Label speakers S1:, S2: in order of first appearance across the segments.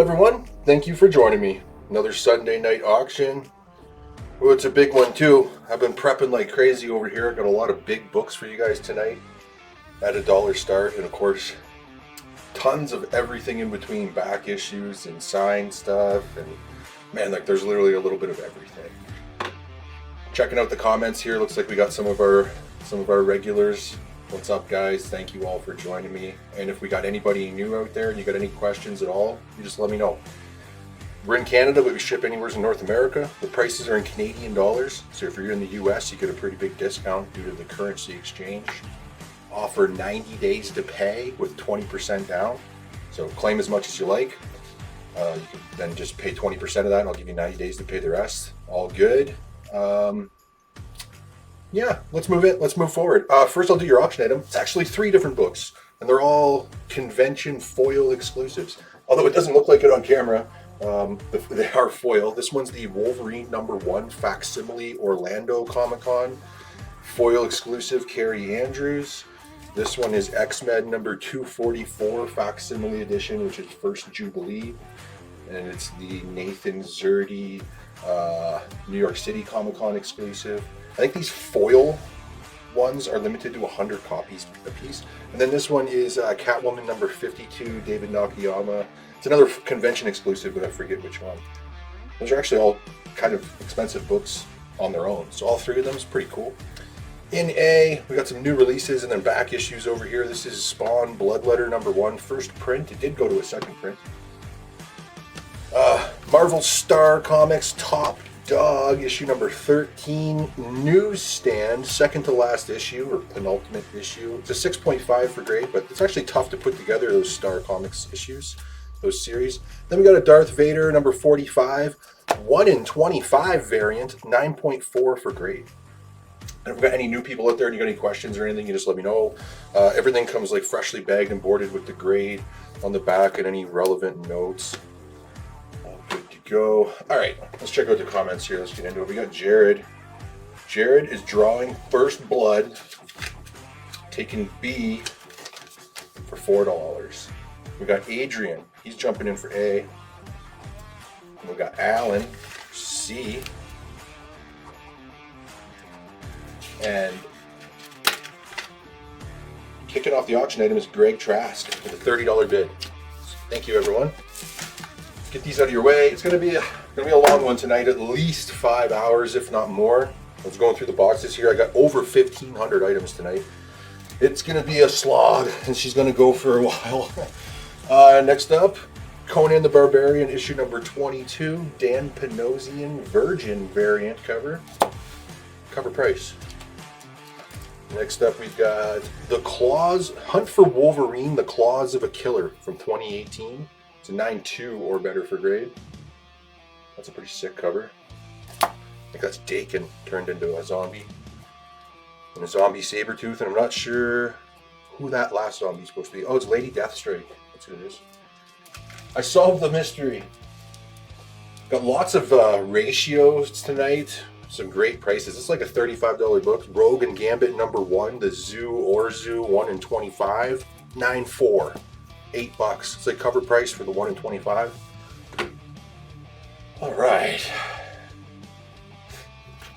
S1: everyone, thank you for joining me. Another Sunday night auction. Oh, it's a big one too. I've been prepping like crazy over here. Got a lot of big books for you guys tonight at $1 start, and of course tons of everything in between, back issues and signed stuff, and man, like there's literally a little bit of everything. Checking out the comments here, looks like we got some of our regulars. What's up, guys? Thank you all for joining me. And if we got anybody new out there and you got any questions at all, you just let me know. We're in Canada, but we ship anywhere in North America. The prices are in Canadian dollars, so if you're in the US, you get a pretty big discount due to the currency exchange. Offer 90 days to pay with 20% down. So claim as much as you like. You can then just pay 20% of that, and I'll give you 90 days to pay the rest. All good. Yeah, let's move forward. First, I'll do your auction item. It's actually 3 different books, and they're all convention foil exclusives. Although it doesn't look like it on camera, they are foil. This one's the Wolverine #1 Facsimile Orlando Comic-Con foil exclusive, Carrie Andrews. This one is X-Men #244 Facsimile Edition, which is First Jubilee, and it's the Nathan Zerdy New York City Comic-Con exclusive. I think these foil ones are limited to 100 copies a piece. And then this one is Catwoman #52, David Nakayama. It's another convention exclusive, but I forget which one. Those are actually all kind of expensive books on their own. So all 3 of them is pretty cool. In A, we got some new releases and then back issues over here. This is Spawn Bloodletter #1, first print. It did go to a second print. Marvel Star Comics Top Dog, issue number 13, newsstand, second to last issue, or penultimate issue. It's a 6.5 for grade, but it's actually tough to put together those Star Comics issues, those series. Then we got a Darth Vader #45, 1 in 25 variant, 9.4 for grade. And if we've got any new people out there and you got any questions or anything, you just let me know. Everything comes like freshly bagged and boarded with the grade on the back and any relevant notes. Go. All right, let's check out the comments here. Let's get into it. We got Jared. Jared is drawing First Blood, taking B for $4. We got Adrian. He's jumping in for A. And we got Alan for C. And kicking off the auction item is Greg Trask with a $30 bid. Thank you, everyone. Get these out of your way. It's gonna be a long one tonight, at least 5 hours, if not more. I was going through the boxes here. I got over 1,500 items tonight. It's gonna be a slog, and she's gonna go for a while. Next up, Conan the Barbarian, issue number 22, Dan Panosian Virgin variant cover. Cover price. Next up, we've got The Claws, Hunt for Wolverine, The Claws of a Killer from 2018. It's a 9.2 or better for grade. That's a pretty sick cover. I think that's Dakin turned into a zombie. And a zombie Sabretooth, and I'm not sure who that last zombie is supposed to be. Oh, it's Lady Deathstrike. That's who it is. I solved the mystery. Got lots of ratios tonight. Some great prices. It's like a $35 book. Rogue and Gambit #1, the Zoo Orzu 1 in 25, 9.4. $8. It's like cover price for the 1 in 25. All right.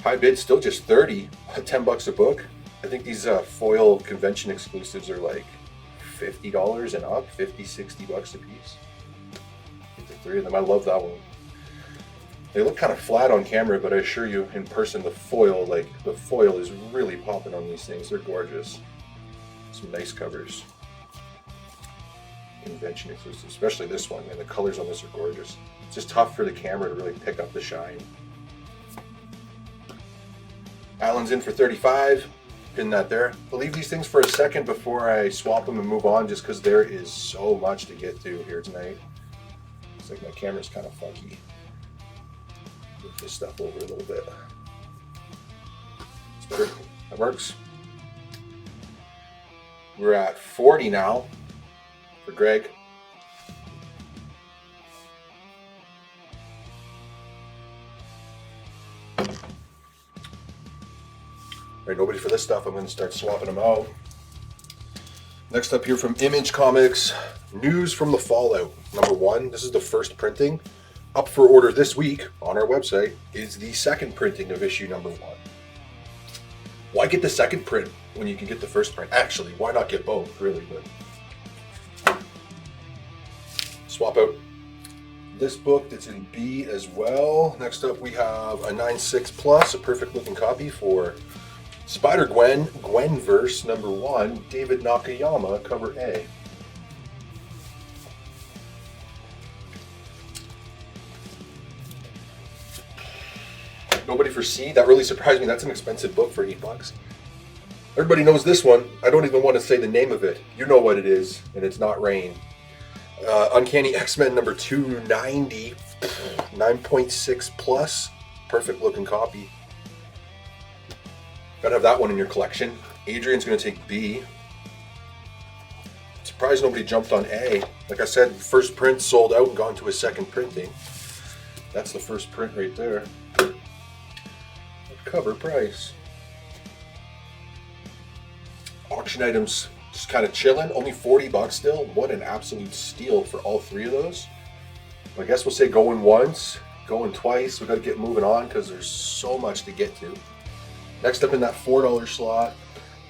S1: High bid still just 30. $10 a book. I think these foil convention exclusives are like $50 and up, 50, $60 a piece. Get the 3 of them. I love that one. They look kind of flat on camera, but I assure you, in person, the foil is really popping on these things. They're gorgeous. Some nice covers. Convention exclusive, especially this one, and the colors on this are gorgeous. It's just tough for the camera to really pick up the shine. Alan's in for 35. Pin that there. I'll leave these things for a second before I swap them and move on, just because there is so much to get to here tonight. It's like my camera's kind of funky. Move this stuff over a little bit. It's better. That works. We're at 40 now. For Greg. All right, nobody for this stuff. I'm going to start swapping them out. Next up here from Image Comics, News from the Fallout. Number 1, this is the first printing. Up for order this week on our website is the second printing of issue number 1. Why get the second print when you can get the first print? Actually, why not get both, really? But swap out this book that's in B as well. Next up we have a 9.6 Plus, a perfect looking copy for Spider-Gwen, Gwenverse number 1, David Nakayama, cover A. Nobody for C? That really surprised me. That's an expensive book for $8. Everybody knows this one. I don't even want to say the name of it. You know what it is, and it's not Rain. Uncanny X-Men number 290, 9.6 Plus, perfect looking copy. Gotta have that one in your collection. Adrian's gonna take B. Surprised nobody jumped on A. Like I said, first print sold out and gone to a second printing. That's the first print right there. Cover price. Auction items just kind of chilling. Only $40 still. What an absolute steal for all 3 of those. I guess we'll say going once, going twice. We got to get moving on because there's so much to get to. Next up in that $4 slot,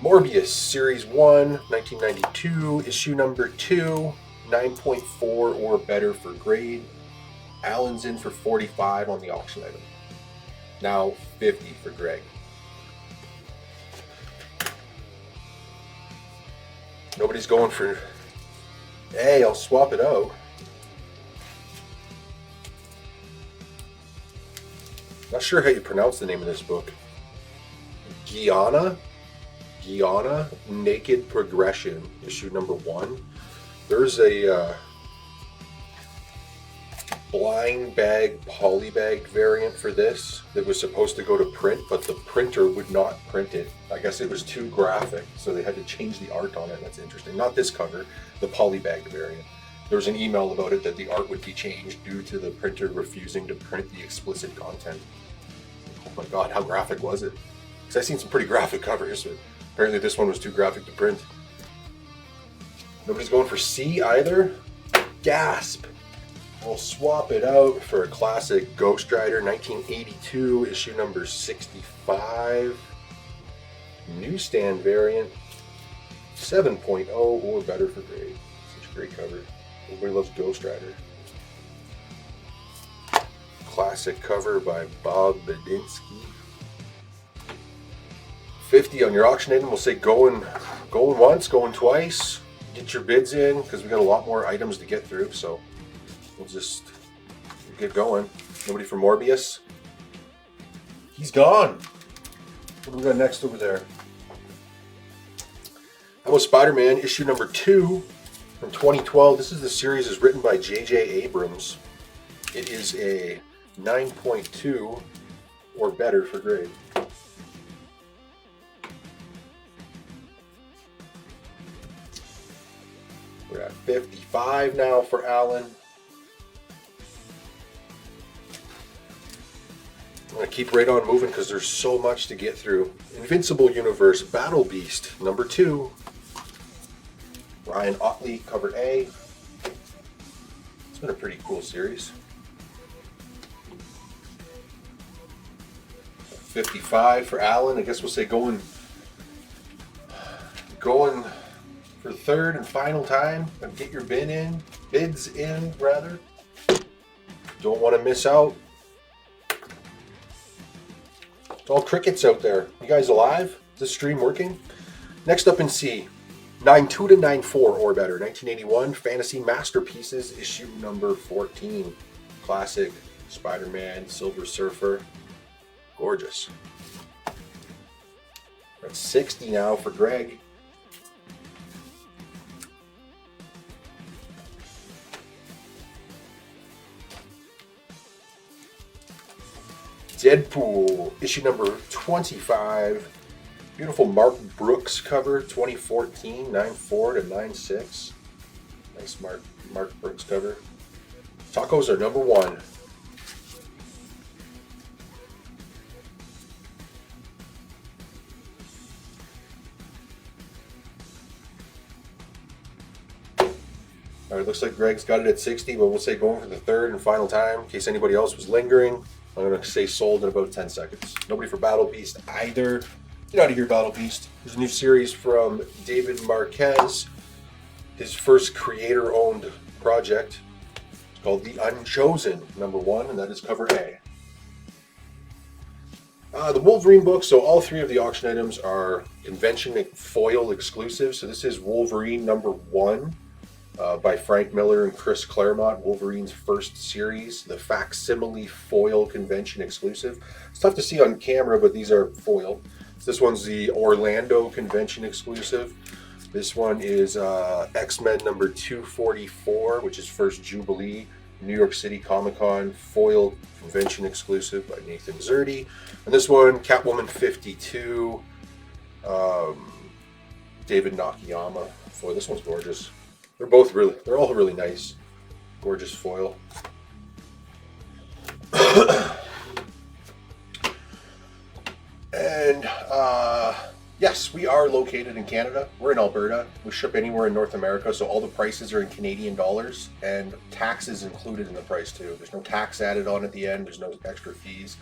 S1: Morbius Series 1, 1992, issue number 2, 9.4 or better for grade. Alan's in for $45 on the auction item. Now $50 for Greg. Nobody's going for A. I'll swap it out. Not sure how you pronounce the name of this book. Gianna, Naked Progression, issue number 1. There's a blind bag polybag variant for this that was supposed to go to print, but the printer would not print it. I guess it was too graphic, so they had to change the art on it. That's interesting. Not this cover, the polybag variant. There was an email about it that the art would be changed due to the printer refusing to print the explicit content. Oh my god, how graphic was it? Because I've seen some pretty graphic covers, but apparently this one was too graphic to print. Nobody's going for C either? Gasp! We'll swap it out for a classic Ghost Rider 1982, issue number 65. Newsstand variant, 7.0 or better for grade. Such a great cover. Everybody loves Ghost Rider. Classic cover by Bob Badinsky. $50 on your auction item. We'll say going once, going twice. Get your bids in because we got a lot more items to get through. So we'll just get going. Nobody for Morbius? He's gone. What do we got next over there? How about Spider-Man issue number 2 from 2012? This is the series is written by J.J. Abrams. It is a 9.2 or better for grade. We're at 55 now for Alan. I'm going to keep right on moving because there's so much to get through. Invincible Universe, Battle Beast, number 2. Ryan Otley, cover A. It's been a pretty cool series. 55 for Alan. I guess we'll say going for the third and final time. Get your bids in rather. Don't want to miss out. It's all crickets out there. You guys alive? Is this stream working? Next up in C, 9.2 to 9.4 or better. 1981 Fantasy Masterpieces, issue number 14. Classic Spider-Man, Silver Surfer. Gorgeous. We're at 60 now for Greg. Deadpool, issue number 25. Beautiful Mark Brooks cover, 2014, 9.4 to 9.6. Nice Mark Brooks cover. Tacos are number 1. All right, looks like Greg's got it at 60, but we'll say going for the third and final time in case anybody else was lingering. I'm going to say sold in about 10 seconds. Nobody for Battle Beast either. Get out of here, Battle Beast. There's a new series from David Marquez, his first creator-owned project. It's called The Unchosen, #1, and that is cover A. The Wolverine book, so all 3 of the auction items are convention foil exclusive. So this is Wolverine #1 by Frank Miller and Chris Claremont, Wolverine's first series, the facsimile foil convention exclusive. It's tough to see on camera, but these are foil. So this one's the Orlando convention exclusive. This one is X-Men #244, which is first Jubilee, New York City Comic Con foil convention exclusive by Nathan Zerdy. And this one, Catwoman 52, David Nakayama foil. This one's gorgeous. They're all really nice. Gorgeous foil. And yes, we are located in Canada. We're in Alberta. We ship anywhere in North America, so all the prices are in Canadian dollars, and tax is included in the price too. There's no tax added on at the end. There's no extra fees.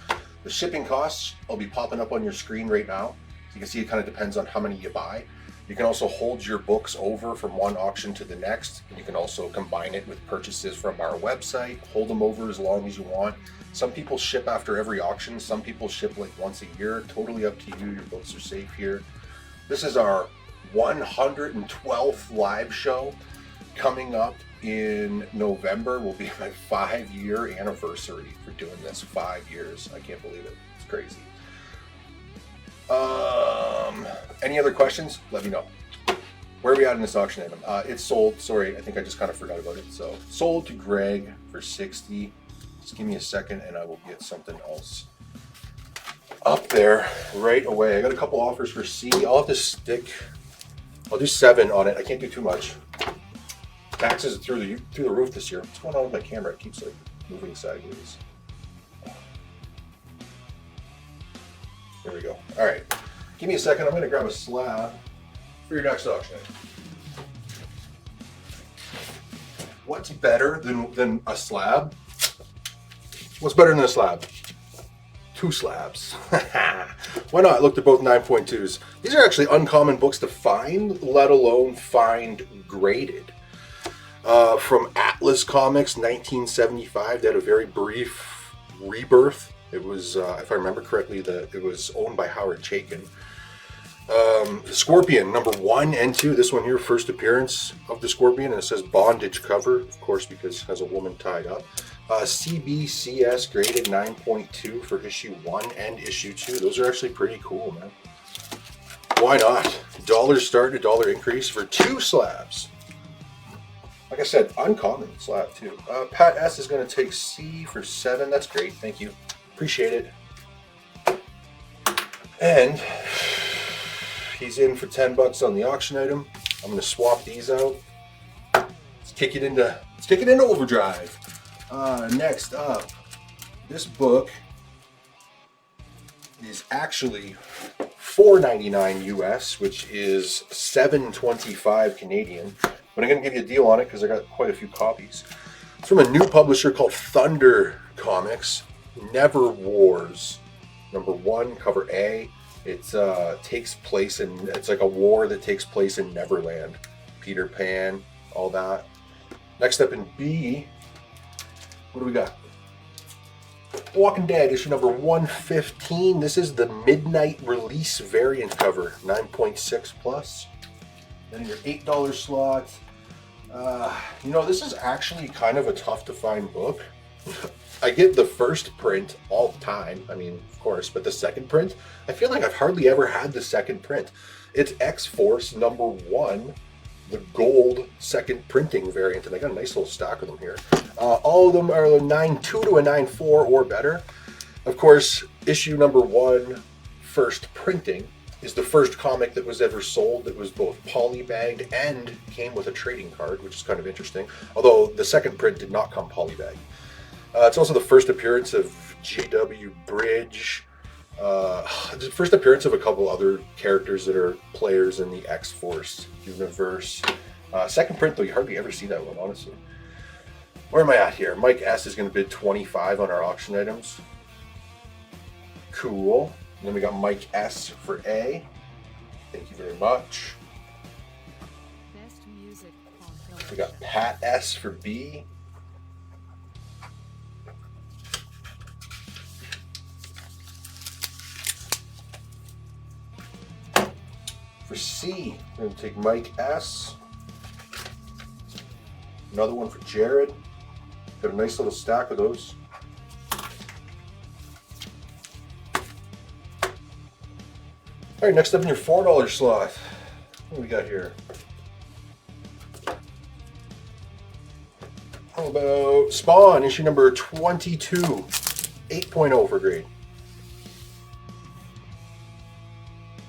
S1: The shipping costs will be popping up on your screen right now. So you can see it kind of depends on how many you buy. You can also hold your books over from one auction to the next, and you can also combine it with purchases from our website. Hold them over as long as you want. Some people ship after every auction. Some people ship like once a year. Totally up to you. Your books are safe here. This is our 112th live show coming up in November. Will be my 5-year anniversary for doing this. 5 years. I can't believe it. It's crazy. Any other questions? Let me know. Where are we at in this auction item? It's sold. Sorry, I think I just kind of forgot about it. So sold to Greg for 60. Just give me a second and I will get something else up there right away. I got a couple offers for C. I'll do 7 on it. I can't do too much. Taxes are through the roof this year. What's going on with my camera? It keeps like moving sideways. There we go. All right. Give me a second. I'm going to grab a slab for your next auction. What's better than a slab? What's better than a slab? 2 slabs. Why not? Look, they're both 9.2s. These are actually uncommon books to find, let alone find graded. From Atlas Comics, 1975. They had a very brief rebirth. It was, if I remember correctly, it was owned by Howard Chaykin. Scorpion, #1 and 2. This one here, first appearance of the Scorpion, and it says bondage cover, of course, because it has a woman tied up. CBCS graded 9.2 for issue 1 and issue 2. Those are actually pretty cool, man. Why not? $1 start, $1 increase for 2 slabs. Like I said, uncommon slab too. Pat S is going to take C for 7. That's great. Thank you. Appreciate it. And he's in for $10 on the auction item. I'm going to swap these out. Let's kick it into overdrive. Next up, this book is actually $4.99 US, which is $7.25 Canadian. But I'm going to give you a deal on it because I got quite a few copies. It's from a new publisher called Thunder Comics. Never Wars, #1, cover A. It takes place it's like a war that takes place in Neverland. Peter Pan, all that. Next up in B, what do we got? Walking Dead, issue number 115. This is the midnight release variant cover, 9.6 plus. Then your $8 slot. This is actually kind of a tough to find book. I get the first print all the time, I mean, of course, but the second print, I feel like I've hardly ever had the second print. It's X-Force #1, the gold second printing variant, and I got a nice little stack of them here. All of them are a 9.2 to a 9.4 or better. Of course, issue #1, first printing, is the first comic that was ever sold that was both polybagged and came with a trading card, which is kind of interesting, although the second print did not come polybagged. It's also the first appearance of G.W. Bridge, the first appearance of a couple other characters that are players in the X-Force universe. Second print though, you hardly ever see that one, honestly. Where am I at here? Mike S is going to bid 25 on our auction items. Cool. And then we got Mike S for A. Thank you very much. We got Pat S for B. For C, we're going to take Mike S. Another one for Jared. Got a nice little stack of those. All right, next up in your $4 slot, what do we got here? How about Spawn, issue number 22, 8.0 for grade.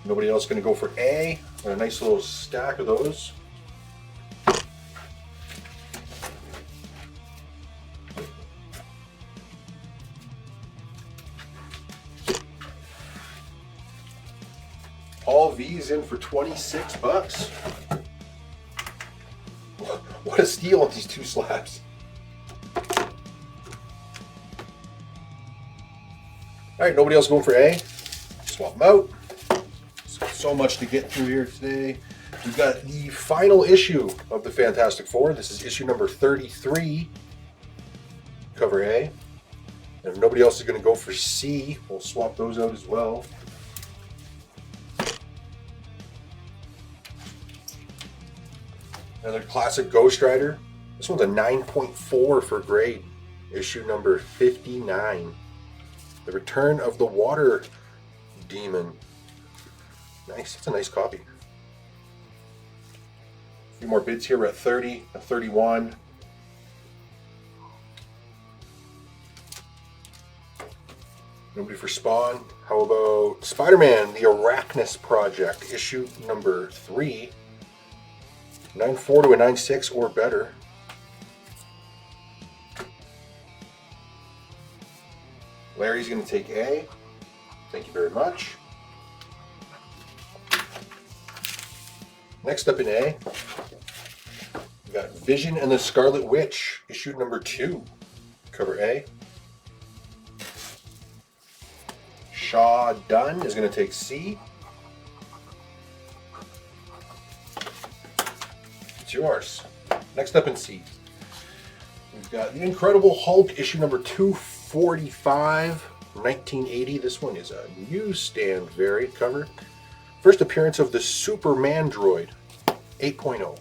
S1: Nobody else going to go for A. Got a nice little stack of those. All V's in for 26 bucks. What a steal on these two slabs. All right, nobody else going for A. Swap them out. So much to get through here today. We've got the final issue of the Fantastic Four. This is issue number 33, cover A. And if nobody else is going to go for C, we'll swap those out as well. Another classic Ghost Rider. This one's a 9.4 for grade. Issue number 59. The Return of the Water Demon. Nice, it's a nice copy. A few more bids here. We're at 30, at 31. Nobody for Spawn. How about Spider-Man, the Arachnus Project, issue number 3. 9.4 to a 9.6 or better. Larry's going to take A. Thank you very much. Next up in A, we got Vision and the Scarlet Witch, issue number 2, cover A. Shaw Dunn is going to take C. It's yours. Next up in C, we've got The Incredible Hulk, issue number 245, 1980. This one is a newsstand variant cover. First appearance of the Superman droid, 8.0.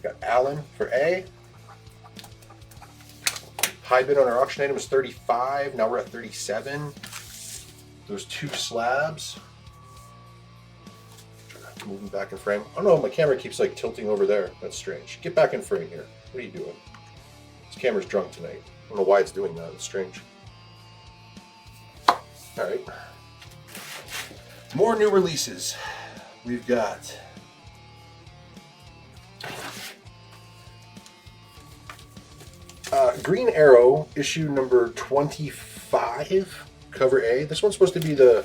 S1: Got Alan for A. High bid on our auction item was 35. Now we're at 37. Those two slabs. Moving back in frame. Oh no, my camera keeps like tilting over there. That's strange. Get back in frame here. What are you doing? This camera's drunk tonight. I don't know why it's doing that. It's strange. All right. More new releases. We've got Green Arrow, issue number 25, cover A. This one's supposed to be the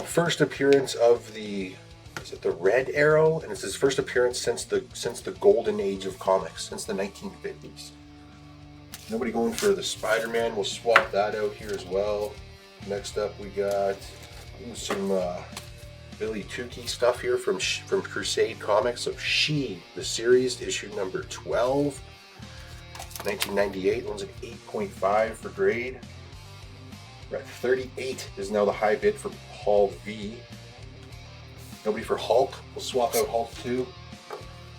S1: first appearance of the, is it the Red Arrow? And it's his first appearance since the golden age of comics, since the 1950s. Nobody going for the Spider-Man. We'll swap that out here as well. Next up, we got some Billy Tukey stuff here from Crusade Comics. So She, the series, issue number 12, 1998. One's an 8.5 for grade. We're at 38 is now the high bid for Paul V. Nobody for Hulk. We'll swap out Hulk 2.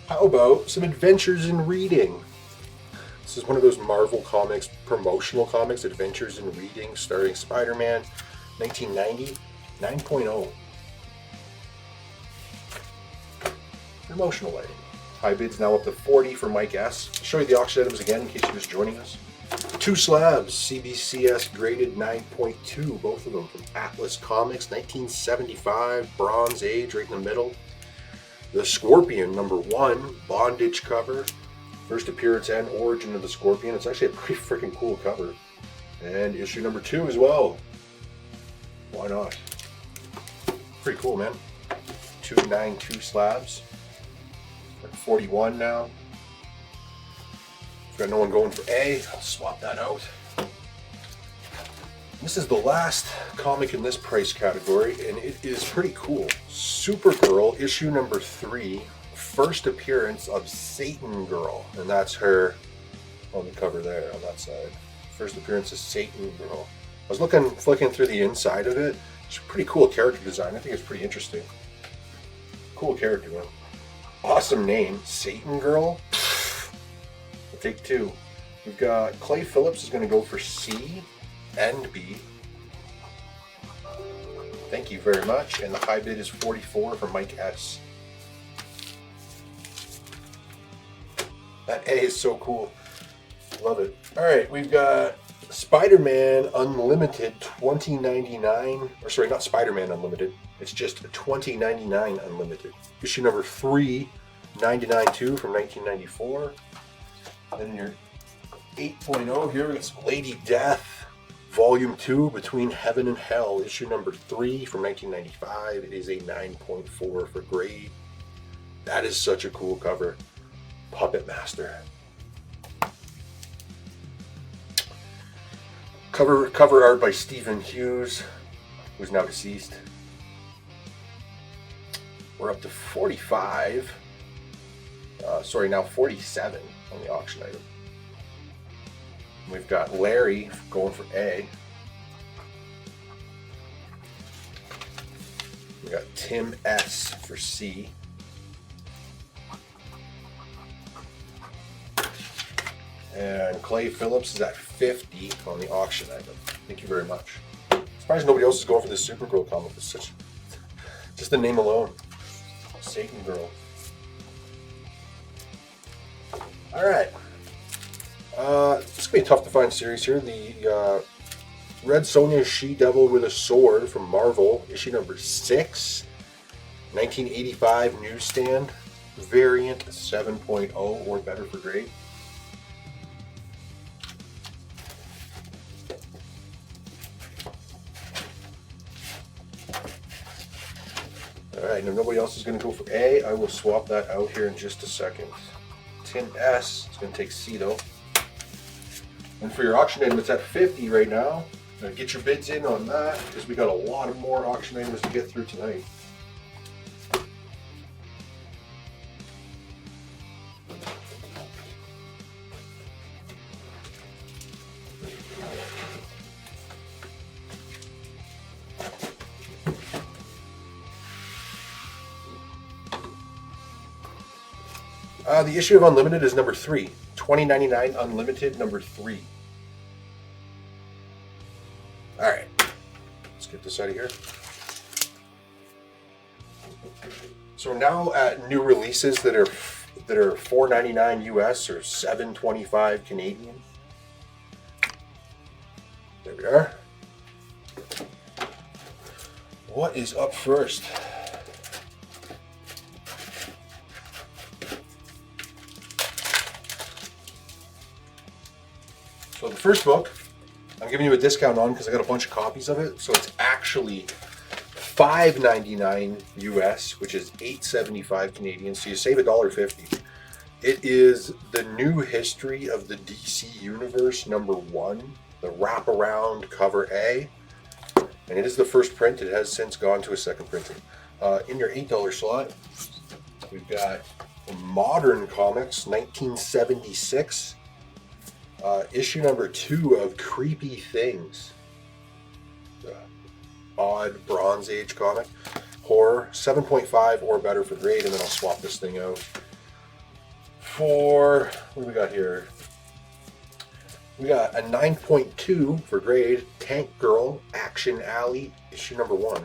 S1: How about some Adventures in Reading? This is one of those Marvel Comics promotional comics, Adventures in Reading, starring Spider-Man, 1990, 9.0. Promotional lighting. High bids now up to 40 for Mike S. I'll show you the auction items again in case you're just joining us. Two slabs, CBCS graded 9.2, both of them from Atlas Comics, 1975, Bronze Age right in the middle. The Scorpion, number 1, Bondage cover. First appearance and origin of the Scorpion. It's actually a pretty freaking cool cover. And issue number 2 as well. Why not? Pretty cool, man. 292 slabs. 41 now. Got no one going for A. I'll swap that out. This is the last comic in this price category, and it is pretty cool. Supergirl, issue number 3, first appearance of Satan Girl, and that's her on the cover there on that side. First appearance of Satan Girl. I was flicking through the inside of it. It's a pretty cool character design. I think it's pretty interesting. Cool character, man. Awesome name, Satan Girl. I'll take 2. We've got Clay Phillips is going to go for C and B. Thank you very much. And the high bid is 44 for Mike S. That A is so cool. Love it. All right, we've got Spider-Man Unlimited 2099. Or sorry, not Spider-Man Unlimited. It's just 2099 Unlimited. Issue number 3, 99.2 from 1994. Then your 8.0 here, we got some Lady Death, Volume 2, Between Heaven and Hell, issue number 3 from 1995. It is a 9.4 for grade. That is such a cool cover. Puppet Master. Cover art by Stephen Hughes, who's now deceased. We're up to 45. Now 47 on the auction item. We've got Larry going for A. We got Tim S for C. And Clay Phillips is at 50 on the auction item. Thank you very much. Surprised nobody else is going for this Supergirl comic. It's such, just the name alone. Satan Girl. All right. It's gonna be a tough to find series here. The Red Sonja She-Devil with a Sword from Marvel, issue number 6, 1985 newsstand, variant 7.0 or better for grade. Alright, and if nobody else is going to go for A, I will swap that out here in just a second. Tim S is going to take C though. And for your auction item, it's at 50 right now. Get your bids in on that because we got a lot of more auction items to get through tonight. The issue of Unlimited is number 3. 2099 Unlimited number 3. Alright. Let's get this out of here. So we're now at new releases that are $4.99 US or $7.25 Canadian. There we are. What is up first? So the first book, I'm giving you a discount on because I got a bunch of copies of it. So it's actually $5.99 US, which is $8.75 Canadian. So you save $1.50. It is The New History of the DC Universe number 1, the wraparound cover A. And it is the first print. It has since gone to a second printing. In your $8 slot, we've got Modern Comics 1976. Issue number 2 of Creepy Things. Odd Bronze Age comic. Horror, 7.5 or better for grade, and then I'll swap this thing out for, what do we got here? We got a 9.2 for grade, Tank Girl, Action Alley, issue number 1.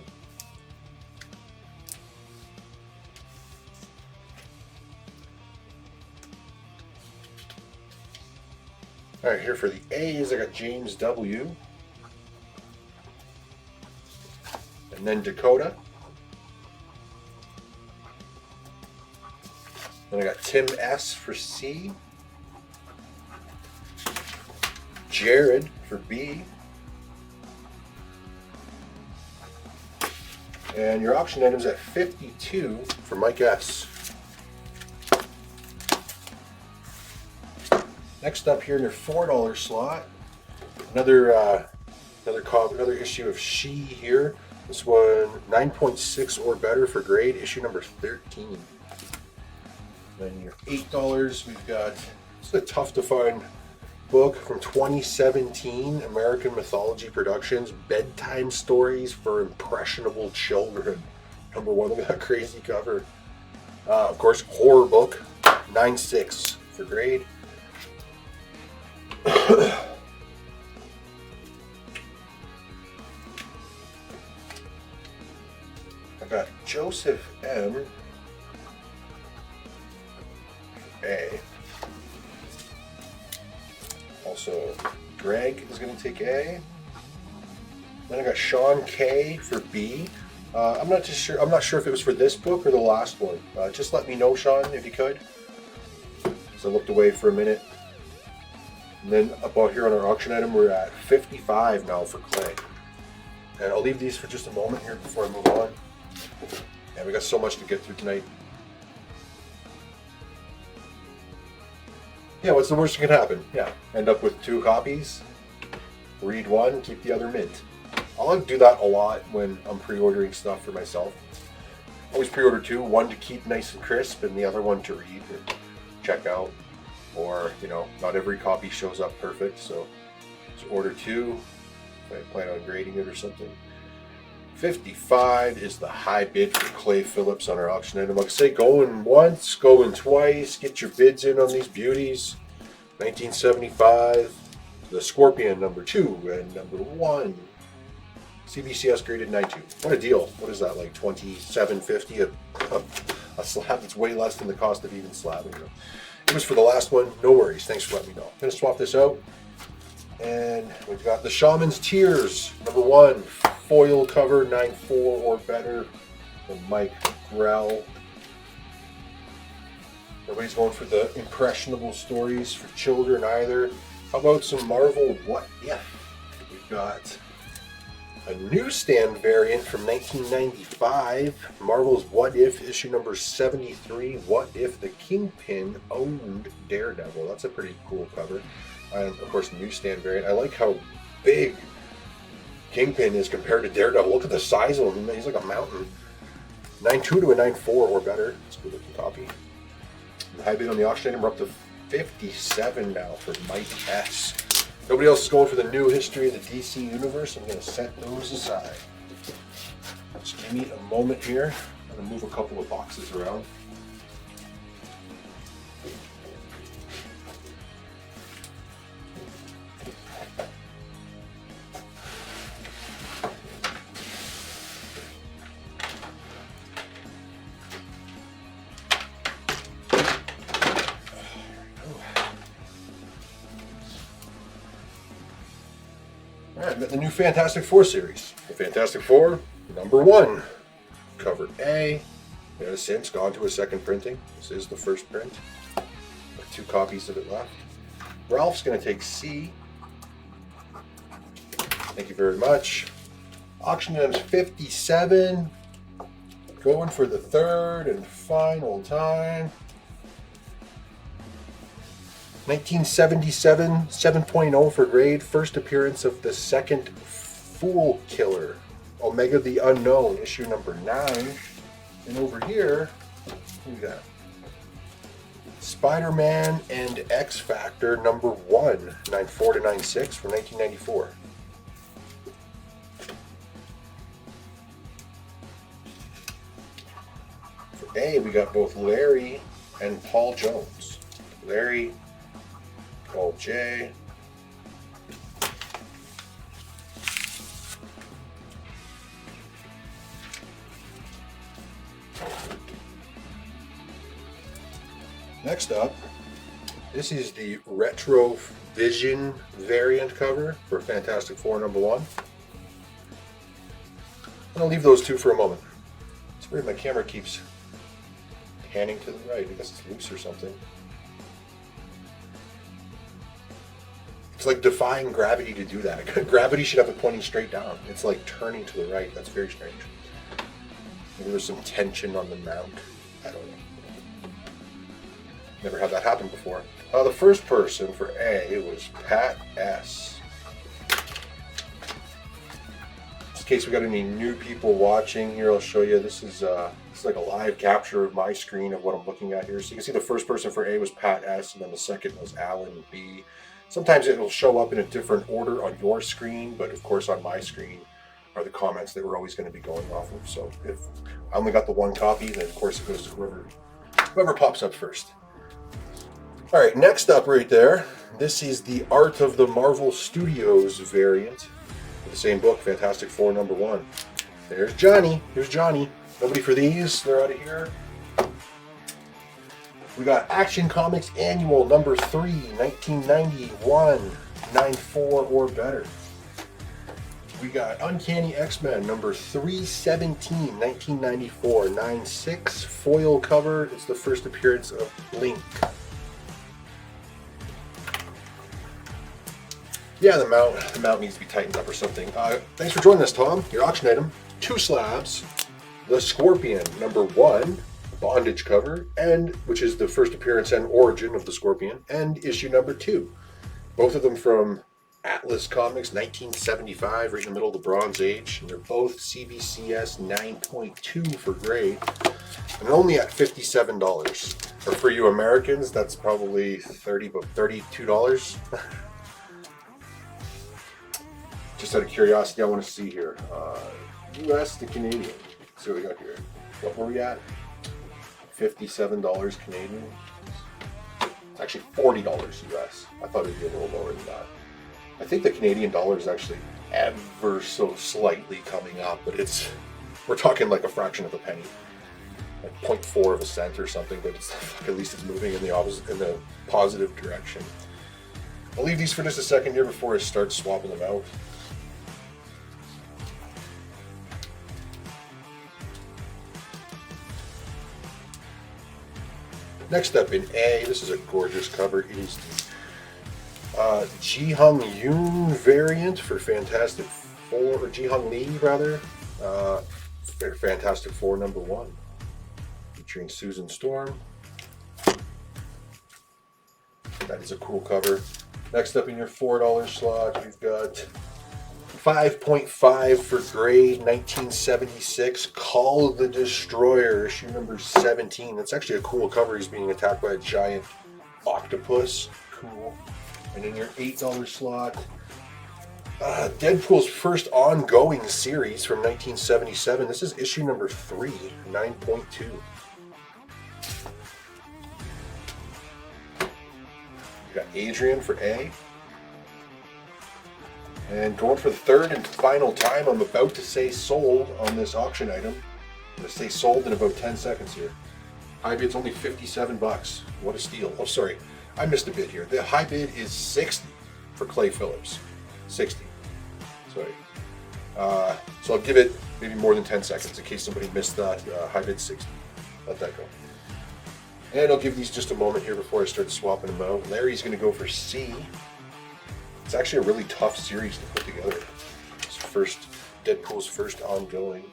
S1: All right, here for the A's, I got James W. And then Dakota. Then I got Tim S for C. Jared for B. And your auction item's at 52 for Mike S. Next up here in your $4 slot, another issue of She here. This one 9.6 or better for grade, issue number 13. Then your $8, we've got, it's a tough to find book from 2017, American Mythology Productions, Bedtime Stories for Impressionable Children. Number 1, look at that crazy cover. Of course, horror book, 9.6 for grade. I got Joseph M. A. Also, Greg is going to take A. Then I got Sean K for B. I'm not sure if it was for this book or the last one. Just let me know, Sean, if you could. So I looked away for a minute. And then up out here on our auction item, we're at 55 now for Clay. And I'll leave these for just a moment here before I move on. And we got so much to get through tonight. Yeah, what's the worst that can happen? Yeah, end up with 2 copies, read one, keep the other mint. I'll do that a lot when I'm pre-ordering stuff for myself. Always pre-order 2, one to keep nice and crisp and the other one to read or check out. Or, you know, not every copy shows up perfect, so just order 2 if I plan on grading it or something. 55 is the high bid for Clay Phillips on our auction item. Like I say, going once, going twice, get your bids in on these beauties. 1975, the Scorpion number 2 and number 1. CBCS graded 9.2. What a deal. What is that, like $27.50 a slab? That's way less than the cost of even slabbing them. It was for the last one. No worries. Thanks for letting me know. I'm going to swap this out. And we've got the Shaman's Tears, number 1, foil cover, 9.4 or better, from Mike Grell. Nobody's going for the impressionable stories for children either. How about some Marvel What If? We've got a newsstand variant from 1995, Marvel's What If, issue number 73, What If the Kingpin Owned Daredevil. That's a pretty cool cover. And of course, newsstand variant. I like how big Kingpin is compared to Daredevil. Look at the size of him. He's like a mountain. 9.2 to a 9.4 or better. It's a good looking copy. The high bid on the auction item, we're up to 57 now for Mike S. Nobody else is going for the new history of the DC Universe. I'm going to set those aside. Just give me a moment here. I'm going to move a couple of boxes around. Alright, got the new Fantastic Four series. The Fantastic Four, number 1. Cover A. It has since gone to a second printing. This is the first print. Got 2 copies of it left. Ralph's going to take C. Thank you very much. Auction items 57. Going for the third and final time. 1977, 7.0 for grade. First appearance of the second Fool Killer. Omega the Unknown, issue number 9. And over here, we got Spider-Man and X Factor number 1, 9.4 to 9.6 from 1994. For A, we got both Larry and Paul Jones. Larry, Paul J. Next up, this is the Retro Vision variant cover for Fantastic Four number 1. I'm going to leave those 2 for a moment. It's weird, my camera keeps panning to the right. I guess it's loose or something. It's like defying gravity to do that. Gravity should have it pointing straight down. It's like turning to the right. That's very strange. Maybe there's some tension on the mount. I don't know. Never had that happen before. The first person for A was Pat S. Just in case we got any new people watching here, I'll show you. This is like a live capture of my screen of what I'm looking at here. So you can see the first person for A was Pat S, and then the second was Alan B. Sometimes it will show up in a different order on your screen, but of course on my screen are the comments that we're always going to be going off of. So if I only got the one copy, then of course it goes to whoever pops up first. All right, next up right there, this is the Art of the Marvel Studios variant. The same book, Fantastic Four #1. There's Johnny. Here's Johnny. Nobody for these. They're out of here. We got Action Comics Annual number 3, 1991, 94 or better. We got Uncanny X-Men number 317, 1994, 96 foil cover. It's the first appearance of Blink. Yeah, the mount needs to be tightened up or something. Thanks for joining us, Tom. Your auction item, 2 slabs. The Scorpion #1 bondage cover, and which is the first appearance and origin of the Scorpion, and issue number 2. Both of them from Atlas Comics, 1975, right in the middle of the Bronze Age. And they're both CBCS 9.2 for grade, and only at $57. Or for you Americans, that's probably $32. Just out of curiosity, I want to see here. US to Canadian. Let's see what we got here. What were we at? $57 Canadian. It's actually $40 US. I thought it'd be a little lower than that. I think the Canadian dollar is actually ever so slightly coming up, but we're talking like a fraction of a penny, like 0.4 of a cent or something. But at least it's moving in the positive direction. I'll leave these for just a second here before I start swapping them out. Next up in A, this is a gorgeous cover. It is the Ji Hung Yoon variant for Fantastic Four, or Ji Hung Lee rather, for Fantastic Four #1, featuring Susan Storm. That is a cool cover. Next up in your $4 slot, we've got 5.5 for grade, 1976, Call of the Destroyer, issue number 17. That's actually a cool cover. He's being attacked by a giant octopus. Cool. And in your $8 slot, Deadpool's first ongoing series from 1977. This is issue number 3, 9.2. We got Adrian for A. And going for the third and final time, I'm about to say sold on this auction item. I'm going to say sold in about 10 seconds here. High bid's only $57. What a steal. Oh, sorry. I missed a bid here. The high bid is 60 for Clay Phillips. 60. Sorry. So I'll give it maybe more than 10 seconds in case somebody missed that. High bid 60. Let that go. And I'll give these just a moment here before I start swapping them out. Larry's going to go for C. It's actually a really tough series to put together. It's Deadpool's first ongoing.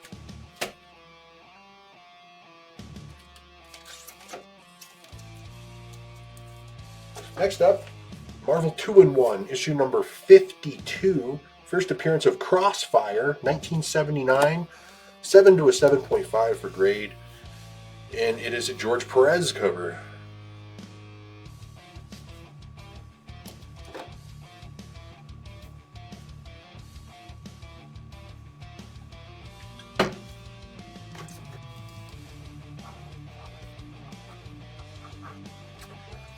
S1: Next up, Marvel 2-in-1, issue number 52. First appearance of Crossfire, 1979. 7 to a 7.5 for grade. And it is a George Perez cover.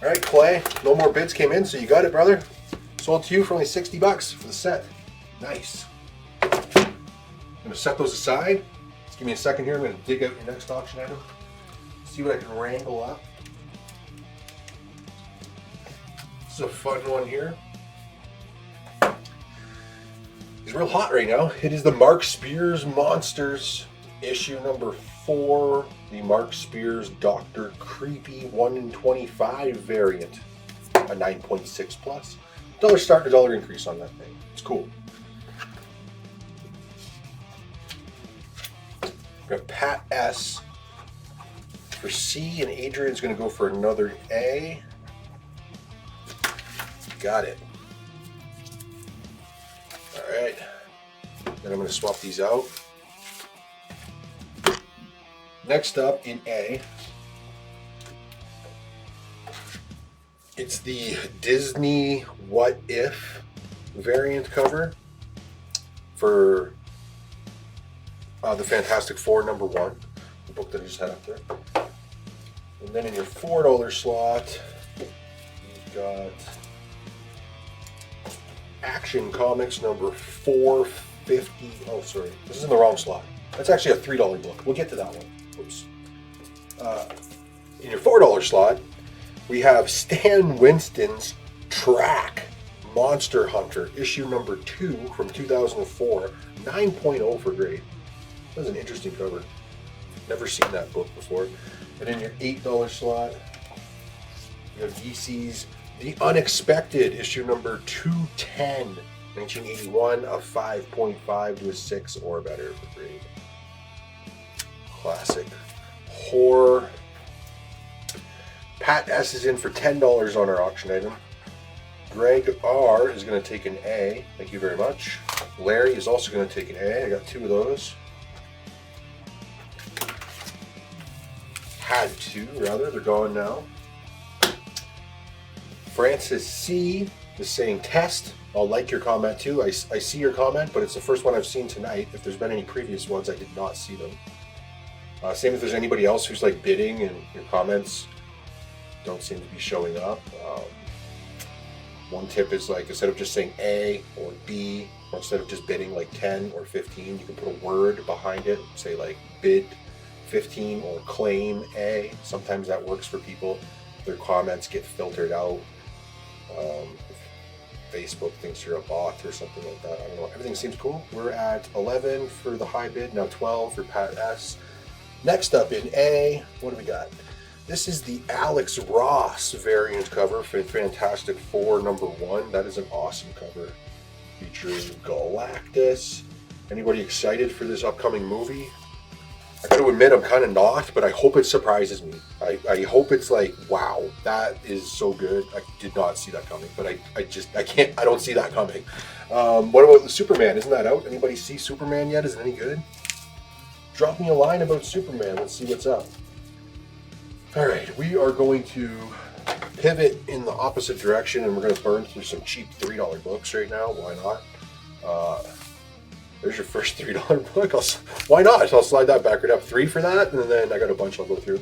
S1: All right, Clay, no more bids came in, so you got it, brother. Sold to you for only $60 for the set. Nice. I'm gonna set those aside. Just give me a second here. I'm gonna dig out your next auction item. See what I can wrangle up. This is a fun one here. He's real hot right now. It is the Mark Spears Monsters, issue number 4. The Mark Spears Dr. Creepy 1 in 25 variant. A 9.6 plus. $1 start, $1 increase on that thing. It's cool. We have Pat S. for C, and Adrian's going to go for another A. Got it. All right. Then I'm going to swap these out. Next up in A, it's the Disney What If variant cover for the Fantastic Four #1, the book that I just had up there. And then in your $4 slot, you've got Action Comics number 450. Oh, sorry, this is in the wrong slot. That's actually a $3 book. We'll get to that one. Oops. In your $4 slot, we have Stan Winston's Track Monster Hunter, issue number 2 from 2004, 9.0 for grade. That was an interesting cover. Never seen that book before. And in your $8 slot, you have DC's The Unexpected, issue number 210, 1981, a 5.5 to a 6 or better for grade. Classic horror. Pat S is in for $10 on our auction item. Greg R is going to take an A. Thank you very much. Larry is also going to take an A. I got 2 of those. Had to, rather. They're gone now. Francis C is saying test. I'll like your comment too. I see your comment, but it's the first one I've seen tonight. If there's been any previous ones, I did not see them. Same if there's anybody else who's like bidding and your comments don't seem to be showing up. One tip is like, instead of just saying A or B, or instead of just bidding like 10 or 15, you can put a word behind it. Say like bid 15 or claim A. Sometimes that works for people. Their comments get filtered out. Facebook thinks you're a bot or something like that. I don't know. Everything seems cool. We're at 11 for the high bid, now 12 for Pat S. Next up in A, what do we got? This is the Alex Ross variant cover for Fantastic Four #1. That is an awesome cover featuring Galactus. Anybody excited for this upcoming movie? I got to admit I'm kind of not, but I hope it surprises me. I hope it's like, wow, that is so good. I did not see that coming, but I don't see that coming. What about the Superman? Isn't that out? Anybody see Superman yet? Is it any good? Drop me a line about Superman. Let's see what's up. All right, we are going to pivot in the opposite direction, and we're going to burn through some cheap $3 books right now. Why not? There's your first $3 book. Why not? I'll slide that back right up. 3 for that, and then I got a bunch I'll go through.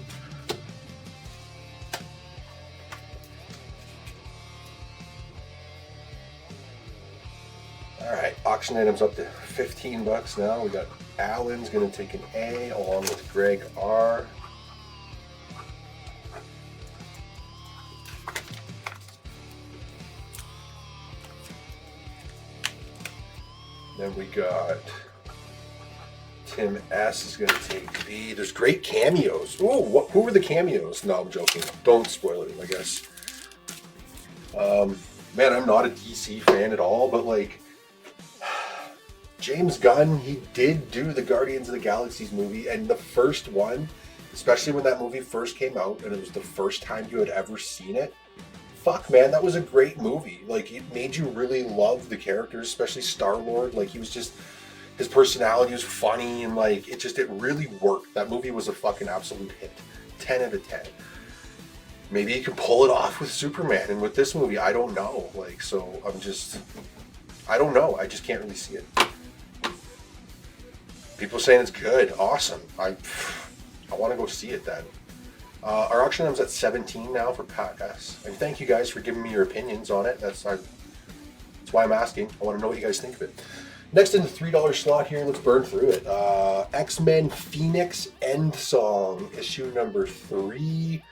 S1: All right, auction items up to $15 now. We got Alan's going to take an A along with Greg R. Then we got Tim S is going to take B. There's great cameos. Ooh, who were the cameos? No, I'm joking. Don't spoil it, I guess. Man, I'm not a DC fan at all, but like, James Gunn, he did do the Guardians of the Galaxies movie, and the first one, especially when that movie first came out, and it was the first time you had ever seen it, fuck, man, that was a great movie. Like, it made you really love the characters, especially Star-Lord. Like, he was just, his personality was funny, and like, it really worked. That movie was a fucking absolute hit. 10 out of 10. Maybe you could pull it off with Superman, and with this movie, I don't know. Like, so I don't know. I just can't really see it. People saying it's good. Awesome. I want to go see it then. Our auction item's at 17 now for Pat S. And thank you guys for giving me your opinions on it. That's why I'm asking. I want to know what you guys think of it. Next in the $3 slot here, let's burn through it. X-Men Phoenix End Song, issue number 3.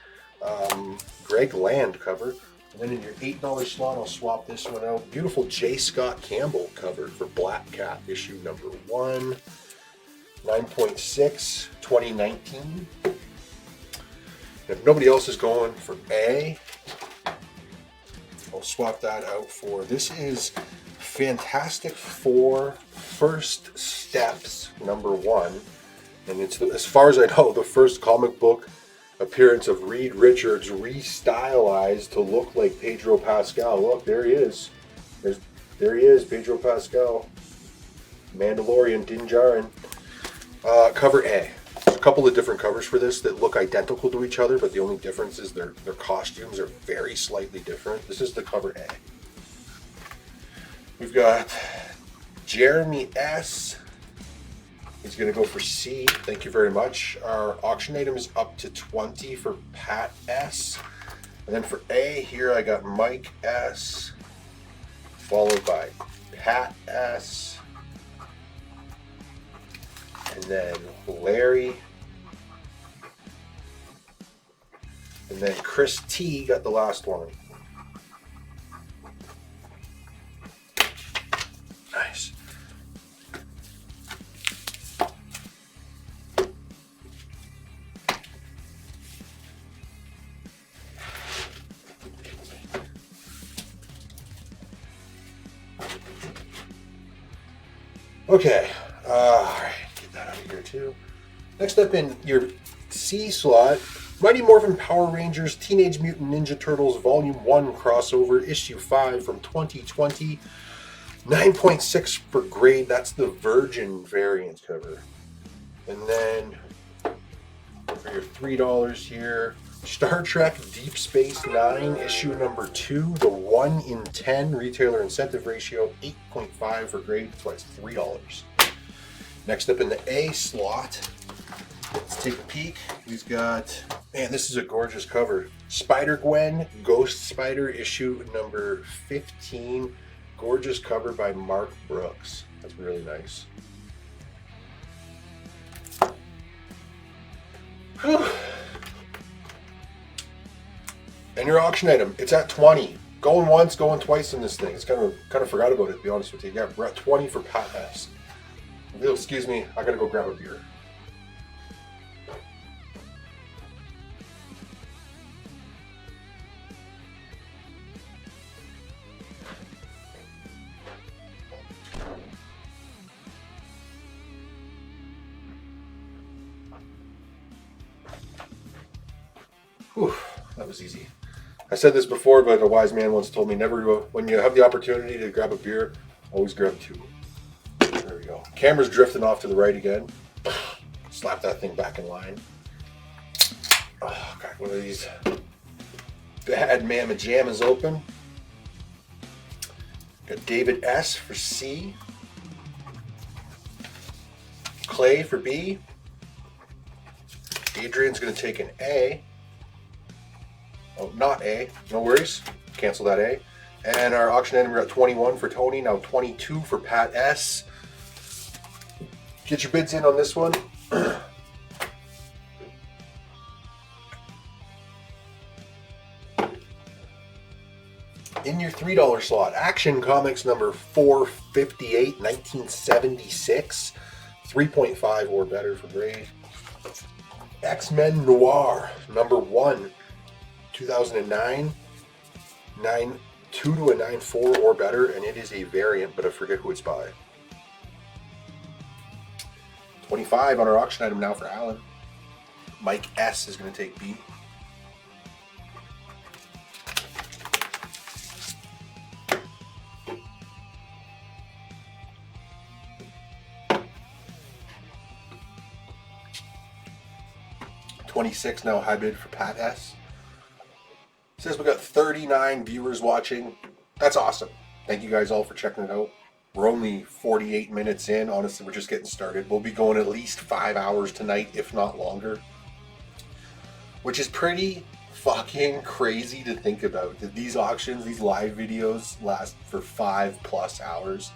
S1: Greg Land cover. And then in your $8 slot, I'll swap this one out. Beautiful J. Scott Campbell cover for Black Cat, issue number 1. 9.6, 2019. If nobody else is going for A, I'll swap that out for, this is Fantastic Four First Steps #1. And it's, as far as I know, the first comic book appearance of Reed Richards restylized to look like Pedro Pascal. Look, there he is. There he is, Pedro Pascal. Mandalorian Din Djarin. Cover A. There's a couple of different covers for this that look identical to each other, but the only difference is their costumes are very slightly different. This is the cover A. We've got Jeremy S. He's going to go for C. Thank you very much. Our auction item is up to 20 for Pat S. And then for A, here I got Mike S. Followed by Pat S. And then Larry. And then Chris T got the last one. Nice. Okay, all right, get that out of here too. Next up in your C slot, Mighty Morphin Power Rangers Teenage Mutant Ninja Turtles Volume 1 crossover, issue 5 from 2020. 9.6 for grade, that's the Virgin variant cover. And then for your $3 here, Star Trek Deep Space Nine, issue number 2, the 1 in 10 retailer incentive ratio, 8.5 for grade, that's why it's $3. Next up in the A slot, let's take a peek. We've got, man, this is a gorgeous cover. Spider-Gwen, Ghost Spider, issue number 15. Gorgeous cover by Mark Brooks. That's really nice. Whew. And your auction item, it's at 20. Going once, going twice in this thing. It's kind of forgot about it, to be honest with you. Yeah, we're at 20 for Pat S. Excuse me, I gotta go grab a beer. Whew, that was easy. I said this before, but a wise man once told me never, when you have the opportunity to grab a beer, always grab 2. There we go. Camera's drifting off to the right again. Slap that thing back in line. Oh, got one of these bad mamma jammas open. Got David S for C. Clay for B. Adrian's going to take an A. Oh, not A. No worries. Cancel that A. And our auction item, we're at 21 for Tony. Now 22 for Pat S. Get your bids in on this one. In your $3 slot, Action Comics number 458, 1976. 3.5 or better for grade. X-Men Noir number 1. 2009, 9.2 to a 9.4 or better, and it is a variant, but I forget who it's by. 25 on our auction item now for Alan. Mike S is going to take B. $26 now high bid for Pat S. Says we got 39 viewers watching. That's awesome. Thank you guys all for checking it out. We're only 48 minutes in. Honestly, we're just getting started. We'll be going at least 5 hours tonight, if not longer. Which is pretty fucking crazy to think about. That these auctions, these live videos last for 5+ hours.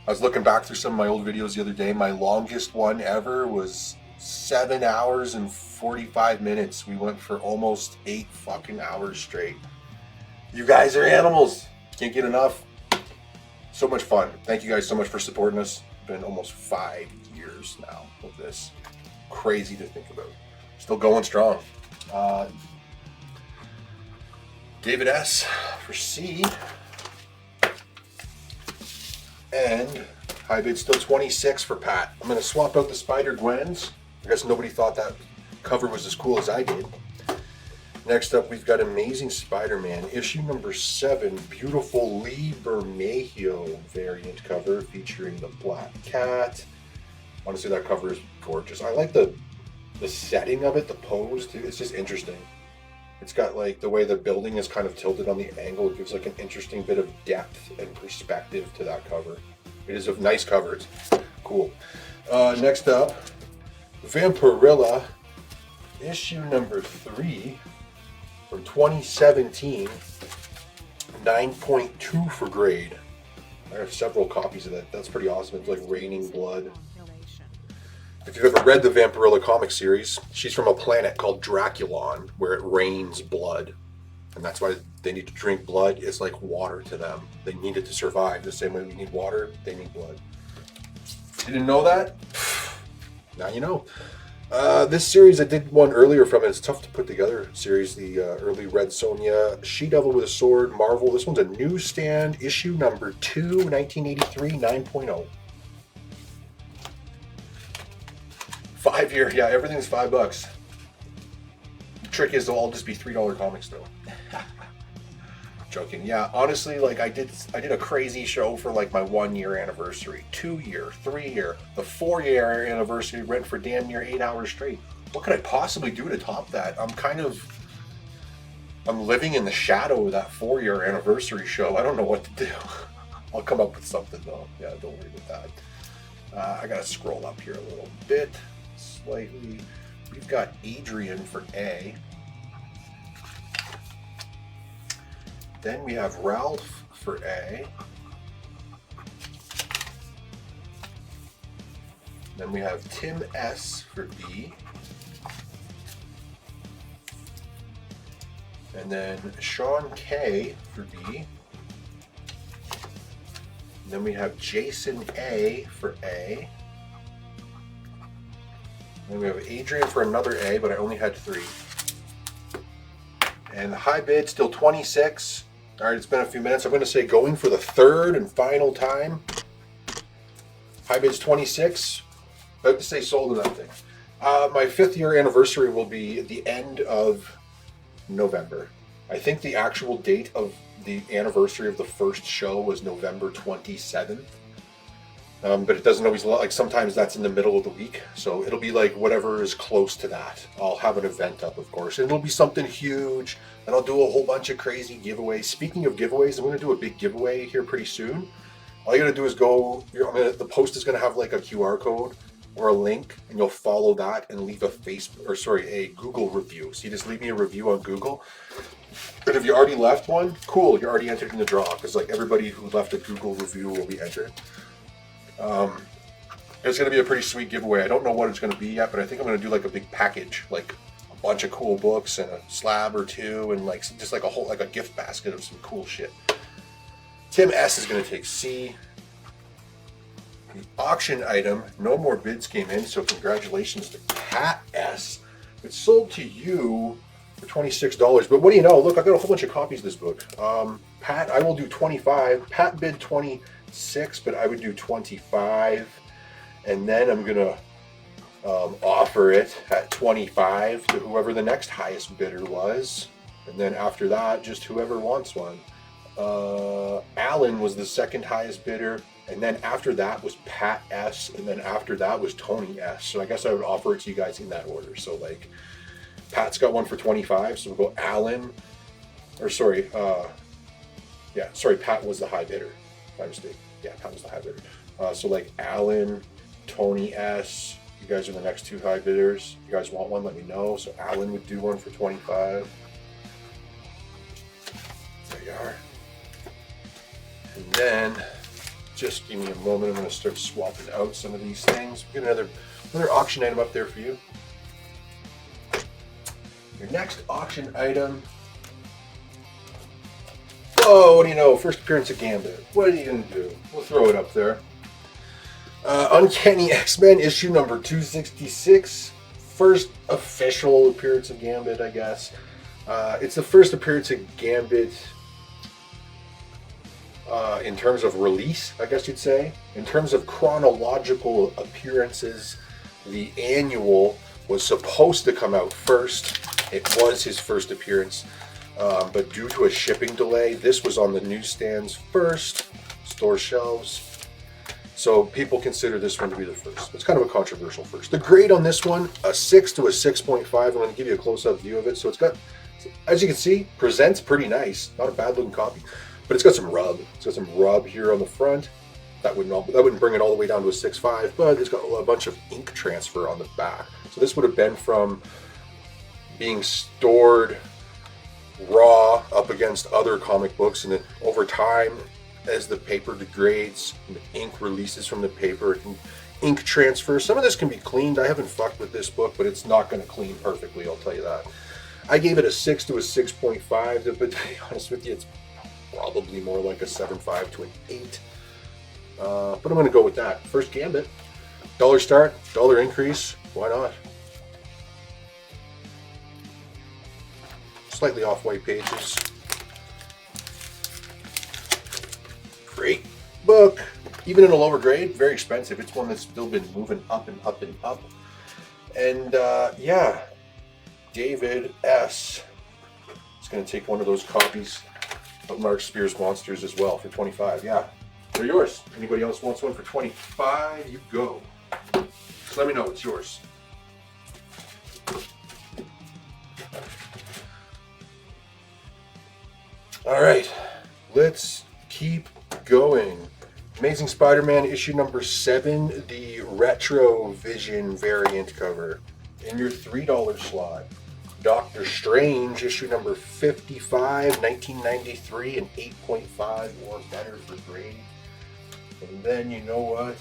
S1: I was looking back through some of my old videos the other day. My longest one ever was 7 hours and 45 minutes. We went for almost 8 fucking hours straight. You guys are animals. Can't get enough. So much fun. Thank you guys so much for supporting us. It's been almost 5 years now of this. Crazy to think about. Still going strong. David S for C. And high bid still 26 for Pat. I'm going to swap out the Spider-Gwens. I guess nobody thought that cover was as cool as I did. Next up, we've got Amazing Spider-Man, issue number 7, beautiful Lee Bermejo variant cover featuring the Black Cat. Honestly, that cover is gorgeous. I like the setting of it, the pose, dude. It's just interesting. It's got like the way the building is kind of tilted on the angle. It gives like an interesting bit of depth and perspective to that cover. It is a nice cover. It's cool. Next up, Vampirella, issue number 3 from 2017, 9.2 for grade. I have several copies of that. That's pretty awesome. It's like raining blood. If you've ever read the Vampirella comic series, she's from a planet called Draculon, where it rains blood. And that's why they need to drink blood. It's like water to them. They need it to survive. The same way we need water, they need blood. You didn't know that? Now you know. This series, I did one earlier from it. It's tough to put together series. The early Red Sonja, She-Devil with a Sword, Marvel. This one's a newsstand, issue number 2, 1983, 9.0. 5 year, yeah, everything's $5. The trick is they'll all just be $3 comics though. Joking. Yeah, honestly, like I did a crazy show for like my 1 year anniversary, 2 year, 3 year, the 4 year anniversary went for damn near 8 hours straight. What could I possibly do to top that? I'm living in the shadow of that 4 year anniversary show. I don't know what to do. I'll come up with something though. Yeah, don't worry about that. I gotta scroll up here a little bit. Slightly. We've got Adrian for A. Then we have Ralph for A. Then we have Tim S for B. And then Sean K for B. And then we have Jason A for A. Then we have Adrian for another A, but I only had 3. And the high bid, still 26. All right, it's been a few minutes. I'm going to say going for the 3rd and final time. High bid's 26. About to say sold on that thing. My 5th year anniversary will be at the end of November. I think the actual date of the anniversary of the first show was November 27th. But it doesn't always, like sometimes that's in the middle of the week. So it'll be like whatever is close to that. I'll have an event up, of course. And it'll be something huge. And I'll do a whole bunch of crazy giveaways. Speaking of giveaways, I'm going to do a big giveaway here pretty soon. All you got to do is go, the post is going to have like a QR code or a link. And you'll follow that and leave a Google review. So you just leave me a review on Google. But if you already left one, cool. You're already entered in the draw. Because like everybody who left a Google review will be entered. It's going to be a pretty sweet giveaway. I don't know what it's going to be yet, but I think I'm going to do like a big package, like a bunch of cool books and a slab or 2 and like just like a whole, like a gift basket of some cool shit. Tim S is going to take C. The auction item, no more bids came in, so congratulations to Pat S. It's sold to you for $26. But what do you know? Look, I got a whole bunch of copies of this book. Pat, I will do 25. Pat bid 26, but I would do 25. And then I'm going to offer it at 25 to whoever the next highest bidder was. And then after that, just whoever wants one. Alan was the second highest bidder. And then after that was Pat S. And then after that was Tony S. So I guess I would offer it to you guys in that order. So like Pat's got one for 25. So we'll go Alan, or sorry, Pat was the high bidder. My mistake. Yeah, Pat was the high bidder. So like Alan, Tony S. You guys are the next 2 high bidders. If you guys want one, let me know. So Alan would do one for 25. There you are. And then, just give me a moment. I'm going to start swapping out some of these things. We'll get another auction item up there for you. Your next auction item. Oh, what do you know? First appearance of Gambit. What are you going to do? We'll throw it up there. Uncanny X-Men issue number 266. First official appearance of Gambit, I guess. It's the first appearance of Gambit in terms of release, I guess you'd say. In terms of chronological appearances, the annual was supposed to come out first. It was his first appearance, but due to a shipping delay, this was on the newsstands first, store shelves. So people consider this one to be the first. It's kind of a controversial first. The grade on this one, a 6 to a 6.5. I'm going to give you a close-up view of it. So it's got, as you can see, presents pretty nice. Not a bad-looking copy, but it's got some rub. It's got some rub here on the front. That wouldn't bring it all the way down to a 6.5, but it's got a bunch of ink transfer on the back. So this would have been from being stored raw up against other comic books, and then over time, as the paper degrades and the ink releases from the paper, it can ink transfer. Some of this can be cleaned. I haven't fucked with this book, but it's not going to clean perfectly, I'll tell you that. I gave it a 6 to a 6.5, but to be honest with you, it's probably more like a 7.5 to an 8. But I'm going to go with that. First Gambit. $1 start, $1 increase. Why not? Slightly off-white pages. Great book. Even in a lower grade, very expensive. It's one that's still been moving up and up and up. And yeah, David S. is going to take one of those copies of Mark Spears Monsters as well for $25. Yeah, they're yours. Anybody else wants one for $25? You go. Just let me know it's yours. All right, let's keep going. Amazing Spider-Man issue number 7, the Retro Vision variant cover. In your $3 slot, Doctor Strange issue number 55, 1993, an 8.5 or better for grade. And then you know what?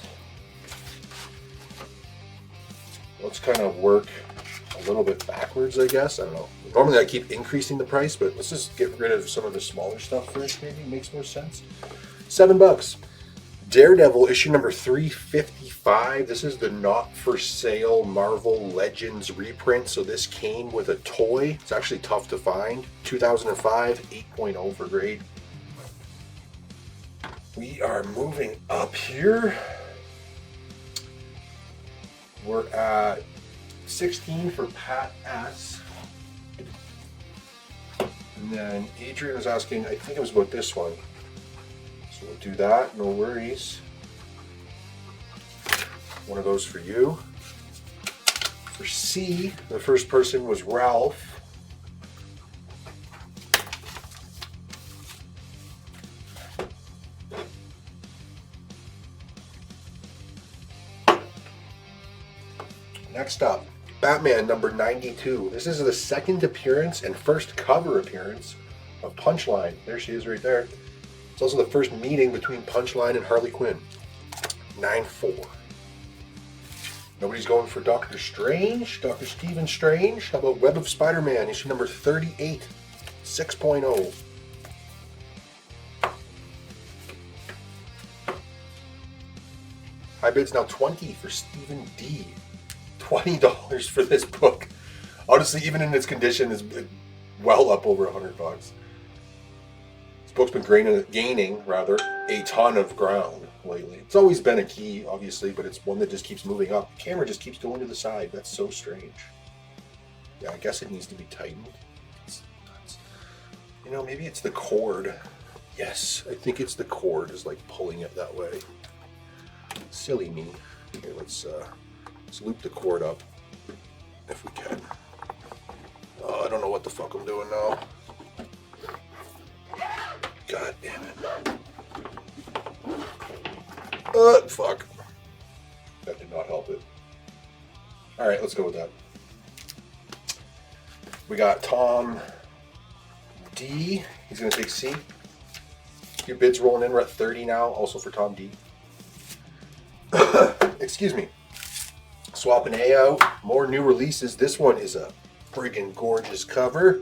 S1: Let's kind of work a little bit backwards, I guess. I don't know. Normally I keep increasing the price, but let's just get rid of some of the smaller stuff first. Maybe it makes more sense. $7. Daredevil issue number 355. This is the not for sale Marvel Legends reprint. So this came with a toy. It's actually tough to find. 2005, 8.0 for grade. We are moving up here. We're at 16 for Pat S. And then Adrian was asking, I think it was about this one. So we'll do that, no worries. One of those for you. For C, the first person was Ralph. Next up, Batman number 92. This is the second appearance and first cover appearance of Punchline. There she is right there. It's also the first meeting between Punchline and Harley Quinn. 9.4. Nobody's going for Doctor Strange. Dr. Stephen Strange. How about Web of Spider-Man, issue number 38. 6.0. High bid's now 20 for Stephen D. $20 for this book. Honestly, even in its condition, is well up over $100. This book's been gaining a ton of ground lately. It's always been a key, obviously, but it's one that just keeps moving up. The camera just keeps going to the side. That's so strange. Yeah, I guess it needs to be tightened. You know, maybe it's the cord. Yes, I think it's the cord is like pulling it that way. Silly me. Here, let's loop the cord up if we can. Oh, I don't know what the fuck I'm doing now. God damn it. Fuck. That did not help it. Alright, let's go with that. We got Tom D. He's going to take C. A few bids rolling in. We're at 30 now, also for Tom D. Excuse me. Swapping A out. More new releases. This one is a friggin' gorgeous cover.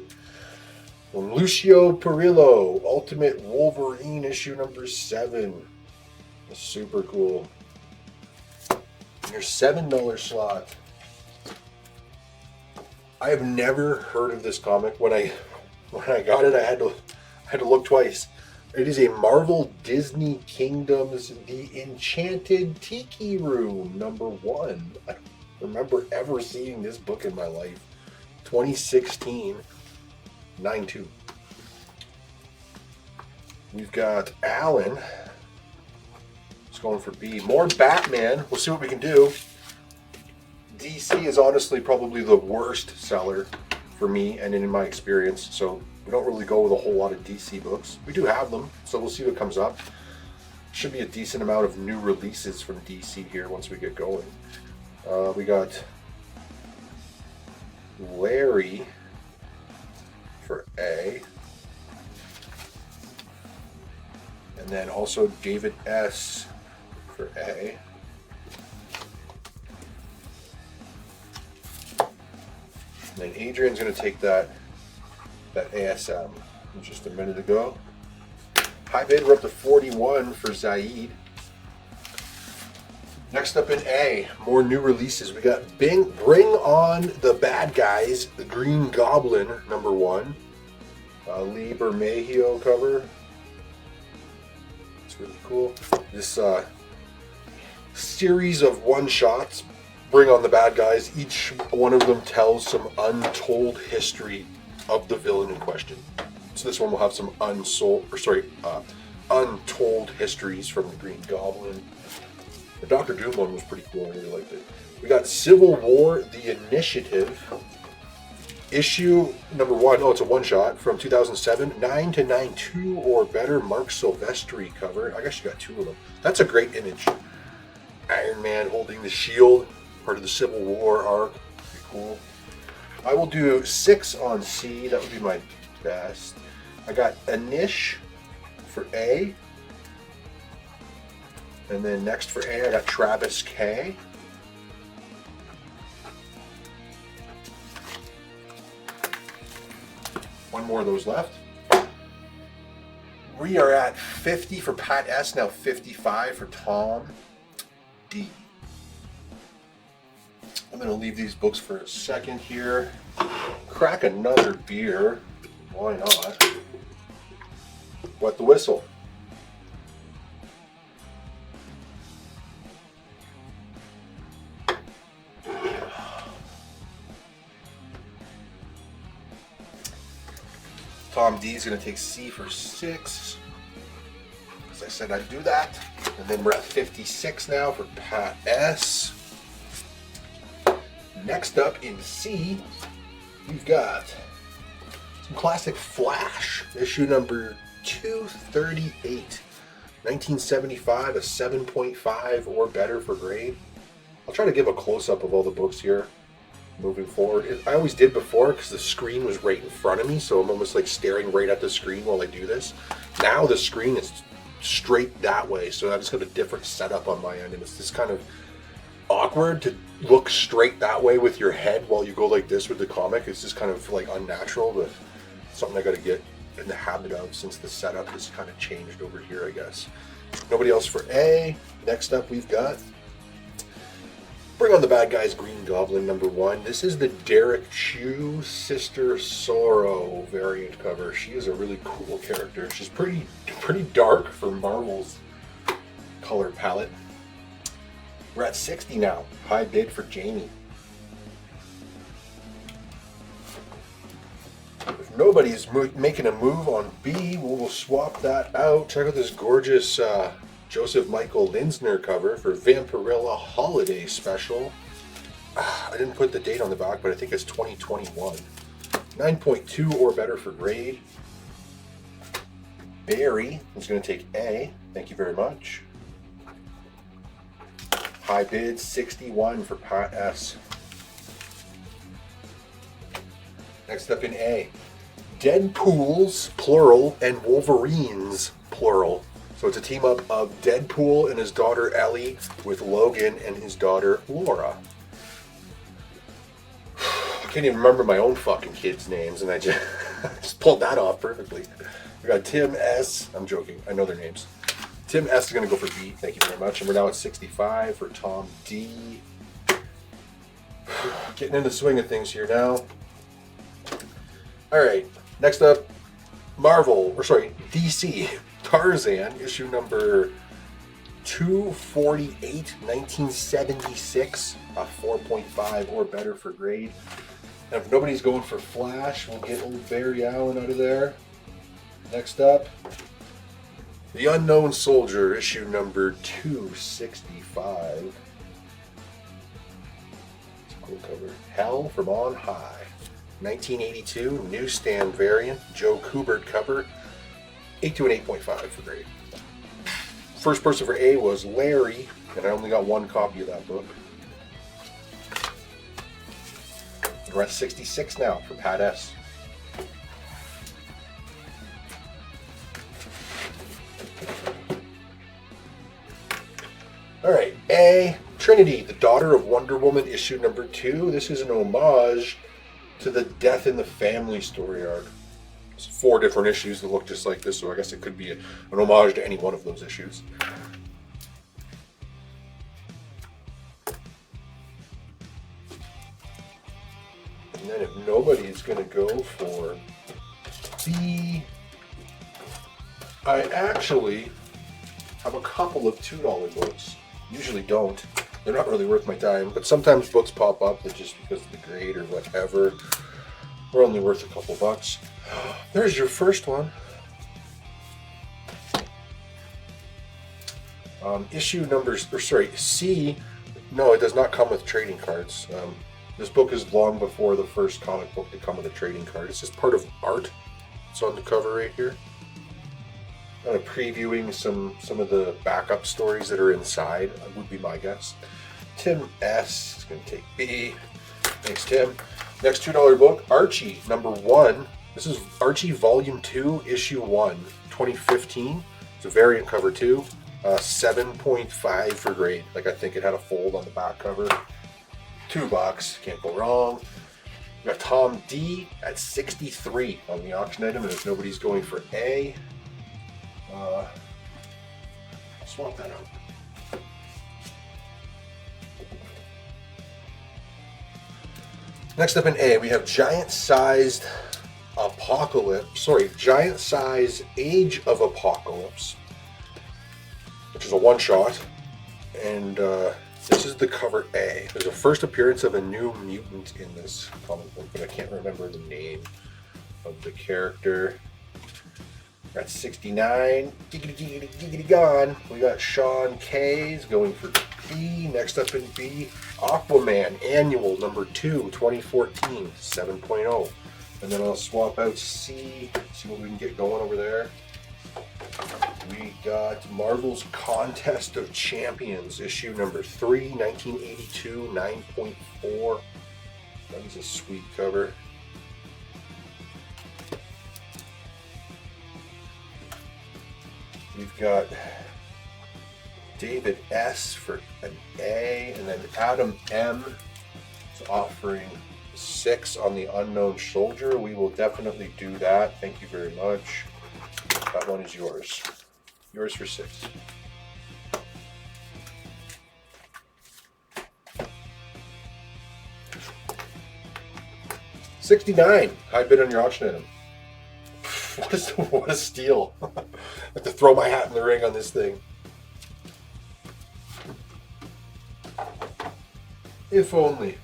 S1: From Lucio Perillo, Ultimate Wolverine issue number 7. That's super cool. Your $7 slot. I have never heard of this comic. When I got it, I had to look twice. It is a Marvel Disney Kingdoms The Enchanted Tiki Room number 1. remember ever seeing this book in my life. 2016, 9-2. We've got Alan. He's going for B. More Batman. We'll see what we can do. DC is honestly probably the worst seller for me and in my experience, so we don't really go with a whole lot of DC books. We do have them, so we'll see what comes up. Should be a decent amount of new releases from DC here once we get going. We got Larry for A. And then also David S. for A. And then Adrian's going to take that ASM from just a minute ago. High bid, we're up to 41 for Zaid. Next up in A, more new releases. We got Bring On the Bad Guys, the Green Goblin, #1. Lee Bermejo cover. It's really cool. This series of one-shots, Bring On the Bad Guys. Each one of them tells some untold history of the villain in question. So this one will have some untold histories from the Green Goblin. The Doctor Doom one was pretty cool. I really liked it. We got Civil War: The Initiative, issue #1. Oh, it's a one-shot from 2007. 9-9-2 or better. Mark Silvestri cover. I guess you got two of them. That's a great image. Iron Man holding the shield, part of the Civil War arc. Pretty cool. I will do 6 on C. That would be my best. I got Anish for A. And then next for A, I got Travis K. One more of those left. We are at 50 for Pat S. Now 55 for Tom D. I'm going to leave these books for a second here. Crack another beer. Why not? Wet the whistle. Tom D is going to take C for 6. As I said, I'd do that. And then we're at 56 now for Pat S. Next up in C, we've got some classic Flash, issue number 238. 1975, a 7.5 or better for grade. I'll try to give a close-up of all the books here moving forward. I always did before because the screen was right in front of me, so I'm almost like staring right at the screen while I do this. Now the screen is straight that way, so I just got a different setup on my end, and it's just kind of awkward to look straight that way with your head while you go like this with the comic. It's just kind of like unnatural, but something I got to get in the habit of since the setup has kind of changed over here, I guess. Nobody else for A. Next up we've got Bring On the Bad Guys, Green Goblin #1. This is the Derek Chew Sister Sorrow variant cover. She is a really cool character. She's pretty dark for Marvel's color palette. We're at 60 now. High bid for Jamie. If nobody's making a move on B, we'll swap that out. Check out this gorgeous Joseph Michael Linsner cover for Vampirella Holiday Special. I didn't put the date on the back, but I think it's 2021. 9.2 or better for grade. Barry is going to take A. Thank you very much. High bid 61 for Pat S. Next up in A, Deadpools, plural, and Wolverines, plural. So it's a team up of Deadpool and his daughter Ellie with Logan and his daughter Laura. I can't even remember my own fucking kids' names, and I just pulled that off perfectly. We got Tim S. I'm joking. I know their names. Tim S. is going to go for B. Thank you very much. And we're now at 65 for Tom D. Getting in the swing of things here now. All right. Next up, DC. Tarzan, issue number 248, 1976, a 4.5 or better for grade. And if nobody's going for Flash, we'll get old Barry Allen out of there. Next up, The Unknown Soldier, issue number 265. It's a cool cover. Hell from On High. 1982, newsstand variant, Joe Kubert cover. 8 to an 8.5 for grade. First person for A was Larry, and I only got one copy of that book. We're at 66 now for Pat S. Alright, A, Trinity, the Daughter of Wonder Woman, issue number 2. This is an homage to the Death in the Family story arc. It's 4 different issues that look just like this, so I guess it could be an homage to any one of those issues. And then if nobody is going to go for B, I actually have a couple of $2 books. Usually don't. They're not really worth my time, but sometimes books pop up that just because of the grade or whatever, are only worth a couple bucks. There's your first one. Issue numbers, or sorry, C. No, it does not come with trading cards. This book is long before the first comic book to come with a trading card. It's just part of art. It's on the cover right here. Kind of previewing some of the backup stories that are inside, would be my guess. Tim S. is going to take B. Thanks, Tim. Next $2 book, Archie, number 1. This is Archie Volume 2, Issue 1, 2015. It's a variant cover too. 7.5 for grade. Like, I think it had a fold on the back cover. $2, can't go wrong. We got Tom D at 63 on the auction item, and if nobody's going for A, I'll swap that out. Next up in A, we have giant-sized Age of Apocalypse, which is a one-shot, and this is the cover A. There's a first appearance of a new mutant in this comic book, but I can't remember the name of the character. That's 69. Giggity gone. We got Sean K's going for B. Next up in B, Aquaman Annual number 2, 2014, 7.0. And then I'll swap out C, see what we can get going over there. We got Marvel's Contest of Champions, issue number 3, 1982, 9.4. That is a sweet cover. We've got David S. for an A, and then Adam M. is offering 6 on the Unknown Soldier. We will definitely do that. Thank you very much. That one is yours. Yours for 6. $69. High bid on your auction item. What a steal. I have to throw my hat in the ring on this thing. If only.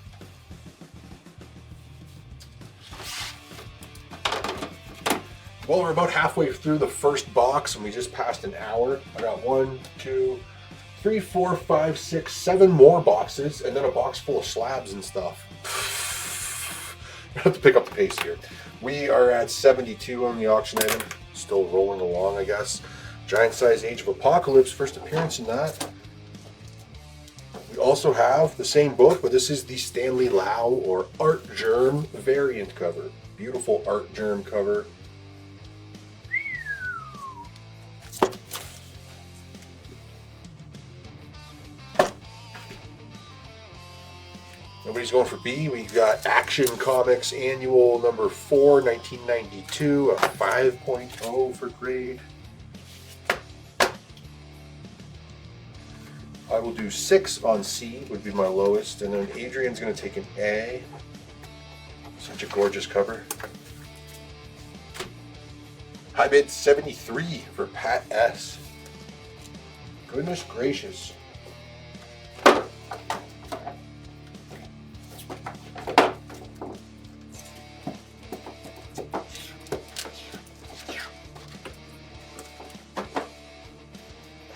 S1: Well, we're about halfway through the first box and we just passed an hour. I got 1, 2, 3, 4, 5, 6, 7 more boxes, and then a box full of slabs and stuff. I have to pick up the pace here. We are at 72 on the auction item. Still rolling along, I guess. Giant Size Age of Apocalypse, first appearance in that. We also have the same book, but this is the Stanley Lau or Art Germ variant cover. Beautiful Art Germ cover. Nobody's going for B. We've got Action Comics Annual number 4, 1992, a 5.0 for grade. I will do 6 on C, would be my lowest, and then Adrian's going to take an A. Such a gorgeous cover. High bid 73 for Pat S. Goodness gracious.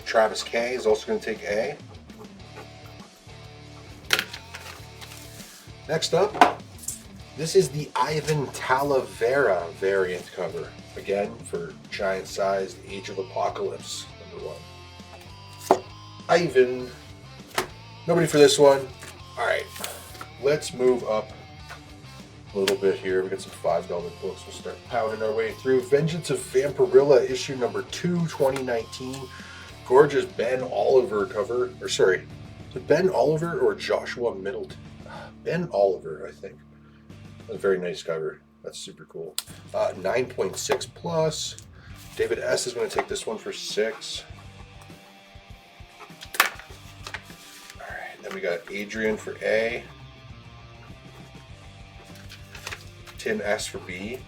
S1: Travis K is also going to take A. Next up, this is the Ivan Talavera variant cover. Again, for giant sized Age of Apocalypse #1. Ivan. Nobody for this one. Alright, let's move up a little bit here. We got some $5 books. We'll start pounding our way through. Vengeance of Vampirilla, issue number 2, 2019. Gorgeous Ben Oliver cover. Or sorry, is it Ben Oliver or Joshua Middleton? Ben Oliver, I think. A very nice cover. That's super cool. 9.6 plus. David S is going to take this one for 6. Alright, then we got Adrian for A. Tim S for B.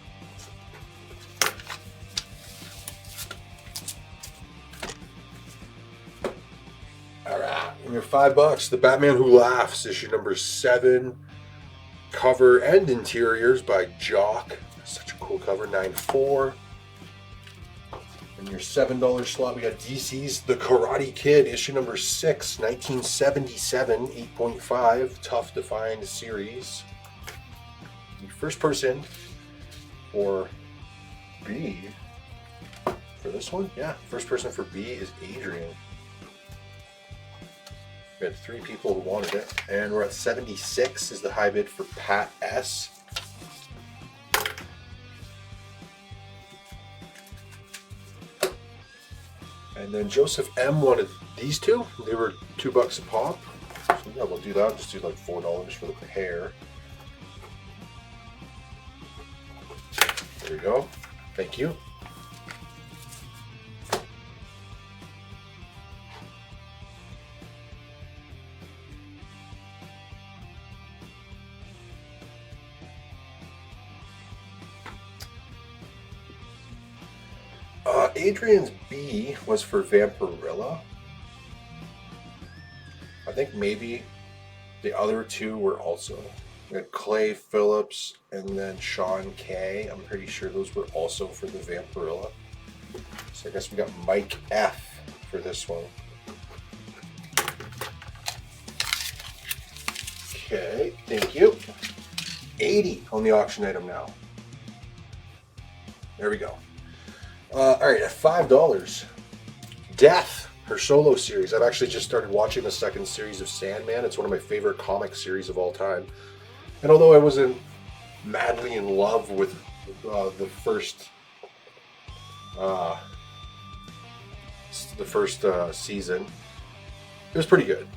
S1: Alright, and your $5. The Batman Who Laughs, issue number 7. Cover and interiors by Jock. Such a cool cover, 9.4. And your $7 slot, we got DC's The Karate Kid, issue number 6, 1977, 8.5. Tough to find series. The first person for B, for this one, yeah, first person for B is Adrian. We had 3 people who wanted it, and we're at 76 is the high bid for Pat S. And then Joseph M wanted these two. They were $2 a pop. So yeah, we'll do that. Just do like $4 for the pair. There we go. Thank you. Adrian's B was for Vampirilla. I think maybe the other 2 were also. We had Clay Phillips and then Sean K. I'm pretty sure those were also for the Vampirilla. So I guess we got Mike F for this one. Okay, thank you. 80 on the auction item now. There we go. All right, at $5, Death, her solo series. I've actually just started watching the second series of Sandman. It's one of my favorite comic series of all time. And although I wasn't madly in love with the first season, it was pretty good.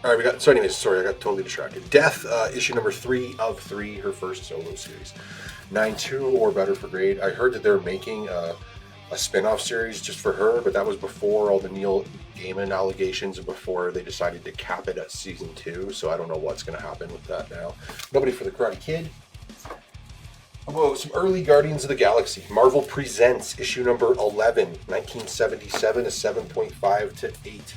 S1: All right, we got. So, anyways, sorry, I got totally distracted. Death, issue number 3 of 3, her first solo series. 9.2 or better for grade. I heard that they're making a spin-off series just for her, but that was before all the Neil Gaiman allegations and before they decided to cap it at season 2. So I don't know what's going to happen with that now. Nobody for the Karate Kid. Whoa, some early Guardians of the Galaxy. Marvel Presents, issue number 11, 1977, a 7.5 to 8.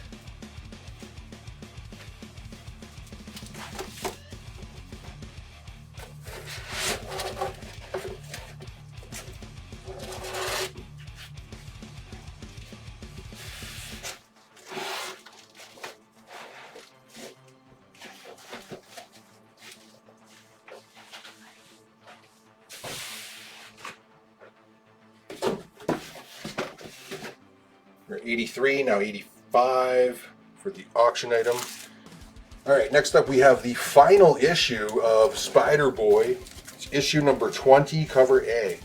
S1: We're 83, now 85 for the auction item. All right, next up we have the final issue of Spider-Boy. It's issue number 20, cover A.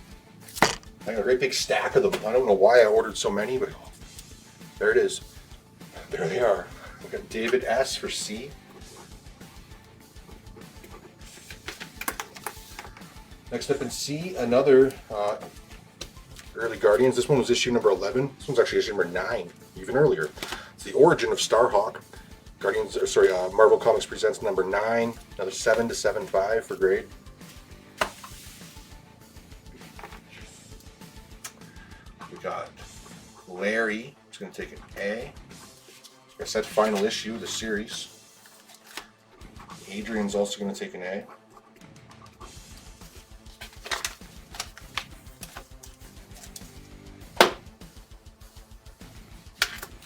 S1: I got a great big stack of them. I don't know why I ordered so many, but there it is. There they are. We got David S for C. Next up in C, another early Guardians. This one was issue number 11. This one's actually issue number 9, even earlier. It's the origin of Starhawk. Marvel Comics Presents number 9. Another 7 to 7.5 for grade. We got Larry. It's going to take an A. I said final issue of the series. Adrian's also going to take an A.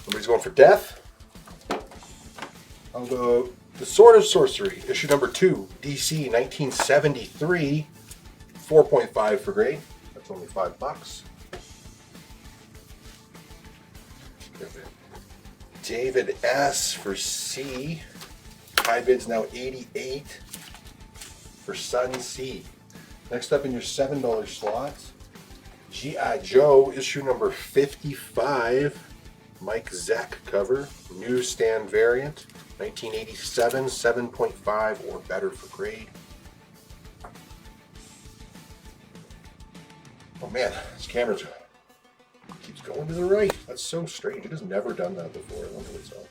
S1: Nobody's going for death. I'll go The Sword of Sorcery, issue number 2, DC 1973, 4.5 for grade. That's only $5. David S for C. High bid's now 88 for Sun C. Next up in your $7 slots, G.I. Joe, issue number 55. Mike Zeck cover, newsstand variant, 1987, 7.5 or better for grade. Oh man, this camera keeps going to the right. That's so strange. It has never done that before. I wonder what's up.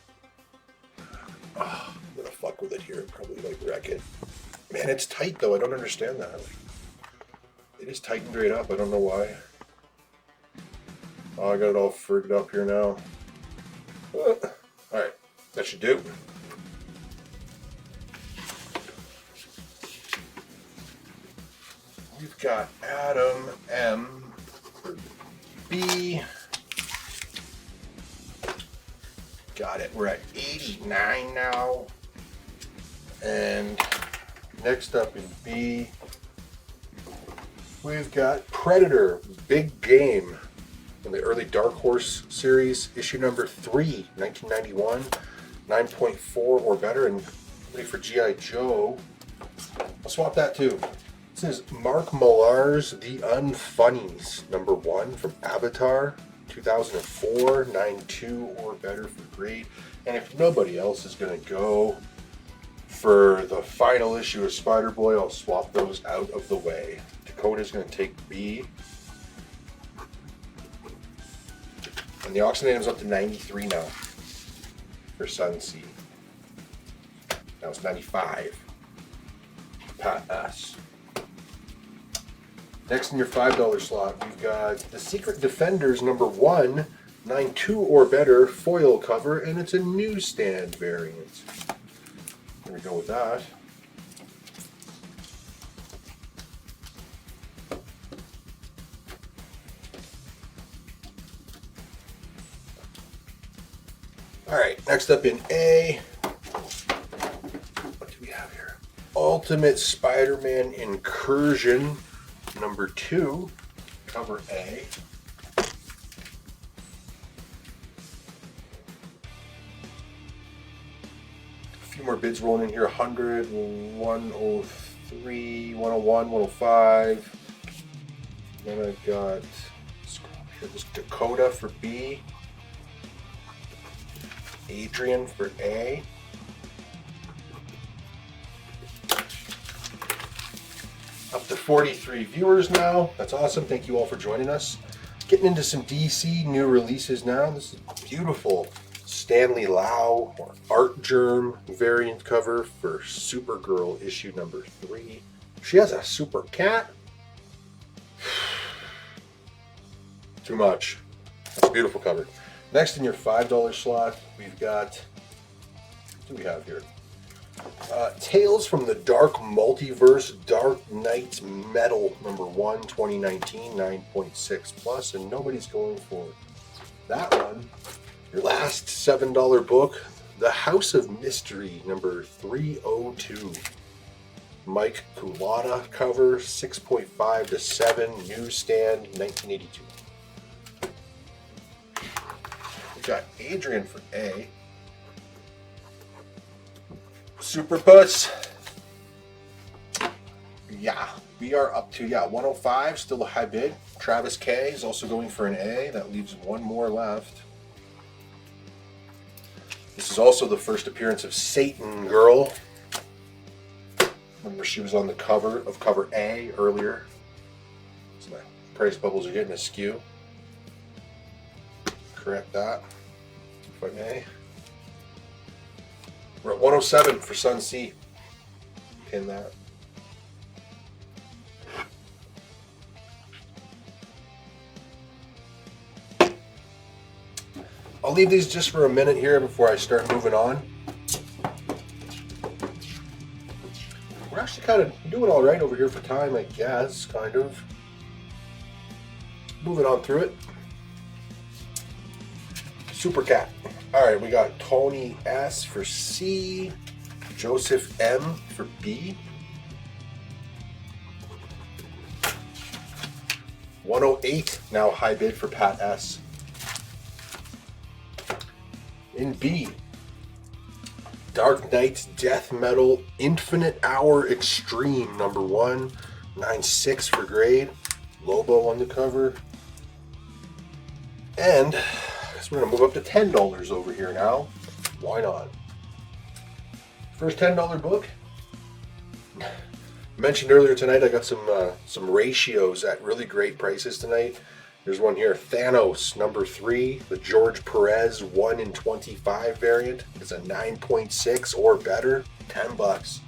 S1: Oh, I'm gonna fuck with it here and probably like wreck it. Man, it's tight though. I don't understand that. It is tightened right up. I don't know why. Oh, I got it all frigged up here now. Alright, that should do. We've got Adam M for B. Got it. We're at 89 now. And next up in B, we've got Predator, Big Game. In the early Dark Horse series, issue number 3, 1991, 9.4 or better, and ready for G.I. Joe. I'll swap that too. This is Mark Millar's The Unfunnies, number 1 from Avatar, 2004, 9.2 or better for grade. And if nobody else is going to go for the final issue of Spider-Boy, I'll swap those out of the way. Dakota's going to take B. And the auction item's up to 93 now for Sun C. Now it's 95. Pat S. Next in your $5 slot, we've got The Secret Defenders number 1, 9.2 or better, foil cover, and it's a newsstand variant. There we go with that. Alright, next up in A, what do we have here? Ultimate Spider-Man Incursion, number 2, cover A. A few more bids rolling in here, 100, 103, 101, 105. Then I've got, here, this Dakota for B. Adrian for A. Up to 43 viewers now. That's awesome. Thank you all for joining us. Getting into some DC new releases now. This is beautiful Stanley Lau or Art Germ variant cover for Supergirl issue number 3. She has a super cat. Too much. That's a beautiful cover. Next in your $5 slot, we've got, what do we have here? Tales from the Dark Multiverse, Dark Knights Metal, number 1, 2019, 9.6 plus, and nobody's going for that one. Your last $7 book, The House of Mystery, number 302. Mike Cullotta cover, 6.5 to 7, newsstand, 1982. Got Adrian for A. Super Puss. Yeah, we are up to 105, still a high bid. Travis K is also going for an A. That leaves one more left. This is also the first appearance of Satan Girl. Remember she was on the cover of cover A earlier. So my price bubbles are getting askew. Correct that, if I may. We're at 107 for Sun C. Pin that. I'll leave these just for a minute here before I start moving on. We're actually kind of doing all right over here for time, I guess, kind of. Moving on through it. Super Cat. All right, we got Tony S for C, Joseph M for B. 108, now high bid for Pat S. In B, Dark Knight's Death Metal Infinite Hour Extreme, number 1, 96 for grade. Lobo on the cover. And I guess we're going to move up to $10 over here now. Why not? First $10 book. I mentioned earlier tonight I got some ratios at really great prices tonight. There's one here, Thanos number 3, the George Perez 1 in 25 variant. It's a 9.6 or better, $10.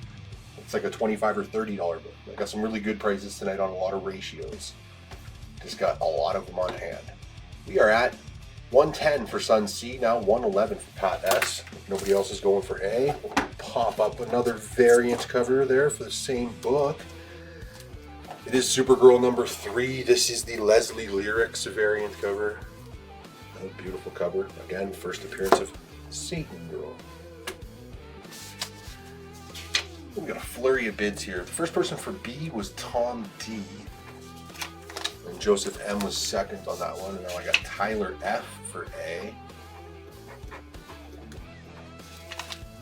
S1: It's like a $25 or $30 book. I got some really good prices tonight on a lot of ratios. Just got a lot of them on hand. We are at 110 for Sun C, now 111 for Pat S. If nobody else is going for A, we'll pop up another variant cover there for the same book. It is Supergirl number 3. This is the Leslie Lyrics variant cover. Another beautiful cover. Again, first appearance of Satan Girl. We got a flurry of bids here. The first person for B was Tom D. And Joseph M was second on that one. And now I got Tyler F for A.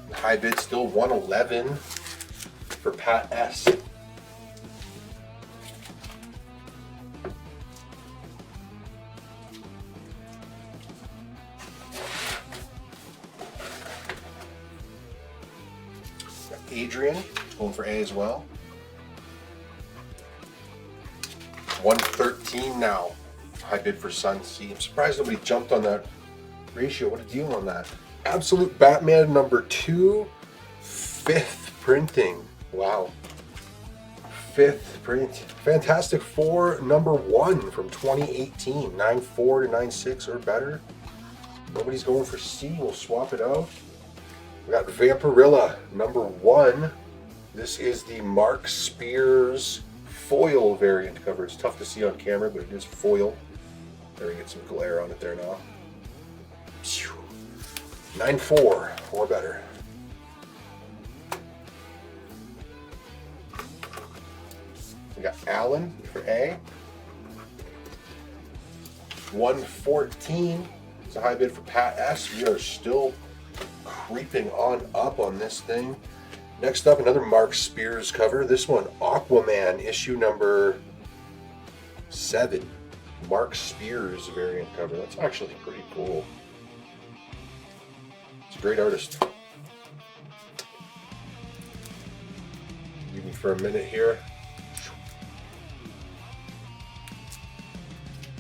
S1: The high bid still 111 for Pat S. Adrian going for A as well. 113 now. High bid for Sun C. I'm surprised nobody jumped on that ratio. What a deal on that. Absolute Batman number 2. 5th printing. Wow. 5th print. Fantastic Four number 1 from 2018. 9.4 to 9.6 or better. Nobody's going for C. We'll swap it out. We got Vampirilla number 1. This is the Mark Spears foil variant cover. It's tough to see on camera, but it is foil. There, we get some glare on it there now. 9.4 or better. We got Allen for A. 114. It's a high bid for Pat S. We are still creeping on up on this thing. Next up, another Mark Spears cover. This one, Aquaman, issue number 7. Mark Spears variant cover. That's actually pretty cool. It's a great artist. Leave me for a minute here.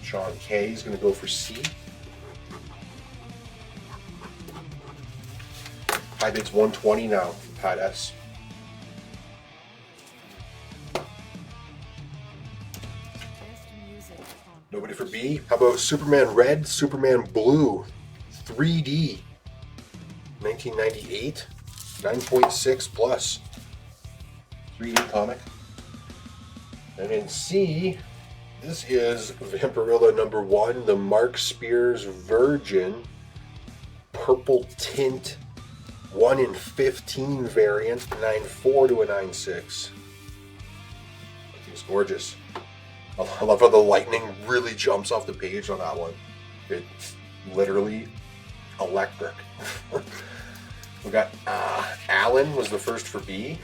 S1: Sean K is going to go for C. High bid's 120 now from Pat S. Nobody for B. How about Superman Red, Superman Blue, 3D, 1998, 9.6 plus, 3D comic. And in C, this is Vampirilla number 1, the Mark Spears Virgin, purple tint, 1 in 15 variant, 9.4 to a 9.6. It's gorgeous. I love how the lightning really jumps off the page on that one. It's literally electric. We got Allen was the first for B.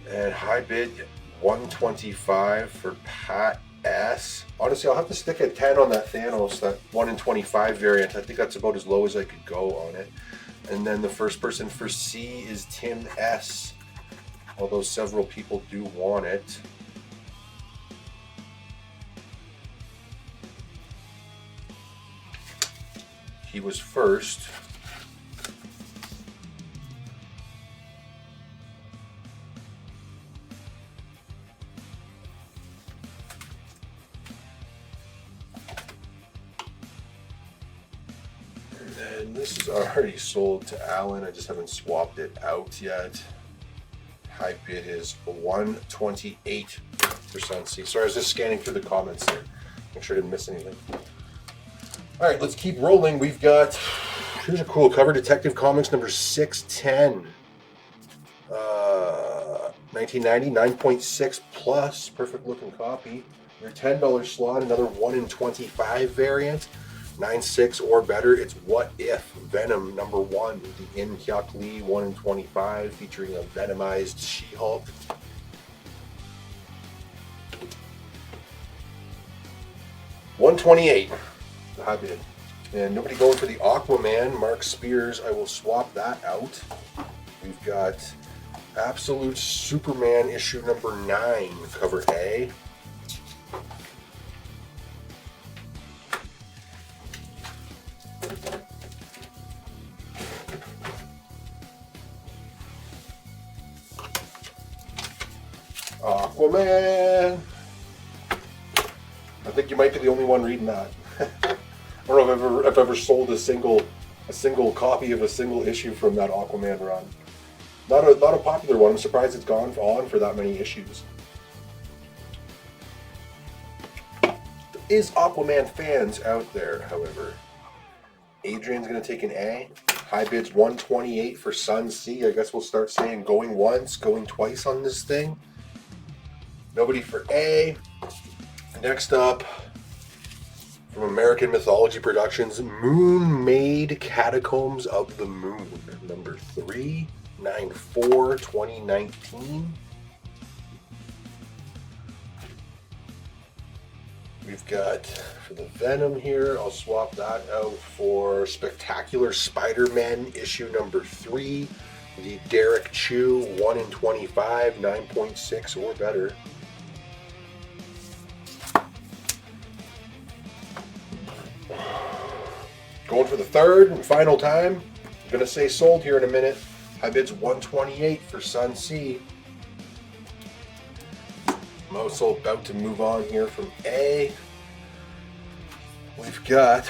S1: And high bid 125 for Pat S. Honestly, I'll have to stick at 10 on that Thanos, that 1 in 25 variant. I think that's about as low as I could go on it. And then the first person for C is Tim S. Although several people do want it. He was first. already sold to Alan. I just haven't swapped it out yet. High bid is 128 for Sunsea. Sorry, I was just scanning through the comments there. Make sure I didn't miss anything. All right, let's keep rolling. We've got, here's a cool cover, Detective Comics number 610. 1990, 9.6 plus, perfect looking copy. Your $10 slot, another 1 in 25 variant, 9.6 or better. It's What If Venom number 1, the In Hyuk Lee 1 in 25, featuring a venomized She-Hulk. $128, the high bid. And nobody going for the Aquaman, Mark Spears. I will swap that out. We've got Absolute Superman issue number 9, cover A. Aquaman. I think you might be the only one reading that. I don't know if I've ever sold a single copy of a single issue from that Aquaman run. Not a popular one. I'm surprised it's gone on for that many issues. There is Aquaman fans out there, however. Adrian's going to take an A. High bid's 128 for Sunsea. I guess we'll start saying going once, going twice on this thing. Nobody for A. Next up, from American Mythology Productions, Moon Maid Catacombs of the Moon, number 394, 2019. We've got, for the Venom here, I'll swap that out for Spectacular Spider-Man issue number 3, the Derek Chew 1 in 25, 9.6 or better. Going for the third and final time. I'm going to say sold here in a minute. High bid's 128 for Sunsea. I'm also about to move on here from A. We've got...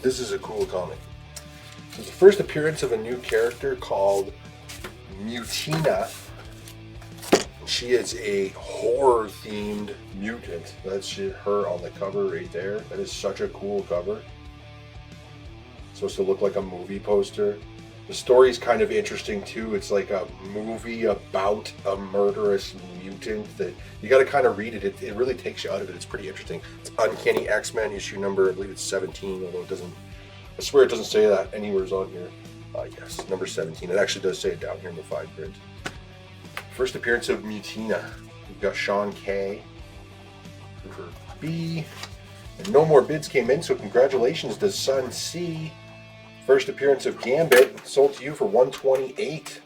S1: This is a cool comic. It's the first appearance of a new character called Mutina. She is a horror-themed mutant. That's her on the cover right there. That is such a cool cover. It's supposed to look like a movie poster. The story's kind of interesting too. It's like a movie about a murderous mutant that you got to kind of read it. It really takes you out of it. It's pretty interesting. It's Uncanny X-Men issue number, I believe it's 17, although it doesn't, I swear it doesn't say that anywhere on here. Yes, number 17. It actually does say it down here in the fine print. First appearance of Mutina. We've got Sean K. for B. And no more bids came in, so congratulations to Sunsea. First appearance of Gambit, sold to you for 128.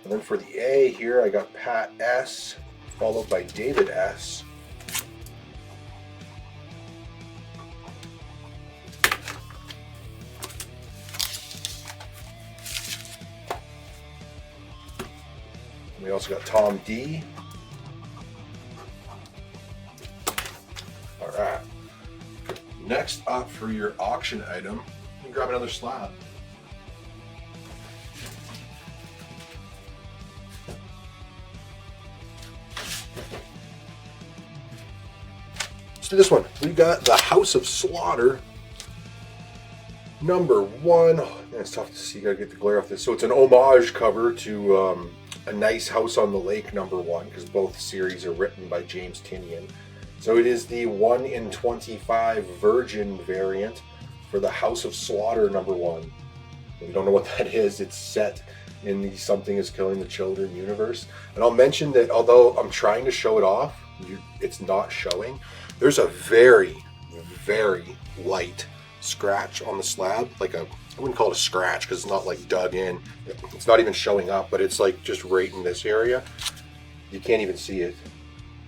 S1: And then for the A here, I got Pat S, followed by David S. We also got Tom D. All right. Next up for your auction item, you can grab another slab. Let's do this one. We got the House of Slaughter number 1. It's tough to see. Gotta get the glare off this. So it's an homage cover to A Nice House on the Lake number 1, because both series are written by James Tynion. So it is the 1 in 25 Virgin variant for the House of Slaughter number 1. If you don't know what that is, it's set in the Something is Killing the Children universe. And I'll mention that although I'm trying to show it off, it's not showing. There's a very, very light scratch on the slab, like I wouldn't call it a scratch because it's not like dug in. It's not even showing up, but it's like just right in this area. You can't even see it.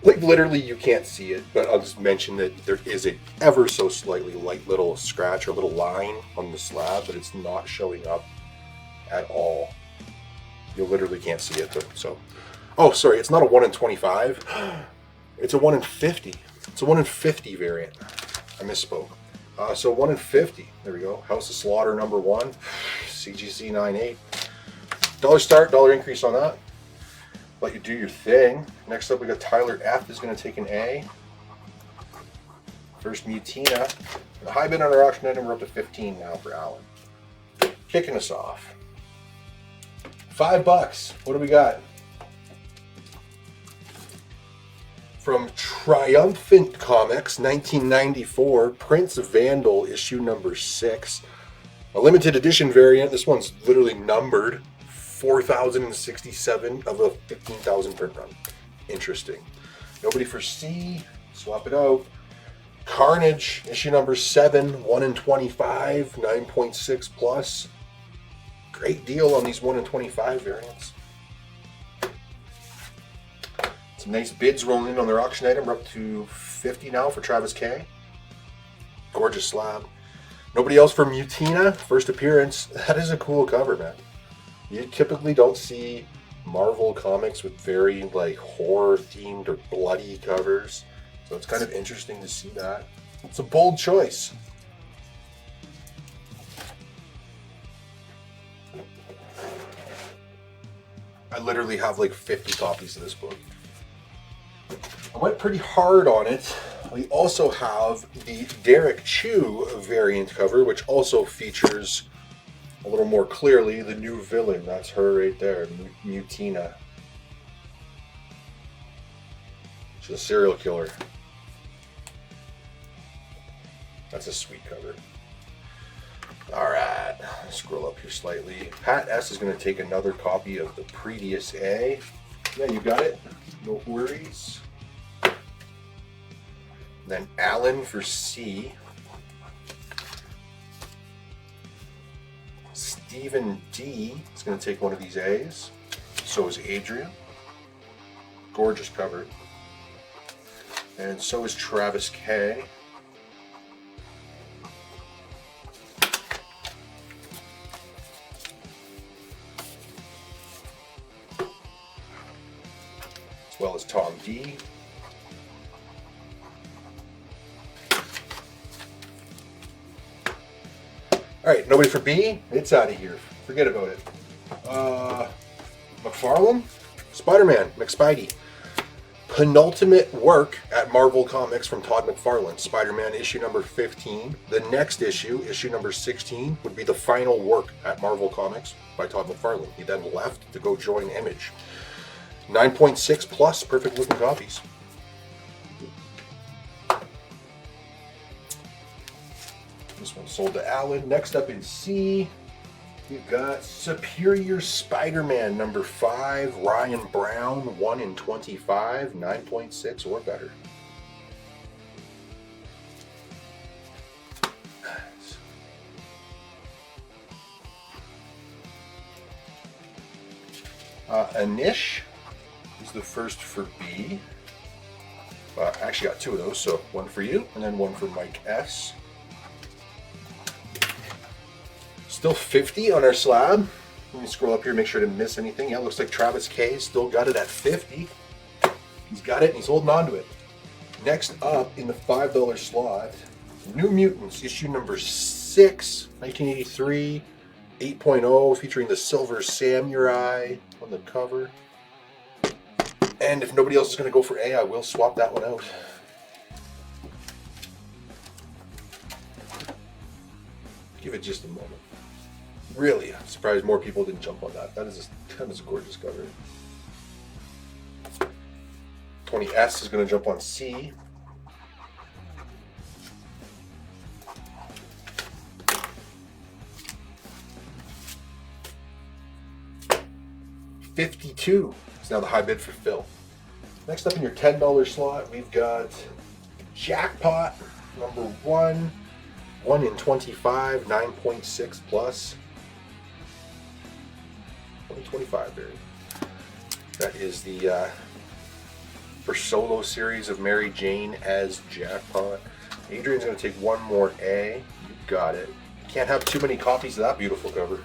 S1: Like literally you can't see it, but I'll just mention that there is a ever so slightly light little scratch or little line on the slab, but it's not showing up at all. You literally can't see it, but so. Oh, sorry, it's not a 1 in 25. It's a 1 in 50. It's a 1 in 50 variant. I misspoke. So 1 in 50. There we go. House of Slaughter #1. CGC 98. Dollar start, dollar increase on that. Let you do your thing. Next up, we got Tyler F is going to take an A. First Mutina. The high bid on our auction item, we're up to 15 now for Alan. Kicking us off. $5. What do we got? From Triumphant Comics, 1994, Prince Vandal, issue #6. A limited edition variant. This one's literally numbered. 4,067 of a 15,000 print run. Interesting. Nobody for C. Swap it out. Carnage, issue #7, 1 in 25, 9.6 plus. Great deal on these 1 in 25 variants. Some nice bids rolling in on their auction item. We're up to 50 now for Travis K. Gorgeous slab. Nobody else for Mutina, first appearance. That is a cool cover, man. You typically don't see Marvel comics with very like horror themed or bloody covers. So it's kind of interesting to see that. It's a bold choice. I literally have like 50 copies of this book. I went pretty hard on it. We also have the Derek Chew variant cover, which also features a little more clearly the new villain. That's her right there, Mutina. She's a serial killer. That's a sweet cover. Alright, scroll up here slightly. Pat S is going to take another copy of the previous A. Yeah, you got it. No worries. Then Alan for C. Stephen D is going to take one of these A's. So is Adrian. Gorgeous cover. And so is Travis K. As well as Tom D. Alright, nobody for B? It's out of here. Forget about it. McFarlane? Spider-Man, McSpidey. Penultimate work at Marvel Comics from Todd McFarlane. Spider-Man issue #15. The next issue, issue #16, would be the final work at Marvel Comics by Todd McFarlane. He then left to go join Image. 9.6 plus, perfect looking copies. This one sold to Alan. Next up in C, we've got Superior Spider-Man #5, Ryan Brown, 1 in 25, 9.6 or better. Anish is the first for B. I actually got 2 of those, so one for you and then one for Mike S. Still 50 on our slab. Let me scroll up here, make sure I didn't miss anything. Yeah, looks like Travis K still got it at 50. He's got it and he's holding on to it. Next up in the $5 slot, New Mutants, issue #6, 1983, 8.0, featuring the Silver Samurai on the cover. And if nobody else is going to go for A, I will swap that one out. Give it just a moment. Really, I'm surprised more people didn't jump on that. That is a gorgeous cover. 20S is going to jump on C. $52 is now the high bid for Phil. Next up in your $10 slot, we've got Jackpot #1, 1 in 25, 9.6 plus. 2025 there. That is the first solo series of Mary Jane as Jackpot. Adrian's going to take one more A. You got it. Can't have too many copies of that beautiful cover.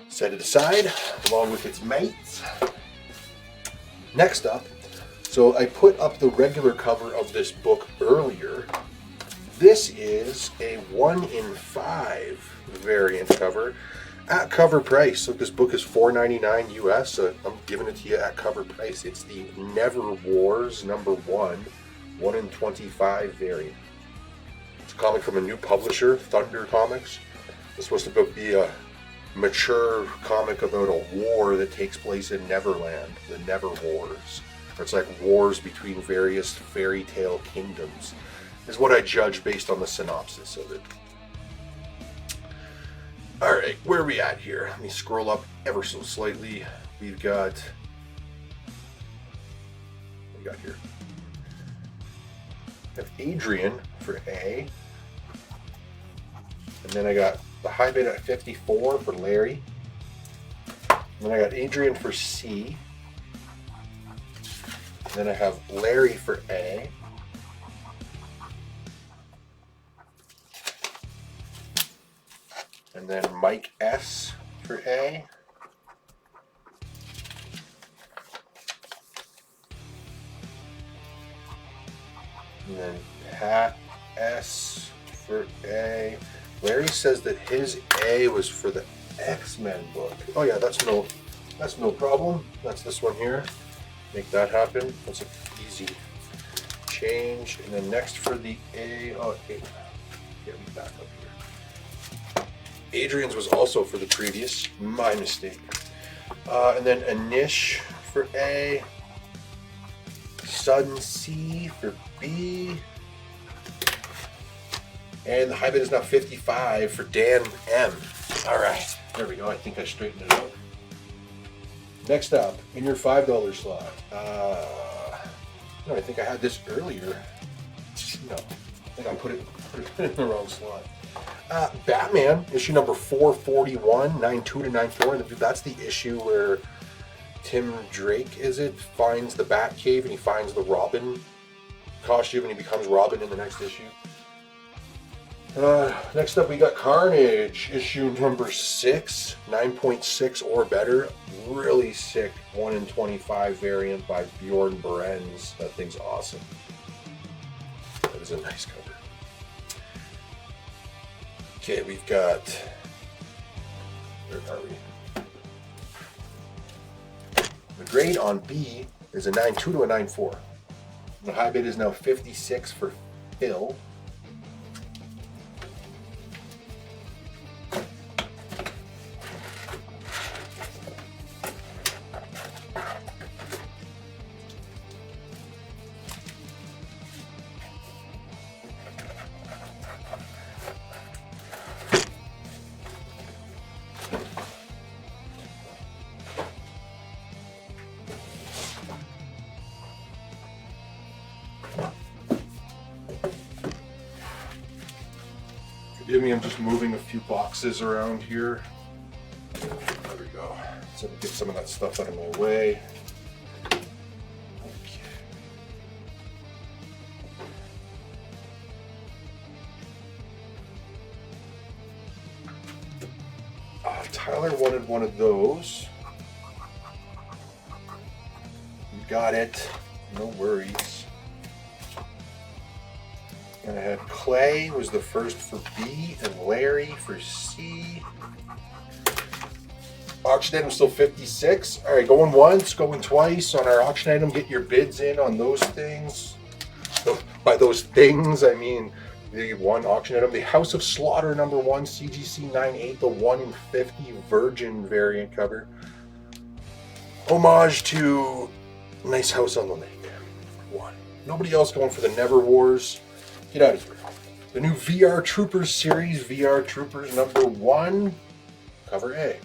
S1: Set it aside along with its mates. Next up, So I put up the regular cover of this book earlier. This is a 1 in 5 variant cover at cover price. So this book is $4.99 US. So I'm giving it to you at cover price. It's the Never Wars #1, 1 in 25 variant. It's a comic from a new publisher, Thunder Comics. It's supposed to be a mature comic about a war that takes place in Neverland, the Never Wars. It's like wars between various fairy tale kingdoms, is what I judge based on the synopsis of it. Alright, where are we at here? Let me scroll up ever so slightly. We've got... What do we got here? I have Adrian for A. And then I got the high bid at 54 for Larry. And then I got Adrian for C. And then I have Larry for A. And then Mike S for A. And then Pat S for A. Larry says that his A was for the X-Men book. Oh yeah, that's no problem. That's this one here. Make that happen. That's an easy change. And then next for the A, get me back up here. Adrian's was also for the previous, my mistake. And then Anish for A, Sun C for B, and the high bid is now 55 for Dan M. All right, there we go. I think I straightened it out. Next up, in your $5 slot. No, I think I had this earlier. No, I think I put it in the wrong slot. Batman, issue number 441, 92 to 94. And that's the issue where Tim Drake, finds the Batcave and he finds the Robin costume and he becomes Robin in the next issue. Next up we got Carnage, issue number 6, 9.6 or better. Really sick 1 in 25 variant by Bjorn Berens. That thing's awesome. That is a nice cover. Okay, we've got, where are we? The grade on B is a 9.2 to a 9.4. The high bid is now 56 for Phil. Forgive me, I'm just moving a few boxes around here. There we go. So to get some of that stuff out of my way. Okay. Tyler wanted one of those. You got it. No worries. And I had Clay was the first for B and Larry for C. Auction item still 56. All right, going once, going twice on our auction item. Get your bids in on those things. So by those things, I mean the one auction item. The House of Slaughter #1, CGC 98, the 1 in 50 Virgin variant cover. Homage to Nice House on the Lake. 1. Nobody else going for the Never Wars. Get out of here. The new VR Troopers series, VR Troopers #1, cover A.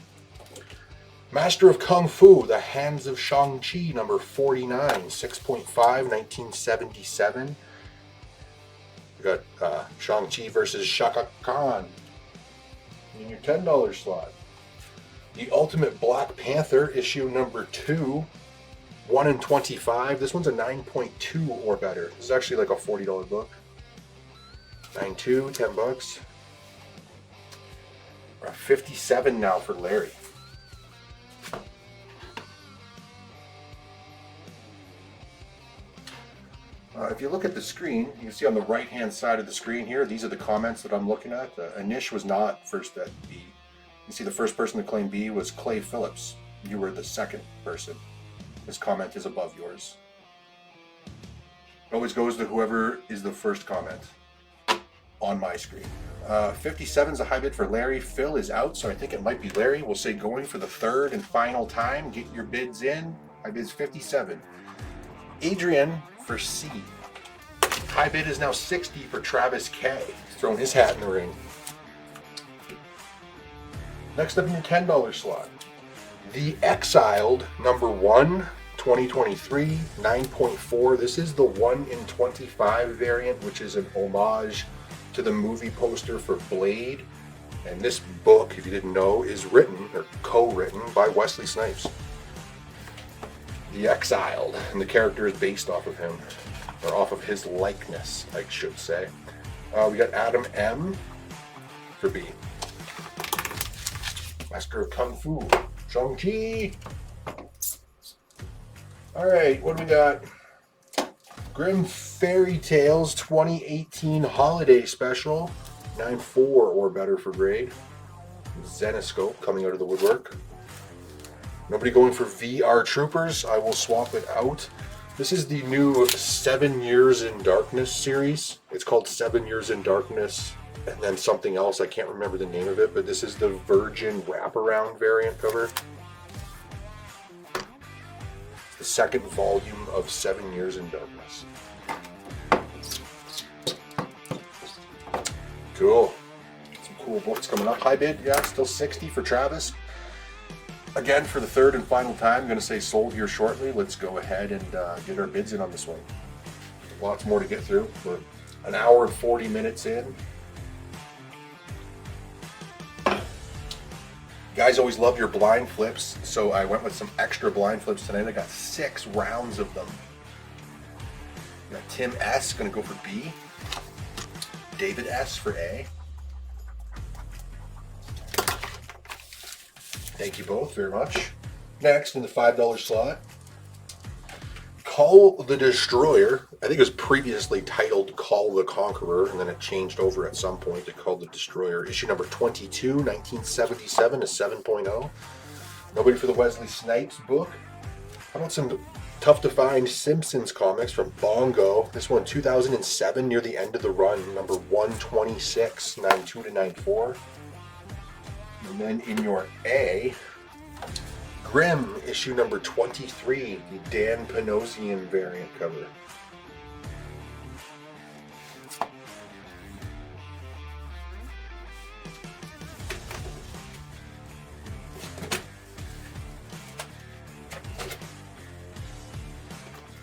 S1: Master of Kung Fu, The Hands of Shang-Chi, number 49, 6.5, 1977. We got Shang-Chi versus Shaka Khan in your $10 slot. The Ultimate Black Panther, issue number 2, 1 in 25. This one's a 9.2 or better. This is actually like a $40 book. 9.2, 10 bucks. We're at 57 now for Larry. If you look at the screen, you can see on the right-hand side of the screen here, these are the comments that I'm looking at. Anish was not first at B. You see the first person to claim B was Clay Phillips. You were the second person. His comment is above yours. It always goes to whoever is the first comment on my screen. 57 is a high bid for Larry. Phil is out, so I think it might be Larry. We'll say going for the third and final time. Get your bids in. High bid is 57. Adrian for C. High bid is now 60 for Travis K. He's throwing his hat in the ring. Next up in your $10 slot, The Exiled #1, 2023, 9.4. This is the 1 in 25 variant, which is an homage to the movie poster for Blade. And this book, if you didn't know, is written or co-written by Wesley Snipes. The Exiled, and the character is based off of him, or off of his likeness, I should say. We got Adam M for B. Master of Kung Fu, Shang-Chi. All right, what do we got? Grimm Fairy Tales 2018 Holiday Special, 9.4 or better for grade. Zenescope coming out of the woodwork. Nobody going for VR Troopers. I will swap it out. This is the new 7 Years in Darkness series. It's called 7 Years in Darkness and then something else. I can't remember the name of it, but this is the Virgin wraparound variant cover. It's the second volume of 7 Years in Darkness. Cool. Some cool books coming up. High bid, yeah, still 60 for Travis. Again, for the third and final time, I'm going to say sold here shortly. Let's go ahead and get our bids in on this one. Lots more to get through. We're an hour and 40 minutes in. Guys always love your blind flips, so I went with some extra blind flips tonight. I got 6 rounds of them. We got Tim S. going to go for B. David S. for A. Thank you both very much. Next, in the $5 slot, Call the Destroyer. I think it was previously titled Call the Conqueror, and then it changed over at some point to Call the Destroyer. Issue number 22, 1977, a 7.0. Nobody for the Wesley Snipes book. How about some tough to find Simpsons comics from Bongo? This one, 2007, near the end of the run, number 126, 92 to 94. And then in your A, Grimm, issue number 23, the Dan Panosian variant cover.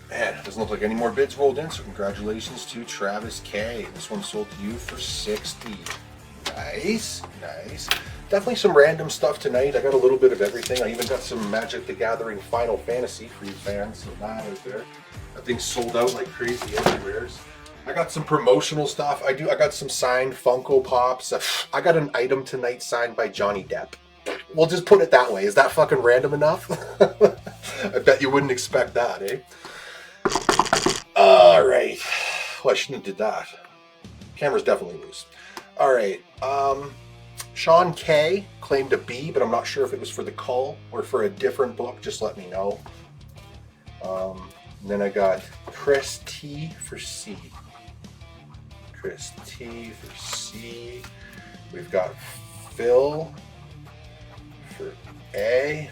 S1: Man, it doesn't look like any more bids rolled in, so congratulations to Travis K. This one sold to you for 60. Nice, nice. Definitely some random stuff tonight. I got a little bit of everything. I even got some Magic the Gathering Final Fantasy for you fans of that out there. That thing sold out like crazy everywhere. I got some promotional stuff. I got some signed Funko Pops. I got an item tonight signed by Johnny Depp. We'll just put it that way. Is that fucking random enough? I bet you wouldn't expect that, eh? All right. Well, I shouldn't have did that. Camera's definitely loose. All right. Sean K claimed a B, but I'm not sure if it was for the Cull or for a different book. Just let me know. And then I got Chris T for C. Chris T for C. We've got Phil for A.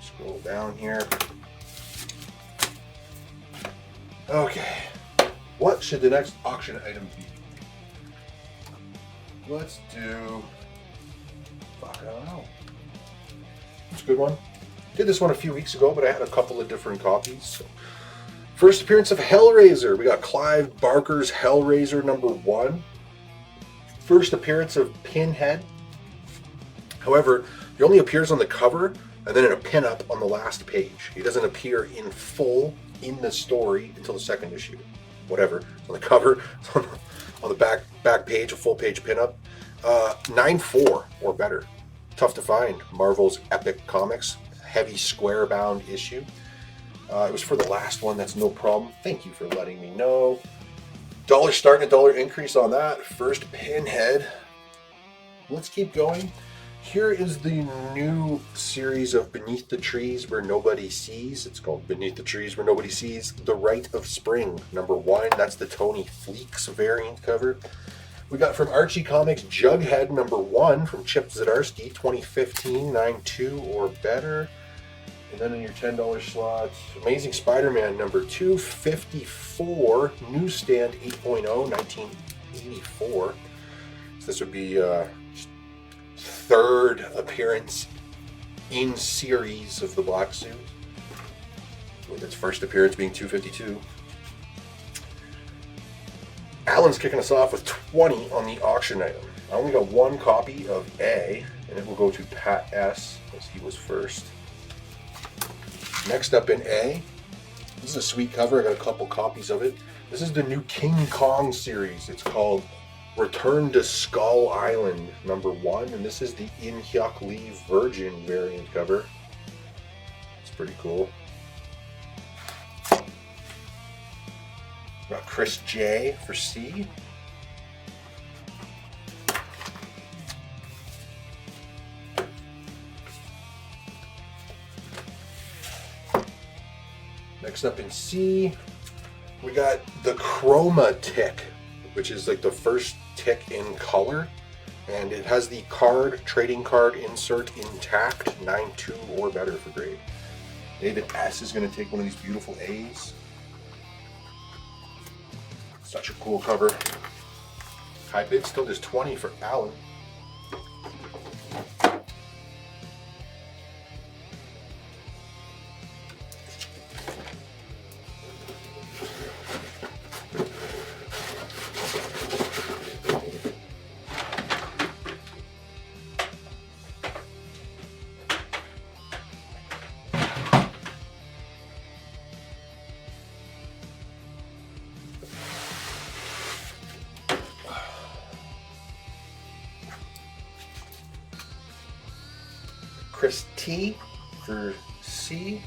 S1: Scroll down here. Okay. What should the next auction item be? Let's do, fuck, I don't know. It's a good one. Did this one a few weeks ago, but I had a couple of different copies. So. First appearance of Hellraiser. We got Clive Barker's Hellraiser #1. First appearance of Pinhead. However, he only appears on the cover and then in a pinup on the last page. He doesn't appear in full in the story until the second issue. Whatever. On the cover, on the back page, a full page pinup. 9.4 or better. Tough to find. Marvel's Epic Comics, heavy square bound issue. It was for the last one, that's no problem. Thank you for letting me know. Dollar start and a dollar increase on that. First pinhead. Let's keep going. Here is the new series of Beneath the Trees Where Nobody Sees. It's called Beneath the Trees Where Nobody Sees. The Rite of Spring, #1. That's the Tony Fleecs variant cover. We got from Archie Comics Jughead #1 from Chip Zdarsky, 2015, 9.2 or better. And then in your $10 slot, Amazing Spider-Man #2, 54, newsstand 8.0, 1984. So this would be third appearance in series of the Black Suit, with its first appearance being 252. Alan's kicking us off with 20 on the auction item. I only got one copy of A, and it will go to Pat S, as he was first. Next up in A, this is a sweet cover. I got a couple copies of it. This is the new King Kong series. It's called Return to Skull Island #1, and this is the In Hyuk Lee Virgin variant cover. It's pretty cool. Got Chris J for C. Next up in C, we got the Chroma Tick, which is like the first tick in color, and it has the trading card insert intact, 9.2 or better for grade. David S is going to take one of these beautiful A's. Such a cool cover. High bid still just 20 for Alan. Chris T for C.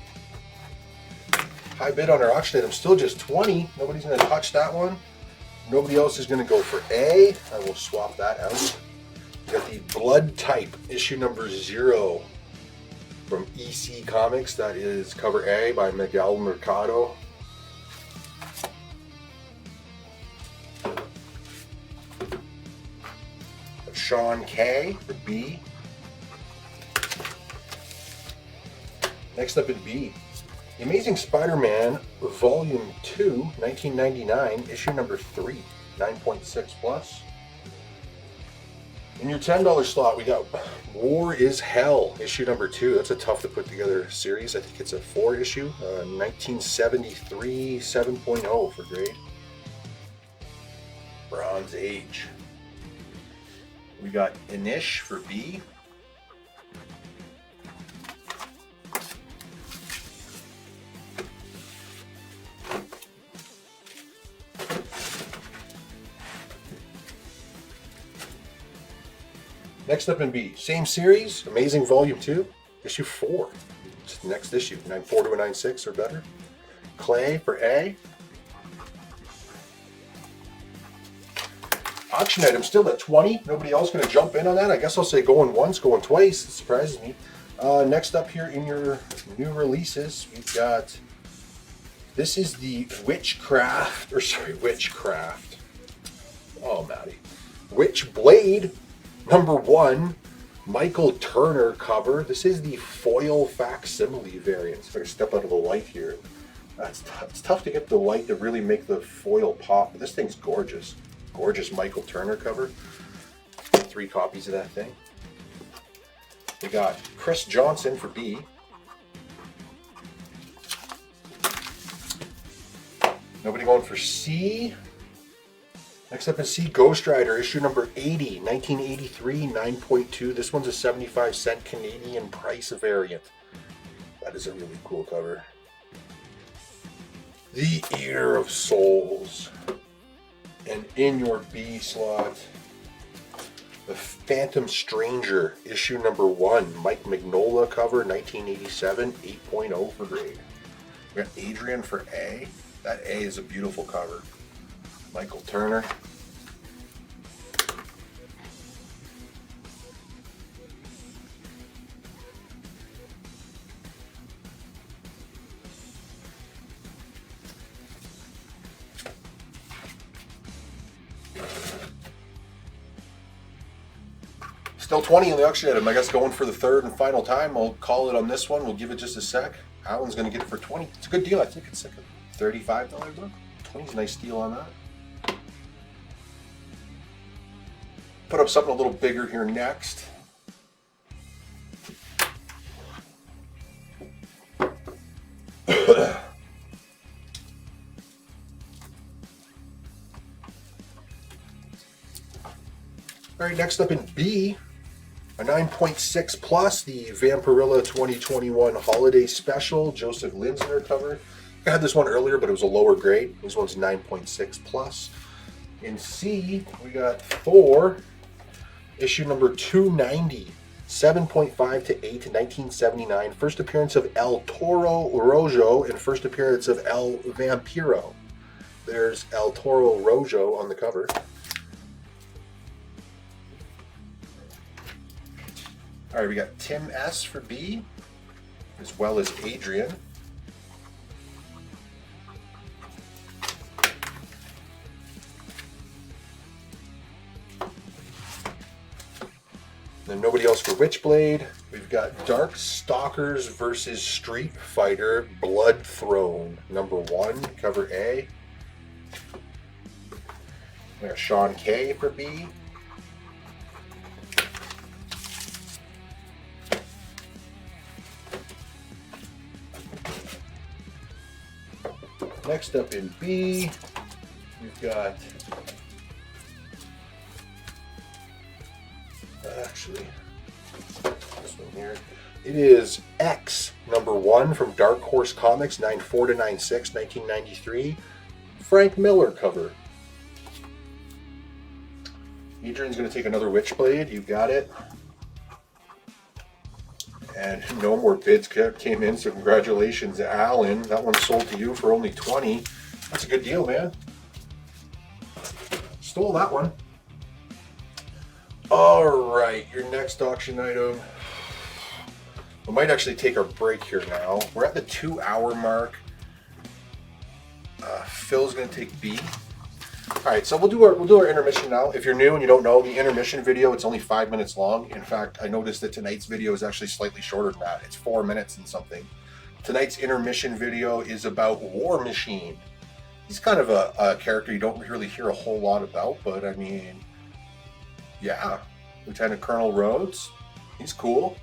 S1: High bid on our auction item, still just 20. Nobody's going to touch that one. Nobody else is going to go for A. I will swap that out. We got the Blood Type, issue #0 from EC Comics. That is cover A by Miguel Mercado. Sean K for B. Next up in B, The Amazing Spider-Man Volume 2, 1999, issue #3, 9.6 plus. In your $10 slot, we got War is Hell, issue #2. That's a tough to put together series. I think it's a 4-issue, 1973, 7.0 for grade. Bronze Age. We got Inish for B. Next up in B, same series, Amazing Volume 2, issue 4. It's the next issue, 9.4 to a 9.6 or better. Clay for A. Auction item still at 20. Nobody else going to jump in on that. I guess I'll say going once, going twice. It surprises me. Next up here in your new releases, we've got, this is the Witchcraft. Oh, Maddie. Witchblade #1, Michael Turner cover. This is the foil facsimile variant. So if I can step out of the light here. It's tough to get the light to really make the foil pop, but this thing's gorgeous. Gorgeous Michael Turner cover. 3 copies of that thing. We got Chris Johnson for B. Nobody going for C. Next up is C, Ghost Rider, issue #80, 1983, 9.2. This one's a 75-cent Canadian price variant. That is a really cool cover. The Eater of Souls. And in your B slot, The Phantom Stranger, issue #1, Mike Mignola cover, 1987, 8.0 for grade. We We got Adrian for A. That A is a beautiful cover. Michael Turner. Still 20 in the auction item. I guess going for the third and final time. I'll call it on this one. We'll give it just a sec. Alan's going to get it for 20. It's a good deal. I think it's like a $35 book. 20 is a nice deal on that. Put up something a little bigger here next. All right, next up in B, a 9.6 plus, the Vampirilla 2021 Holiday Special, Joseph Linsner cover. I had this one earlier, but it was a lower grade. This one's 9.6 plus. In C, we got Thor, issue number 290, 7.5 to 8, 1979. First appearance of El Toro Rojo and first appearance of El Vampiro. There's El Toro Rojo on the cover. All right, we got Tim S. for B, as well as Adrian. Then nobody else for Witchblade. We've got Dark Stalkers versus Street Fighter Blood Throne, number 1, cover A. We got Sean K. for B. Next up in B, we've got, actually, this one here. It is X, number 1 from Dark Horse Comics, 94 to 96, 1993. Frank Miller cover. Adrian's going to take another Witchblade. You got it. And no more bids came in, so congratulations, Alan. That one sold to you for only 20. That's a good deal, man. Stole that one. All right, your next auction item. We might actually take our break here now. We're at the 2-hour mark. Phil's gonna take B. All right, so we'll do our intermission now. If you're new and you don't know, the intermission video, it's only 5 minutes long. In fact, I noticed that tonight's video is actually slightly shorter than that. It's 4 minutes and something. Tonight's intermission video is about War Machine. He's kind of a character you don't really hear a whole lot about, but I mean, yeah, Lieutenant Colonel Rhodes, he's cool.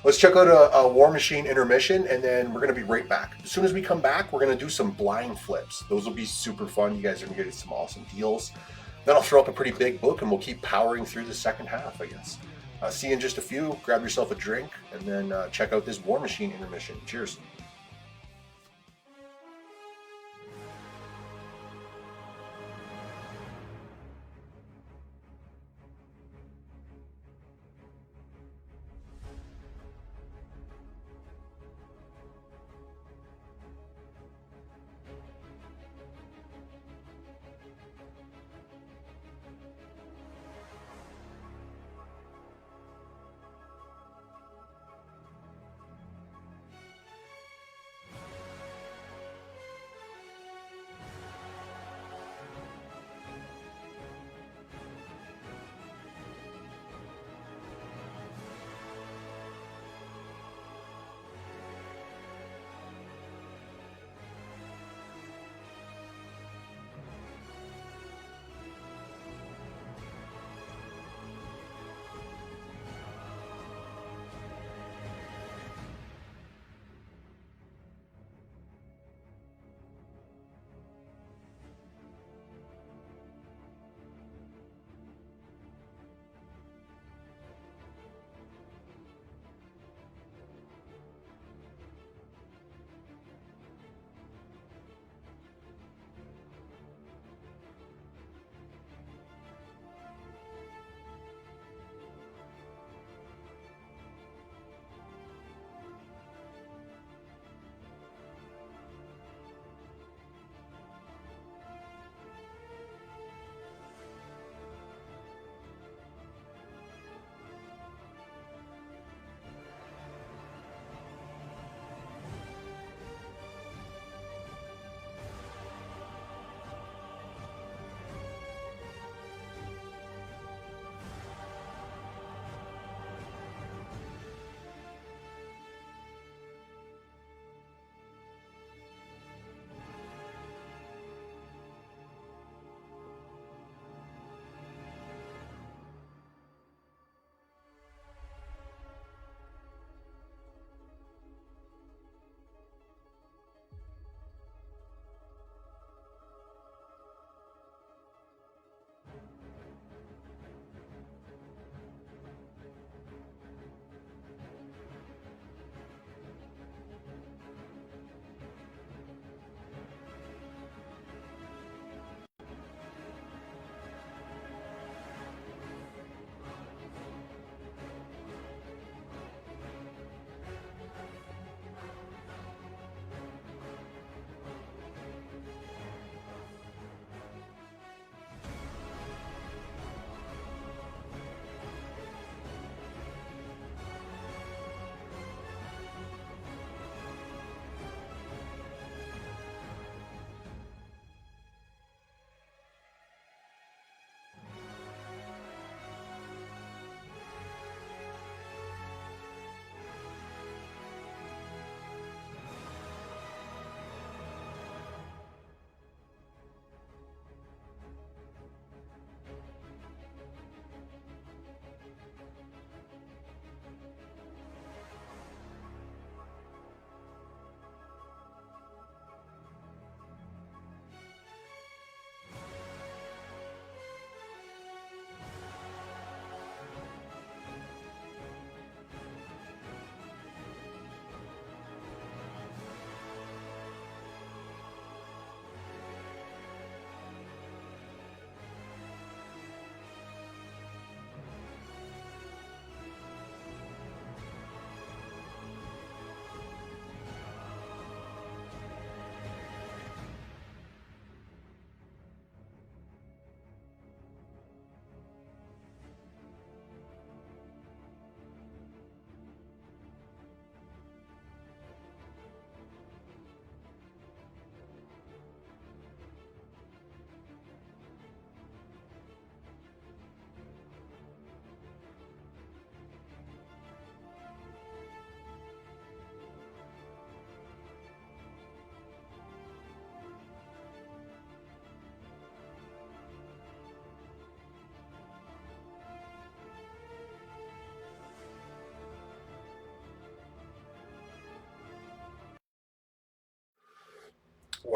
S1: Let's check out a War Machine intermission, and then we're going to be right back. As soon as we come back, we're going to do some blind flips. Those will be super fun. You guys are going to get some awesome deals. Then I'll throw up a pretty big book, and we'll keep powering through the second half, I guess. See you in just a few. Grab yourself a drink, and then check out this War Machine intermission. Cheers.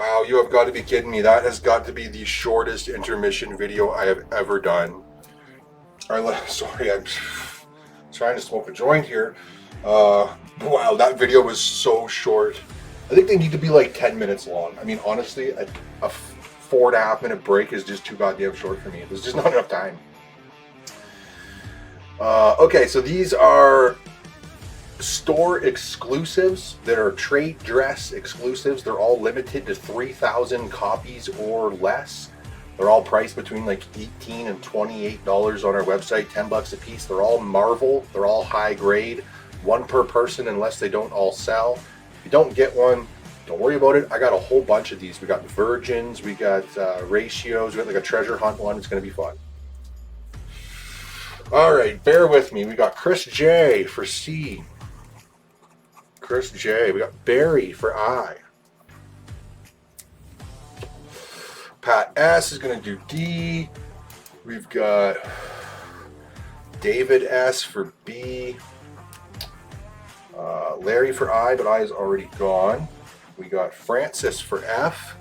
S1: Wow, you have got to be kidding me. That has got to be the shortest intermission video I have ever done. Sorry, I'm trying to smoke a joint here. Wow, that video was so short. I think they need to be like 10 minutes long. I mean, honestly, a 4.5 minute break is just too goddamn short for me. There's just not enough time. Okay, so these are store exclusives that are trade dress exclusives. They're all limited to 3,000 copies or less. They're all priced between like $18 and $28 on our website, $10 a piece. They're all Marvel. They're all high grade, one per person unless they don't all sell. If you don't get one, don't worry about it. I got a whole bunch of these. We got Virgins, we got Ratios, we got like a treasure hunt one. It's going to be fun. All right, bear with me. We got Chris J for C. Chris J. We got Barry for I. Pat S is going to do D. We've got David S for B. Larry for I, but I is already gone. We got Francis for F.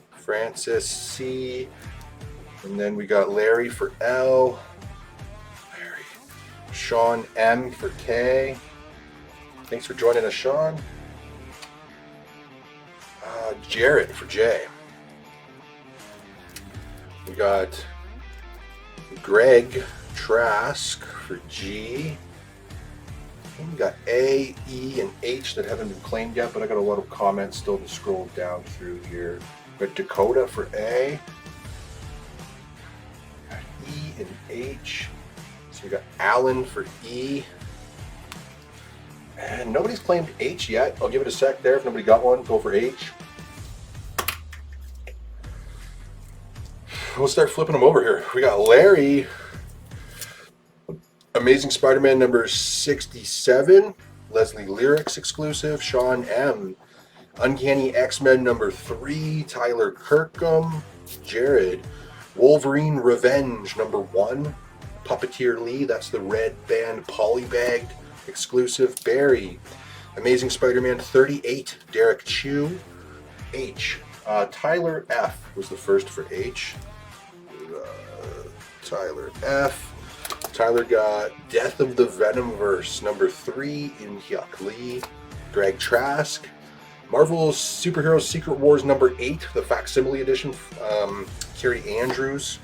S1: Francis C. And then we got Larry for L. Larry. Sean M for K. Thanks for joining us, Sean. Jarrett for J. We got Greg Trask for G. And we got A, E, and H that haven't been claimed yet, but I got a lot of comments still to scroll down through here. We got Dakota for A. We got E and H. So we got Alan for E. And nobody's claimed H yet. I'll give it a sec there. If nobody got one, go for H. We'll start flipping them over here. We got Larry. Amazing Spider-Man number 67. Leslie Lyrics exclusive. Sean M. Uncanny X-Men number 3. Tyler Kirkham. Jared. Wolverine Revenge number 1. Puppeteer Lee. That's the red band polybagged exclusive. Barry. Amazing Spider-Man 38. Derek Chew. H. Tyler F. was the first for H. Tyler F. Tyler got Death of the Venomverse number 3 in Hyuk Lee. Greg Trask. Marvel's Superheroes Secret Wars number 8, the facsimile edition. Carrie Andrews.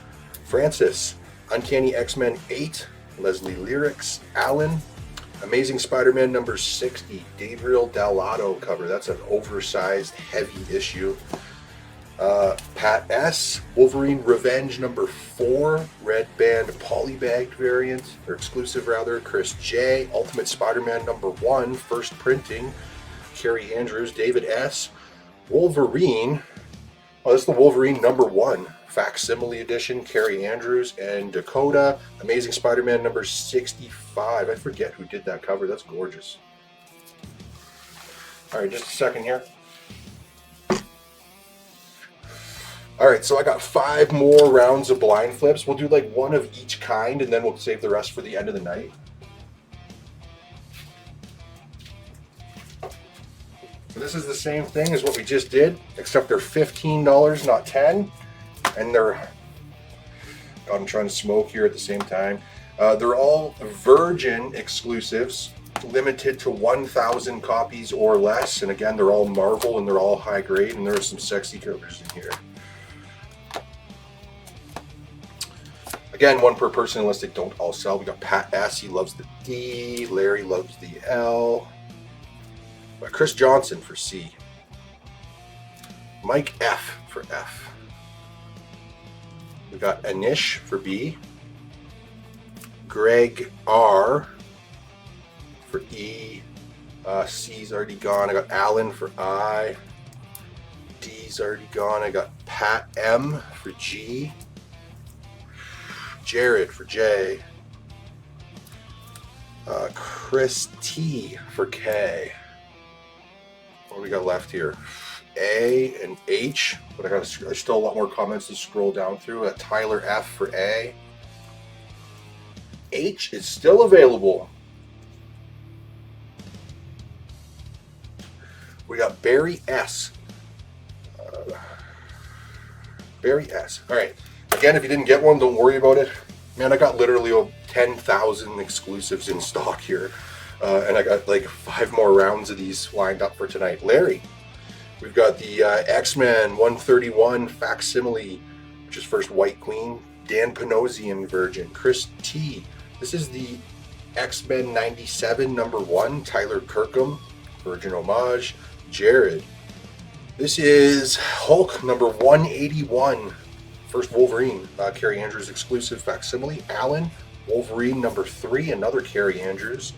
S1: Francis. Uncanny X-Men 8. Leslie Lyrics. Alan. Amazing Spider-Man number 60. Gabriel Dallado cover. That's an oversized, heavy issue. Pat S. Wolverine Revenge number 4. Red band polybagged variant, or exclusive rather. Chris J. Ultimate Spider-Man number 1. First printing. Carrie Andrews. David S. Wolverine. Oh, that's the Wolverine number 1. Facsimile edition. Carrie Andrews and Dakota. Amazing Spider-Man number 65. I forget who did that cover. That's gorgeous. All right, just a second here. All right, so I got 5 more rounds of blind flips. We'll do like one of each kind, and then we'll save the rest for the end of the night. So this is the same thing as what we just did, except they're $15, not 10, and they're. God, I'm trying to smoke here at the same time. They're all Virgin exclusives, limited to 1,000 copies or less, and again, they're all Marvel and they're all high grade, and there are some sexy colors in here. Again, one per person unless they don't all sell. We got Pat S. He loves the D. Larry loves the L. Chris Johnson for C. Mike F. for F. We got Anish for B. Greg R. for E. C's already gone. I got Alan for I. D's already gone. I got Pat M. for G. Jared for J. Chris T. for K. What do we got left here? A and H, but there's still a lot more comments to scroll down through. Tyler F. for A. H is still available. We got Barry S. Barry S. All right. Again, if you didn't get one, don't worry about it. Man, I got literally 10,000 exclusives in stock here. And I got like 5 more rounds of these lined up for tonight. Larry. We've got the X-Men 131 facsimile, which is first White Queen. Dan Panosian Virgin. Chris T. This is the X-Men 97 #1. Tyler Kirkham. Virgin homage. Jared. This is Hulk number 181. First Wolverine, Carrie Andrews exclusive facsimile. Alan, Wolverine number 3, another Carrie Andrews.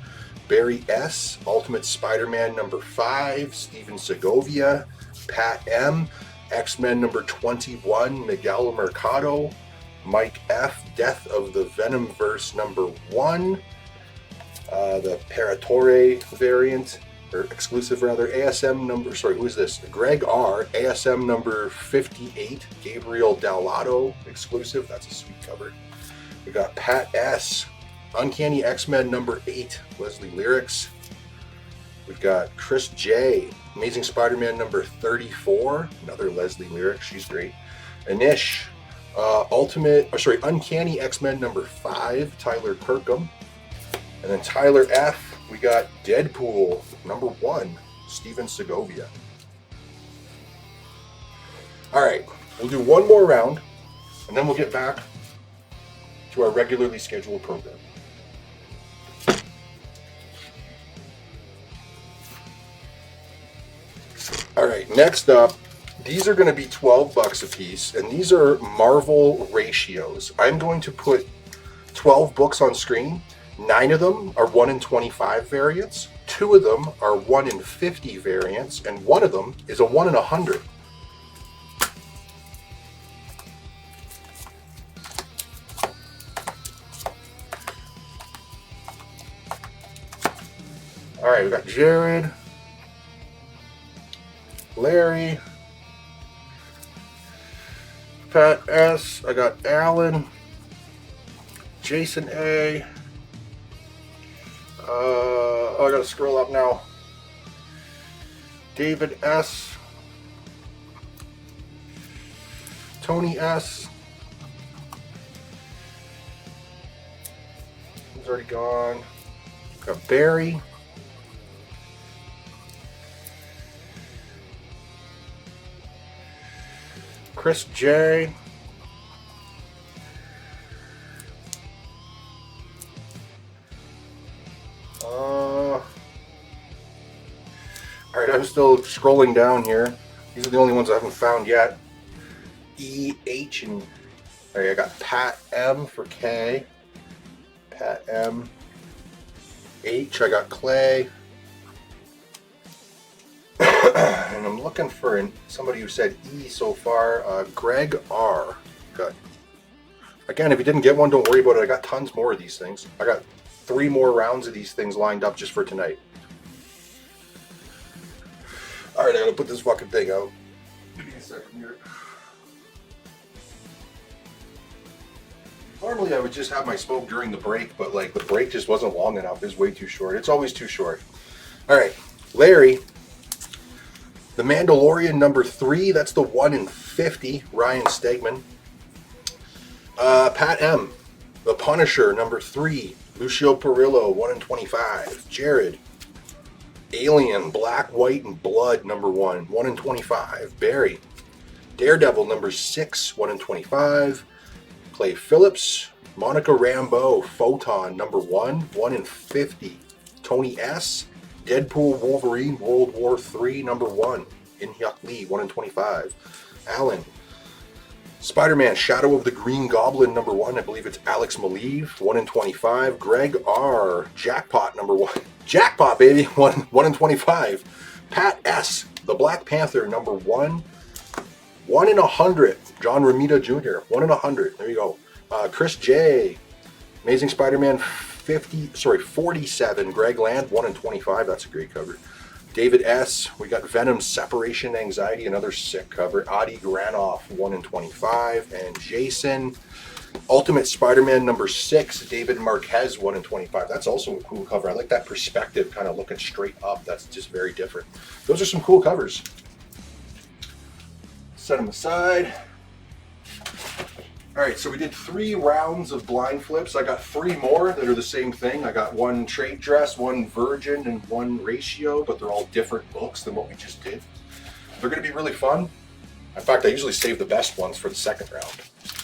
S1: Barry S, Ultimate Spider-Man number 5, Steven Segovia. Pat M, X-Men number 21, Miguel Mercado. Mike F, Death of the Venomverse number 1. The Paratore variant, or exclusive rather, ASM number, sorry, who is this? Greg R, ASM number 58, Gabriel Dalato exclusive, that's a sweet cover. We got Pat S, Uncanny X-Men number 8, Leslie Lyrics. We've got Chris J, Amazing Spider-Man number 34, another Leslie Lyrics, she's great. Anish, Uncanny X-Men number 5, Tyler Kirkham. And then Tyler F, we got Deadpool number 1, Steven Segovia. All right, we'll do one more round, and then we'll get back to our regularly scheduled program. All right, next up, these are going to be $12 a piece, and these are Marvel ratios. I'm going to put 12 books on screen. 9 of them are 1 in 25 variants, 2 of them are 1 in 50 variants, and 1 of them is a 1 in 100. All right, we got Jared, Larry, Pat S, I got Alan, Jason A, I gotta scroll up now. David S, Tony S, he's already gone. Got Barry, Chris J, Alright, I'm still scrolling down here. These are the only ones I haven't found yet. E, H, and... Alright, I got Pat M for K. Pat M. H, I got Clay. And I'm looking for somebody who said E so far. Greg R. Got. Again, if you didn't get one, don't worry about it. I got tons more of these things. I got 3 more rounds of these things lined up just for tonight. Alright, I gotta put this fucking thing out. Give me a second here. Normally I would just have my smoke during the break, but like the break just wasn't long enough. It was way too short. It's always too short. Alright, Larry. The Mandalorian number 3, that's the 1 in 50, Ryan Stegman. Pat M. The Punisher number 3, Lucio Perillo, 1 in 25. Jared. Alien, Black, White, and Blood number 1, 1 in 25. Barry. Daredevil number 6, 1 in 25. Clay Phillips. Monica Rambeau, Photon number 1, 1 in 50. Tony S. Deadpool Wolverine World War 3 number 1. In-Hyuk Lee, 1 in 25. Alan. Spider-Man Shadow of the Green Goblin number 1, I believe it's Alex Maleev, 1 in 25. Greg R. Jackpot number 1. Jackpot, baby, 1 in 25. Pat S. The Black Panther number 1. 1 in 100. John Romita Jr. 1 in 100. There you go. Chris J. Amazing Spider-Man 47. Greg Land, 1 in 25. That's a great cover. David S. We got Venom Separation Anxiety, another sick cover. Adi Granoff, 1 in 25. And Jason, Ultimate Spider-Man number 6, David Marquez, 1 in 25. That's also a cool cover. I like that perspective, kind of looking straight up. That's just very different. Those are some cool covers. Set them aside. All right, so we did 3 rounds of blind flips. I got 3 more that are the same thing. I got 1 trade dress, 1 virgin, and 1 ratio, but they're all different books than what we just did. They're gonna be really fun. In fact, I usually save the best ones for the second round,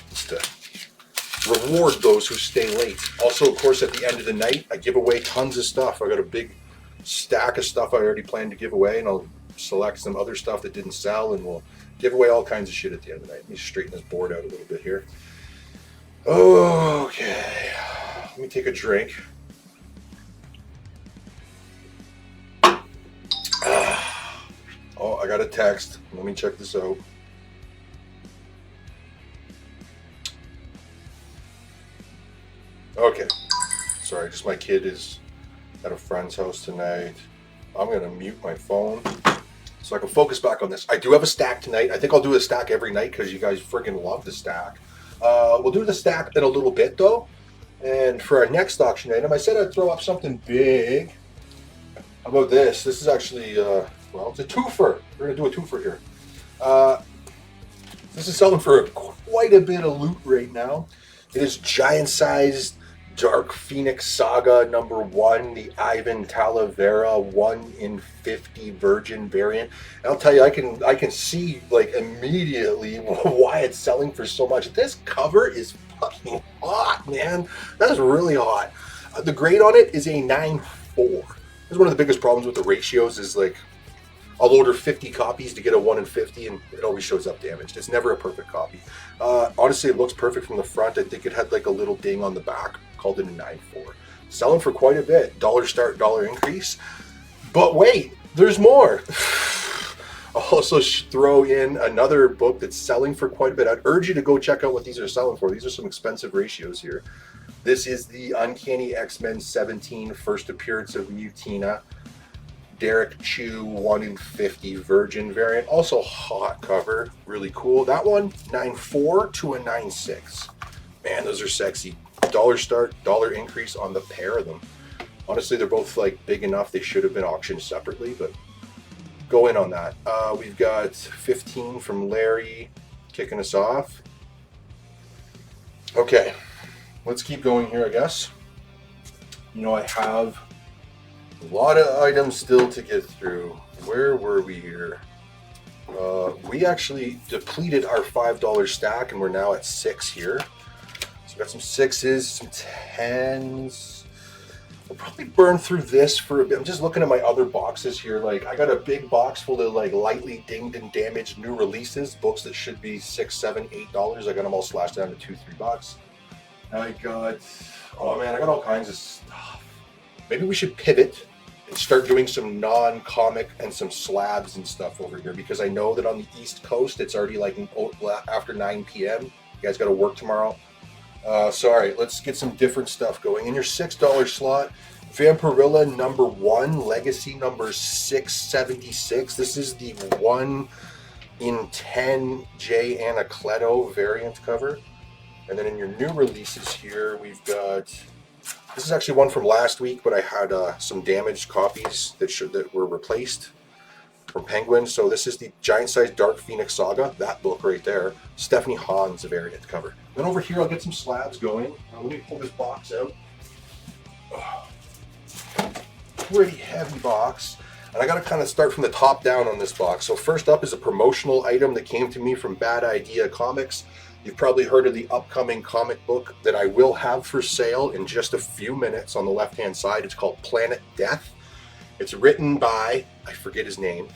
S1: just to reward those who stay late. Also, of course, at the end of the night, I give away tons of stuff. I got a big stack of stuff I already planned to give away, and I'll select some other stuff that didn't sell, and we'll give away all kinds of shit at the end of the night. Let me straighten this board out a little bit here. Okay, let me take a drink. Oh, I got a text. Let me check this out. Okay, sorry, just my kid is at a friend's house tonight. I'm gonna mute my phone so I can focus back on this. I do have a stack tonight. I think I'll do a stack every night because you guys freaking love the stack. We'll do the stack in a little bit though. And for our next auction item, I said I'd throw up something big. How about this? This is actually, well, it's a twofer. We're gonna do a twofer here. This is selling for quite a bit of loot right now. It is giant-sized Dark Phoenix Saga #1, the Ivan Talavera 1 in 50 Virgin variant. And I'll tell you, I can see like immediately why it's selling for so much. This cover is fucking hot, man. That is really hot. The grade on it is a 9.4. That's one of the biggest problems with the ratios is like I'll order 50 copies to get a 1 in 50 and it always shows up damaged. It's never a perfect copy. Honestly, it looks perfect from the front. I think it had like a little ding on the back. Called it a 9.4. Selling for quite a bit. Dollar start, dollar increase. But wait, there's more. I'll also throw in another book that's selling for quite a bit. I'd urge you to go check out what these are selling for. These are some expensive ratios here. This is the Uncanny X-Men 17 first appearance of Mutina. Derek Chew 1 in 50 Virgin variant. Also hot cover. Really cool. That one, 9.4 to a 9.6. Man, those are sexy. Dollar start, dollar increase on the pair of them. Honestly, they're both like big enough. They should have been auctioned separately, but go in on that. We've got 15 from Larry kicking us off. Okay, let's keep going here, I guess. You know, I have a lot of items still to get through. Where were we here? We actually depleted our $5 stack and we're now at 6 here. So got some 6s, some 10s. I'll probably burn through this for a bit. I'm just looking at my other boxes here. Like I got a big box full of like lightly dinged and damaged new releases, books that should be $6, $7, $8. I got them all slashed down to $2, $3. I got, oh man, I got all kinds of stuff. Maybe we should pivot and start doing some non-comic and some slabs and stuff over here because I know that on the East Coast it's already like after 9 p.m. You guys got to work tomorrow. So all right, let's get some different stuff going. In your $6 slot, Vampirilla #1, Legacy number 676. This is the 1 in 10 J. Anacleto variant cover. And then in your new releases here, we've got, this is actually one from last week, but I had some damaged copies that were replaced from Penguin. So this is the giant-sized Dark Phoenix Saga, that book right there. Stephanie Hahn's variant cover. Then over here, I'll get some slabs going. Let me pull this box out. Oh, pretty heavy box. And I got to kind of start from the top down on this box. So first up is a promotional item that came to me from Bad Idea Comics. You've probably heard of the upcoming comic book that I will have for sale in just a few minutes on the left-hand side. It's called Planet Death. It's written by, I forget his name.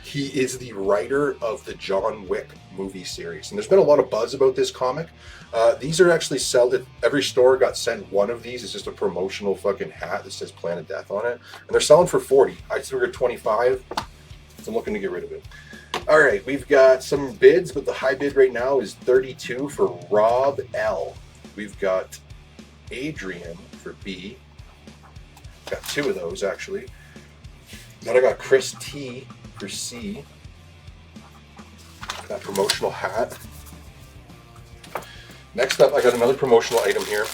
S1: He is the writer of the John Wick movie series. And there's been a lot of buzz about this comic. These are actually sold at every store got sent one of these. It's just a promotional fucking hat that says Planet Death on it. And they're selling for 40. I figured 25. So I'm looking to get rid of it. All right, we've got some bids, but the high bid right now is 32 for Rob L. We've got Adrian for B. Got 2 of those actually. Then I got Chris T for C. That promotional hat. Next up, I got another promotional item here.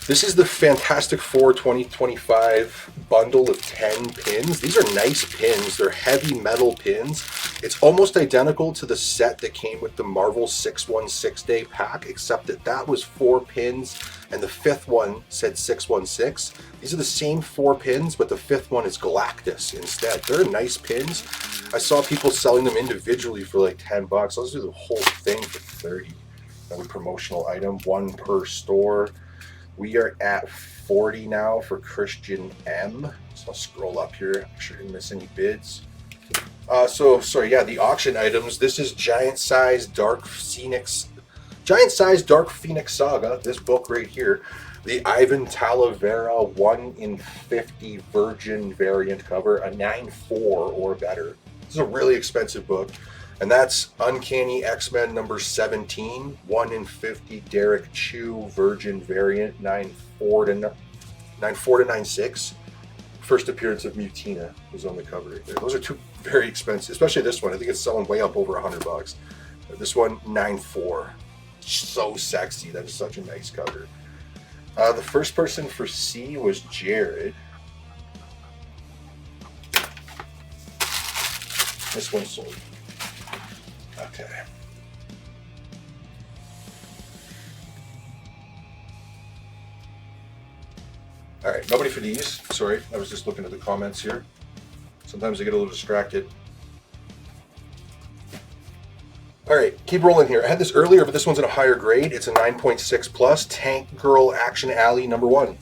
S1: This is the Fantastic Four 2025 bundle of 10 pins. These are nice pins. They're heavy metal pins. It's almost identical to the set that came with the Marvel 616 day pack, except that that was 4 pins and the 5th one said 616. These are the same 4 pins, but the 5th one is Galactus instead. They're nice pins. I saw people selling them individually for like 10 bucks. I'll just do the whole thing for 30. Another promotional item, 1 per store. We are at 40 now for Christian M. So I'll scroll up here, make sure I didn't miss any bids. The auction items. This is Giant Size Dark Phoenix Saga. This book right here, the Ivan Talavera 1 in 50 Virgin variant cover, a 9.4 or better. This is a really expensive book, and that's Uncanny X-Men number 17, 1 in 50 Derek Chew Virgin variant, 9.4 to 9.6. First appearance of Mutina was on the cover right there. Those are 2 very expensive, especially this one. I think it's selling way up over $100. This one, 9.4. So sexy. That is such a nice cover. The first person for C was Jared. This one sold. Okay. All right, nobody for these. Sorry, I was just looking at the comments here. Sometimes I get a little distracted. All right, keep rolling here. I had this earlier, but this one's in a higher grade. It's a 9.6 plus Tank Girl Action Alley number 1. And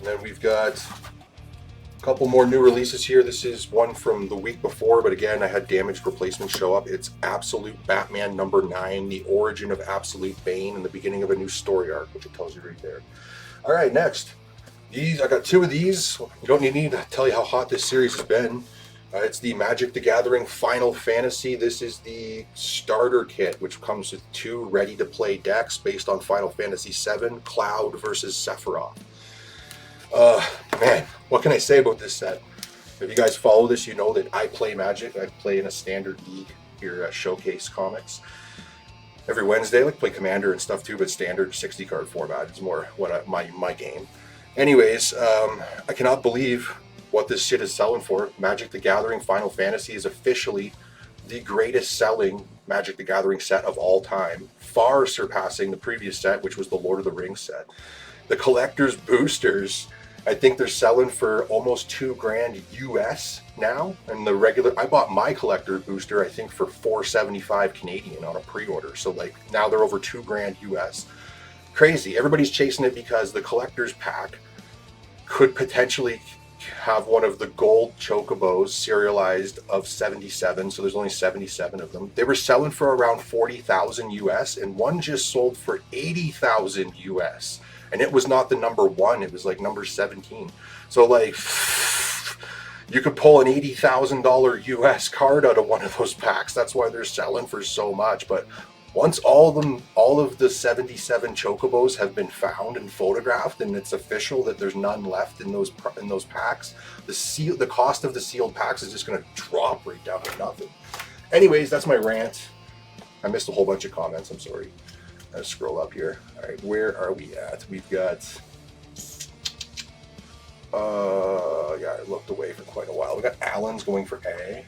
S1: then we've got a couple more new releases here. This is one from the week before, but again, I had damaged replacements show up. It's Absolute Batman number 9, the origin of Absolute Bane and the beginning of a new story arc, which it tells you right there. All right, next. I got 2 of these. You don't need to tell you how hot this series has been. It's the Magic the Gathering Final Fantasy. This is the starter kit, which comes with 2 ready-to-play decks based on Final Fantasy VII, Cloud versus Sephiroth. Man, what can I say about this set? If you guys follow this, you know that I play Magic. I play in a standard league here at Showcase Comics. Every Wednesday, I like to play Commander and stuff too, but standard 60-card format is more what my game. Anyways, I cannot believe what this shit is selling for. Magic the Gathering Final Fantasy is officially the greatest selling Magic the Gathering set of all time, far surpassing the previous set, which was the Lord of the Rings set. The collector's boosters, I think they're selling for almost $2,000 US now, and the regular, I bought my collector booster I think for $475 Canadian on a pre-order, so like now they're over $2,000 US. Crazy. Everybody's chasing it because the collector's pack could potentially have one of the gold chocobos serialized of 77, so there's only 77 of them. They were selling for around 40,000 US, and one just sold for 80,000 US, and it was not the number 1, it was like number 17. So like you could pull an $80,000 US card out of one of those packs. That's why they're selling for so much. But once all of the 77 chocobos have been found and photographed, and it's official that there's none left in those packs, the cost of the sealed packs is just going to drop right down to nothing. Anyways, that's my rant. I missed a whole bunch of comments. I'm sorry. Let's scroll up here. All right, where are we at? We've got. I looked away for quite a while. We got Allen's going for A.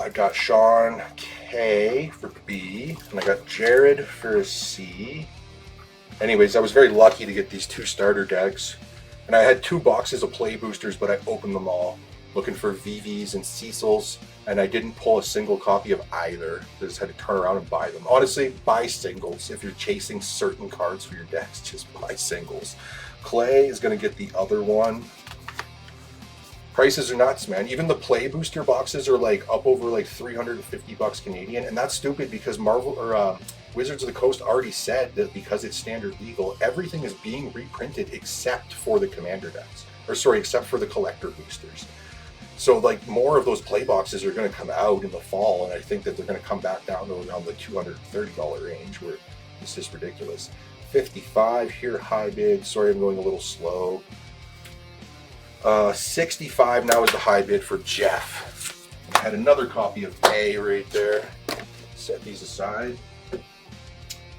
S1: I got Sean K for B, and I got Jared for C. Anyways, I was very lucky to get these 2 starter decks, and I had 2 boxes of play boosters, but I opened them all looking for VVs and Cecils, and I didn't pull a single copy of either. I just had to turn around and buy them. Honestly, buy singles. If you're chasing certain cards for your decks, just buy singles. Clay is going to get the other one. Prices are nuts, man. Even the play booster boxes are like up over like $350 Canadian, and that's stupid because Marvel or Wizards of the Coast already said that because it's standard legal, everything is being reprinted except for the commander decks, except for the collector boosters. So like more of those play boxes are going to come out in the fall, and I think that they're going to come back down to around the $230 range, where it's just ridiculous. 55 here, high bid. Sorry, I'm going a little slow. 65 now is the high bid for Jeff. I had another copy of A right there. Set these aside.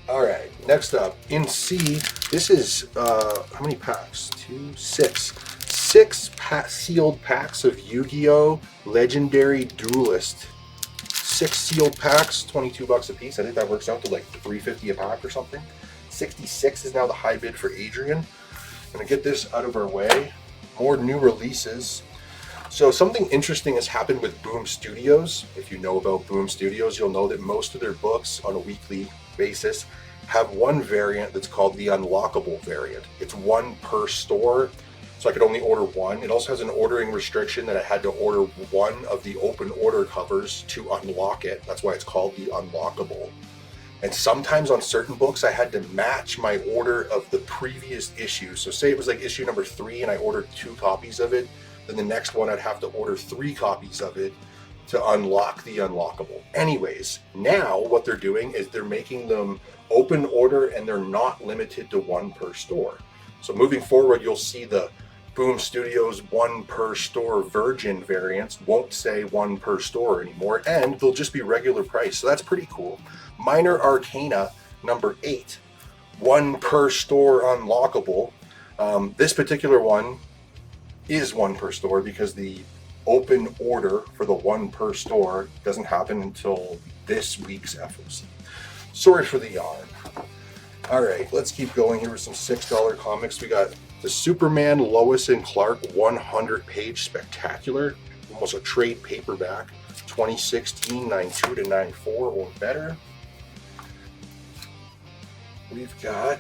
S1: All right, next up in C, this is how many packs? 2, 6. sealed packs of Yu-Gi-Oh! Legendary Duelist. 6 sealed packs, 22 bucks a piece. I think that works out to like $3.50 a pack or something. 66 is now the high bid for Adrian. I'm gonna get this out of our way. More new releases. So something interesting has happened with Boom Studios. If you know about Boom Studios, you'll know that most of their books on a weekly basis have one variant that's called the unlockable variant. It's one per store, so I could only order one. It also has an ordering restriction that I had to order one of the open order covers to unlock it. That's why it's called the unlockable. And sometimes on certain books, I had to match my order of the previous issue. So say it was like issue number 3 and I ordered 2 copies of it, then the next one I'd have to order 3 copies of it to unlock the unlockable. Anyways, now what they're doing is they're making them open order and they're not limited to one per store. So moving forward, you'll see the Boom Studios one per store virgin variants won't say one per store anymore, and they'll just be regular price. So that's pretty cool. Minor Arcana number 8, one per store unlockable. This particular one is one per store because the open order for the one per store doesn't happen until this week's FOC. Sorry for the yawn. All right, let's keep going here with some $6 comics. We got the Superman Lois and Clark 100-page spectacular, almost a trade paperback, 2016, 9.2 to 9.4 or better. We've got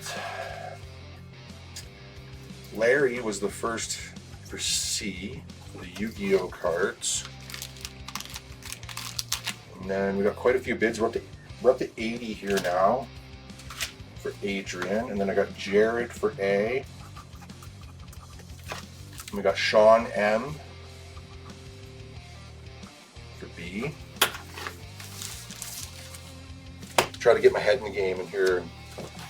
S1: Larry was the first for C for the Yu-Gi-Oh cards. And then we got quite a few bids. We're up to 80 here now for Adrian. And then I got Jared for A. And we got Sean M for B. Try to get my head in the game in here and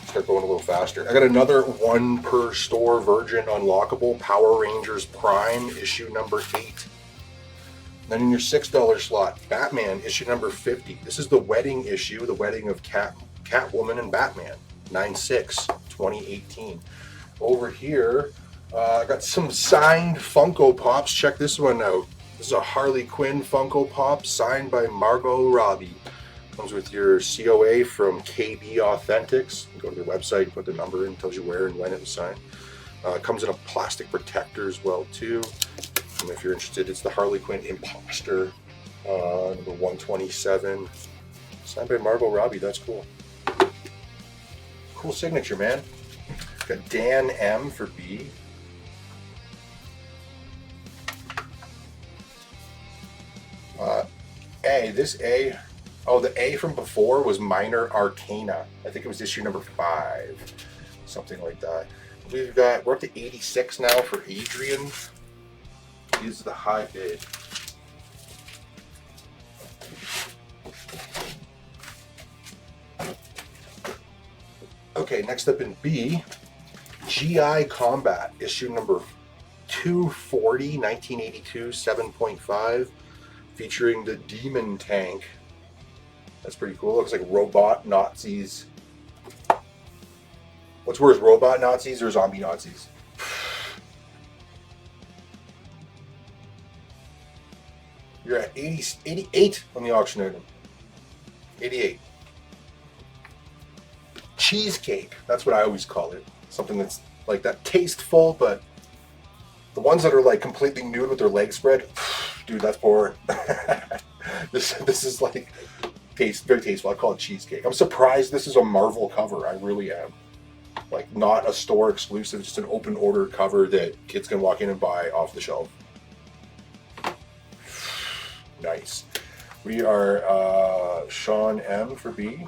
S1: start going a little faster. I got another one per store virgin unlockable, Power Rangers Prime issue number 8. Then in your $6 slot, Batman issue number 50. This is the wedding issue, the wedding of Catwoman and Batman, 9/6, 2018. Over here, I got some signed Funko Pops. Check this one out. This is a Harley Quinn Funko Pop signed by Margot Robbie. Comes with your COA from KB Authentics. You go to their website, put the number in, tells you where and when it was signed. Comes in a plastic protector as well too. And if you're interested, it's the Harley Quinn Imposter, number 127, signed by Margot Robbie. That's cool. Cool signature, man. Got Dan M for B. A. This A. Oh, the A from before was Minor Arcana. I think it was issue number 5, something like that. We're up to 86 now for Adrian. Is the high bid. Okay, next up in B, GI Combat, issue number 240, 1982, 7.5, featuring the Demon Tank. That's pretty cool. Looks like robot Nazis. What's worse, robot Nazis or zombie Nazis? You're at 88 on the auction item. 88. Cheesecake. That's what I always call it. Something that's like that, tasteful, but the ones that are like completely nude with their legs spread, dude, that's boring. This is like very tasteful. I call it cheesecake. I'm surprised this is a Marvel cover. I really am. Like not a store exclusive, just an open order cover that kids can walk in and buy off the shelf. Nice. We are Sean M for B.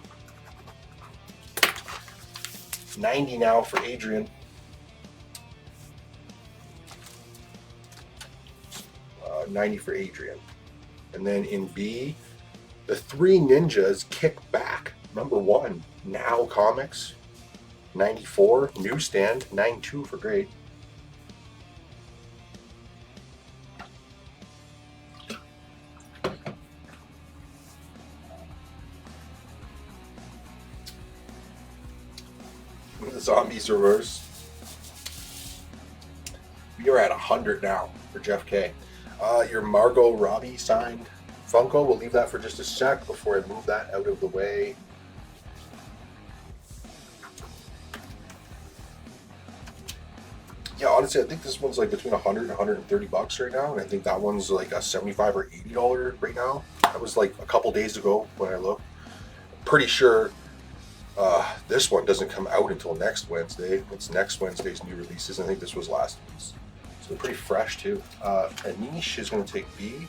S1: 90 now for Adrian. 90 for Adrian. And then in B, the Three Ninjas Kick Back, number 1, Now Comics, 94, Newsstand, 92 for grade. The zombies are worse. We are at 100 now for Jeff K. Your Margot Robbie signed Funko. We'll leave that for just a sec before I move that out of the way. Yeah, honestly, I think this one's like between 100 and 130 bucks right now, and I think that one's like a 75 or $80 right now. That was like a couple days ago when I looked. Pretty sure this one doesn't come out until next Wednesday. It's next Wednesday's new releases. I think this was last week's. So pretty fresh too. Anish is going to take B.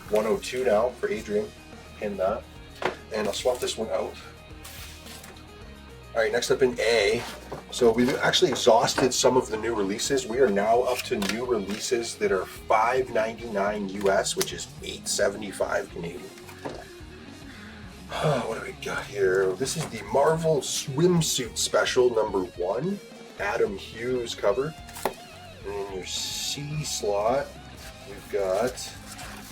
S1: $102 now for Adrian. Pin that. And I'll swap this one out. All right, next up in A. So we've actually exhausted some of the new releases. We are now up to new releases that are $5.99 US, which is $8.75 Canadian. What do we got here? This is the Marvel Swimsuit Special #1, Adam Hughes cover. And in your C slot, we've got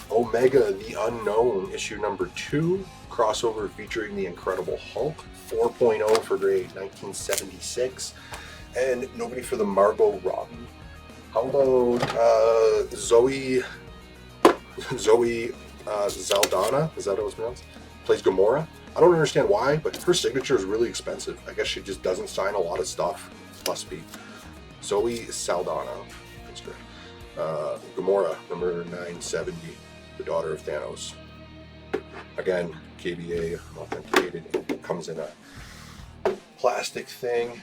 S1: Omega the Unknown, issue #2, crossover featuring the Incredible Hulk, 4.0 for grade 1976, and nobody for the Margot Robbie. How about Zoe Saldana? Is that how it's pronounced? Plays Gamora. I don't understand why, but her signature is really expensive. I guess she just doesn't sign a lot of stuff. Must be. Zoe Saldana. That's correct. Gamora, number 970, the daughter of Thanos. Again, KBA authenticated. It comes in a plastic thing.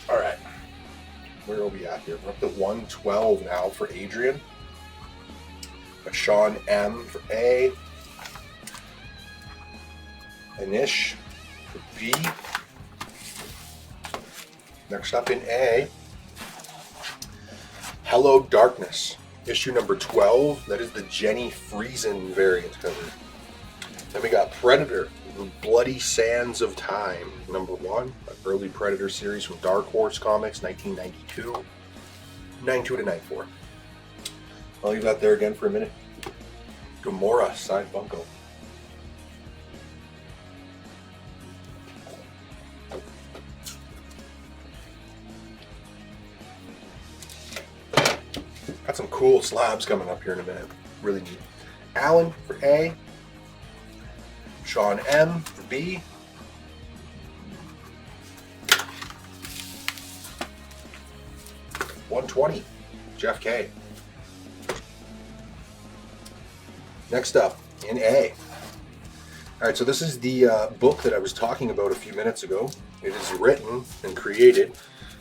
S1: All right, where are we at here? We're up to 112 now for Adrian. Got Sean M for A. Anish for B. Next up in A, Hello Darkness, issue #12. That is the Jenny Friesen variant cover. Then we got Predator, The Bloody Sands of Time, #1, an early Predator series from Dark Horse Comics, 1992. 92 to 94. I'll leave that there again for a minute. Gamora, signed Funko. Got some cool slabs coming up here in a minute. Really neat. Alan for A. Sean M for B. $120, Jeff K. Next up, in A. All right, so this is the book that I was talking about a few minutes ago. It is written and created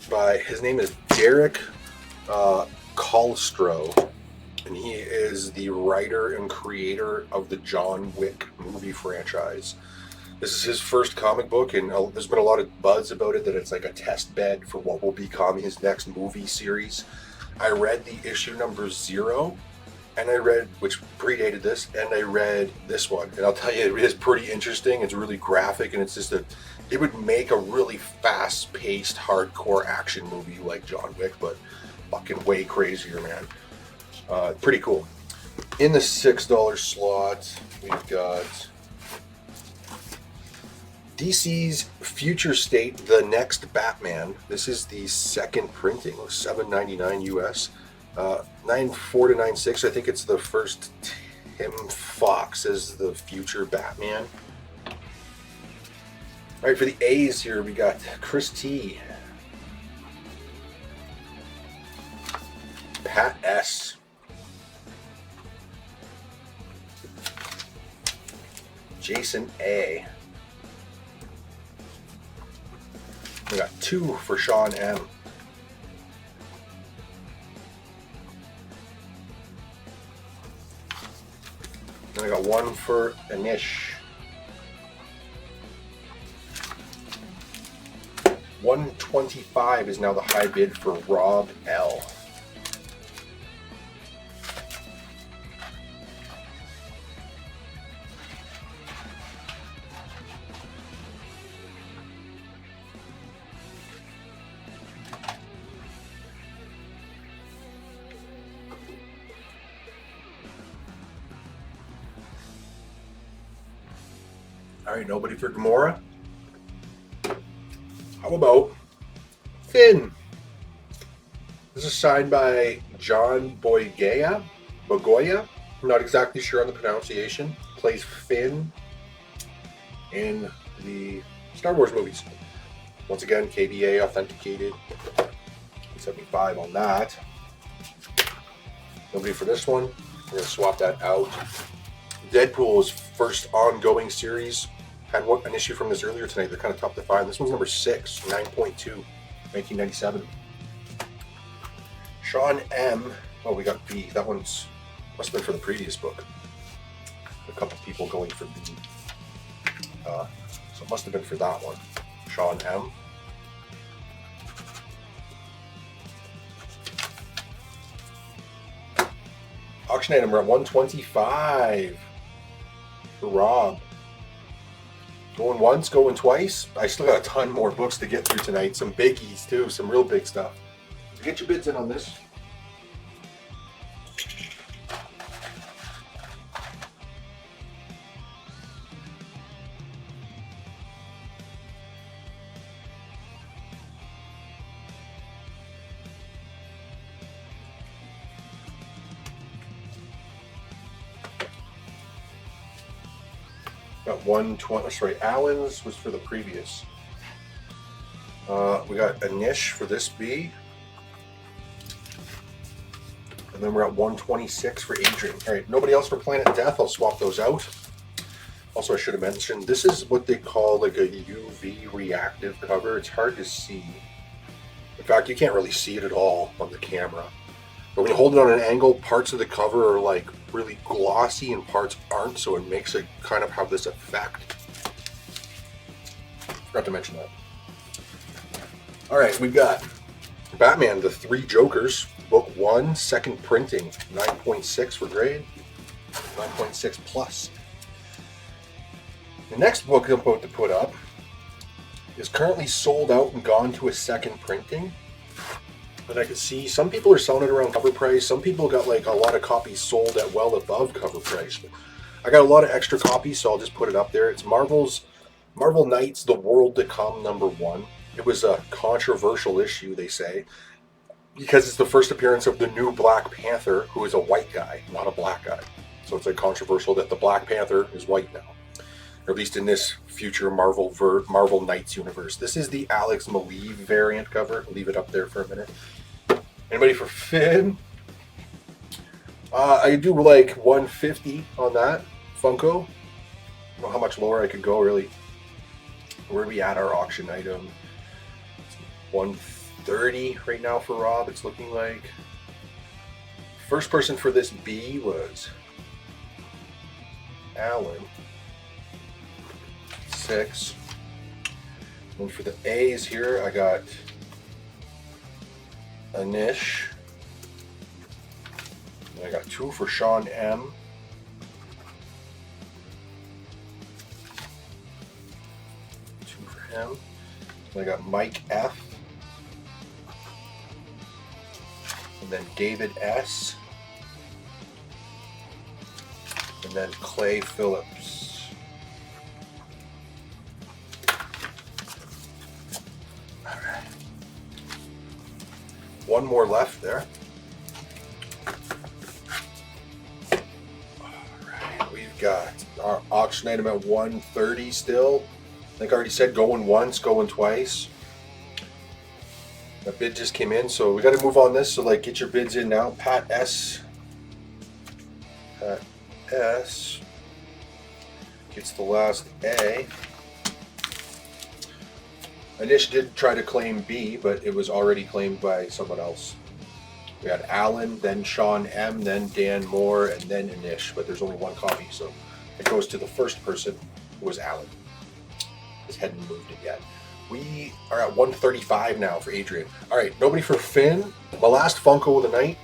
S1: by, his name is Derek Kolstro, and he is the writer and creator of the John Wick movie franchise. This is his first comic book, and there's been a lot of buzz about it, that it's like a test bed for what will become his next movie series. I read the issue #0, and I read, which predated this, and I read this one. And I'll tell you, it is pretty interesting. It's really graphic, and it's just it would make a really fast-paced, hardcore action movie like John Wick, but fucking way crazier, man. Pretty cool. In the $6 slot, we've got DC's Future State, The Next Batman. This is the second printing, $7.99 US. 9.4 to 9.6. I think it's the first Tim Fox as the future Batman. All right, for the A's here, we got Chris T, Pat S, Jason A. We got 2 for Sean M. Then I got 1 for Anish. 125 is now the high bid for Rob L. All right, nobody for Gamora. How about Finn? This is signed by John Boyega. I'm not exactly sure on the pronunciation. Plays Finn in the Star Wars movies. Once again, KBA authenticated. 75 on that. Nobody for this one. We're going to swap that out. Deadpool's first ongoing series. Had an issue from this earlier tonight. They're kind of tough to find. This one's number 6, 9.2, 1997. Sean M. Oh, we got B. That one's must have been for the previous book. A couple people going for B. So it must have been for that one. Sean M. Auction item, we're at 125 for Rob. Going once, going twice. I still got a ton more books to get through tonight. Some biggies too, some real big stuff. So get your bids in on this. Got 120. Sorry, Allen's was for the previous. We got Anish for this B. And then we're at 126 for Adrian. All right, nobody else for Planet Death. I'll swap those out. Also, I should have mentioned, this is what they call like a UV reactive cover. It's hard to see. In fact, you can't really see it at all on the camera. But when you hold it on an angle, parts of the cover are like really glossy and parts aren't, so it makes it kind of have this effect. Forgot to mention that. All right, we've got Batman, The Three Jokers, Book 1, second printing, 9.6 for grade, 9.6 plus. The next book I'm about to put up is currently sold out and gone to a second printing. But I could see some people are selling it around cover price. Some people got like a lot of copies sold at well above cover price. But I got a lot of extra copies, so I'll just put it up there. It's Marvel Knights: The World to Come, number 1. It was a controversial issue, they say, because it's the first appearance of the new Black Panther, who is a white guy, not a black guy. So it's like controversial that the Black Panther is white now, or at least in this future Marvel Knights universe. This is the Alex Maleev variant cover. I'll leave it up there for a minute. Anybody for Finn? I do like 150 on that Funko. I don't know how much lower I could go, really. Where are we at our auction item? 130 right now for Rob, it's looking like. First person for this B was Alan. 6. And for the A's here, I got Anish. And I got 2 for Sean M. Two for him. And I got Mike F. And then David S. And then Clay Phillips. One more left there. Alright, we've got our auction item at 130 still. I think I already said going once, going twice. That bid just came in, so we got to move on this. So like, get your bids in now. Pat S. Gets the last A. Anish did try to claim B, but it was already claimed by someone else. We had Alan, then Sean M, then Dan Moore, and then Anish, but there's only one copy, so it goes to the first person, who was Alan. His hadn't moved it yet. We are at 135 now for Adrian. All right, nobody for Finn. My last Funko of the night.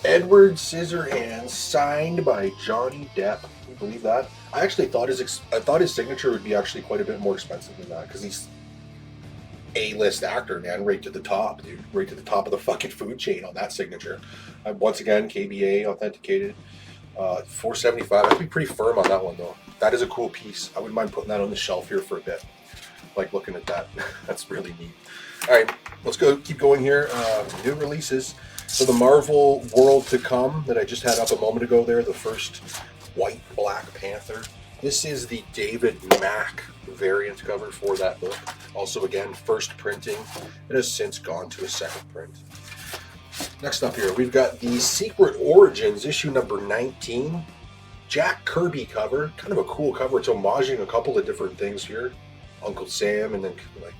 S1: Edward Scissorhands, signed by Johnny Depp. Can you believe that? I actually thought his signature would be actually quite a bit more expensive than that, because he's A-list actor, man, right to the top, dude, right to the top of the fucking food chain on that signature. Once again, KBA authenticated. $475. I'd be pretty firm on that one though. That is a cool piece. I wouldn't mind putting that on the shelf here for a bit. Like looking at that. That's really neat. All right, let's go. Keep going here. New releases. So the Marvel World to Come that I just had up a moment ago there, the first white Black Panther. This is the David Mack variant cover for that book. Also, again, first printing. It has since gone to a second print. Next up here, we've got the Secret Origins issue number 19. Jack Kirby cover. Kind of a cool cover. It's homaging a couple of different things here. Uncle Sam, and then like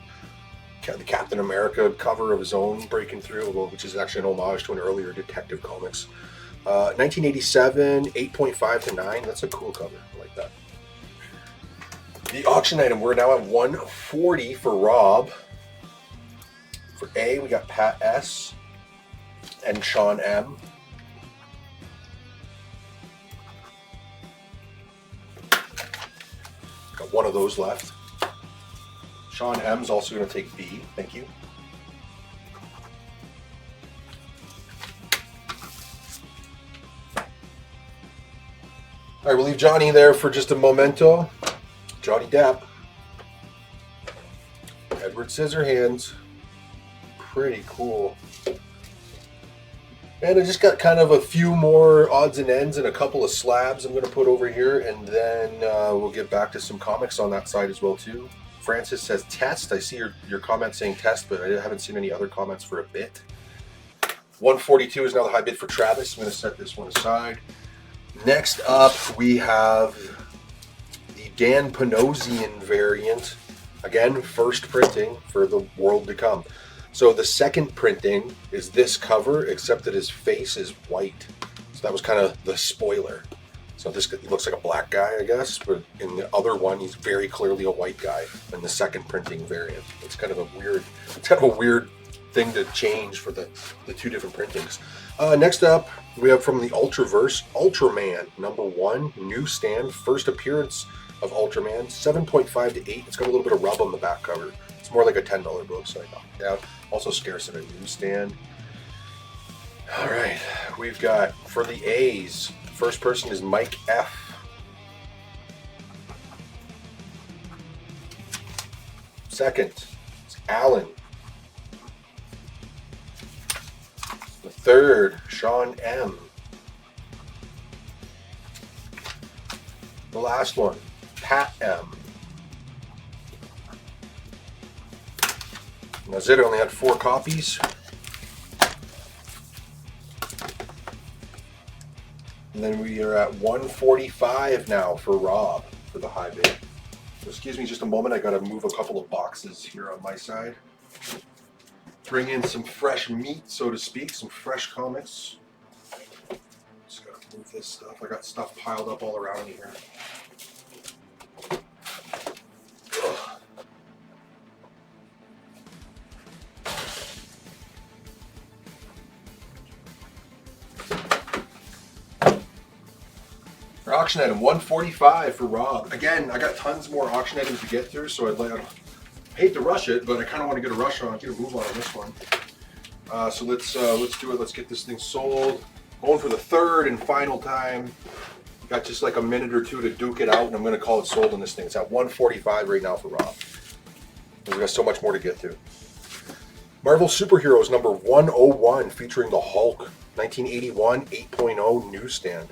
S1: the Captain America cover of his own breaking through, which is actually an homage to an earlier Detective Comics. 1987, 8.5 to 9. That's a cool cover. I like that. The auction item, we're now at 140 for Rob. For A, we got Pat S. and Sean M. Got one of those left. Sean M's also going to take B. Thank you. All right, we'll leave Johnny there for just a momento. Johnny Depp. Edward Scissorhands. Pretty cool. And I just got kind of a few more odds and ends and a couple of slabs I'm going to put over here, and then we'll get back to some comics on that side as well too. Francis says test. I see your comment saying test, but I haven't seen any other comments for a bit. 142 is now the high bid for Travis. I'm going to set this one aside. Next up, we have the Dan Panosian variant. Again, first printing for the World to Come. So the second printing is this cover, except that his face is white. So that was kind of the spoiler. So this looks like a black guy, I guess, but in the other one, he's very clearly a white guy in the second printing variant. It's kind of a weird thing to change for the two different printings. Next up, we have from the Ultraverse, Ultraman #1, newsstand, first appearance of Ultraman, 7.5 to 8. It's got a little bit of rub on the back cover. It's more like a $10 book, so I knocked it down. Also scarce at a newsstand. All right, we've got for the A's, first person is Mike F. Second is Alan. The third, Sean M. The last one, Pat M. And that's it. I only had 4 copies. And then we are at 145 now for Rob for the high bid. So excuse me just a moment. I got to move a couple of boxes here on my side. Bring in some fresh meat, so to speak, some fresh comics. Just got to move this stuff. I got stuff piled up all around me here. Auction item 145 for Rob. Again, I got tons more auction items to get through, so I hate to rush it, but I kind of want to get a move on this one. So let's do it. Let's get this thing sold. Going for the third and final time. Got just like a minute or two to duke it out, and I'm going to call it sold on this thing. It's at 145 right now for Rob. We've got so much more to get through. Marvel Superheroes number 101, featuring the Hulk, 1981 8.0 newsstand.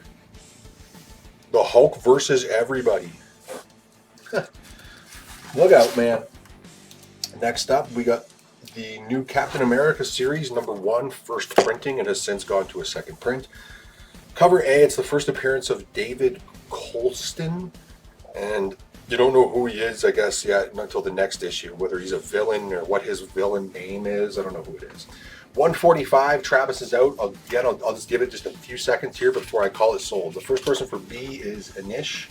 S1: The Hulk versus everybody. Look out, man. Next up, we got the new Captain America series, number 1, first printing. It has since gone to a second print. Cover A, it's the first appearance of David Colston. And you don't know who he is, I guess, yet until the next issue. Whether he's a villain or what his villain name is, I don't know who it is. 145, Travis is out. I'll just give it just a few seconds here before I call it sold. The first person for B is Anish.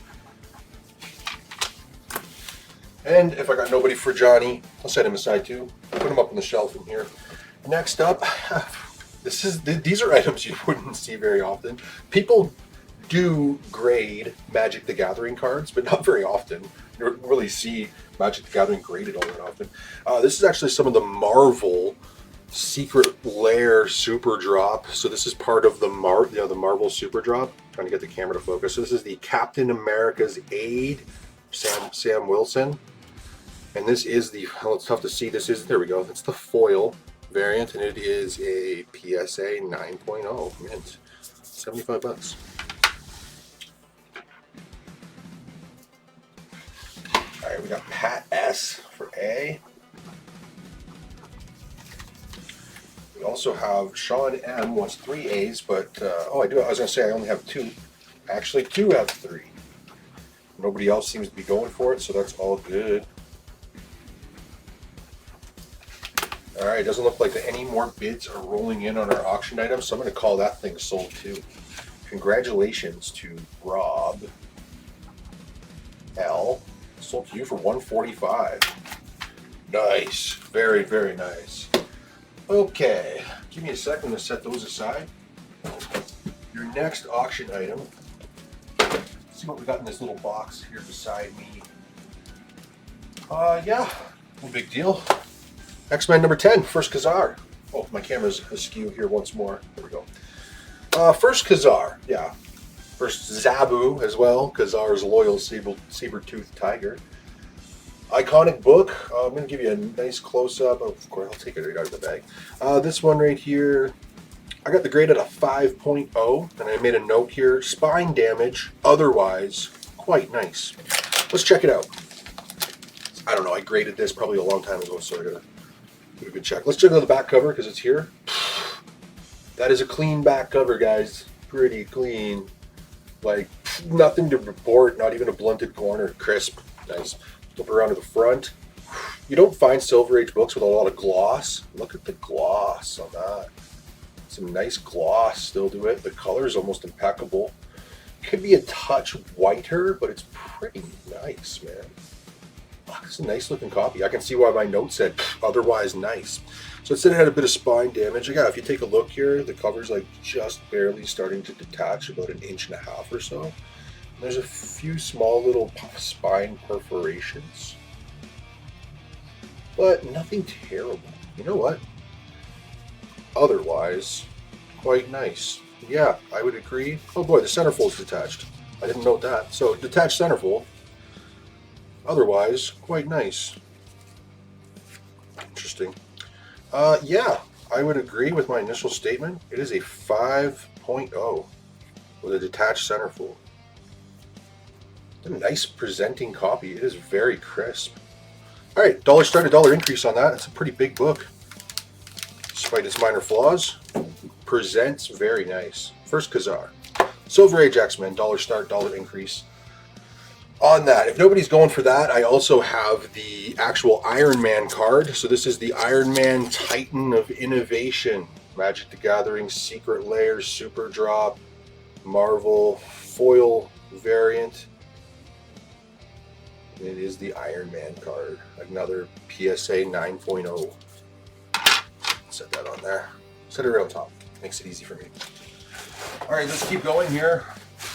S1: And if I got nobody for Johnny, I'll set him aside too. I'll put him up on the shelf in here. Next up, these are items you wouldn't see very often. People do grade Magic the Gathering cards, but not very often. You don't really see Magic the Gathering graded all that often. This is actually some of the Marvel Secret Lair Super Drop. So this is part of the Marvel Super Drop. Trying to get the camera to focus. So this is the Captain America's Aid, Sam Wilson. And this is the, well, it's tough to see. There we go. It's the foil variant, and it is a PSA 9.0 mint. 75 bucks. All right, we got Pat S for A. We also have Sean M wants 3 A's, but I was gonna say I only have 2. Actually, 2 have 3. Nobody else seems to be going for it, so that's all good. All right, doesn't look like any more bids are rolling in on our auction items, so I'm going to call that thing sold too. Congratulations to Rob L. Sold to you for $145. Nice, very, very nice. Okay, give me a second to set those aside. Your next auction item. Let's see what we got in this little box here beside me. Yeah, no big deal. X-Men number 10, First Khazar. Oh, my camera's askew here once more. There we go. First Khazar, yeah. First Zabu as well, Khazar's loyal saber-toothed tiger. Iconic book. I'm going to give you a nice close-up. Oh, of course, I'll take it right out of the bag. This one right here, I got the grade at a 5.0, and I made a note here. Spine damage, otherwise quite nice. Let's check it out. I don't know, I graded this probably a long time ago, so I gotta do a good check. Let's check out the back cover because it's here. That is a clean back cover, guys. Pretty clean. Like, nothing to report, not even a blunted corner. Crisp. Nice. Flip around to the front. You don't find Silver Age books with a lot of gloss. Look at the gloss on that. Some nice gloss still to it. The color is almost impeccable. Could be a touch whiter, but it's pretty nice, man. It's a nice looking copy. I can see why my note said otherwise nice. So it said it had a bit of spine damage. Yeah, if you take a look here, the cover's like just barely starting to detach, about 1.5 inches or so. And there's a few small little spine perforations, but nothing terrible. You know what? Otherwise, quite nice. Yeah, I would agree. Oh boy, the centerfold's detached. I didn't note that. So detached centerfold. Otherwise, quite nice. Interesting. Yeah, I would agree with my initial statement. It is a 5.0 with a detached centerfold. A nice presenting copy. It is very crisp. All right, dollar start, $1 increase on that. It's a pretty big book. Despite its minor flaws, presents very nice. First Khazar. Silver Age X-Men, $1 start, $1 increase. On that, if nobody's going for that, I also have the actual Iron Man card. So this is the Iron Man Titan of Innovation. Magic the Gathering Secret Lair Super Drop Marvel foil variant. It is the Iron Man card. Another PSA 9.0. Set that on there. Set it right on top. Makes it easy for me. All right, let's keep going here.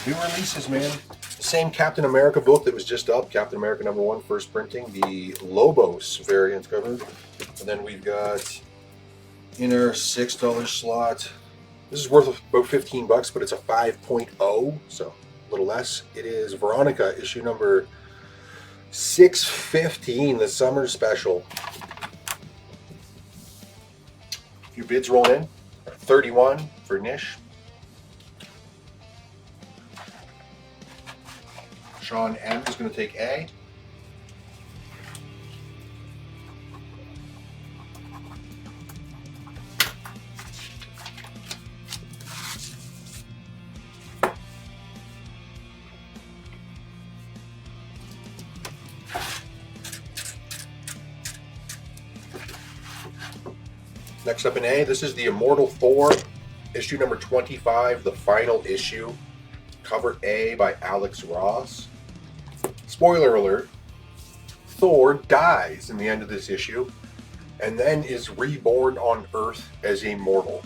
S1: New releases, man. Same Captain America book that was just up, Captain America #1, first printing, the Lobos variant cover. And then we've got in our $6 slot. This is worth about 15 bucks, but it's a 5.0, so a little less. It is Veronica, issue number 615, the summer special. A few bids roll in. 31 for Nish. Sean M is going to take A. Next up in A, this is the Immortal Thor, issue number 25, the final issue. Cover A by Alex Ross. Spoiler alert, Thor dies in the end of this issue and then is reborn on Earth as a mortal.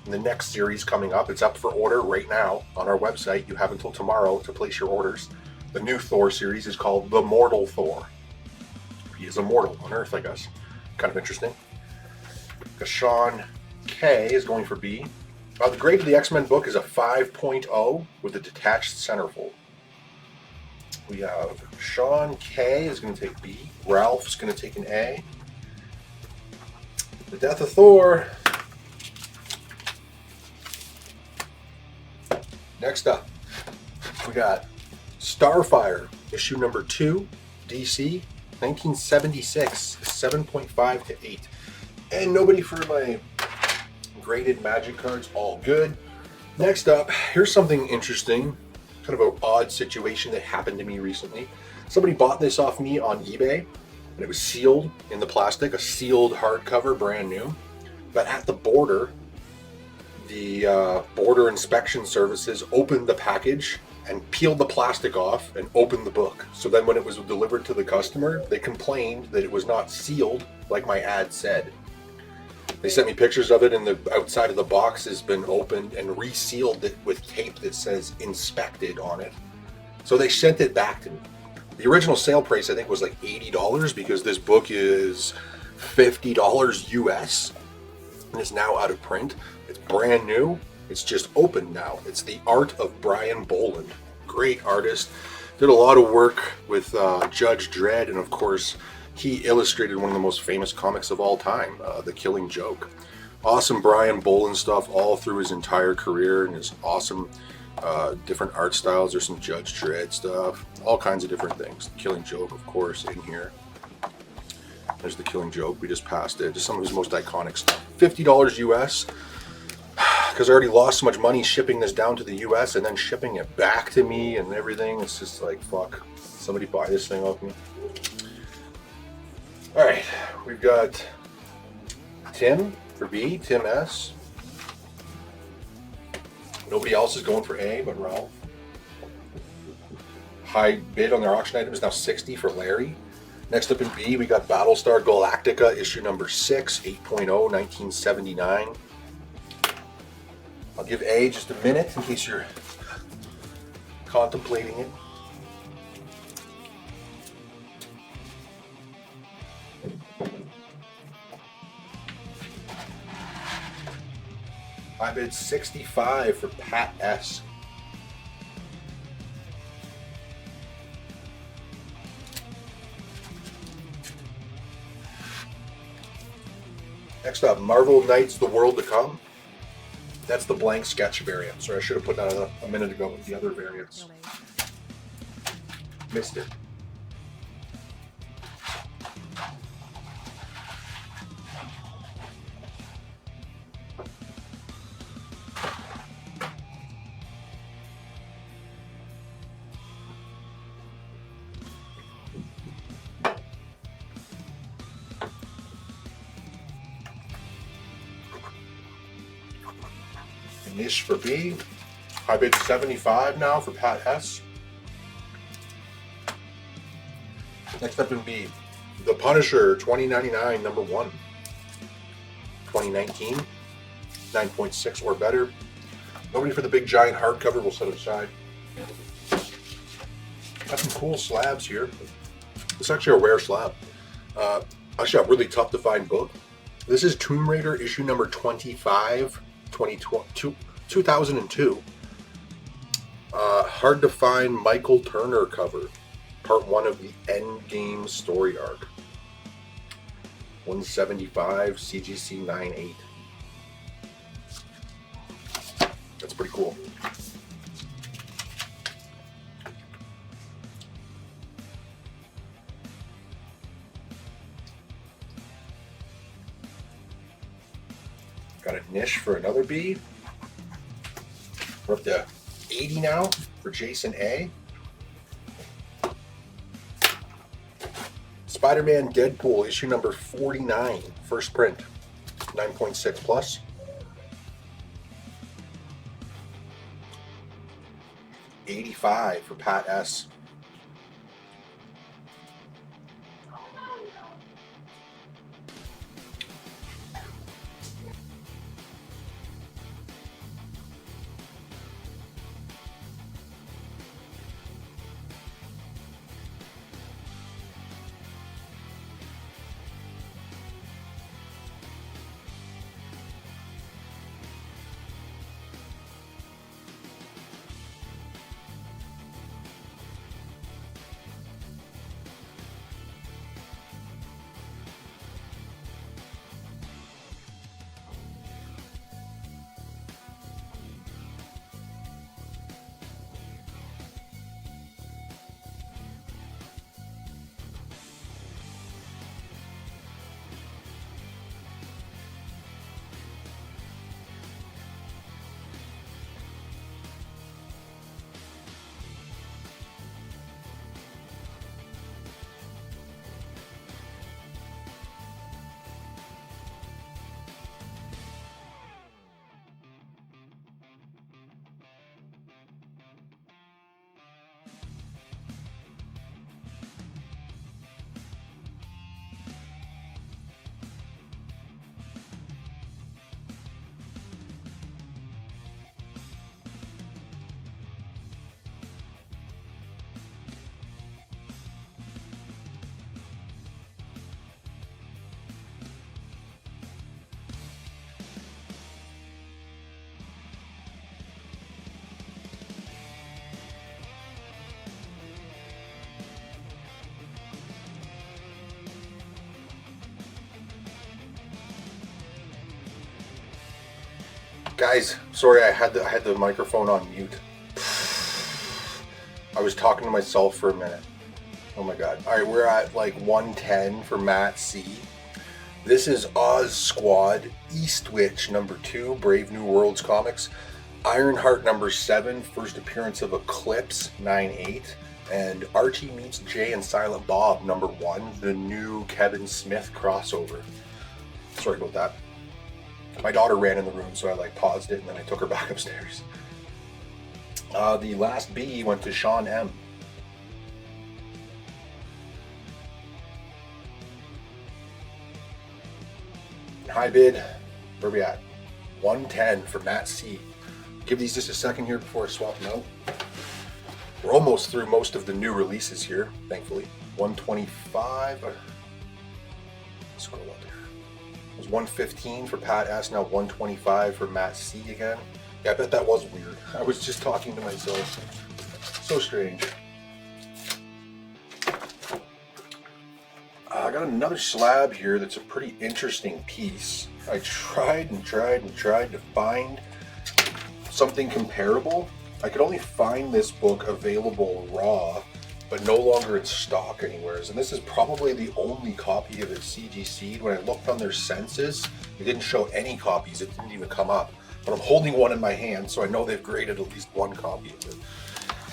S1: In the next series coming up, it's up for order right now on our website. You have until tomorrow to place your orders. The new Thor series is called The Mortal Thor. He is immortal on Earth, I guess. Kind of interesting. Sean K is going for B. The grade of the X-Men book is a 5.0 with a detached centerfold. We have Sean K is going to take B. Ralph's going to take an A. The Death of Thor. Next up, we got Starfire, issue number 2, DC, 1976, 7.5 to 8. And nobody for my graded magic cards, all good. Next up, here's something interesting, kind of an odd situation that happened to me recently. Somebody bought this off me on eBay, and it was sealed in the plastic, a sealed hardcover, brand new. But at the border, the border inspection services opened the package and peeled the plastic off and opened the book. So then when it was delivered to the customer, they complained that it was not sealed like my ad said. They sent me pictures of it, and the outside of the box has been opened and resealed it with tape that says inspected on it. So they sent it back to me. The original sale price I think was like $80 because this book is $50 US and is now out of print. It's brand new. It's just open now. It's The Art of Brian Boland. Great artist. Did a lot of work with Judge Dredd, and of course he illustrated one of the most famous comics of all time, The Killing Joke. Awesome Brian Boland stuff all through his entire career, and his awesome different art styles. There's some Judge Dredd stuff, all kinds of different things. The Killing Joke, of course, in here. There's The Killing Joke. We just passed it. Just some of his most iconic stuff. $50 US. Because I already lost so much money shipping this down to the US and then shipping it back to me and everything. It's just like, fuck. Somebody buy this thing off me. Alright, we've got Tim for B, Tim S. Nobody else is going for A but Ralph. High bid on their auction item is now 60 for Larry. Next up in B, we got Battlestar Galactica, issue number 6, 8.0, 1979. I'll give A just a minute in case you're contemplating it. I bid 65 for Pat S. Next up, Marvel Knights: The World to Come. That's the blank sketch variant. Sorry, I should have put that a minute ago with the other variants. Missed it. Niche for B. I bid 75 now for Pat S. Next up in B, The Punisher 2099 number 1. 2019, 9.6 or better. Nobody for the big giant hardcover, will set it aside. Got some cool slabs here. It's actually a rare slab. Actually a really tough to find book. This is Tomb Raider issue number 25. 2002. Hard to find Michael Turner cover. Part 1 of the Endgame story arc. 175 CGC 98. That's pretty cool. Got a niche for another B. We're up to 80 now for Jason A. Spider-Man Deadpool issue number 49, first print, 9.6 plus. $85 for Pat S. Guys, sorry, I had the microphone on mute. I was talking to myself for a minute. Oh my god. Alright, we're at like 110 for Matt C. This is Oz Squad, Eastwich #2, Brave New Worlds comics. Ironheart #7, first appearance of Eclipse 9/8. And Archie Meets Jay and Silent Bob #1, the new Kevin Smith crossover. Sorry about that. My daughter ran in the room, so I like paused it and then I took her back upstairs. The last B went to Sean M. High bid, where we at? 110 for Matt C. Give these just a second here before I swap them out. We're almost through most of the new releases here, thankfully. 125. Scroll up there. It was 115 for Pat S. Now 125 for Matt C again. Yeah, I bet that was weird. I was just talking to myself. So strange. I got another slab here that's a pretty interesting piece. I tried to find something comparable. I could only find this book available raw, but no longer in stock anywhere. And this is probably the only copy of it CGC'd. When I looked on their census, it didn't show any copies. It didn't even come up. But I'm holding one in my hand, so I know they've graded at least one copy of it.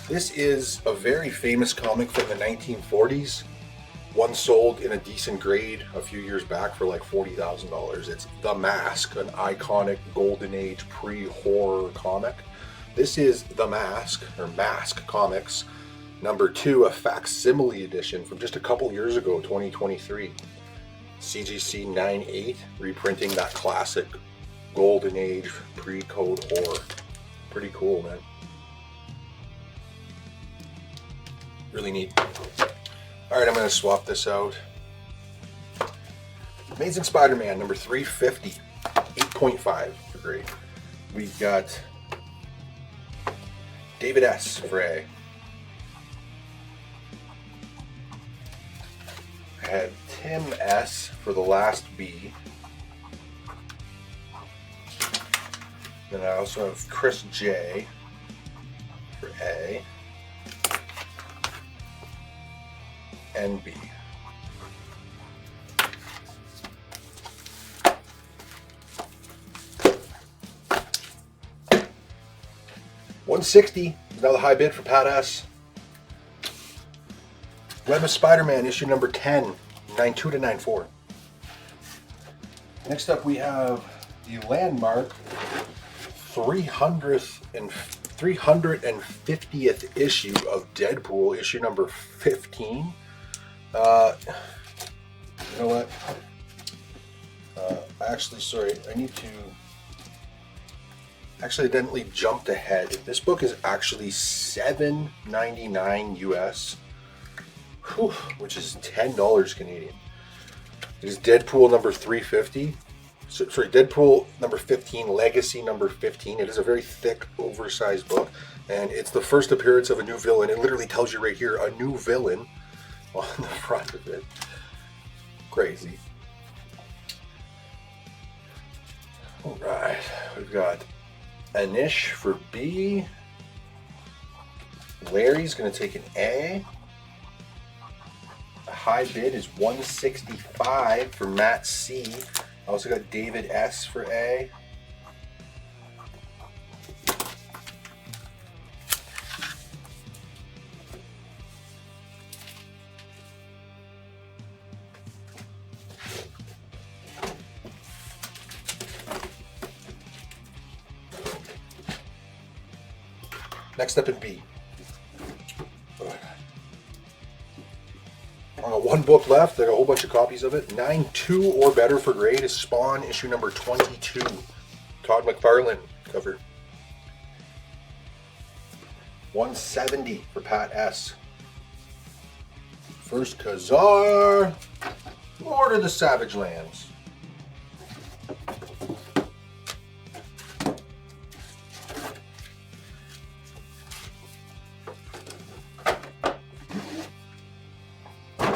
S1: This is a very famous comic from the 1940s. One sold in a decent grade a few years back for like $40,000. It's The Mask, an iconic golden age pre-horror comic. This is The Mask, or Mask Comics, #2, a facsimile edition from just a couple years ago, 2023. CGC 9/8, reprinting that classic golden age pre-code horror. Pretty cool, man. Really neat. Alright, I'm going to swap this out. Amazing Spider-Man, #350, 8.5 for grade. We've got David S. for A. I had Tim S. for the last B. Then I also have Chris J. for A. And B. $160 is now the high bid for Pat S. Web of Spider-Man, issue #10, 9/2 to 9/4. Next up we have the landmark 350th issue of Deadpool, issue #15. You know what? Actually, sorry, I need to. Actually, I accidentally jumped ahead. This book is actually $7.99 US, which is $10 Canadian. It is Deadpool #350. Sorry, Deadpool #15, Legacy #15. It is a very thick, oversized book, and it's the first appearance of a new villain. It literally tells you right here, a new villain on the front of it. Crazy. All right, we've got Anish for B. Larry's going to take an A. The high bid is $165 for Matt C. I also got David S. for A. Next up in B. One book left. I got a whole bunch of copies of it. 9/2 or better for grade is Spawn, issue #22. Todd McFarlane cover. $170 for Pat S. First Khazar, Lord of the Savage Lands.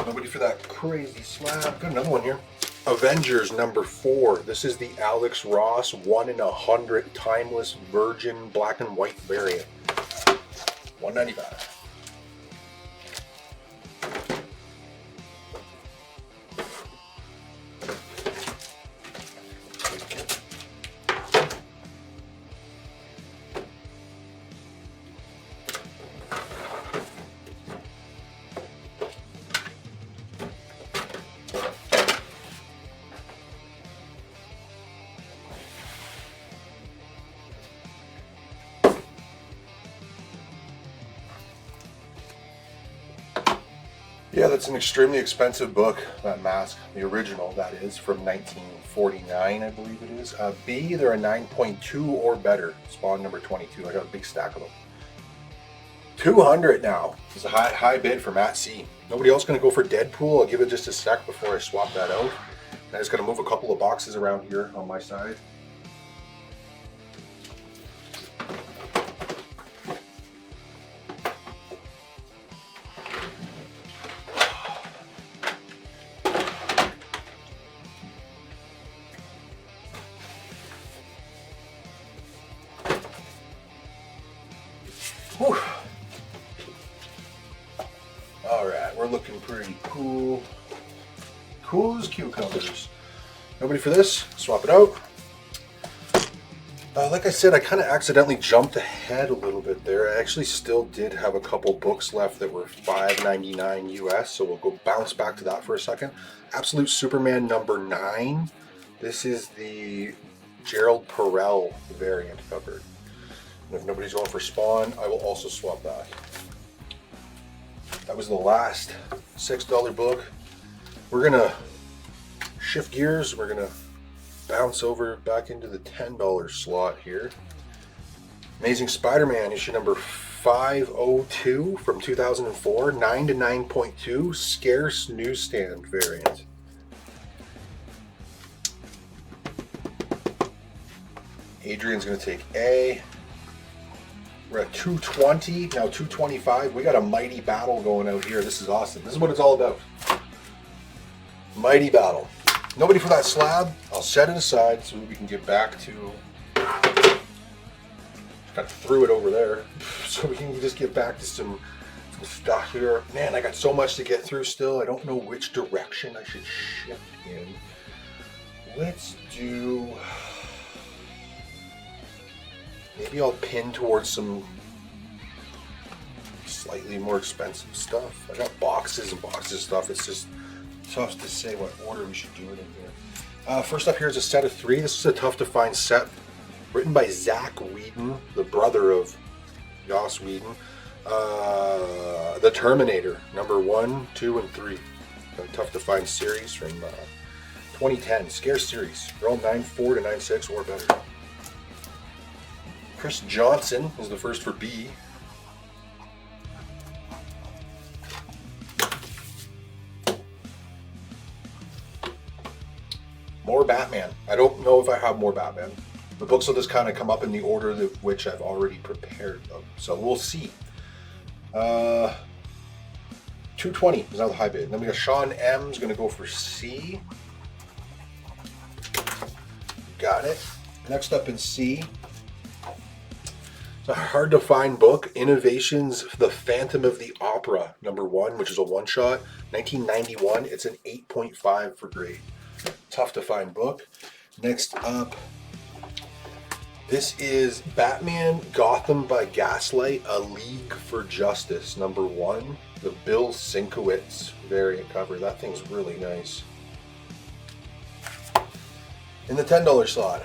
S1: Nobody for that crazy slab. Got another one here. Avengers number 4. This is the Alex Ross 1 in 100 timeless virgin black and white variant. $1.95. Yeah, that's an extremely expensive book, that mask, the original, that is, from 1949, I believe it is. B, they're a 9.2 or better, Spawn number 22. I got a big stack of them. 200 now. It's a high bid for Matt C. Nobody else going to go for Deadpool? I'll give it just a sec before I swap that out. I just got to move a couple of boxes around here on my side. Whew. All right, we're looking pretty cool. Cool as cucumbers. Nobody for this? Swap it out. Like I said, I kind of accidentally jumped ahead a little bit there. I actually still did have a couple books left that were $5.99 US, so we'll go bounce back to that for a second. Absolute Superman number 9. This is the Gerald Perel variant cover. And if nobody's going for Spawn, I will also swap that. That was the last $6 book. We're gonna shift gears. We're gonna bounce over back into the $10 slot here. Amazing Spider-Man issue number 502 from 2004, 9 to 9.2, scarce newsstand variant. Adrian's gonna take A. We're at 220, now 225. We got a mighty battle going out here. This is awesome. This is what it's all about. Mighty battle. Nobody for that slab. I'll set it aside so we can get back to... Kind of threw it over there. So we can just get back to some stuff here. Man, I got so much to get through still. I don't know which direction I should shift in. Let's do... Maybe I'll pin towards some slightly more expensive stuff. I got boxes and boxes of stuff. It's just tough to say what order we should do it in here. First up here is a set of 3. This is a tough to find set. Written by Zach Whedon, the brother of Joss Whedon. The Terminator, number 1, 2, and 3. A tough to find series from 2010. Scarce series. They're all 9.4 to 9.6 or better. Chris Johnson is the first for B. More Batman. I don't know if I have more Batman. The books will just kind of come up in the order of which I've already prepared them. So we'll see. 220 is now the high bid. Then we got Sean M is going to go for C. Got it. Next up in C. It's a hard to find book, Innovations, The Phantom of the Opera, number 1, which is a one-shot, 1991. It's an 8.5 for grade. Tough to find book. Next up, this is Batman Gotham by Gaslight, A League for Justice, number 1, the Bill Sienkiewicz variant cover. That thing's really nice. In the $10 slot,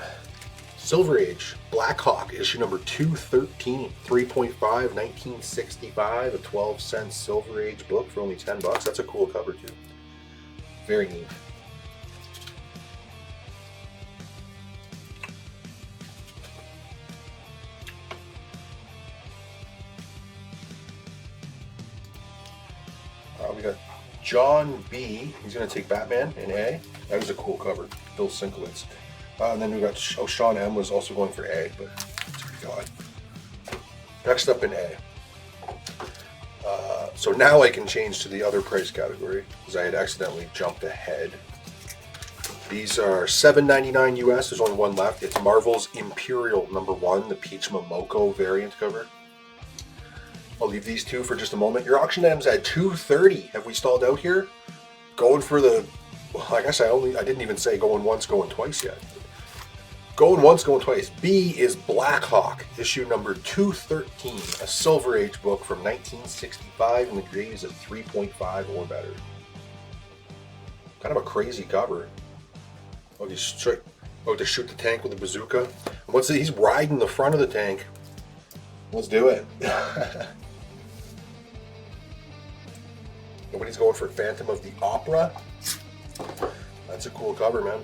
S1: Silver Age, Black Hawk, issue number 213, 3.5, 1965, a 12-cent Silver Age book for only $10. That's a cool cover too. Very neat. We got John B. He's going to take Batman in A. That was a cool cover. Bill Sienkiewicz. And then we got Sean M. was also going for A, but it's already gone. Next up in A. So now I can change to the other price category because I had accidentally jumped ahead. These are $7.99 US. There's only one left. It's Marvel's Imperial #1, the Peach Momoko variant cover. I'll leave these two for just a moment. Your auction items at $2.30. Have we stalled out here? Going for the, well, I guess I didn't even say going once, going twice yet. Going once, going twice. B is Blackhawk, issue number 213, a Silver Age book from 1965, and the grade is a 3.5 or better. Kind of a crazy cover. Oh, to shoot the tank with a bazooka. And what's it? He's riding the front of the tank. Let's do it. Nobody's going for Phantom of the Opera. That's a cool cover, man.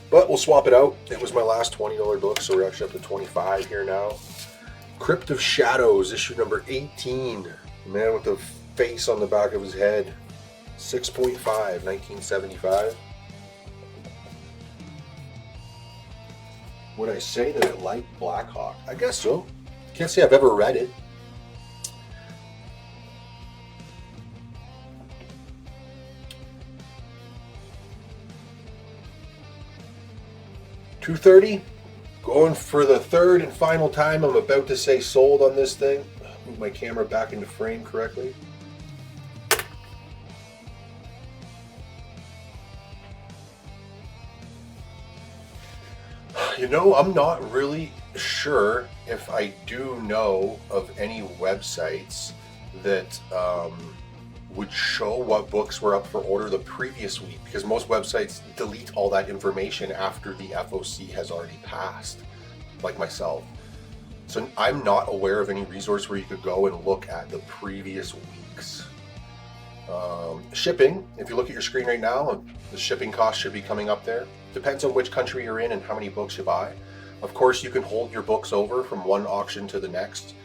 S1: But we'll swap it out. It was my last $20 book, so we're actually up to 25 here now. Crypt of Shadows, issue number 18. Man with the face on the back of his head. 6.5, 1975. Would I say that I like Blackhawk? I guess so. Can't say I've ever read it. $2.30. Going for the third and final time. I'm about to say sold on this thing. Move my camera back into frame correctly. You know, I'm not really sure if I do know of any websites that would show what books were up for order the previous week, because most websites delete all that information after the FOC has already passed, like myself. So I'm not aware of any resource where you could go and look at the previous weeks. Shipping, if you look at your screen right now, the shipping cost should be coming up there. Depends on which country you're in and how many books you buy. Of course, you can hold your books over from one auction to the next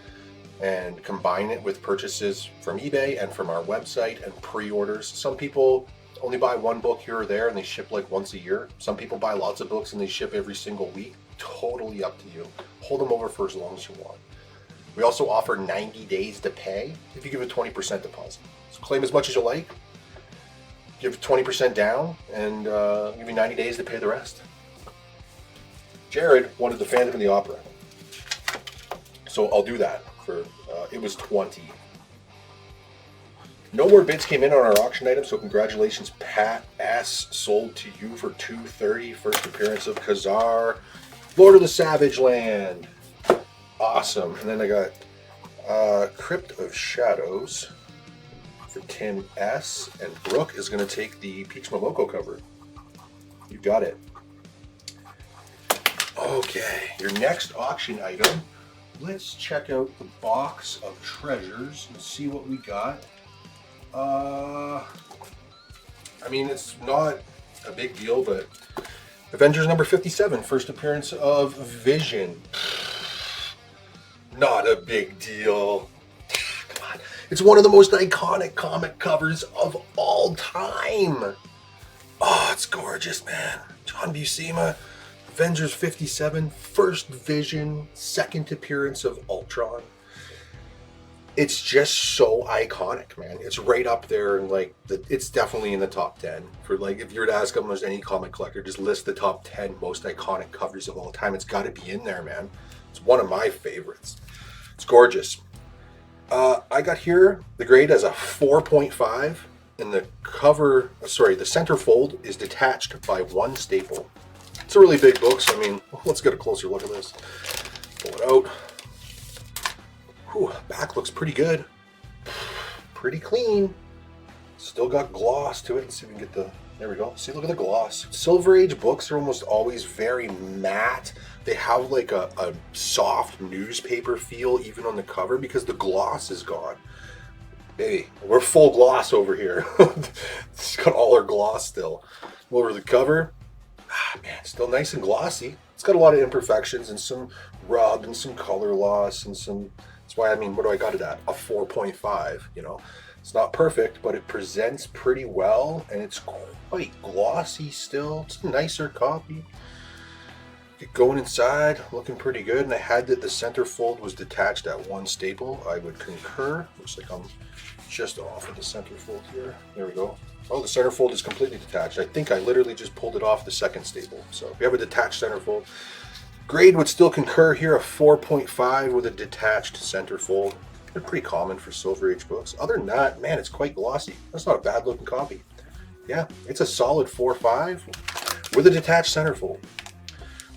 S1: and combine it with purchases from eBay and from our website and pre-orders. Some people only buy one book here or there and they ship like once a year. Some people buy lots of books and they ship every single week. Totally up to you. Hold them over for as long as you want. We also offer 90 days to pay if you give a 20% deposit. So claim as much as you like, give 20% down, and give you 90 days to pay the rest. Jared wanted the Phantom of the Opera, so I'll do that for, it was 20. No more bids came in on our auction item, so congratulations, Pat S. Sold to you for $2.30. First appearance of Khazar, Lord of the Savage Land. Awesome. And then I got Crypt of Shadows for Tim S. And Brooke is going to take the Peach Momoko cover. You got it. Okay, your next auction item. Let's check out the box of treasures and see what we got. I mean, it's not a big deal, but Avengers number 57, first appearance of Vision. Not a big deal. Come on. It's one of the most iconic comic covers of all time. Oh, it's gorgeous, man. John Buscema, Avengers 57, first Vision, second appearance of Ultron. It's just so iconic, man. It's right up there, and like it's definitely in the top 10 for, like, if you were to ask almost any comic collector, just list the top 10 most iconic covers of all time. It's got to be in there, man. It's one of my favorites. It's gorgeous. I got here the grade as a 4.5, and the cover, sorry, the centerfold is detached by one staple. It's a really big book, so I mean, let's get a closer look at this. Pull it out. Whew, back looks pretty good. Pretty clean. Still got gloss to it. Let's see if we can get the, there we go. See, look at the gloss. Silver Age books are almost always very matte. They have like a soft newspaper feel even on the cover because the gloss is gone. Baby, we're full gloss over here. It's got all our gloss still. Over the cover, man, still nice and glossy. It's got a lot of imperfections and some rub and some color loss and some, that's why, I mean, what do I got it at? A 4.5, you know? It's not perfect, but it presents pretty well, and it's quite glossy still. It's a nicer copy. Get going inside, looking pretty good. And I had that the centerfold was detached at one staple. I would concur. Looks like I'm just off of the centerfold here. There we go. Oh, the centerfold is completely detached. I think I literally just pulled it off the second staple. So if you have a detached centerfold, grade would still concur here, a 4.5 with a detached centerfold. They're pretty common for Silver Age books. Other than that, man, it's quite glossy. That's not a bad looking copy. Yeah, it's a solid 4.5 with a detached centerfold.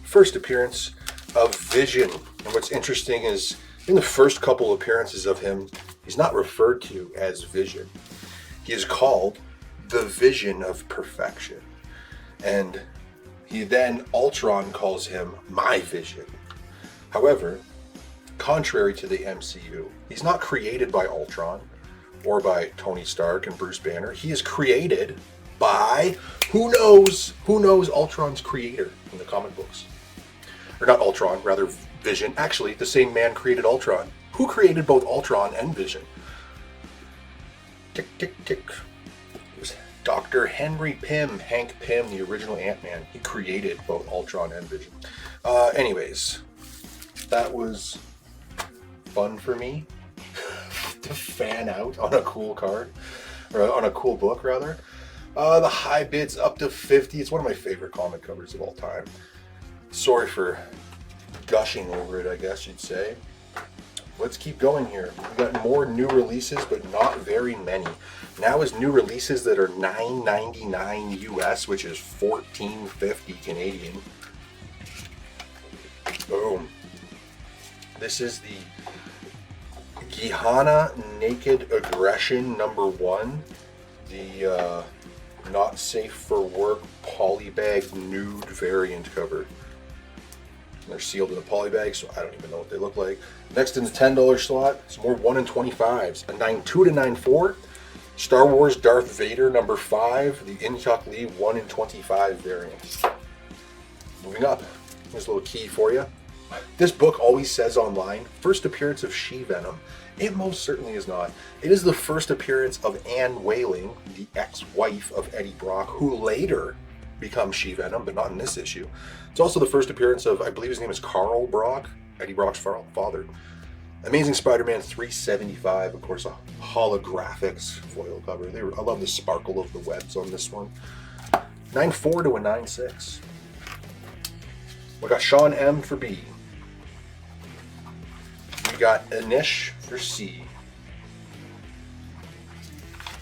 S1: First appearance of Vision. And what's interesting is in the first couple appearances of him, he's not referred to as Vision. He is called the Vision of Perfection. And he then, Ultron calls him My Vision. However, contrary to the MCU, he's not created by Ultron or by Tony Stark and Bruce Banner. He is created by, who knows Ultron's creator in the comic books. Or not Ultron, rather Vision. Actually, the same man created Ultron. Who created both Ultron and Vision? Tick, tick, tick. It was Dr. Henry Pym, Hank Pym, the original Ant-Man. He created both Ultron and Vision. Anyways, that was fun for me to fan out on a cool card, or on a cool book rather. The high bid's up to 50. It's one of my favorite comic covers of all time. Sorry for gushing over it, I guess you'd say. Let's keep going here. We got more new releases, but not very many. Now is new releases that are $9.99 US, which is $14.50 Canadian. Boom. This is the Gihana Naked Aggression #1. The not safe for work polybag nude variant cover. They're sealed in a polybag, so I don't even know what they look like. Next in the $10 slot, some more 1 in 25s. A 9.2 to 9.4. Star Wars Darth Vader #5, the In-Hyuk Lee 1 in 25 variant. Moving up, here's a little key for you. This book always says online, first appearance of She-Venom. It most certainly is not. It is the first appearance of Anne Whaling, the ex-wife of Eddie Brock, who later becomes She-Venom, but not in this issue. It's also the first appearance of, I believe his name is Carl Brock, Eddie Brock's father. Amazing Spider-Man 375, of course, a holographics foil cover. I love the sparkle of the webs on this one. 9.4 to a 9.6. We got Sean M for B. We got Anish for C.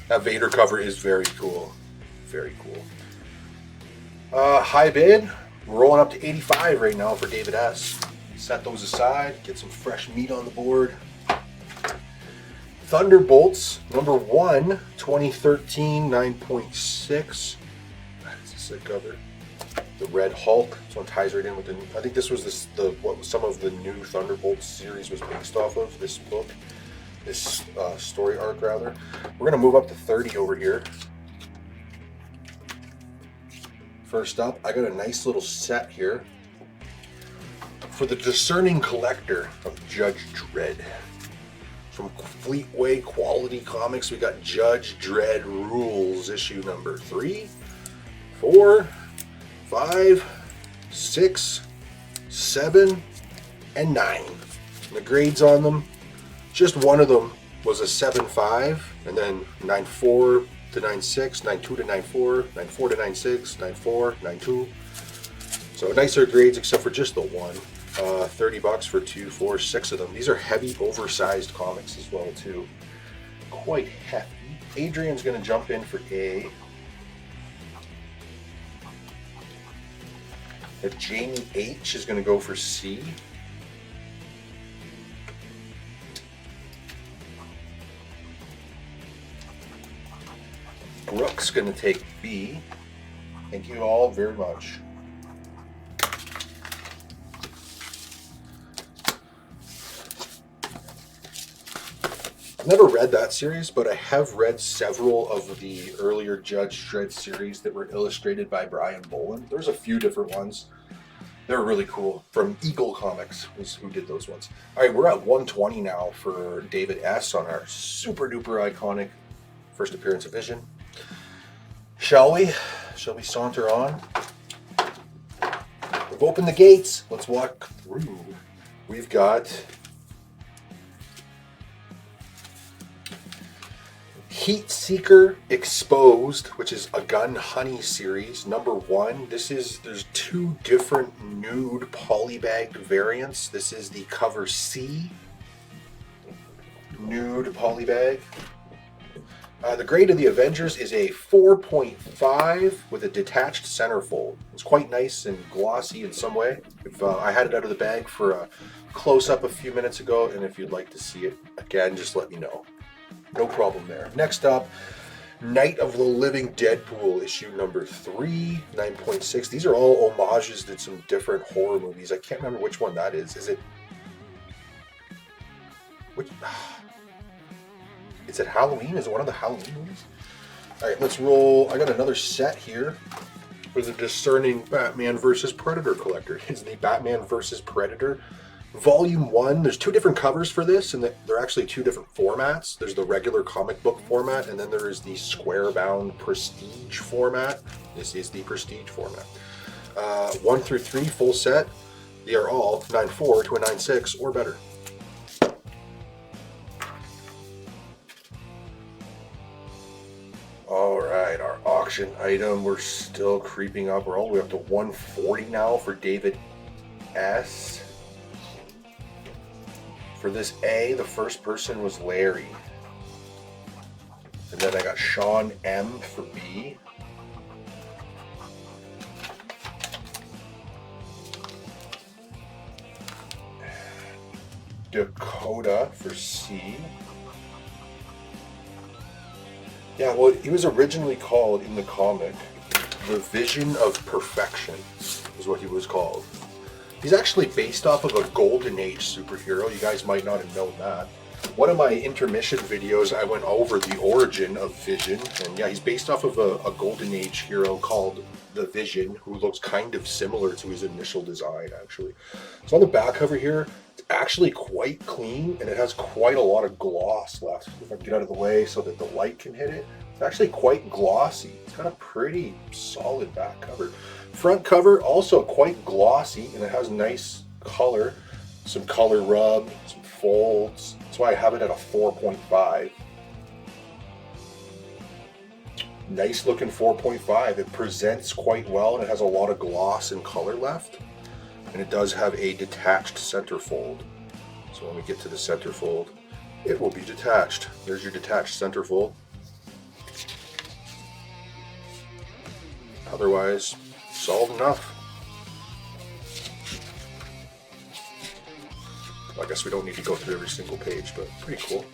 S1: That Vader cover is very cool. Very cool. High bid, we're rolling up to 85 right now for David S. Set those aside, get some fresh meat on the board. Thunderbolts, #1, 2013, 9.6. That's a sick cover. The Red Hulk, this one ties right in with I think this was what some of the new Thunderbolts series was based off of, this book. This story arc, rather. We're going to move up to 30 over here. First up, I got a nice little set here for the discerning collector of Judge Dredd. From Fleetway Quality Comics, we got Judge Dredd Rules, issue #3, 4, 5, 6, 7, and 9. And the grades on them, just one of them was a 7.5, and then 9.4 to 9.6, 9.2 to 9.4, 9.4 to 9.6, 9.4, 9.2. So nicer grades except for just the one. $30 for 2, 4, 6 of them. These are heavy, oversized comics as well too. Quite hefty. Adrian's going to jump in for A. If Jamie H is going to go for C. Brooke's going to take B. Thank you all very much. I've never read that series, but I have read several of the earlier Judge Dredd series that were illustrated by Brian Boland. There's a few different ones. They're really cool. From Eagle Comics was who did those ones. All right, we're at 120 now for David S. on our super duper iconic first appearance of Vision. Shall we? Shall we saunter on? I've opened the gates. Let's walk through. We've got Heat Seeker Exposed, which is a Gun Honey series, number 1. There's 2 different nude polybag variants. This is the cover C nude polybag. The grade of the Avengers is a 4.5 with a detached centerfold. It's quite nice and glossy in some way. I had it out of the bag for a close-up a few minutes ago, and if you'd like to see it again, just let me know. No problem there. Next up, Night of the Living Deadpool, issue number 3, 9.6. These are all homages to some different horror movies. I can't remember which one that is. Is it Halloween? Is it one of the Halloween movies? All right, let's roll. I got another set here for the discerning Batman vs. Predator collector. It's the Batman vs. Predator Volume 1. There's 2 different covers for this, and they're actually 2 different formats. There's the regular comic book format, and then there is the square-bound prestige format. This is the prestige format. 1 through 3, full set. They are all 9.4 to a 9.6 or better. All right, our auction item, we're still creeping up. We're all the way up to 140 now for David S. For this A, the first person was Larry. And then I got Sean M for B. Dakota for C. Yeah, well, he was originally called in the comic The Vision of Perfection, is what he was called. He's actually based off of a Golden Age superhero. You guys might not have known that. One of my intermission videos, I went over the origin of Vision. And yeah, he's based off of a Golden Age hero called the Vision, who looks kind of similar to his initial design, actually. So on the back cover here, it's actually quite clean, and it has quite a lot of gloss left. If I can get out of the way so that the light can hit it, it's actually quite glossy. It's got a pretty solid back cover. Front cover, also quite glossy, and it has nice color, some color rub, some folds. That's why I have it at a 4.5. Nice looking 4.5. It presents quite well, and it has a lot of gloss and color left. And it does have a detached centerfold. So when we get to the centerfold, it will be detached. There's your detached centerfold. Otherwise, solid enough. Well, I guess we don't need to go through every single page, but pretty cool.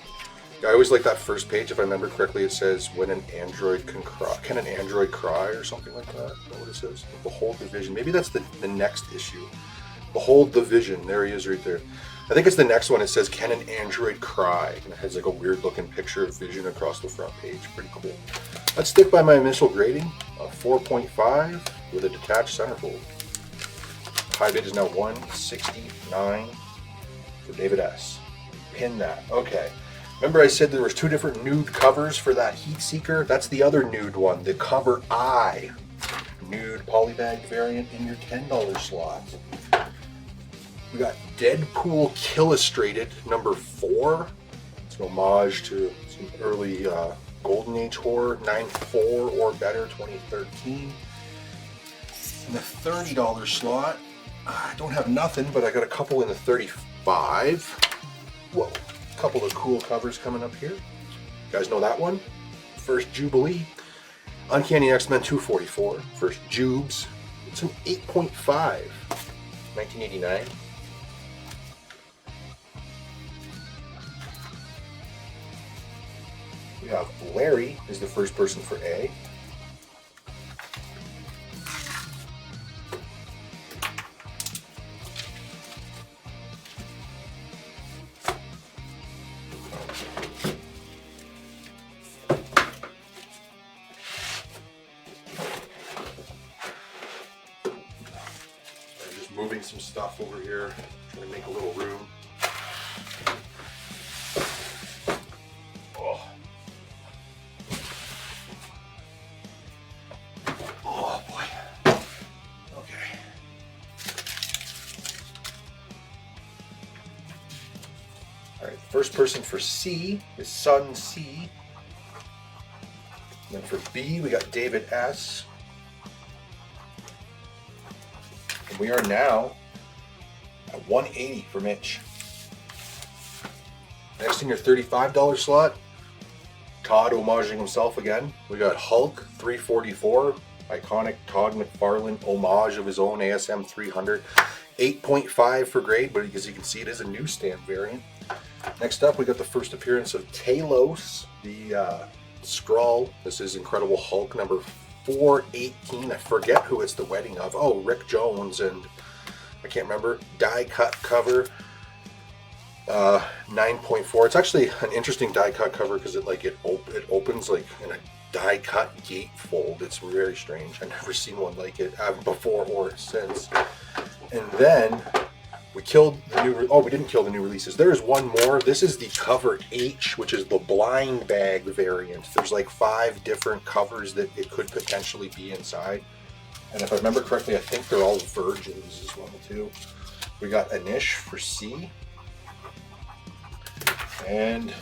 S1: I always like that first page. If I remember correctly, it says, "When an android can cry." Can an android cry, or something like that? Is that what it says? Behold the vision. Maybe that's the next issue. Behold the vision. There he is right there. I think it's the next one. It says, "Can an android cry?" And it has like a weird looking picture of Vision across the front page. Pretty cool. Let's stick by my initial grading of 4.5 with a detached centerfold. High bid is now 169 for David S. Pin that. Okay. Remember I said there was 2 different nude covers for that Heat Seeker? That's the other nude one, the cover I. Nude polybag variant in your $10 slot. We got Deadpool Killustrated number 4. It's an homage to some early Golden Age horror, 9.4 or better, 2013. In the $30 slot, I don't have nothing, but I got a couple in the 35. Whoa. Couple of cool covers coming up here. You guys know that one? First Jubilee. Uncanny X-Men 244. First Jubes. It's an 8.5. 1989. We have Larry is the first person for A. Moving some stuff over here, trying to make a little room. Oh boy. Okay. person for C is Sun C. And then for B, we got David S. And we are now at 180 for Mitch. Next in your $35 slot, Todd homaging himself again. We got Hulk 344, iconic Todd McFarlane homage of his own ASM 300. 8.5 for grade, but as you can see, it is a newsstand variant. Next up, we got the first appearance of Talos, the Skrull. This is Incredible Hulk number 418. I forget who it's the wedding of. Oh, Rick Jones, and I can't remember. Die cut cover, 9.4. It's actually an interesting die cut cover because it opens like in a die cut gatefold. It's very strange. I've never seen one like it before or since. And then we killed the new. Oh, we didn't kill the new releases. There is one more. This is the cover H, which is the blind bag variant. There's like 5 different covers that it could potentially be inside. And if I remember correctly, I think they're all virgins as well too. We got Anish for C. And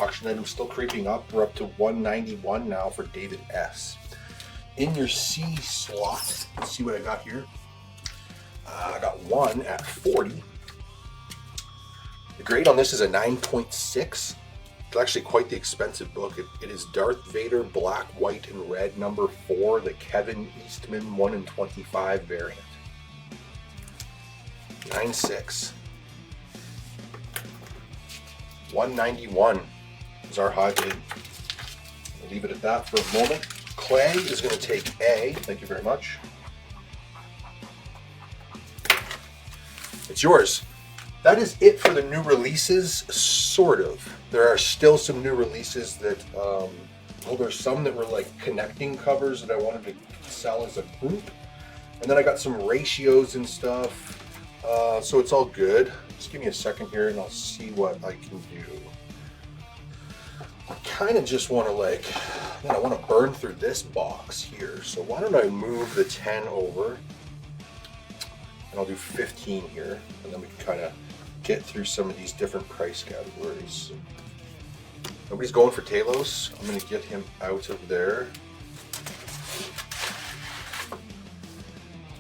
S1: auction items still creeping up. We're up to 191 now for David S. In your C slot, let's see what I got here. I got one at 40. The grade on this is a 9.6. It's actually quite the expensive book. It is Darth Vader Black, White, and Red number 4, the Kevin Eastman 1 in 25 variant. 9.6. 191 is our high bid. We'll leave it at that for a moment. Clay is going to take A. Thank you very much. It's yours. That is it for the new releases, sort of. There are still some new releases that, there's some that were like connecting covers that I wanted to sell as a group. And then I got some ratios and stuff. So it's all good. Just give me a second here and I'll see what I can do. I kind of just want to I want to burn through this box here. So why don't I move the 10 over? And I'll do 15 here, and then we can kind of get through some of these different price categories. Nobody's going for Talos. I'm going to get him out of there.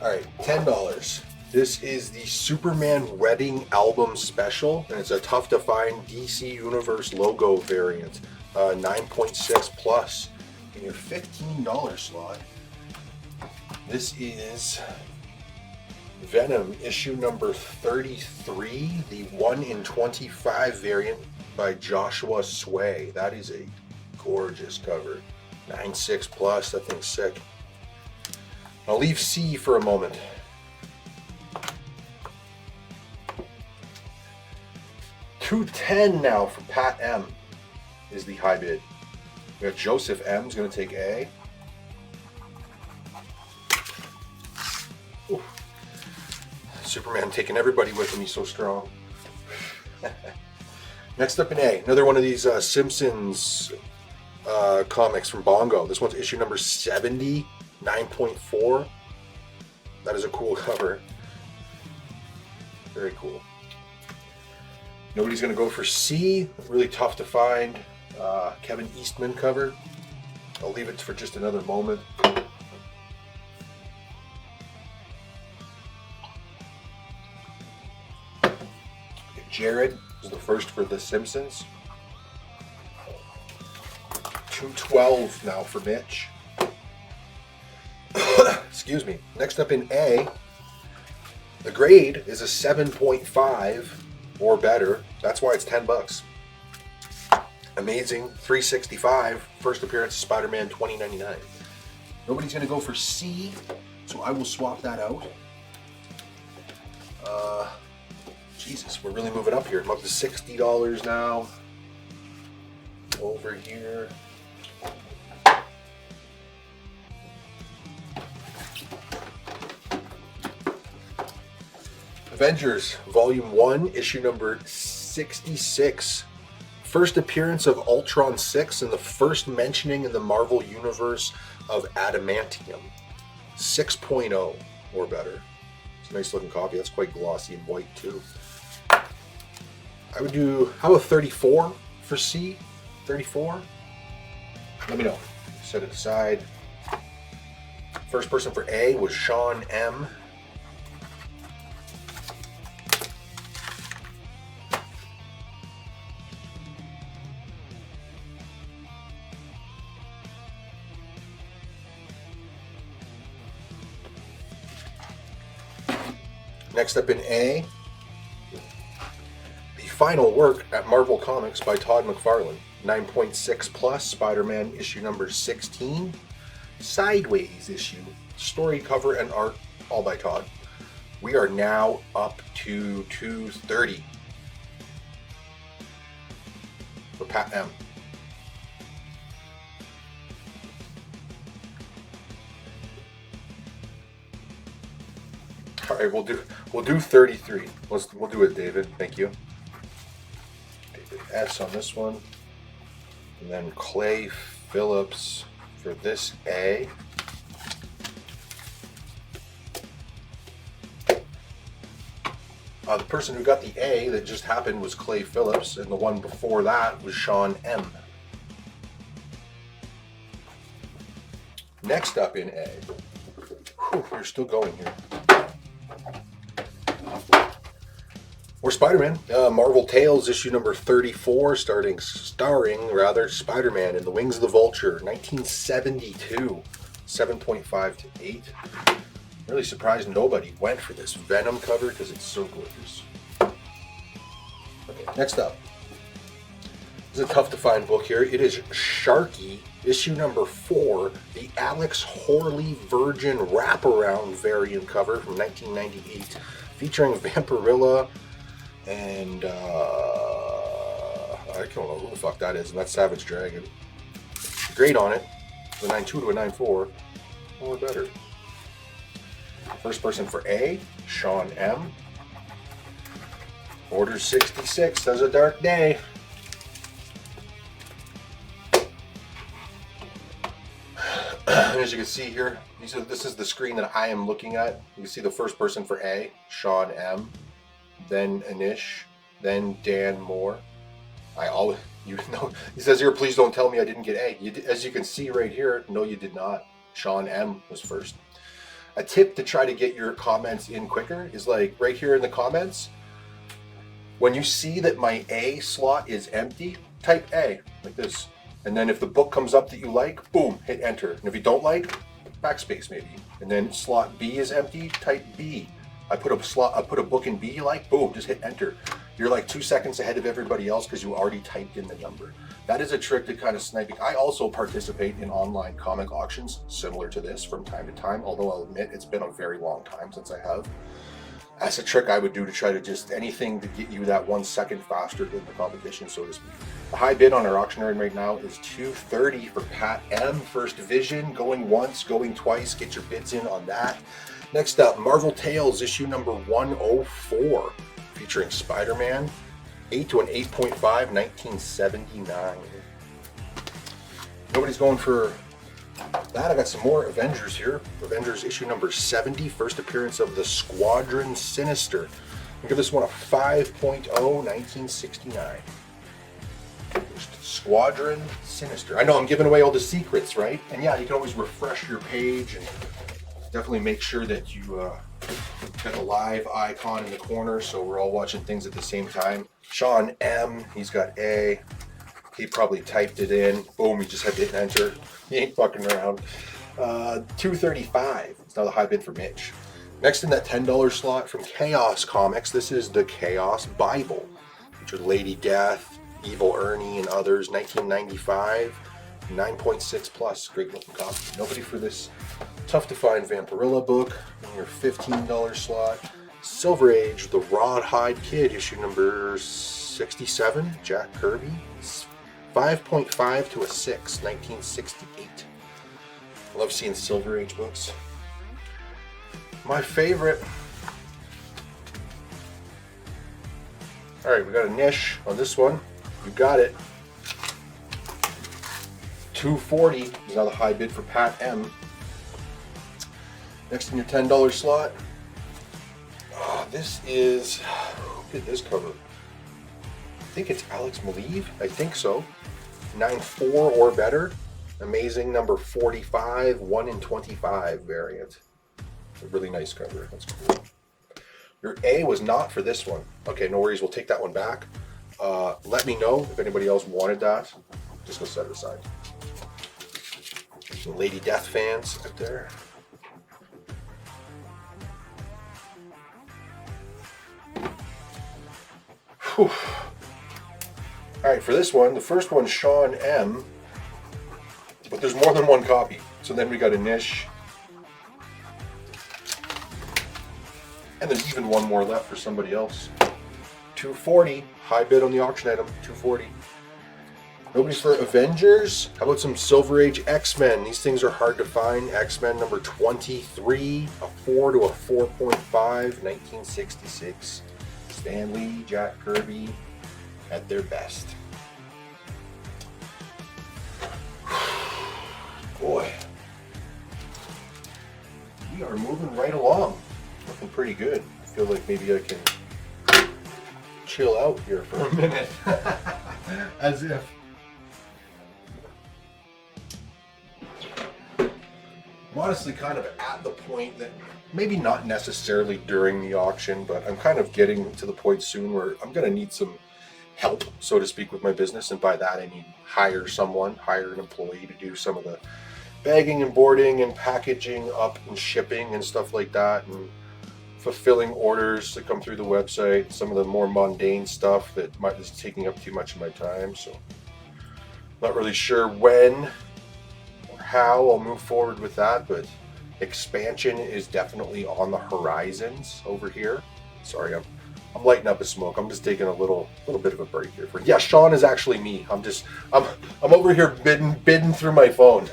S1: All right, $10. This is the Superman Wedding Album Special, and it's a tough to find DC Universe logo variant. 9.6 plus in your $15 slot. This is Venom issue number 33, the 1 in 25 variant by Joshua Sway. That is a gorgeous cover. 9.6 plus, that thing's sick. I'll leave C for a moment. $210 now for Pat M is the high bid. We got Joseph M is going to take A. Ooh. Superman taking everybody with him, he's so strong. Next up in A, another one of these Simpsons comics from Bongo. This one's issue number 70, 9.4. That is a cool cover. Very cool. Nobody's going to go for C. Really tough to find. Kevin Eastman cover. I'll leave it for just another moment. Jared is the first for The Simpsons. $212 now for Mitch. Excuse me. Next up in A, the grade is a 7.5 or better. That's why it's $10. Amazing. 365. First appearance of Spider-Man 2099. Nobody's going to go for C, so I will swap that out. Jesus, we're really moving up here. I'm up to $60 now. Over here. Avengers, Volume 1, issue number 66. First appearance of Ultron 6 and the first mentioning in the Marvel Universe of Adamantium. 6.0 or better. It's a nice looking copy. That's quite glossy and white too. I would do, how about 34 for C? 34? Let me know. Set it aside. First person for A was Sean M. Next up in A, the final work at Marvel Comics by Todd McFarlane, 9.6 plus, Spider-Man issue number 16, Sideways issue, story, cover, and art, all by Todd. We are now up to 230 for Pat M. All right, we'll do 33. We'll do it, David. Thank you. David S on this one, and then Clay Phillips for this A. The person who got the A that just happened was Clay Phillips, and the one before that was Sean M. Next up in A. Whew, we're still going here. We're Spider-Man. Marvel Tales issue number 34, starring Spider-Man in the Wings of the Vulture, 1972, 7.5 to 8. Really surprised nobody went for this Venom cover because it's so gorgeous. Okay, next up. This is a tough to find book here. It is Sharky, issue number 4, the Alex Horley Virgin wraparound variant cover from 1998, featuring Vampirilla and I don't know who the fuck that is, and that's Savage Dragon. Grade on it, a 9.2 to a 9.4, or better. First person for A, Sean M. Order 66, Does a Dark Day. As you can see here, this is the screen that I am looking at. You can see the first person for A, Sean M. Then Anish, then Dan Moore. He says here, please don't tell me I didn't get A. As you can see right here, no, you did not. Sean M was first. A tip to try to get your comments in quicker is like right here in the comments. When you see that my A slot is empty, type A like this. And then if the book comes up that you like, boom, hit enter. And if you don't like, backspace maybe. And then slot B is empty, type B. I put a book in B you like, boom, just hit enter. You're like 2 seconds ahead of everybody else because you already typed in the number. That is a trick to kind of sniping. I also participate in online comic auctions similar to this from time to time, although I'll admit it's been a very long time since I have. That's a trick I would do to try to just anything to get you that 1 second faster than the competition, so to speak. The high bid on our auction right now is $230 for Pat M. First Vision, going once, going twice. Get your bids in on that. Next up, Marvel Tales issue number 104, featuring Spider-Man, 8 to an 8.5, 1979. Nobody's going for that. I got some more Avengers here. Avengers issue number 70, first appearance of the Squadron Sinister. I'll give this one a 5.0, 1969. Squadron Sinister. I know I'm giving away all the secrets, right? And yeah, you can always refresh your page and definitely make sure that you got a live icon in the corner so we're all watching things at the same time. Sean M, he's got A. He probably typed it in. Boom, he just had to hit enter. He ain't fucking around. $235. It's now the high bid for Mitch. Next in that $10 slot from Chaos Comics, this is the Chaos Bible. Featured Lady Death, Evil Ernie, and others. 1995. 9.6 plus. Great looking copy. Nobody for this tough to find Vampirilla book. In your $15 slot. Silver Age, The Rawhide Kid, issue number 67. Jack Kirby. 5.5 to a 6. 1968. I love seeing Silver Age books. My favorite. Alright, we got a niche on this one. You got it. $240 is now the high bid for Pat M. Next in your $10 slot. Oh, this is, look at this cover. think it's Alex Maleev. I think so. 9.4 or better. Amazing number 45, 1 in 25 variant. A really nice cover. That's cool. Your A was not for this one. Okay, no worries. We'll take that one back. Let me know if anybody else wanted that. Just go set it aside. Some Lady Death fans out there. Whew. All right, for this one, the first one's Sean M, but there's more than one copy. So then we got a Nish, and there's even one more left for somebody else. 240, high bid on the auction item, 240. Nobody for Avengers? How about some Silver Age X-Men? These things are hard to find. X-Men number 23, a 4 to a 4.5, 1966. Stan Lee, Jack Kirby at their best. Boy, we are moving right along. Looking pretty good. I feel like maybe I can chill out here for a minute. As if. I'm honestly kind of at the point that maybe not necessarily during the auction, but I'm kind of getting to the point soon where I'm going to need some help, so to speak, with my business. And by that, I mean hire an employee to do some of the bagging and boarding and packaging up and shipping and stuff like that, and fulfilling orders that come through the website, some of the more mundane stuff that is taking up too much of my time. So not really sure when or how I'll move forward with that, but expansion is definitely on the horizons over here. Sorry, I'm lighting up a smoke. I'm just taking a little bit of a break here. Yeah, Sean is actually me. I'm over here bidding through my phone.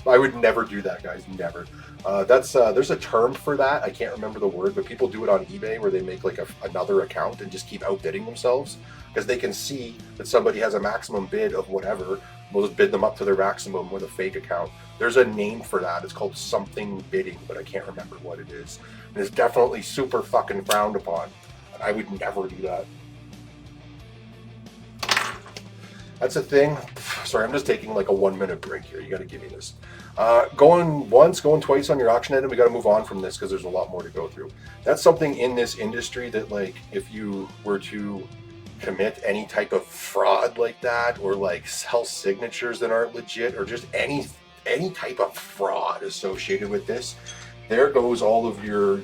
S1: I would never do that, guys. Never. There's a term for that. I can't remember the word, but people do it on eBay where they make like another account and just keep outbidding themselves because they can see that somebody has a maximum bid of whatever. We'll just bid them up to their maximum with a fake account. There's a name for that. It's called something bidding, but I can't remember what it is. And it's definitely super fucking frowned upon. I would never do that. That's a thing. Sorry, I'm just taking like a 1 minute break here. You got to give me this. Going once, going twice on your auction item. We got to move on from this because there's a lot more to go through. That's something in this industry that, like, if you were to commit any type of fraud like that, or like sell signatures that aren't legit, or just any type of fraud associated with this, there goes all of your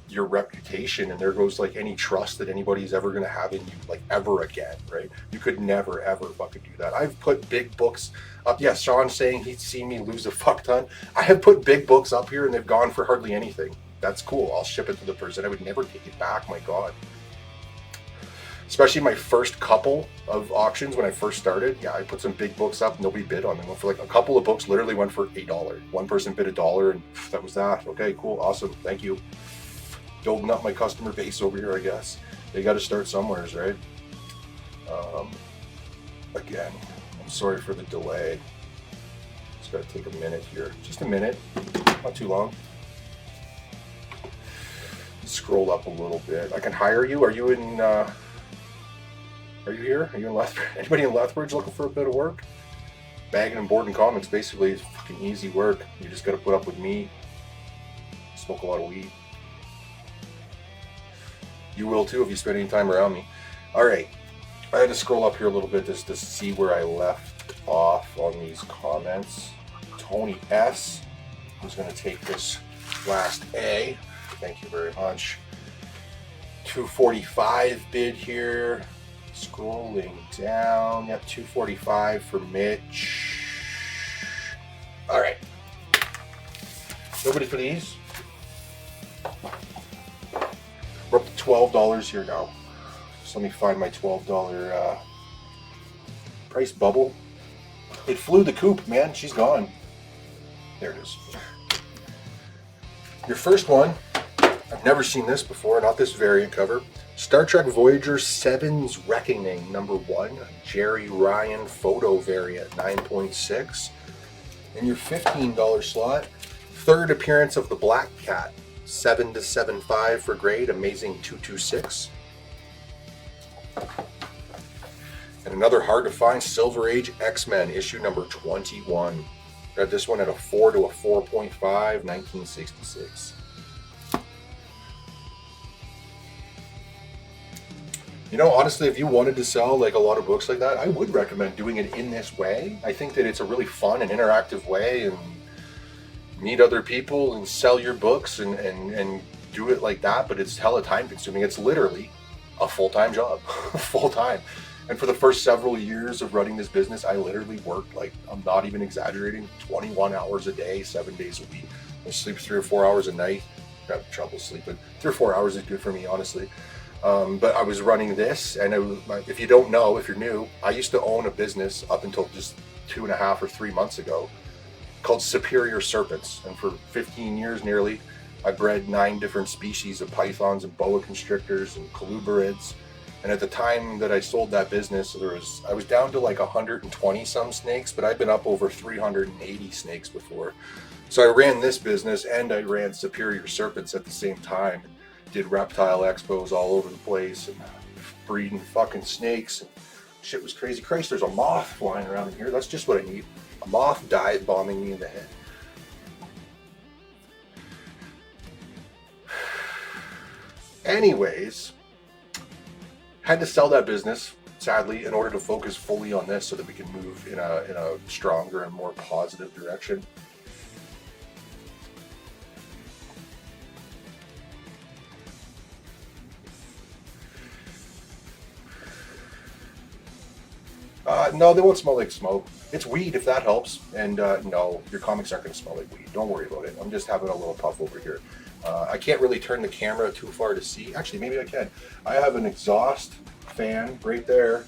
S1: reputation, and there goes like any trust that anybody's ever going to have in you, like, ever again, right? You could never ever fucking do that. I've put big books up. Yes, Sean's saying he'd seen me lose a fuck ton. I have put big books up here and they've gone for hardly anything. That's cool. I'll ship it to the person. I would never take it back. My God. Especially my first couple of auctions when I first started. Yeah, I put some big books up. Nobody bid on them. For like a couple of books, literally went for $1. One person bid $1, and that was that. Okay, cool, awesome, thank you. Building up my customer base over here, I guess. They got to start somewheres, right? Again, I'm sorry for the delay. Just got to take a minute here. Just a minute, not too long. Scroll up a little bit. I can hire you. Are you in? Are you here? Are you in Lethbridge? Anybody in Lethbridge looking for a bit of work? Bagging and boarding comics, basically, is fucking easy work. You just got to put up with me. Smoke a lot of weed. You will too if you spend any time around me. All right, I had to scroll up here a little bit just to see where I left off on these comments. Tony S. who's going to take this last A. Thank you very much. 245 bid here. Scrolling down. Yep, 245 for Mitch. All right. Nobody for these. We're up to $12 here now. So let me find my $12 price bubble. It flew the coop, man. She's gone. There it is. Your first one, I've never seen this before, not this variant cover. Star Trek Voyager 7's Reckoning, #1, Jerry Ryan photo variant, 9.6. In your $15 slot, third appearance of the Black Cat, 7 to 7.5 for grade, amazing 226. And another hard to find, Silver Age X-Men, issue number 21. Got this one at a 4 to a 4.5, 1966. You know, honestly, if you wanted to sell like a lot of books like that, I would recommend doing it in this way. I think that it's a really fun and interactive way, and meet other people and sell your books and do it like that, but it's hella time consuming. It's literally a full-time job, full-time. And for the first several years of running this business, I literally worked, like, I'm not even exaggerating, 21 hours a day, 7 days a week. I sleep 3 or 4 hours a night. I have trouble sleeping. 3 or 4 hours is good for me, honestly. But I was running this, and if you don't know, if you're new, I used to own a business up until just 2.5 or 3 months ago called Superior Serpents. And for 15 years nearly, I bred 9 different species of pythons and boa constrictors and colubarids. And at the time that I sold that business, I was down to like 120 some snakes, but I've been up over 380 snakes before. So I ran this business and I ran Superior Serpents at the same time. Did reptile expos all over the place and breeding fucking snakes. And shit was crazy. Christ, there's a moth flying around in here. That's just what I need. A moth dive bombing me in the head. Anyways, had to sell that business, sadly, in order to focus fully on this so that we can move in a stronger and more positive direction. No, they won't smell like smoke. It's weed, if that helps. And no, your comics aren't going to smell like weed. Don't worry about it. I'm just having a little puff over here. I can't really turn the camera too far to see. Actually, maybe I can. I have an exhaust fan right there,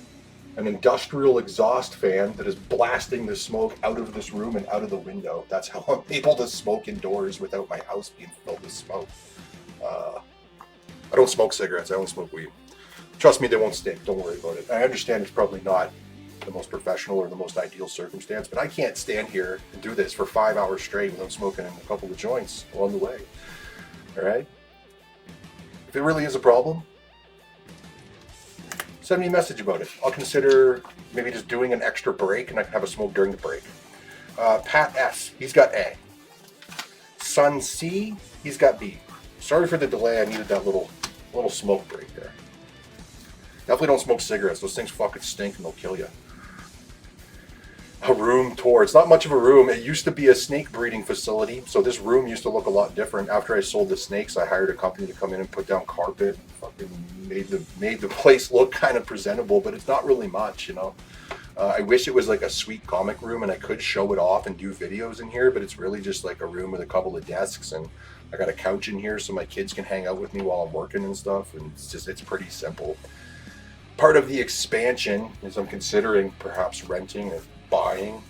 S1: an industrial exhaust fan that is blasting the smoke out of this room and out of the window. That's how I'm able to smoke indoors without my house being filled with smoke. I don't smoke cigarettes. I only smoke weed. Trust me, they won't stink. Don't worry about it. I understand it's probably not the most professional or the most ideal circumstance, but I can't stand here and do this for 5 hours straight without smoking a couple of joints along the way. All right? If it really is a problem, send me a message about it. I'll consider maybe just doing an extra break and I can have a smoke during the break. Pat S, he's got A. Sun C, he's got B. Sorry for the delay. I needed that little smoke break there. Definitely don't smoke cigarettes. Those things fucking stink and they'll kill you. A room tour. It's not much of a room. It used to be a snake breeding facility, so this room used to look a lot different. After I sold the snakes, I hired a company to come in and put down carpet. Fucking made the place look kind of presentable, but it's not really much, you know. I wish it was like a sweet comic room and I could show it off and do videos in here, but it's really just like a room with a couple of desks, and I got a couch in here so my kids can hang out with me while I'm working and stuff, and it's pretty simple. Part of the expansion is I'm considering perhaps renting or buying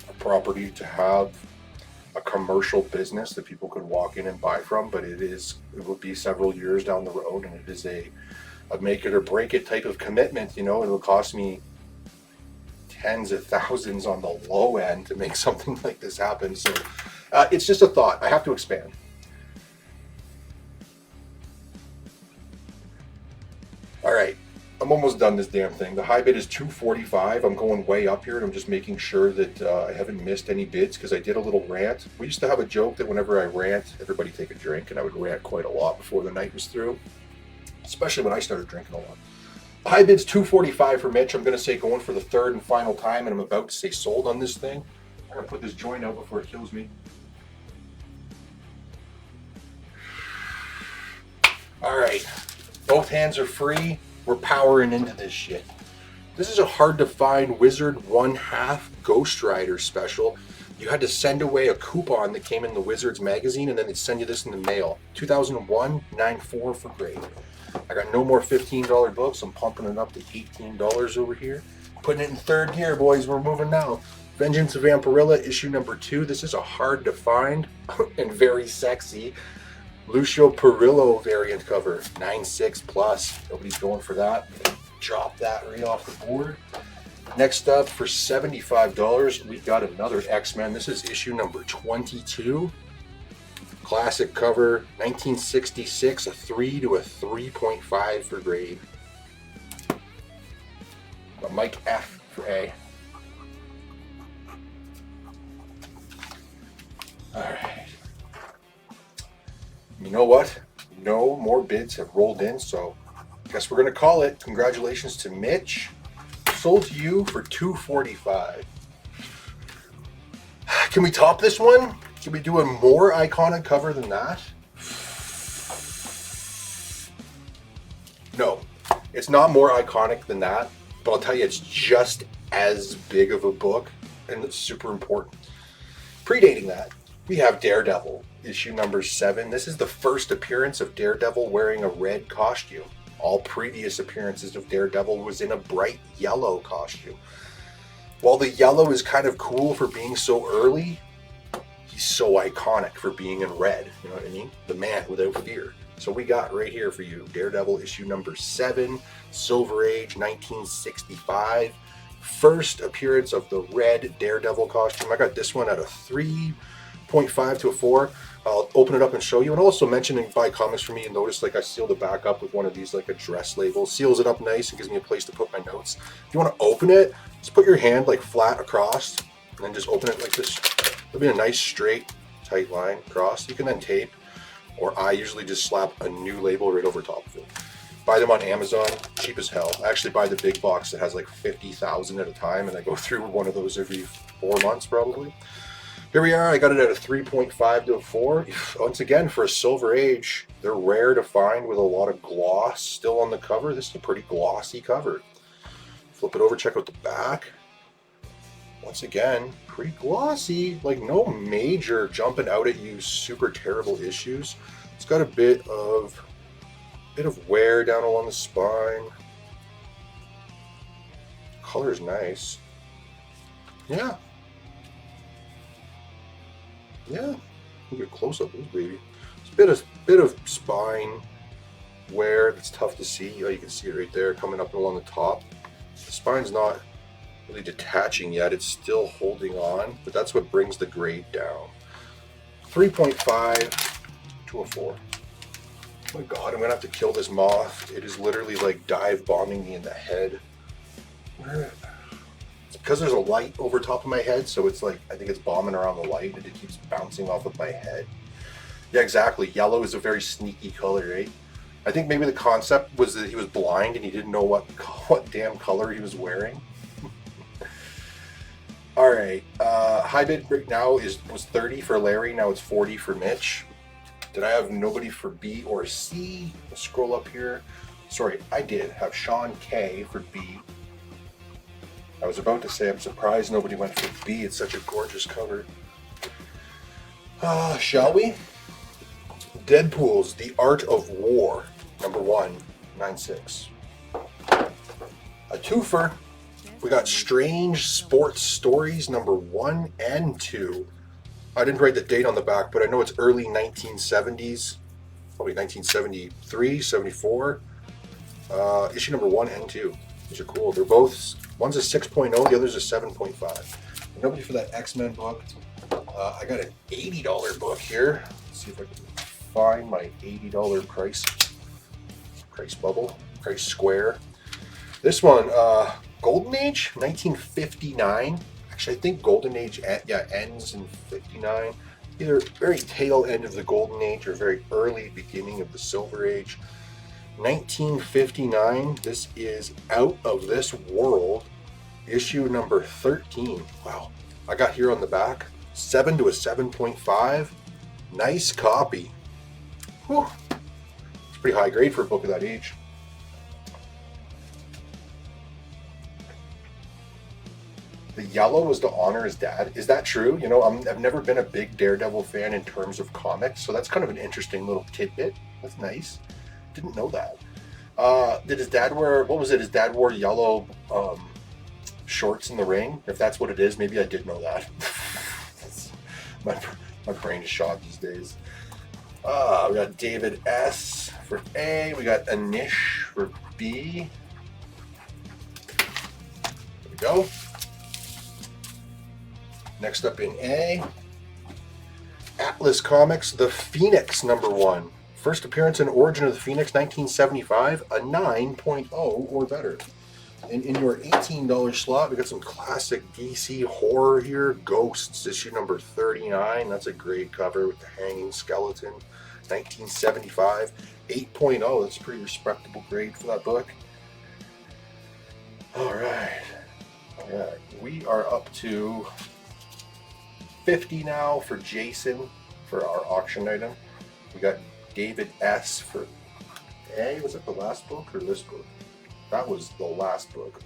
S1: a property to have a commercial business that people could walk in and buy from, but it will be several years down the road, and it is a make it or break it type of commitment. You know, it'll cost me tens of thousands on the low end to make something like this happen. So it's just a thought. I have to expand. All right. I'm almost done this damn thing. The high bid is $245. I'm going way up here, and I'm just making sure that I haven't missed any bids because I did a little rant. We used to have a joke that whenever I rant, everybody take a drink, and I would rant quite a lot before the night was through, especially when I started drinking a lot. The high bid's $245 for Mitch. I'm going to say going for the third and final time, and I'm about to say sold on this thing. I'm going to put this joint out before it kills me. All right. Both hands are free. We're powering into this shit. This is a hard to find Wizard 1/2 Ghost Rider special. You had to send away a coupon that came in the Wizards magazine, and then they'd send you this in the mail. 2001, 9.4 for grade. I got no more $15 books. I'm pumping it up to $18 over here. Putting it in third gear, boys. We're moving now. Vengeance of Vampirilla, issue number 2. This is a hard to find and very sexy Lucio Perillo variant cover, 9.6 plus. Nobody's going for that. Drop that right off the board. Next up, for $75, we got another X-Men. This is issue number 22. Classic cover, 1966, a 3 to a 3.5 for grade. Got Mike F for A. All right. You know what? No more bids have rolled in, so I guess we're gonna call it. Congratulations to Mitch. Sold to you for $245. Can we top this one? Can we do a more iconic cover than that? No, it's not more iconic than that, but I'll tell you, it's just as big of a book, and it's super important. Predating that, we have Daredevil, issue number 7. This is the first appearance of Daredevil wearing a red costume. All previous appearances of Daredevil was in a bright yellow costume. While the yellow is kind of cool for being so early, he's so iconic for being in red. You know what I mean? The man without fear. So we got right here for you, Daredevil issue number 7, Silver Age, 1965. First appearance of the red Daredevil costume. I got this one at a 3.5 to a 4. I'll open it up and show you. And also mention and buy comics for me, and notice like I sealed the back up with one of these like address labels. Seals it up nice and gives me a place to put my notes. If you want to open it, just put your hand like flat across and then just open it like this. It'll be a nice straight tight line across. You can then tape, or I usually just slap a new label right over top of it. Buy them on Amazon, cheap as hell. I actually buy the big box that has like 50,000 at a time, and I go through one of those every 4 months probably. Here we are. I got it at a 3.5 to a 4. Once again, for a Silver Age, they're rare to find with a lot of gloss still on the cover. This is a pretty glossy cover. Flip it over, check out the back. Once again, pretty glossy. Like no major jumping out at you super terrible issues. It's got a bit of wear down along the spine. Color's nice. Yeah. Yeah, look at a close up of this baby. It's a bit of spine wear that's tough to see. Oh, you can see it right there coming up along the top. The spine's not really detaching yet. It's still holding on, but that's what brings the grade down. 3.5 to a 4. Oh my God, I'm gonna have to kill this moth. It is literally like dive bombing me in the head. It's because there's a light over top of my head, so it's like, I think it's bombing around the light and it keeps bouncing off of my head. Yeah, exactly. Yellow is a very sneaky color, right? I think maybe the concept was that he was blind and he didn't know what damn color he was wearing. All right, high bid right now was 30 for Larry. Now it's 40 for Mitch. Did I have nobody for B or C? Let's scroll up here. Sorry, I did have Sean K for B. I was about to say I'm surprised nobody went for B. It's such a gorgeous cover. Shall we? Deadpool's The Art of War, number 1, 9.6. A twofer. We got Strange Sports Stories, number 1 and 2. I didn't write the date on the back, but I know it's early 1970s. Probably 1973, 74. Issue number 1 and 2. These are cool. They're both, one's a 6.0, the other's a 7.5. Nobody for that X-Men book. I got an $80 book here. Let's see if I can find my $80 price bubble, price square. This one, Golden Age, 1959. Actually, I think Golden Age ends in 59. Either very tail end of the Golden Age or very early beginning of the Silver Age. 1959. This is Out of This World, issue number 13. Wow. I got here on the back 7 to a 7.5. Nice copy. Whew. It's pretty high grade for a book of that age. The yellow was to honor his dad. Is that true? You know, I've never been a big Daredevil fan in terms of comics, so that's kind of an interesting little tidbit. That's nice. Didn't know that. Did his dad wear, what was it? His dad wore yellow shorts in the ring. If that's what it is, maybe I did know that. my brain is shot these days. We got David S. for A. We got Anish for B. There we go. Next up in A, Atlas Comics, The Phoenix, number 1. First appearance in Origin of the Phoenix, 1975, a 9.0 or better. And in your $18 slot, we got some classic DC horror here. Ghosts, issue number 39. That's a great cover with the hanging skeleton. 1975. 8.0. That's a pretty respectable grade for that book. All right. We are up to 50 now for Jason for our auction item. We got David S. for A. Was it the last book or this book? That was the last book,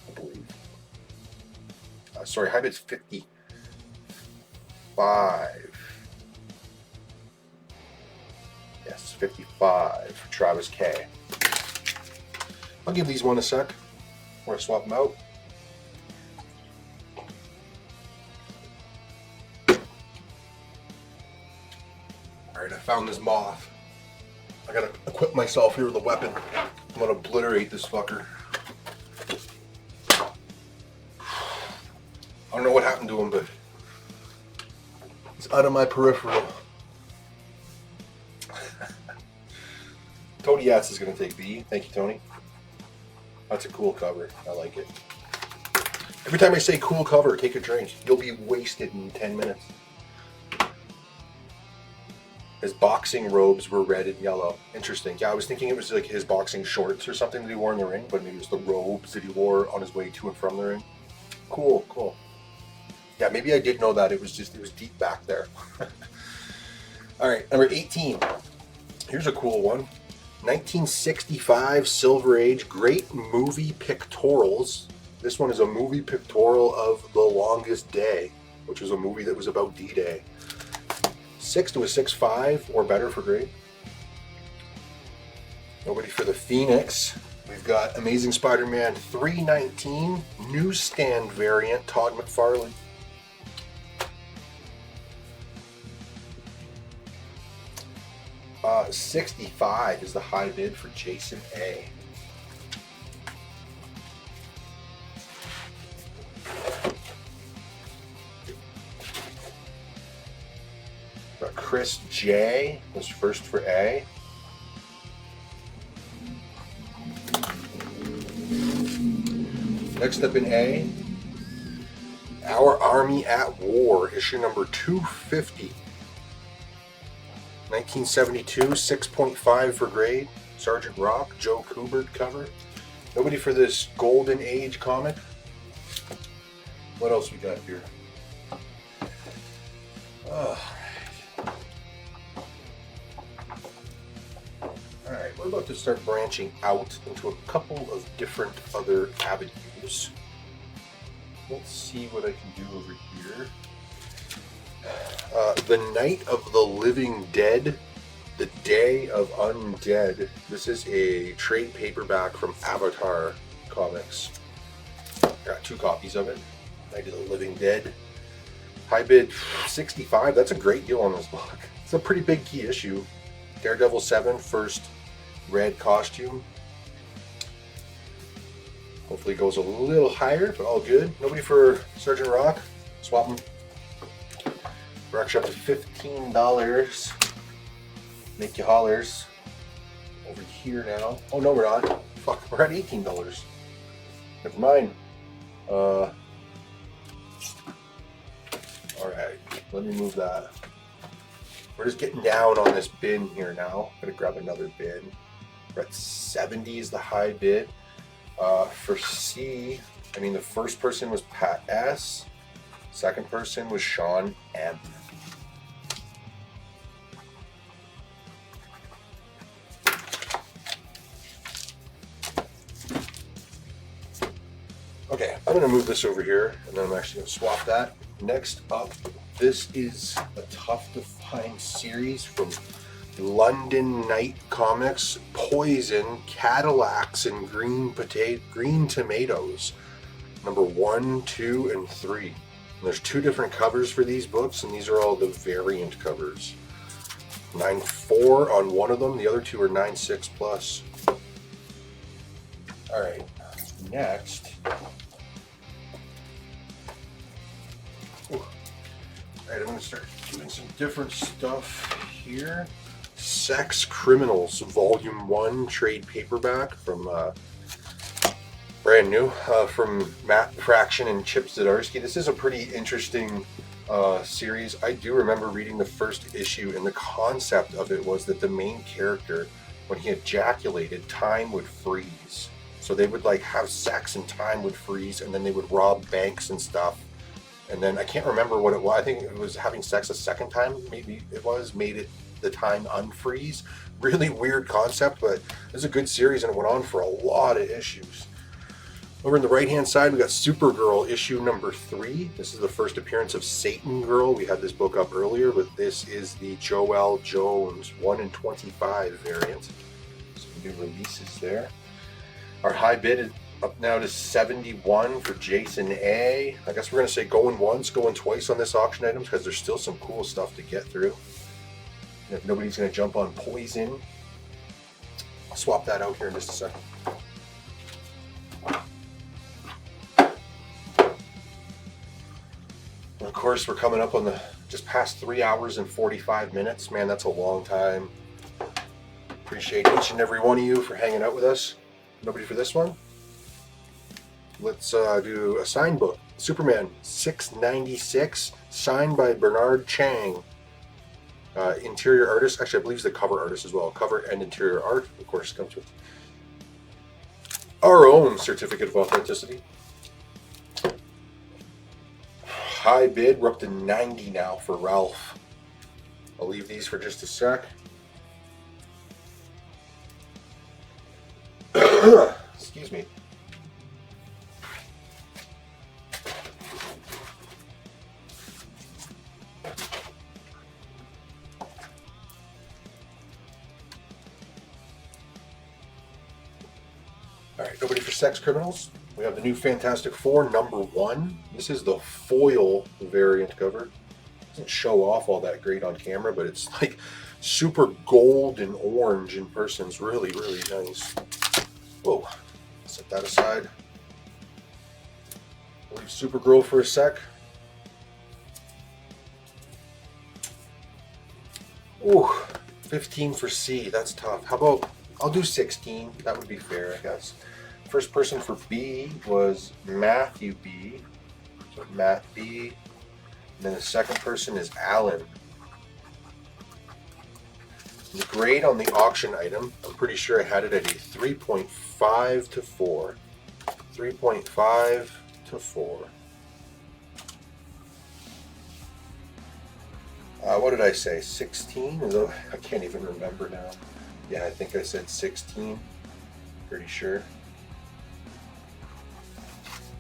S1: I believe. Sorry, high bid's 55. Yes, 55 for Travis K. I'll give these one a sec. Or swap them out. Alright, I found this moth. I gotta equip myself here with a weapon. I'm gonna obliterate this fucker. I don't know what happened to him, but it's out of my peripheral. Tony Yats is gonna take B. Thank you, Tony. That's a cool cover. I like it. Every time I say cool cover, take a drink. You'll be wasted in 10 minutes. His boxing robes were red and yellow. Interesting. Yeah, I was thinking it was like his boxing shorts or something that he wore in the ring, but maybe it was the robes that he wore on his way to and from the ring. Cool, cool. Yeah, maybe I did know that. It was deep back there. All right, number 18. Here's a cool one. 1965 Silver Age Great Movie Pictorials. This one is a movie pictorial of The Longest Day, which was a movie that was about D-Day. 6 to a 6.5 or better for grade. Nobody for the Phoenix. We've got Amazing Spider-Man 319 newsstand variant, Todd McFarlane. $65 is the high bid for Jason A. Chris J was first for A. Next up in A, Our Army at War, issue number 250. 1972, 6.5 for grade. Sergeant Rock, Joe Kubert cover. Nobody for this Golden Age comic. What else we got here? Alright, we're about to start branching out into a couple of different other avenues. Let's see what I can do over here. The Night of the Living Dead, The Day of Undead. This is a trade paperback from Avatar Comics. Got 2 copies of it. Night of the Living Dead. High bid 65. That's a great deal on this book. It's a pretty big key issue. Daredevil 7, first red costume. Hopefully it goes a little higher, but all good. Nobody for Sergeant Rock. Swap them. We're actually up to $15. Make you hollers. Over here now. Oh no, we're not. Fuck, we're at $18. Never mind. Alright, let me move that. We're just getting down on this bin here now. I'm gonna grab another bin. We're at 70 is the high bid. For C, I mean the first person was Pat S. Second person was Sean M. Okay, I'm going to move this over here, and then I'm actually going to swap that. Next up, this is a tough to find series from London Night Comics, Poison, Cadillacs, and Green Tomatoes. Number 1, 2, and 3. And there's 2 different covers for these books, and these are all the variant covers. 9.4 on one of them, the other 2 are 9.6 plus. Alright, next. Alright, I'm going to start doing some different stuff here. Sex Criminals, Volume 1 trade paperback from brand new from Matt Fraction and Chip Zdarsky. This is a pretty interesting series. I do remember reading the first issue, and the concept of it was that the main character, when he ejaculated, time would freeze. So they would like have sex and time would freeze, and then they would rob banks and stuff. And then I can't remember what it was. I think it was having sex a second time, maybe it was, made it the time unfreeze. Really weird concept, but it was a good series and it went on for a lot of issues. Over on the right hand side, we got Supergirl issue number 3. This is the first appearance of Satan Girl. We had this book up earlier, but this is the Joelle Jones 1/25 variant. Some new releases there. Our high bid is up now to 71 for Jason A. I guess we're going to say going once, going twice on this auction items because there's still some cool stuff to get through. And if nobody's going to jump on Poison, I'll swap that out here in just a second. And of course, we're coming up on the just past 3 hours and 45 minutes. Man, that's a long time. Appreciate each and every one of you for hanging out with us. Nobody for this one? Let's do a signed book. Superman 696, signed by Bernard Chang. Interior artist, actually I believe he's the cover artist as well. Cover and interior art, of course, comes with our own certificate of authenticity. High bid, we're up to 90 now for Ralph. I'll leave these for just a sec. Excuse me. Alright, nobody for Sex Criminals. We have the new Fantastic Four number 1. This is the foil variant cover. Doesn't show off all that great on camera, but it's like super gold and orange in person. It's really, really nice. Whoa, set that aside. We'll leave Supergirl for a sec. Ooh, 15 for C, that's tough. How about, I'll do 16, that would be fair, I guess. First person for B was Matthew B. So Matt B. And then the second person is Alan. The grade on the auction item, I'm pretty sure I had it at a 3.5 to 4. 3.5 to 4. What did I say? 16? I can't even remember now. Yeah, I think I said 16. Pretty sure.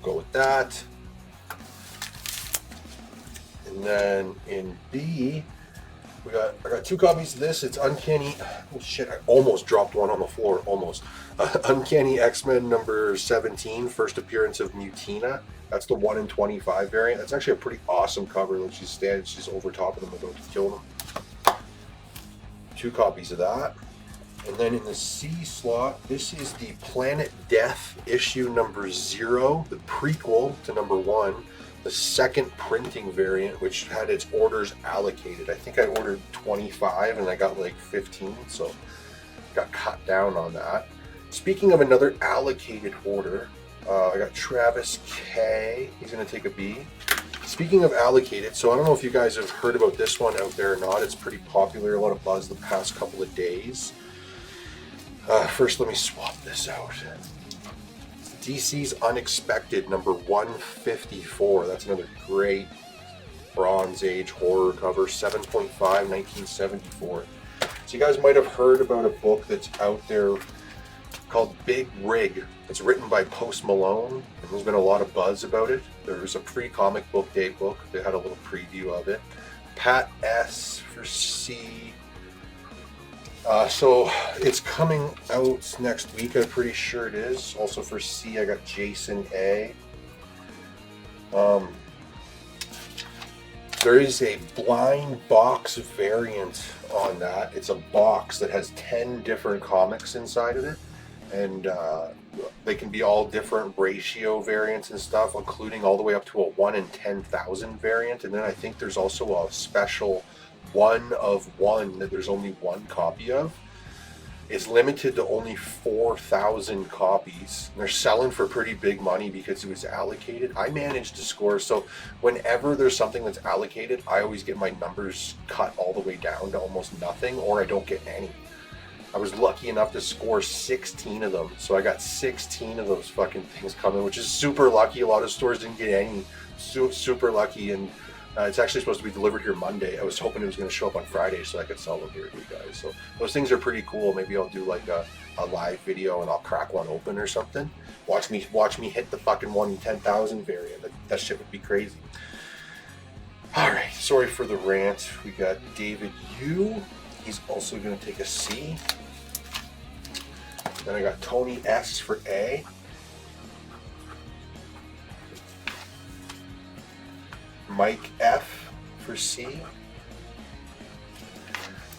S1: Go with that. And then in B, I got 2 copies of this. It's Uncanny. Oh shit! I almost dropped one on the floor. Almost. Uncanny X-Men number 17, first appearance of Mutina. That's the 1/25 variant. That's actually a pretty awesome cover. Like she's over top of them about to kill them. 2 copies of that. And then in the C slot, this is the Planet Death issue number 0, the prequel to number 1, the second printing variant, which had its orders allocated. I think I ordered 25 and I got like 15, so got cut down on that. Speaking of another allocated order, I got Travis K. He's going to take a B. Speaking of allocated, so I don't know if you guys have heard about this one out there or not. It's pretty popular, a lot of buzz the past couple of days. First, let me swap this out. DC's Unexpected number 154. That's another great Bronze Age horror cover. 7.5, 1974. So you guys might have heard about a book that's out there called Big Rig. It's written by Post Malone, and there's been a lot of buzz about it. There was a pre-comic book day book. They had a little preview of it. Pat S for C. So it's coming out next week, I'm pretty sure it is. Also for C, I got Jason A. There is a blind box variant on that. It's a box that has 10 different comics inside of it, and they can be all different ratio variants and stuff, including all the way up to a 1 in 10,000 variant. And then I think there's also a special 1 of 1 that there's only 1 copy of. It's limited to only 4,000 copies. And they're selling for pretty big money because it was allocated. I managed to score, so whenever there's something that's allocated, I always get my numbers cut all the way down to almost nothing, or I don't get any. I was lucky enough to score 16 of them, so I got 16 of those fucking things coming, which is super lucky. A lot of stores didn't get any. Super lucky, and it's actually supposed to be delivered here Monday. I was hoping it was going to show up on Friday so I could sell them here to you guys. So those things are pretty cool. Maybe I'll do like a live video and I'll crack one open or something. Watch me hit the fucking 1 in 10,000 variant. That shit would be crazy. All right, sorry for the rant. We got David U. He's also going to take a C. Then I got Tony S for A. Mike F for C.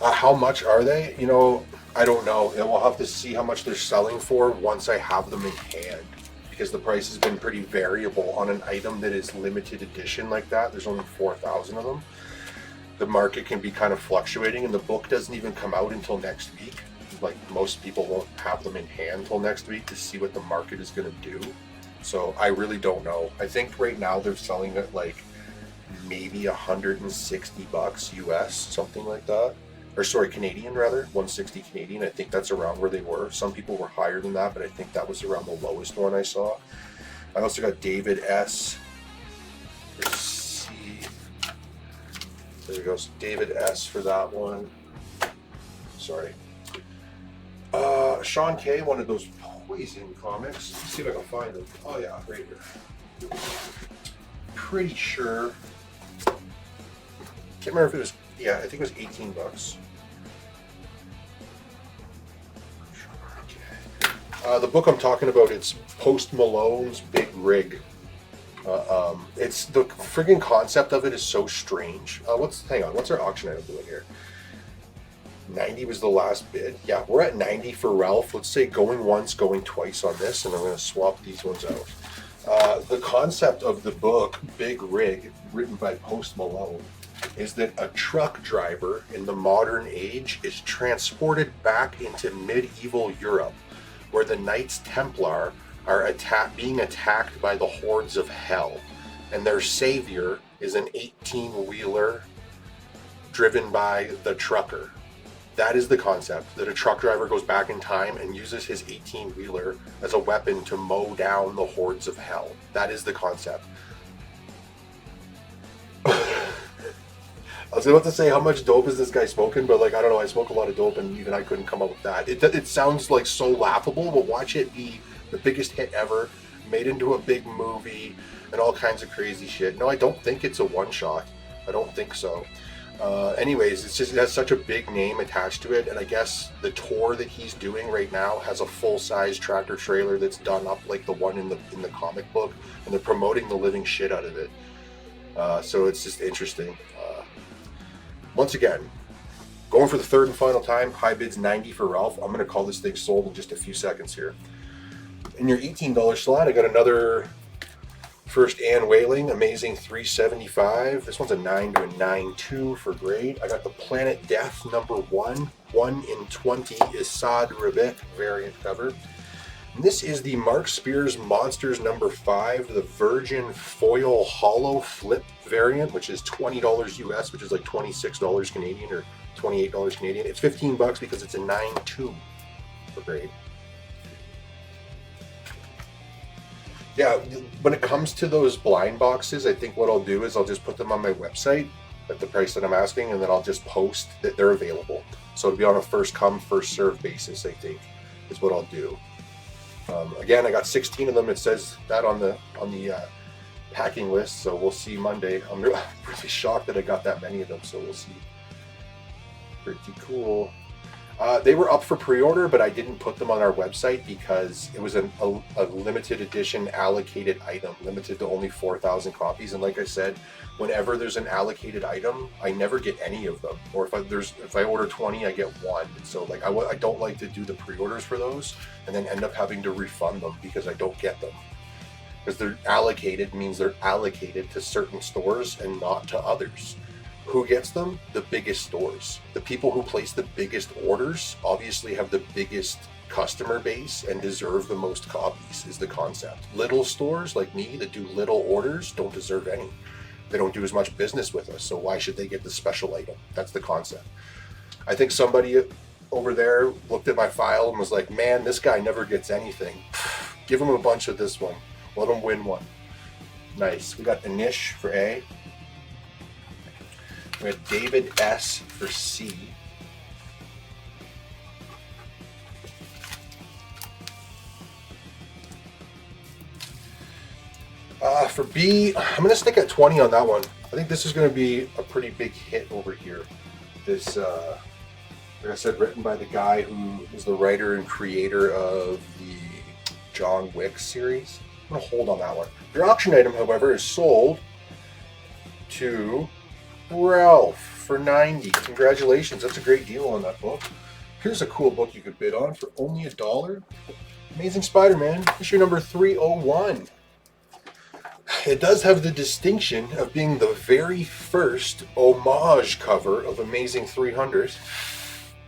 S1: How much are they? You know, I don't know. We'll have to see how much they're selling for once I have them in hand, because the price has been pretty variable on an item that is limited edition like that. There's only 4,000 of them. The market can be kind of fluctuating, and the book doesn't even come out until next week. Like, most people won't have them in hand until next week to see what the market is going to do. So I really don't know. I think right now they're selling it like maybe $160 US, something like that. Or sorry, Canadian rather, 160 Canadian. I think that's around where they were. Some people were higher than that, but I think that was around the lowest one I saw. I also got David S. Let's see. There we go. So David S for that one. Sorry. Sean K wanted those Poison comics. Let's see if I can find them. Oh yeah, right here. Pretty sure. Can't remember if it was. Yeah, I think it was $18. The book I'm talking about, it's Post Malone's Big Rig. It's the friggin' concept of it is so strange. Hang on, what's our auction item doing here? 90 was the last bid. Yeah, we're at 90 for Ralph. Let's say going once, going twice on this, and I'm going to swap these ones out. The concept of the book, Big Rig, written by Post Malone, is that a truck driver in the modern age is transported back into medieval Europe, where the Knights Templar are being attacked by the hordes of hell, and their savior is an 18-wheeler driven by the trucker. That is the concept, that a truck driver goes back in time and uses his 18-wheeler as a weapon to mow down the hordes of hell. That is the concept. I was about to say, how much dope is this guy smoking? But like, I don't know, I smoke a lot of dope and even I couldn't come up with that. It sounds like so laughable, but watch it be the biggest hit ever, made into a big movie and all kinds of crazy shit. No, I don't think it's a one-shot. I don't think so. Anyways, it has such a big name attached to it, and I guess the tour that he's doing right now has a full-size tractor trailer that's done up like the one in the comic book, and they're promoting the living shit out of it. So it's just interesting. Once again, going for the third and final time, high bid's 90 for Ralph. I'm going to call this thing sold in just a few seconds here. In your $18 slot, I got another First Ann Whaling, amazing 375. This one's a 9 to a 9.2 for grade. I got the Planet Death number 1 in 20 Isad Rebek variant cover. And this is the Mark Spears Monsters number 5, the Virgin Foil Hollow Flip variant, which is $20 US, which is like $26 Canadian or $28 Canadian. It's $15 because it's a 9.2 for grade. Yeah, when it comes to those blind boxes, I think what I'll do is I'll just put them on my website at the price that I'm asking, and then I'll just post that they're available. So it'll be on a first come, first serve basis, I think, is what I'll do. Again, I got 16 of them. It says that on the packing list, so we'll see Monday. I'm really shocked that I got that many of them, so we'll see. Pretty cool. They were up for pre-order, but I didn't put them on our website because it was a limited edition allocated item, limited to only 4,000 copies. And like I said, whenever there's an allocated item, I never get any of them. Or if I order 20, I get one. So like I don't like to do the pre-orders for those and then end up having to refund them because I don't get them. Because they're allocated means they're allocated to certain stores and not to others. Who gets them? The biggest stores. The people who place the biggest orders obviously have the biggest customer base and deserve the most copies, is the concept. Little stores like me that do little orders don't deserve any. They don't do as much business with us, so why should they get the special item? That's the concept. I think somebody over there looked at my file and was like, man, this guy never gets anything. Give him a bunch of this one. Let him win one. Nice. We got Anish for A. We got David S for C. For B, I'm going to stick at 20 on that one. I think this is going to be a pretty big hit over here. This, like I said, written by the guy who is the writer and creator of the John Wick series. I'm going to hold on that one. Your auction item, however, is sold to Ralph for 90. Congratulations, that's a great deal on that book. Here's a cool book you could bid on for only $1. Amazing Spider-Man, issue number 301. It does have the distinction of being the very first homage cover of Amazing 300.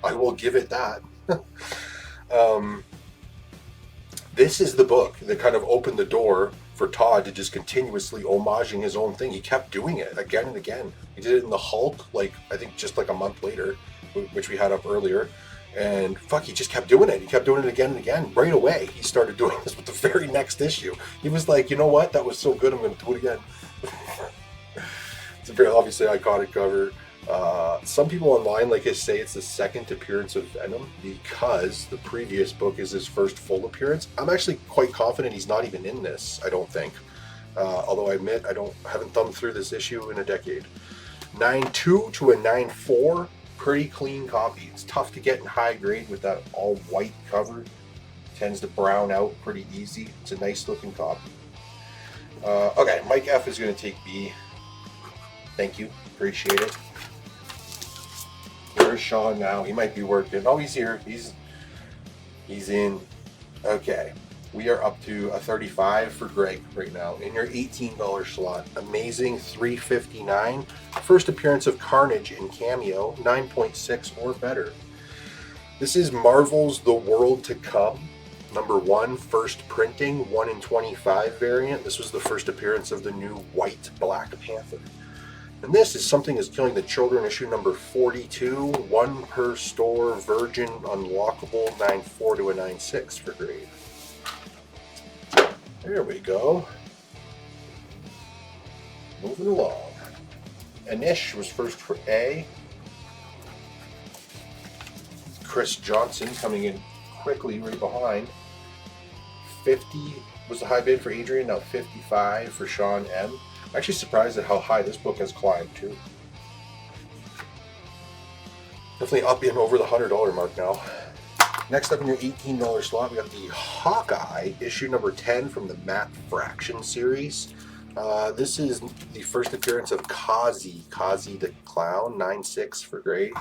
S1: I will give it that. This is the book that kind of opened the door for Todd to just continuously homaging his own thing. He kept doing it again and again. He did it in the Hulk, like I think just like a month later, which we had up earlier. And fuck, he just kept doing it. He kept doing it again and again. Right away, he started doing this with the very next issue. He was like, you know what? That was so good, I'm going to do it again. It's a very obviously iconic cover. Some people online like to say it's the second appearance of Venom because the previous book is his first full appearance. I'm actually quite confident he's not even in this, I don't think. Although I admit I haven't thumbed through this issue in a decade. 9.2 to a 9.4. Pretty clean copy. It's tough to get in high grade with that all white cover. Tends to brown out pretty easy. It's a nice looking copy. Okay, Mike F is going to take B. Thank you. Appreciate it. Where's Sean now? He might be working. Oh, he's here. He's in. Okay. We are up to a 35 for Greg right now in your $18 slot. Amazing 359. First appearance of Carnage in Cameo, 9.6 or better. This is Marvel's The World to Come, #1, first printing, 1 in 25 variant. This was the first appearance of the new white Black Panther. And this is Something is Killing the Children, issue number 42, 1 per store, Virgin, Unlockable, 9.4 to a 9.6 for grade. There we go. Moving along. Anish was first for A. Chris Johnson coming in quickly right behind. 50 was the high bid for Adrian, now 55 for Sean M. I'm actually surprised at how high this book has climbed too. Definitely up in over the $100 mark now. Next up in your $18 slot, we got the Hawkeye, issue number 10 from the Matt Fraction series. This is the first appearance of Kazi the Clown, 9.6 for grade.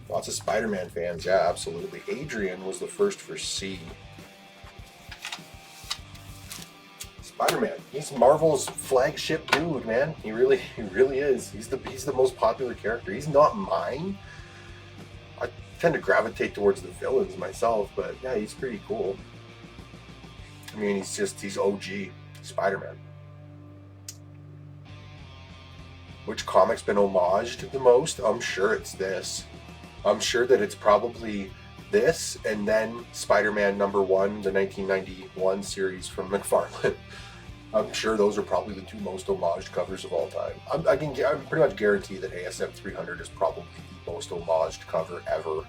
S1: Lots of Spider-Man fans, yeah, absolutely. Adrian was the first for C. Spider-Man, he's Marvel's flagship dude, man. He really is. He's the most popular character. He's not mine. I tend to gravitate towards the villains myself, but yeah, he's pretty cool. I mean, he's OG Spider-Man. Which comic's been homaged the most? I'm sure it's this. I'm sure that it's probably this and then Spider-Man #1, the 1991 series from McFarlane. I'm sure those are probably the two most homaged covers of all time. I can pretty much guarantee that ASM 300 is probably the most homaged cover ever.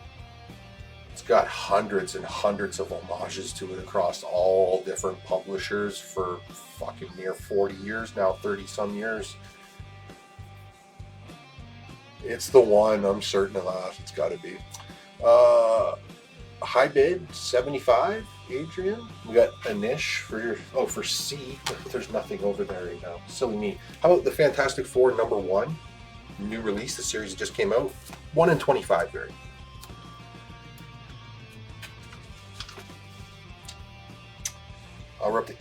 S1: It's got hundreds and hundreds of homages to it across all different publishers for fucking near 40 years now, 30 some years. It's the one, I'm certain of that. It's got to be. High bid, 75, Adrian. We got Anish for C. There's nothing over there right now. Silly me. How about the Fantastic Four #1? New release, the series that just came out. 1 in 25 variant. We're up to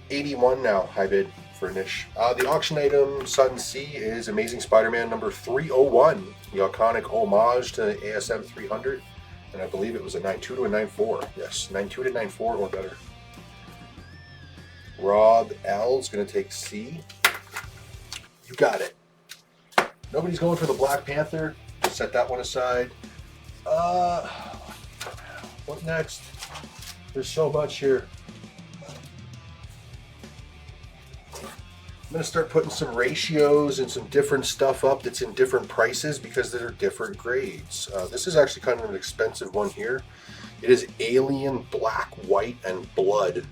S1: 81 now, high bid. for a niche. The auction item Sun C is Amazing Spider-Man number 301, the iconic homage to ASM 300, and I believe it was a 9.2 to a 9.4. Yes, 9.2 to 9.4 or better. Rob L is going to take C. You got it. Nobody's going for the Black Panther. Just set that one aside. What next? There's so much here. I'm going to start putting some ratios and some different stuff up that's in different prices because they're different grades. This is actually kind of an expensive one here. It is Alien Black, White, and Blood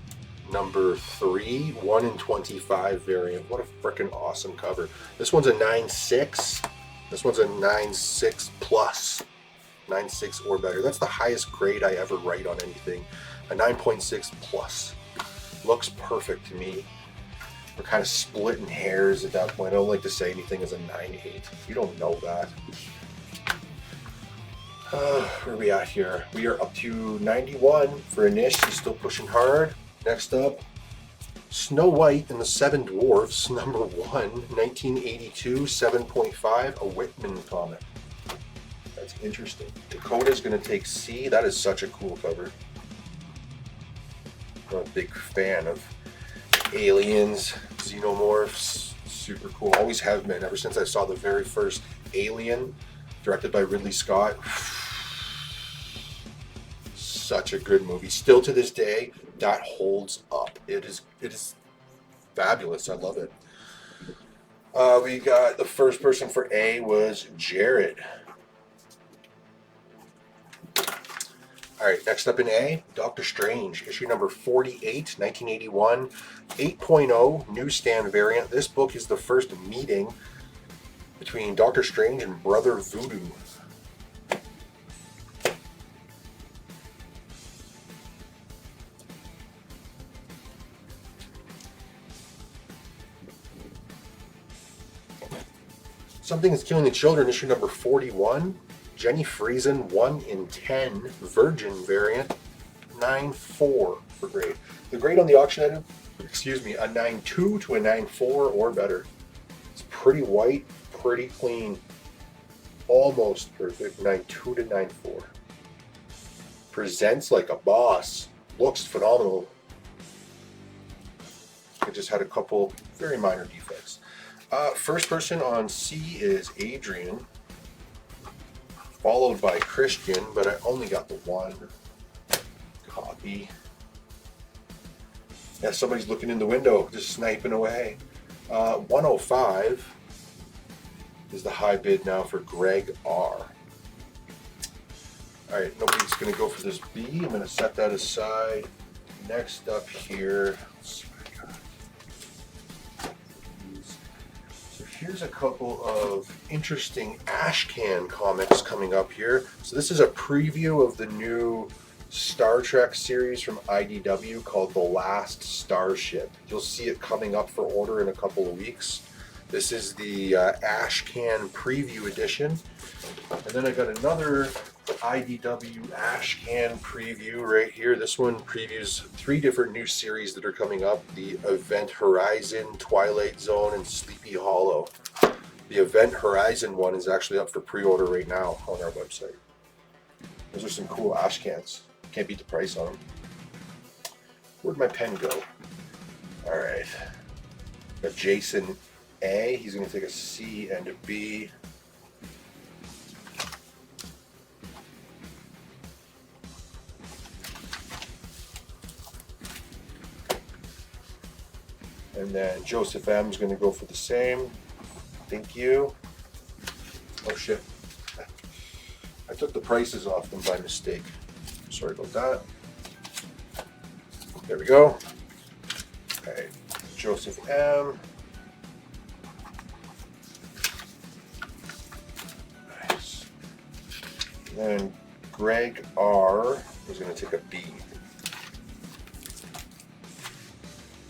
S1: number 3, 1 in 25 variant. What a freaking awesome cover. This one's a 9.6. This one's a 9.6 plus. 9.6 or better. That's the highest grade I ever write on anything. A 9.6 plus. Looks perfect to me. We're kind of splitting hairs at that point. I don't like to say anything as a 9.8. You don't know that. Where are we at here? We are up to 91 for Anish. He's still pushing hard. Next up, Snow White and the Seven Dwarfs, number 1, 1982, 7.5, a Whitman comic. That's interesting. Dakota's going to take C. That is such a cool cover. I'm a big fan of aliens, xenomorphs, super cool. Always have been ever since I saw the very first Alien, directed by Ridley Scott. Such a good movie. Still to this day, that holds up. It is fabulous. I love it. We got the first person for A was Jared. All right, next up in A, Doctor Strange, issue number 48, 1981, 8.0 newsstand variant. This book is the first meeting between Doctor Strange and Brother Voodoo. Something is Killing the Children, issue number 41. Jenny Friesen, 1 in 10, Virgin variant, 9.4 for grade. The grade on the auction item, a 9.2 to a 9.4 or better. It's pretty white, pretty clean, almost perfect, 9.2 to 9.4. Presents like a boss, looks phenomenal. It just had a couple very minor defects. First person on C is Adrian, followed by Christian, but I only got the one copy. Yeah, somebody's looking in the window, just sniping away. 105 is the high bid now for Greg R. All right, nobody's going to go for this B. I'm going to set that aside. Next up here, let's see what I got. So here's a couple of interesting Ashcan comics coming up here. So this is a preview of the new Star Trek series from IDW called The Last Starship. You'll see it coming up for order in a couple of weeks. This is the Ashcan preview edition. And then I got another IDW Ashcan preview right here. This one previews 3 different new series that are coming up: the Event Horizon, Twilight Zone, and Sleepy Hollow. The Event Horizon one is actually up for pre-order right now on our website. Those are some cool Ashcans. Can't beat the price on them. Where'd my pen go? All right. Got Jason A. He's going to take a C and a B. And then Joseph M is going to go for the same. Thank you. Oh shit. I took the prices off them by mistake. Sorry about that. There we go. Okay. Joseph M. Nice. And then Greg R is going to take a B.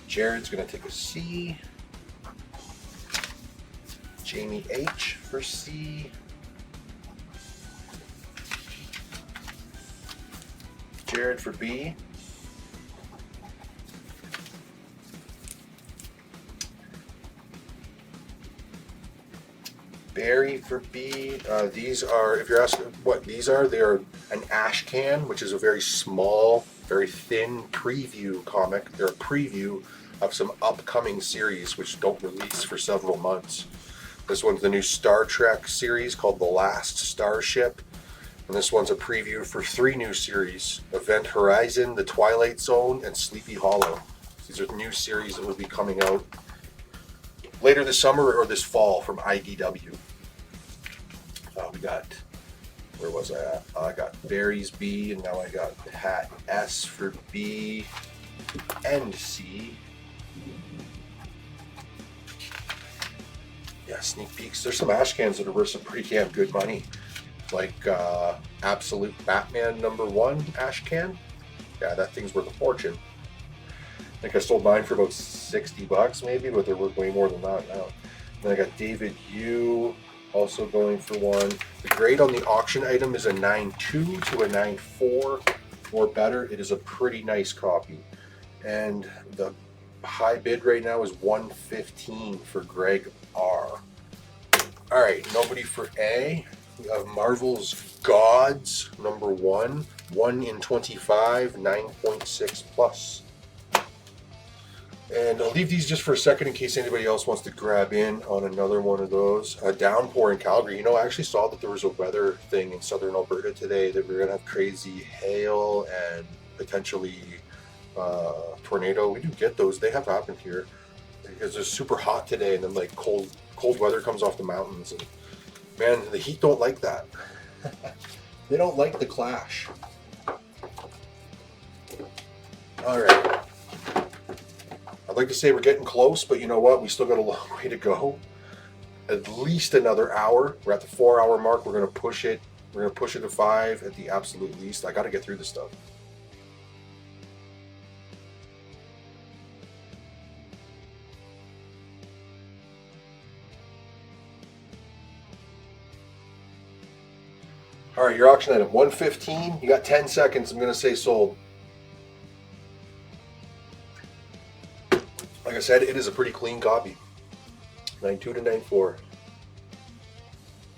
S1: Jared's going to take a C. Jamie H for C. Jared for B. Barry for B. These are, if you're asking what these are, they are an Ash Can, which is a very small, very thin preview comic. They're a preview of some upcoming series which don't release for several months. This one's the new Star Trek series called The Last Starship. And this one's a preview for 3 new series: Event Horizon, The Twilight Zone, and Sleepy Hollow. These are new series that will be coming out later this summer or this fall from IDW. We got, where was I at? I got Barry's B, and now I got Hat S for B and C. Yeah, sneak peeks. There's some Ash Cans that are worth some pretty damn good money. Like Absolute Batman #1 Ash Can. Yeah, that thing's worth a fortune. I think I sold mine for about $60 maybe, but they're worth way more than that now. Then I got David U also going for one. The grade on the auction item is a 9.2 to a 9.4 or better. It is a pretty nice copy. And the high bid right now is $115 for Greg R. All right, nobody for A. We have Marvel's Gods #1, 1 in 25, 9.6 plus. And I'll leave these just for a second in case anybody else wants to grab in on another one of those. A downpour in Calgary. You know, I actually saw that there was a weather thing in southern Alberta today that we're going to have crazy hail and potentially tornado. We do get those. They have happened here because it's super hot today, and then like cold weather comes off the mountains. And man, the heat don't like that. They don't like the clash. All right. I'd like to say we're getting close, but you know what? We still got a long way to go. At least another hour. We're at the 4-hour mark. We're going to push it. We're going to push it to 5 at the absolute least. I got to get through this stuff. All right, your auction item, 115. You got 10 seconds. I'm going to say sold. Like I said, it is a pretty clean copy. 9.2 to 9.4.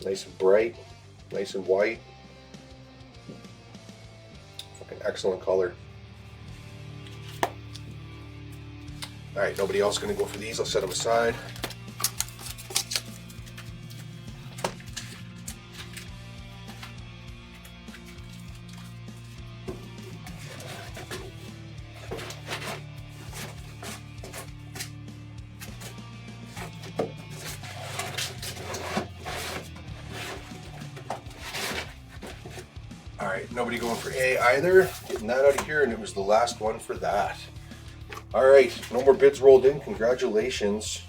S1: Nice and bright, nice and white. Fucking excellent color. All right, nobody else going to go for these. I'll set them aside. All right, nobody going for A either. Getting that out of here, and it was the last one for that. All right, no more bids rolled in. Congratulations,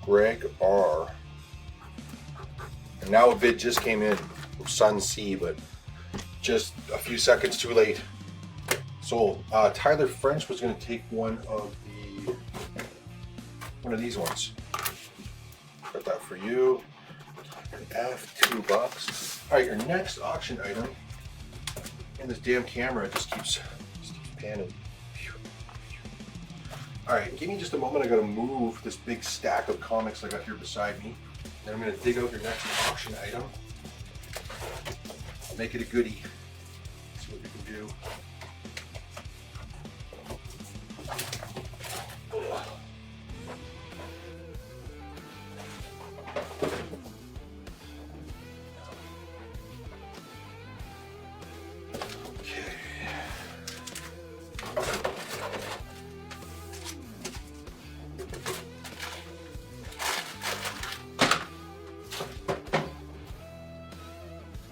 S1: Greg R. And now a bid just came in from Sun C, but just a few seconds too late. Sold. Tyler French was going to take one of these ones. Got that for you. F, $2. All right, your next auction item. And this damn camera just keeps panning. All right, give me just a moment. I got to move this big stack of comics I got here beside me. Then I'm going to dig out your next auction item. Make it a goodie. See what we can do.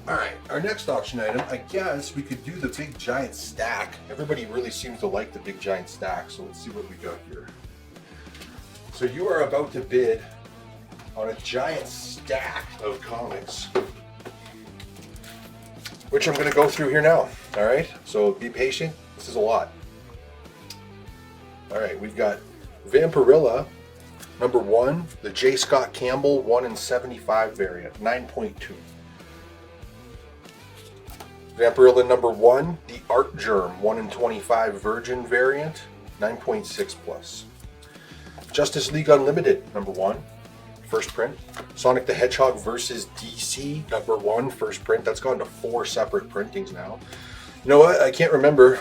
S1: Alright, our next auction item, I guess we could do the big giant stack. Everybody really seems to like the big giant stack, so let's see what we got here. So you are about to bid on a giant stack of comics, which I'm going to go through here now. Alright, so be patient. This is a lot. Alright, we've got Vampirilla #1, the J. Scott Campbell 1 in 75 variant, 9.2. Vampirilla #1, the Art Germ 1 in 25 Virgin variant, 9.6 plus. Justice League Unlimited #1, first print. Sonic the Hedgehog versus DC, number 1, first print. That's gone to 4 separate printings now. You know what? I can't remember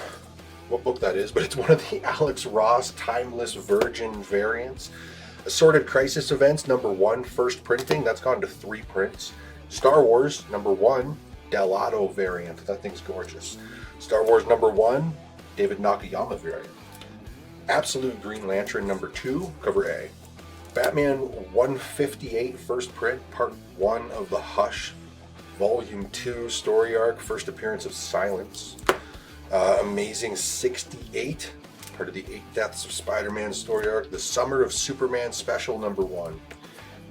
S1: what book that is, but it's one of the Alex Ross Timeless Virgin variants. Assorted Crisis Events, number 1, first printing. That's gone to 3 prints. Star Wars, number 1, Delato variant. That thing's gorgeous. Star Wars, number 1, David Nakayama variant. Absolute Green Lantern, number 2, cover A. Batman 158, first print, part 1 of the Hush, volume 2, story arc, first appearance of Silence. Amazing 68, part of the 8 Deaths of Spider-Man story arc, the Summer of Superman special, number 1.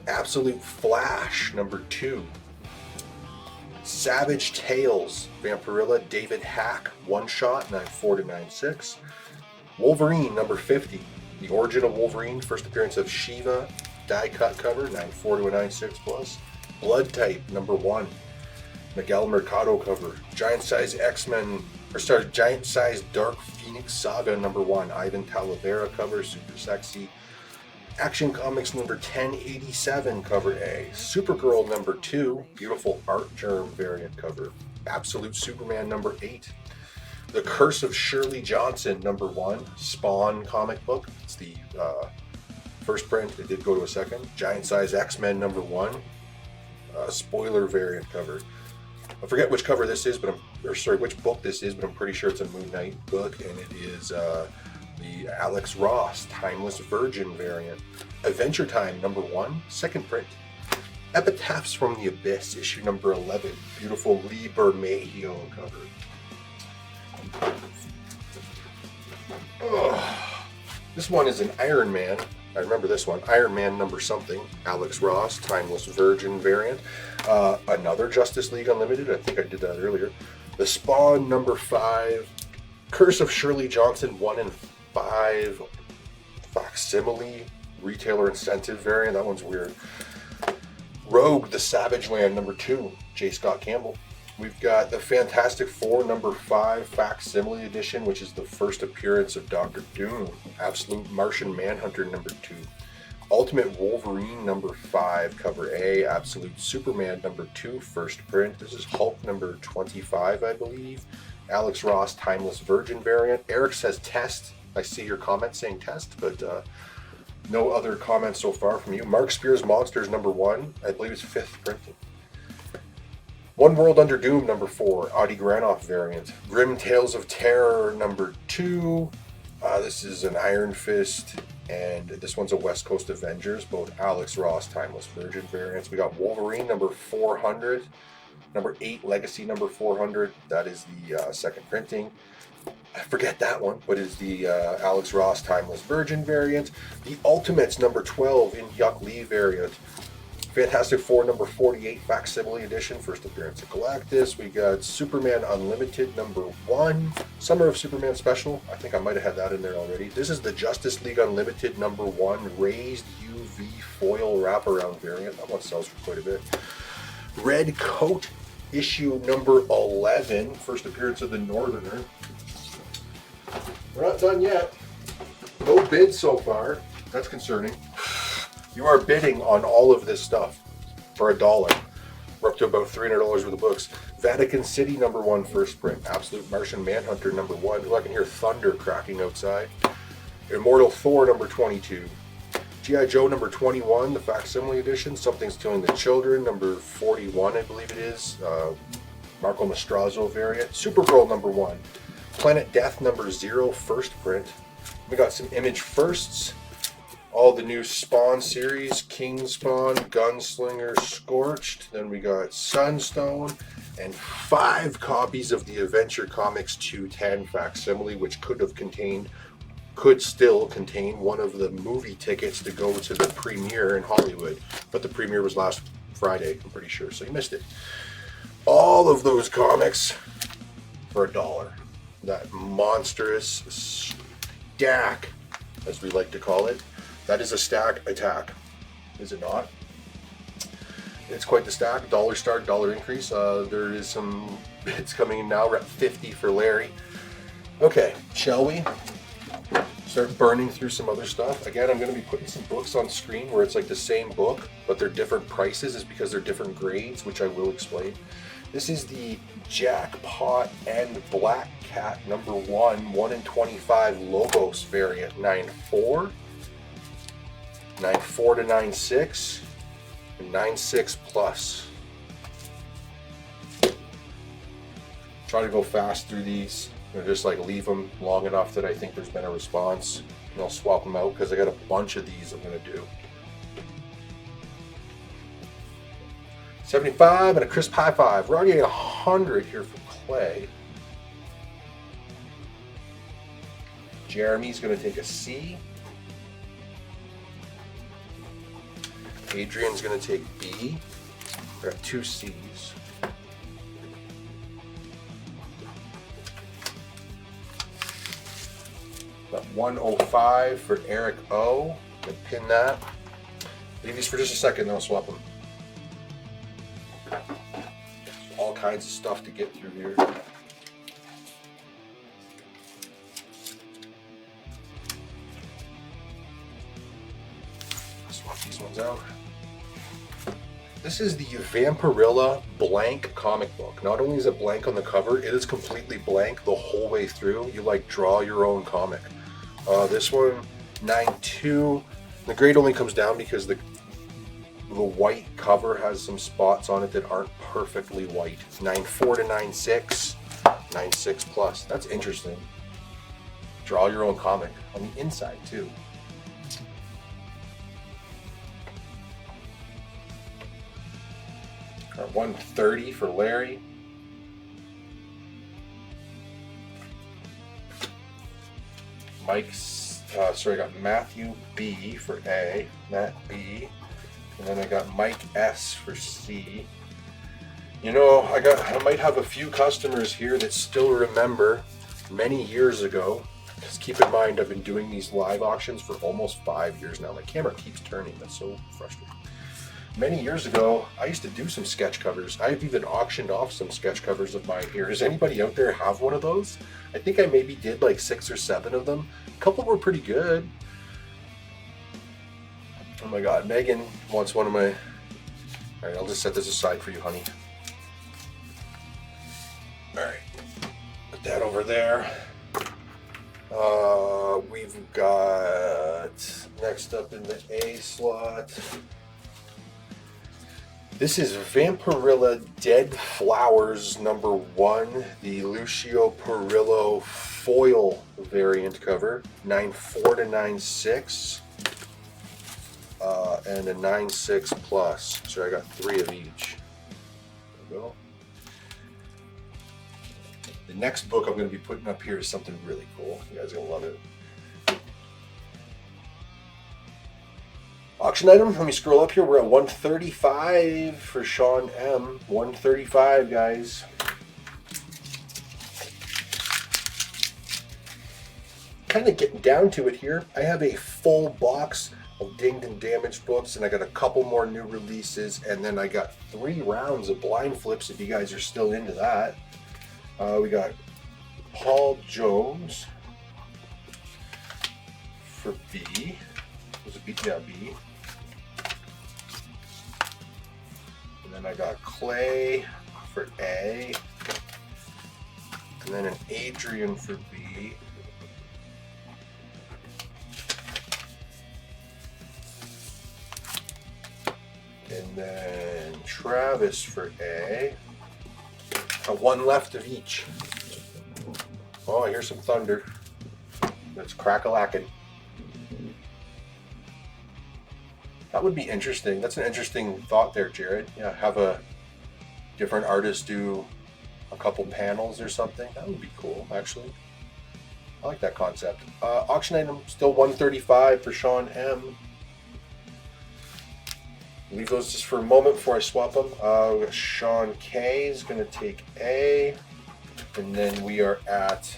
S1: Absolute Flash, number 2. Savage Tales, Vampirilla, David Hack, one shot, 94 to 96. Wolverine, number 50. The Origin of Wolverine, first appearance of Shiva, die cut cover, 94 to a 96 plus. Blood Type, number 1. Miguel Mercado cover. Giant Size Giant Size Dark Phoenix Saga, number 1. Ivan Talavera cover, super sexy. Action Comics number 1087, cover A. Supergirl number 2, beautiful Art Germ variant cover. Absolute Superman number 8. The Curse of Shirley Johnson, number 1, Spawn comic book. It's the first print. It did go to a second. Giant Size X-Men, number 1, spoiler variant cover. I forget which cover this is, which book this is, but I'm pretty sure it's a Moon Knight book, and it is the Alex Ross Timeless Virgin variant. Adventure Time, number 1, second print. Epitaphs from the Abyss, issue number 11, beautiful Lee Bermejo cover. This one is an Iron Man. I remember this one. Iron Man number something. Alex Ross, Timeless Virgin variant. Another Justice League Unlimited. I think I did that earlier. The Spawn number 5. Curse of Shirley Johnson 1 and 5. Facsimile retailer incentive variant. That one's weird. Rogue the Savage Land number 2. J. Scott Campbell. We've got the Fantastic Four number 5 facsimile edition, which is the first appearance of Doctor Doom. Absolute Martian Manhunter number 2. Ultimate Wolverine number 5, cover A. Absolute Superman number 2, first print. This is Hulk number 25, I believe. Alex Ross Timeless Virgin variant. Eric says test. I see your comment saying test, but no other comments so far from you. Mark Spears Monsters number 1, I believe it's 5th printing. One World Under Doom number 4, Adi Granoff variant. Grim Tales of Terror number 2. This is an Iron Fist, and this one's a West Coast Avengers, both Alex Ross Timeless Virgin variants. We got Wolverine number 400, number 8 Legacy number 400. That is the second printing. I forget that one, but it's the Alex Ross Timeless Virgin variant. The Ultimates number 12 in Hyuk Lee variant. Fantastic Four number 48 facsimile edition, first appearance of Galactus. We got Superman Unlimited number 1, Summer of Superman special. I think I might have had that in there already. This is the Justice League Unlimited number 1 raised UV foil wraparound variant. That one sells for quite a bit. Red Coat issue number 11, first appearance of the Northerner. We're not done yet. No bids so far. That's concerning. You are bidding on all of this stuff for $1. We're up to about $300 worth of books. Vatican City number 1, first print. Absolute Martian Manhunter number 1. Ooh, I can hear thunder cracking outside. Immortal Thor number 22. G.I. Joe number 21, the facsimile edition. Something's Killing the Children number 41, I believe it is. Marco Mastrazzo variant. Supergirl number 1. Planet Death number 0, first print. We got some Image firsts. All the new Spawn series, King Spawn, Gunslinger, Scorched. Then we got Sunstone, and 5 copies of the Adventure Comics 210 facsimile, which could still contain one of the movie tickets to go to the premiere in Hollywood. But the premiere was last Friday, I'm pretty sure, so you missed it. All of those comics for $1. That monstrous stack, as we like to call it. That is a stack attack, is it not? It's quite the stack. Dollar start, dollar increase. There is some bids coming in now. We're at 50 for Larry. Okay, shall we? start burning through some other stuff. Again, I'm going to be putting some books on screen where it's like the same book, but they're different prices, is because they're different grades, which I will explain. This is the Jackpot and Black Cat number 1 in 25 Lobos variant, 9.4, 9.4 to 9.6, and 9.6 plus. Try to go fast through these, or just like leave them long enough that I think there's been a response, and I'll swap them out because I got a bunch of these I'm going to do. 75 and a crisp high five. We're already at 100 here for Clay. Jeremy's going to take a C. Adrian's going to take B. We got 2 C's. Got 105 for Eric O. Gonna pin that. Leave these for just a second, then I'll swap them. All kinds of stuff to get through here. Swap these ones out. This is the Vampirilla blank comic book. Not only is it blank on the cover, it is completely blank the whole way through. You like draw your own comic. This one, 9.2. The grade only comes down because the white cover has some spots on it that aren't perfectly white. 9.4 to 9.6, 9.6 plus. That's interesting. Draw your own comic on the inside too. Got 130 for Larry. Mike's, I got Matthew B for A, Matt B. And then I got Mike S for C. You know, I might have a few customers here that still remember many years ago. Just keep in mind, I've been doing these live auctions for almost 5 years now. My camera keeps turning. That's so frustrating. Many years ago, I used to do some sketch covers. I've even auctioned off some sketch covers of mine here. Does anybody out there have one of those? I think I maybe did like 6 or 7 of them. A couple were pretty good. Oh my God, Megan wants one of my... Alright, I'll just set this aside for you, honey. Alright, put that over there. We've got, next up in the A slot, this is Vampirilla Dead Flowers number 1, the Lucio Perillo foil variant cover, 9.4 to 9.6. And a 9.6 plus. So I got 3 of each. There we go. The next book I'm going to be putting up here is something really cool. You guys are going to love it. Auction item. Let me scroll up here. We're at 135 for Sean M. 135, guys. Kind of getting down to it here. I have a full box of dinged and damaged books, and I got a couple more new releases, and then I got 3 rounds of blind flips if you guys are still into that. We got Paul Jones for B. Was it B? Yeah, B. And then I got Clay for A. And then an Adrian for B. And then Travis for A. Got 1 left of each. Oh, I hear some thunder. That's crack-a-lackin'. That would be interesting. That's an interesting thought there, Jared. Yeah, have a different artist do a couple panels or something. That would be cool, actually. I like that concept. Auction item, still 135 for Sean M. Leave those just for a moment before I swap them. We got Sean K is going to take A. And then we are at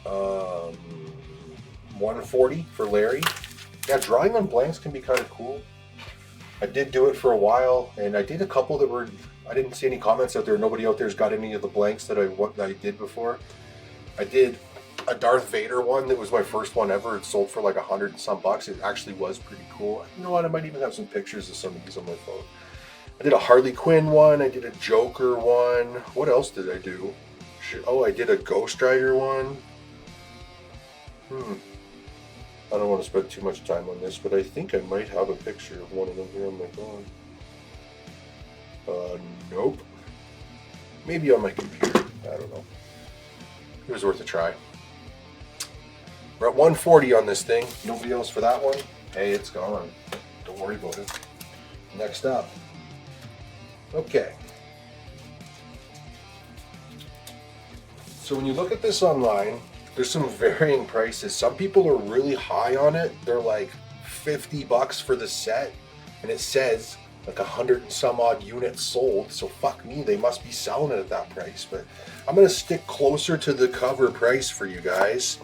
S1: 140 for Larry. Yeah, drawing on blanks can be kind of cool. I did do it for a while, and I did a couple that were, I didn't see any comments out there. Nobody out there's got any of the blanks that I did before. I did a Darth Vader one that was my first one ever. It sold for like $100 and some bucks. It actually was pretty cool. You know what? I might even have some pictures of some of these on my phone. I did a Harley Quinn one. I did a Joker one. What else did I do? Oh, I did a Ghost Rider one. I don't want to spend too much time on this, but I think I might have a picture of one of them here on my phone. Nope. Maybe on my computer. I don't know. It was worth a try. We're at 140 on this thing. Nobody else for that one? Hey, it's gone. Don't worry about it. Next up. Okay. So when you look at this online, there's some varying prices. Some people are really high on it. They're like $50 for the set, and it says like 100 and some odd units sold. So fuck me, they must be selling it at that price. But I'm gonna stick closer to the cover price for you guys.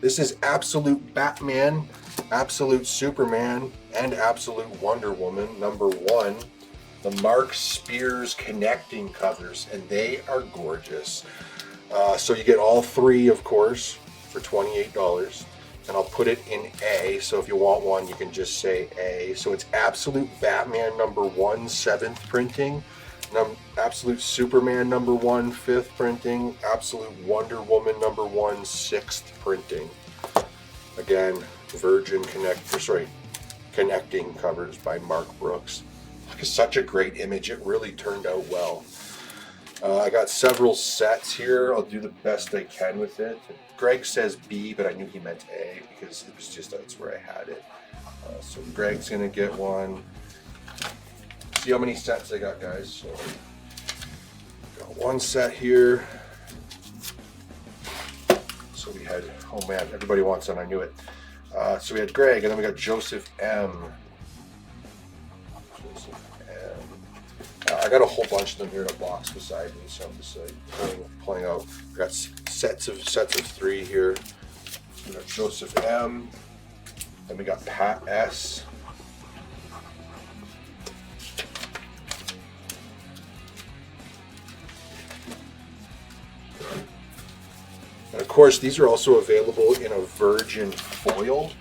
S1: This is Absolute Batman, Absolute Superman, and Absolute Wonder Woman #1. The Mark Spears connecting covers, and they are gorgeous. So you get all three, of course, for $28, and I'll put it in A. So if you want one, you can just say A. So it's Absolute Batman #1, 7th printing, Absolute Superman #1, 5th printing, Absolute Wonder Woman #1, 6th printing. Again, Virgin connecting covers by Mark Brooks. It's such a great image. It really turned out well. I got several sets here. I'll do the best I can with it. Greg says B, but I knew he meant A because it was just that's where I had it. So Greg's gonna get one. See how many sets I got, guys. So got one set here. So we had, oh man, everybody wants one. I knew it. So we had Greg, and then we got Joseph M. I got a whole bunch of them here in a box beside me, so I'm just pulling out. I got sets of 3 here. We got Joseph M. Then we got Pat S. And of course, these are also available in a Virgin foil,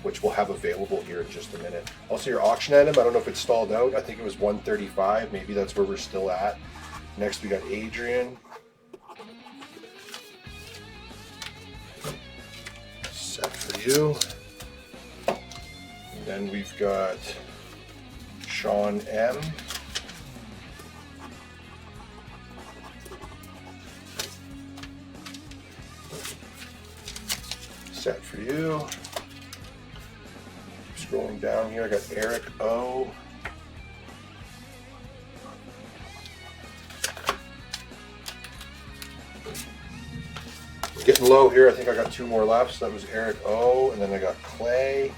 S1: which we'll have available here in just a minute. Also, your auction item, I don't know if it's stalled out. I think it was 135. Maybe that's where we're still at. Next, we got Adrian. Set for you. And then we've got Sean M. Set for you. Scrolling down here, I got Eric O. Getting low here. I think I got 2 more left. So that was Eric O. And then I got Clay.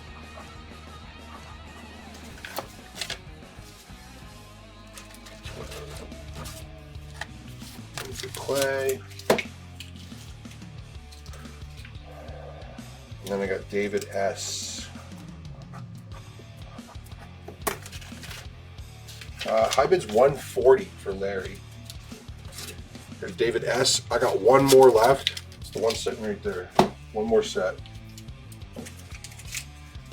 S1: Clay. And then I got David S. High bid's 140 from there. There's David S. I got 1 more left. It's the one sitting right there. 1 more set.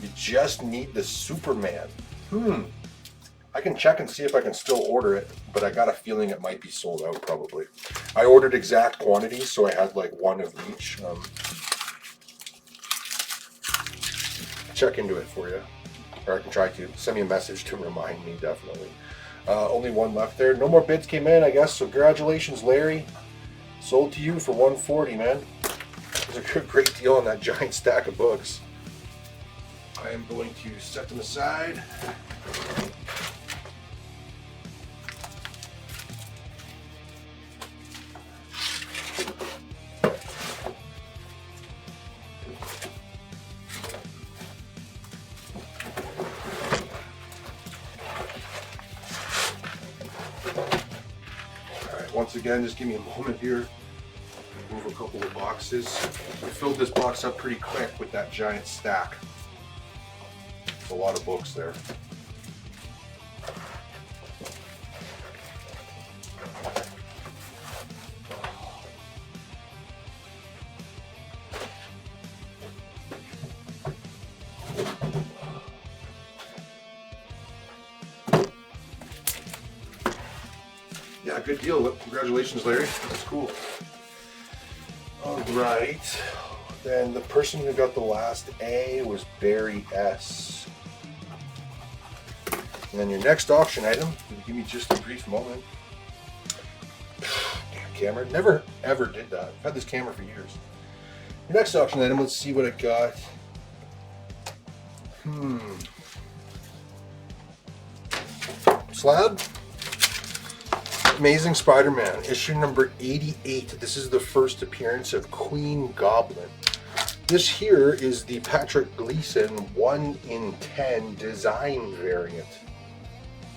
S1: You just need the Superman. I can check and see if I can still order it, but I got a feeling it might be sold out probably. I ordered exact quantities, so I had like 1 of each. Check into it for you, or I can try to. Send me a message to remind me, definitely. Only 1 left there. No more bids came in, I guess, so congratulations, Larry. Sold to you for 140, man. It was a great deal on that giant stack of books. I am going to set them aside. Once again, just give me a moment here. Move a couple of boxes. I filled this box up pretty quick with that giant stack. There's a lot of books there. good deal. Congratulations, Larry. That's cool. All right. Then the person who got the last A was Barry S. And then your next auction item, give me just a brief moment. Damn camera, never ever did that. I've had this camera for years. Your next auction item, let's see what I got. Slab. Amazing Spider-Man, issue number 88. This is the first appearance of Queen Goblin. This here is the Patrick Gleason 1 in 10 design variant.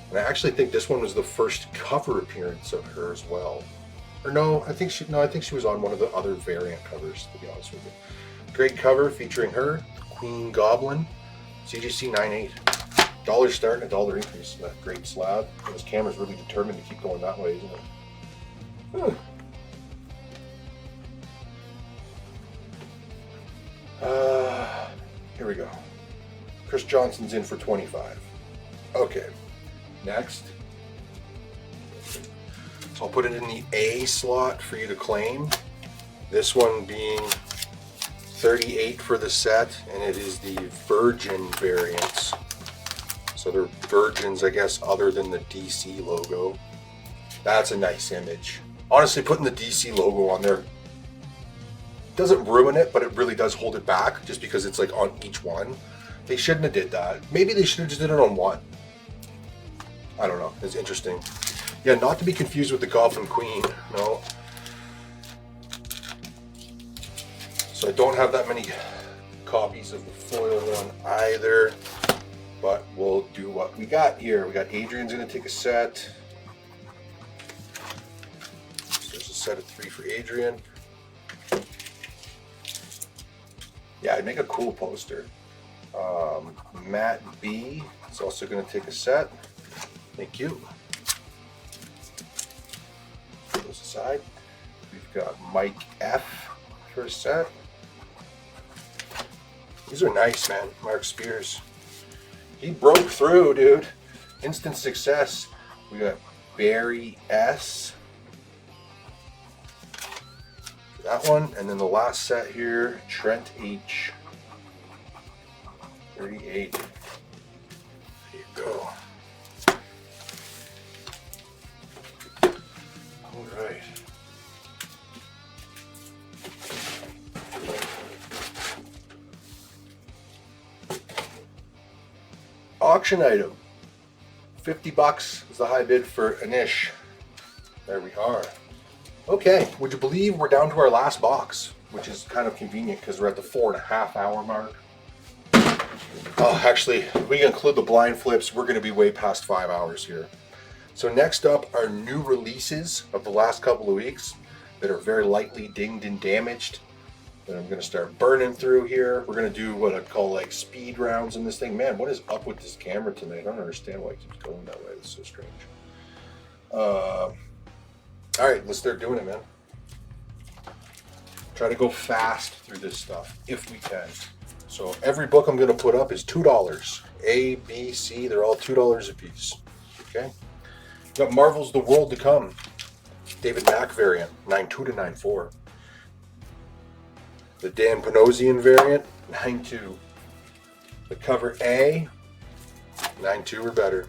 S1: And I actually think this one was the first cover appearance of her as well. Or no, I think she was on one of the other variant covers, to be honest with you. Great cover featuring her, Queen Goblin, CGC 98. $1 start and $1 increase in that great slab. And this camera's really determined to keep going that way, isn't it? Here we go. Chris Johnson's in for 25. Okay, next. So I'll put it in the A slot for you to claim. This one being 38 for the set, and it is the Virgin variants. So they're Virgins, I guess, other than the DC logo. That's a nice image. Honestly, putting the DC logo on there doesn't ruin it, but it really does hold it back just because it's like on each one. They shouldn't have did that. Maybe they should have just did it on one. I don't know. It's interesting. Yeah, not to be confused with the Goblin Queen. No. So I don't have that many copies of the foil one either. But we'll do what we got here. We got Adrian's gonna take a set. So there's a set of 3 for Adrian. Yeah, I'd make a cool poster. Matt B is also gonna take a set. Thank you. Put those aside. We've got Mike F for a set. These are nice, man. Mark Spears. He broke through, dude. Instant success. We got Barry S. That one. And then the last set here, Trent H. 38. There you go. All right. Auction item. $50 is the high bid for Anish. There we are. Okay, would you believe we're down to our last box, which is kind of convenient because we're at the 4.5 hour mark. Oh, actually, if we include the blind flips, we're going to be way past 5 hours here. So next up are new releases of the last couple of weeks that are very lightly dinged and damaged. That I'm going to start burning through here. We're going to do what I'd call like speed rounds in this thing. Man, what is up with this camera tonight? I don't understand why it keeps going that way. It's so strange. All right, let's start doing it, man. Try to go fast through this stuff if we can. So every book I'm going to put up is $2. A, B, C, they're all $2 a piece. Okay. We've got Marvel's The World to Come. David Mack variant, 9.2 to 9.4. The Dan Panosian variant, 9.2. The cover A, 9.2 or better.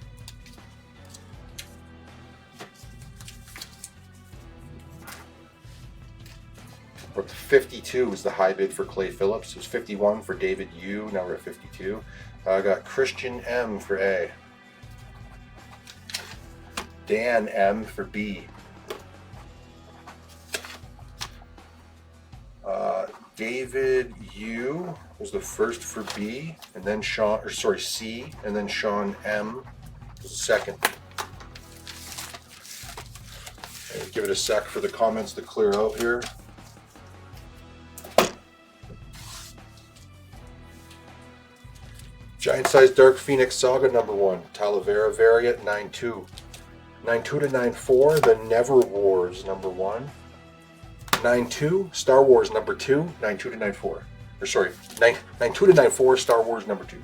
S1: But 52 was the high bid for Clay Phillips. It was 51 for David U. Now we're at 52. I got Christian M for A. Dan M for B. David U was the first for B, and then C, and then Sean M was the second. And give it a sec for the comments to clear out here. Giant Size Dark Phoenix Saga #1, Talavera variant 9.2. 9.2 to 9.4, The Never Wars #1. 9.2, Star Wars #2, 9.2 to 9.4. Or sorry, 9.2 to 9.4, Star Wars #2.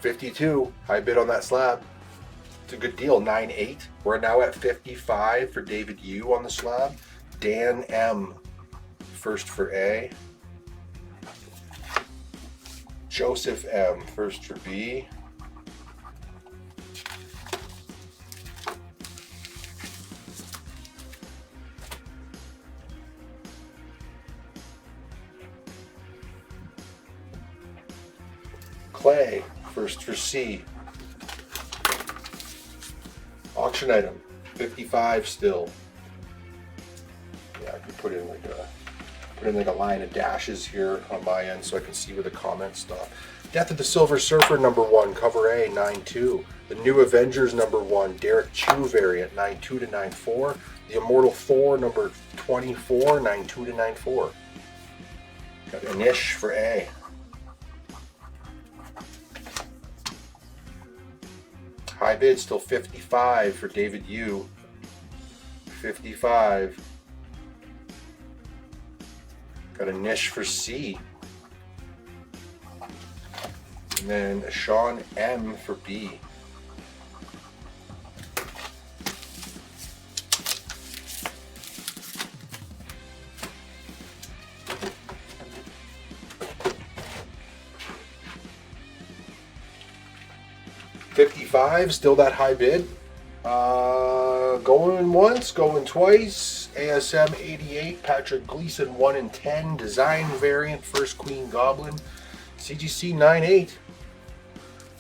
S1: 52, high bid on that slab. It's a good deal, 9.8. We're now at 55 for David U on the slab. Dan M, first for A. Joseph M, first for B. Clay, first for C. Auction item, 55 still. Yeah, I can put in like a line of dashes here on my end so I can see where the comments stop. Death of the Silver Surfer #1, cover A, 9.2. The New Avengers #1, Derek Chu variant, 9.2 to 9.4. The Immortal Thor #24, 9.2 to 9.4. Got Anish for A. High bid, still 55 for David U. 55. Got a niche for C. And then a Sean M for B. $55, still that high bid. Going once, going twice. ASM 88, Patrick Gleason 1 in 10, design variant, first Queen Goblin. CGC 98.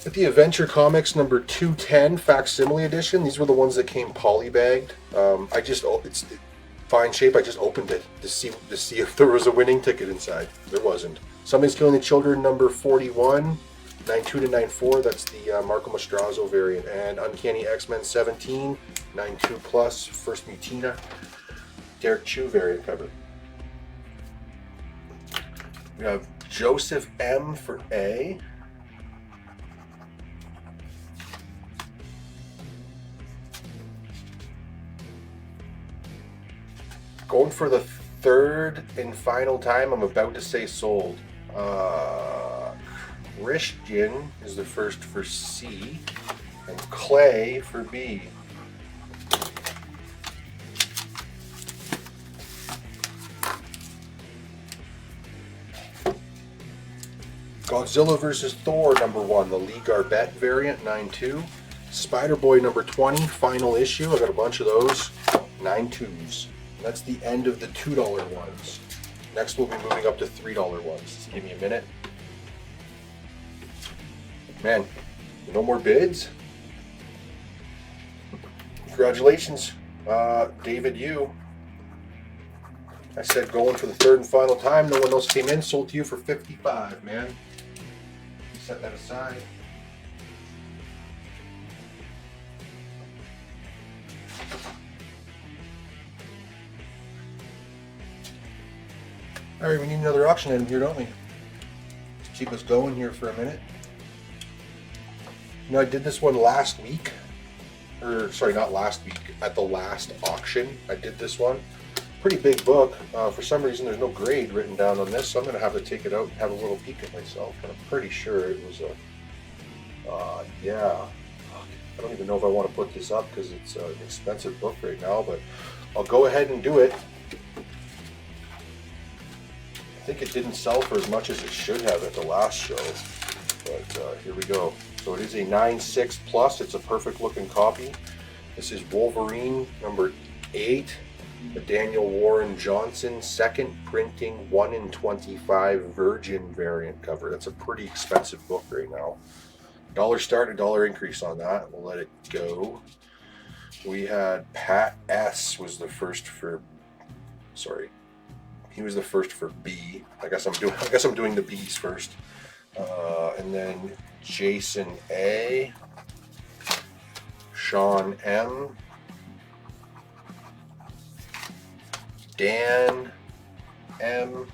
S1: At the Adventure Comics #210 facsimile edition. These were the ones that came polybagged. It's fine shape. I just opened it to see if there was a winning ticket inside. There wasn't. Something's Killing the Children #41. 9.2 to 9.4, that's the Marco Mastrazo variant. And Uncanny X-Men 17, 9.2 plus, first Mutina, Derek Chu variant cover. We have Joseph M for A. Going for the third and final time, I'm about to say sold. Christian is the first for C, and Clay for B. Godzilla vs. Thor #1, the Lee Garbett variant, 9.2. Spider-Boy #20, final issue. I got a bunch of those, 9.2s. That's the end of the $2 ones. Next we'll be moving up to $3 ones. Just give me a minute. Man, no more bids? Congratulations, David U. I said going for the third and final time. No one else came in. Sold to you for 55, man. Set that aside. All right, we need another auction item here, don't we? Let's keep us going here for a minute. You know, I did this one last week, or sorry, not last week, at the last auction. I did this one. Pretty big book. For some reason, there's no grade written down on this, so I'm going to have to take it out and have a little peek at myself. And I'm pretty sure it was a, yeah. I don't even know if I want to put this up because it's an expensive book right now, but I'll go ahead and do it. I think it didn't sell for as much as it should have at the last show, but here we go. So it is a 9.6 plus. It's a perfect looking copy. This is Wolverine #8, the Daniel Warren Johnson second printing 1 in 25 Virgin variant cover. That's a pretty expensive book right now. $1 start, $1 increase on that. We'll let it go. We had Pat S was the first for, sorry, he was the first for B. I guess I'm doing the B's first. And then Jason A, Sean M, Dan M,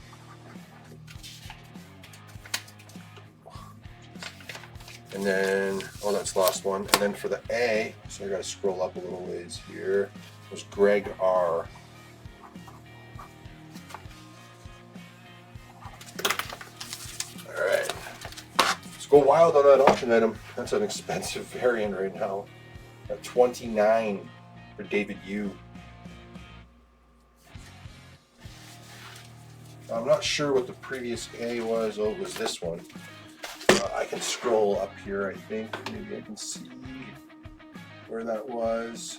S1: and then, oh, that's the last one. And then for the A, so I gotta scroll up a little ways here, was Greg R. Go wild on that auction item. That's an expensive variant right now. At 29 for David Yu. I'm not sure what the previous A was. Oh, it was this one. I can scroll up here, I think. Maybe I can see where that was.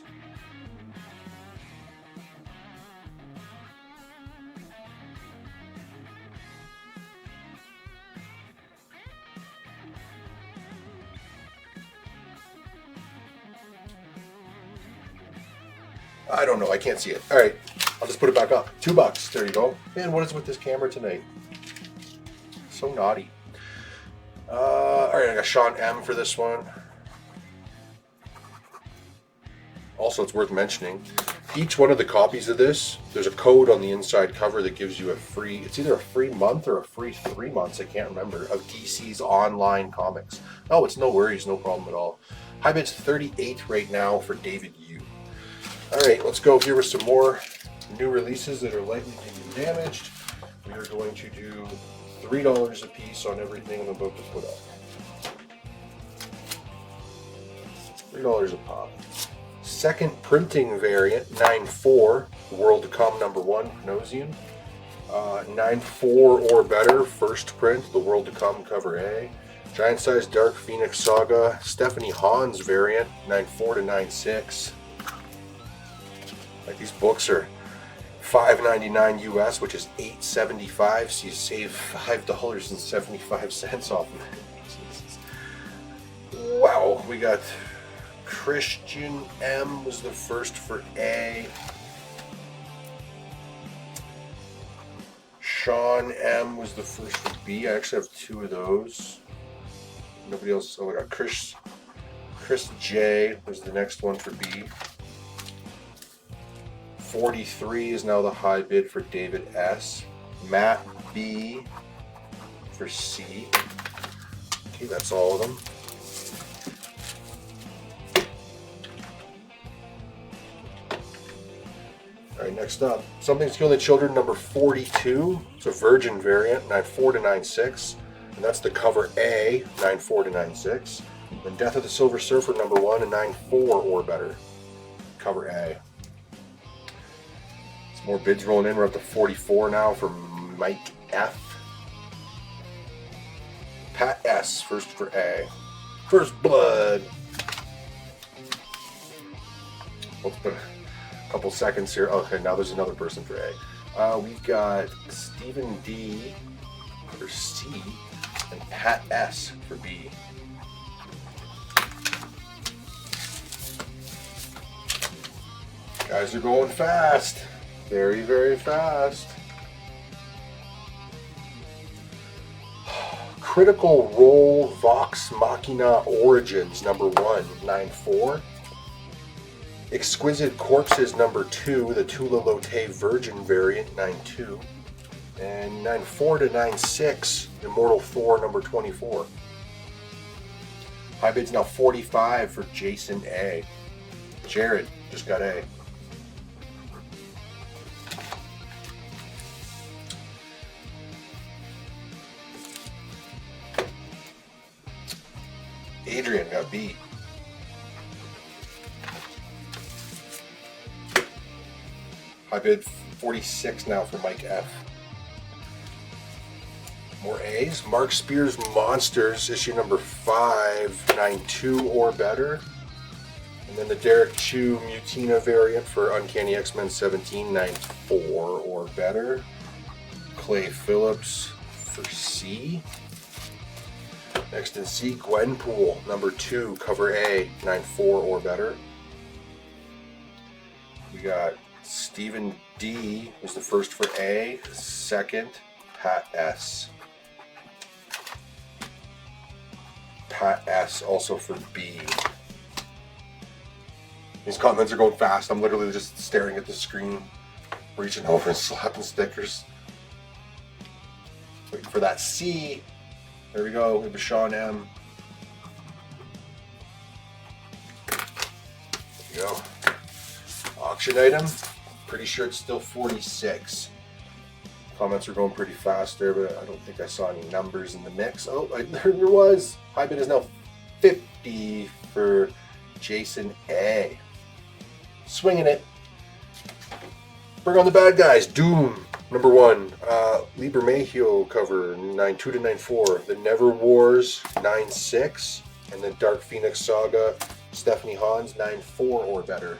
S1: I don't know. I can't see it. All right. I'll just put it back up. $2. There you go. Man, what is with this camera tonight? So naughty. All right, I got Sean M for this one. Also, it's worth mentioning, each one of the copies of this, there's a code on the inside cover that gives you a free, it's either a free month or a free 3 months, I can't remember, of DC's online comics. Oh, it's no worries, no problem at all. High bid's 38 right now for David Yu. All right, let's go here with some more new releases that are likely to be damaged. We are going to do $3 a piece on everything I'm about to put up. $3 a pop. Second printing variant, 9.4, The World to Come #1, Panosian. 9.4 or better, first print, The World to Come cover A. Giant size Dark Phoenix Saga, Stephanie Hans variant, 9.4 to 9.6. Like, these books are $5.99 US, which is $8.75, so you save $5.75 off of it. Wow, we got Christian M was the first for A. Sean M was the first for B. I actually have 2 of those. Nobody else. Oh, I got Chris J was the next one for B. 43 is now the high bid for David S. Matt B for C. Okay, that's all of them. All right, next up, Something's Killing the Children #42. It's a Virgin variant, 9.4 to 9.6, and that's the cover A, 9.4 to 9.6. And Death of the Silver Surfer #1, and 9.4 or better, cover A. Some more bids rolling in. We're up to 44 now for Mike F. Pat S, first for A. First Blood. Let's put a couple seconds here. Okay, now there's another person for A. We've got Stephen D for C and Pat S for B. Guys are going fast. Very, very fast. Critical Role Vox Machina Origins #1, 9.4. Exquisite Corpses #2, the Tula Lotte Virgin variant, 9.2. And 9.4 to 9.6, Immortal Thor #24. High bid's now 45 for Jason A. Jared just got A. Adrian got B. High bid 46 now for Mike F. More A's. Mark Spears Monsters, issue #5, 9.2 or better. And then the Derek Chu Mutina variant for Uncanny X-Men 17, 9.4 or better. Clay Phillips for C. Next in C, Gwenpool, #2, cover A, 9.4 or better. We got Stephen D was the first for A, second, Pat S. Pat S also for B. These comments are going fast. I'm literally just staring at the screen, reaching over and slapping stickers. Waiting for that C. There we go. We have a Sean M. There we go. Auction item. Pretty sure it's still 46. Comments are going pretty fast there, but I don't think I saw any numbers in the mix. Oh, there was. High bid is now 50 for Jason A. Swinging it. Bring on the bad guys. Doom, number 1. Liber Mayhew cover, 9.2 to 9.4. The Never Wars, 9.6. And the Dark Phoenix Saga, Stephanie Hans, 9.4 or better.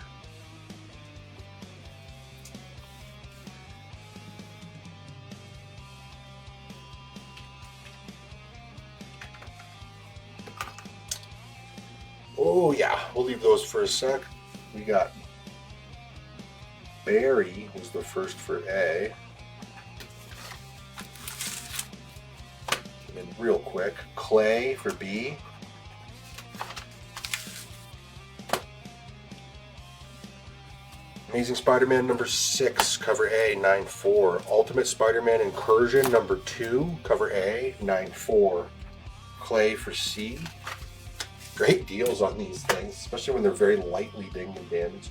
S1: Oh yeah, we'll leave those for a sec. We got Barry was the first for A. And then real quick, Clay for B. Amazing Spider-Man number 6, cover A, 9.4. Ultimate Spider-Man Incursion number 2, cover A, 9.4. Clay for C. Great deals on these things, especially when they're very lightly dinged and damaged.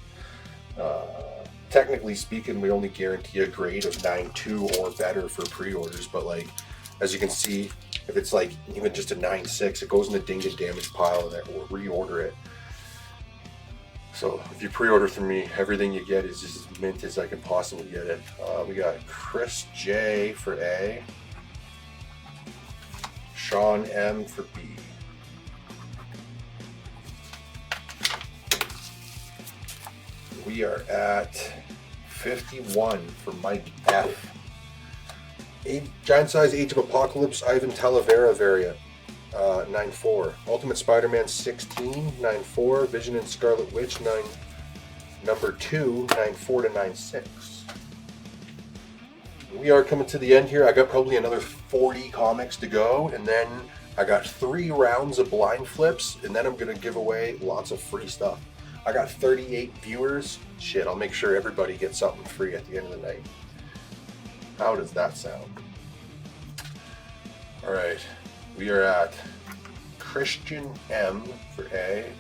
S1: Technically speaking, we only guarantee a grade of 9.2 or better for pre-orders, but like, as you can see, if it's like even just a 9.6, it goes in the dinged and damaged pile and then we'll reorder it. So if you pre-order from me, everything you get is just as mint as I can possibly get it. We got Chris J for A, Sean M for B. We are at 51 for Mike F. Giant size Age of Apocalypse Ivan Talavera variant, 9.4. Ultimate Spider-Man 16, 9.4. Vision and Scarlet Witch, number 2, 9.4 to 9.6. We are coming to the end here. I got probably another 40 comics to go, and then I got 3 rounds of blind flips, and then I'm going to give away lots of free stuff. I got 38 viewers. Shit, I'll make sure everybody gets something free at the end of the night. How does that sound? All right, we are at Christian M for A,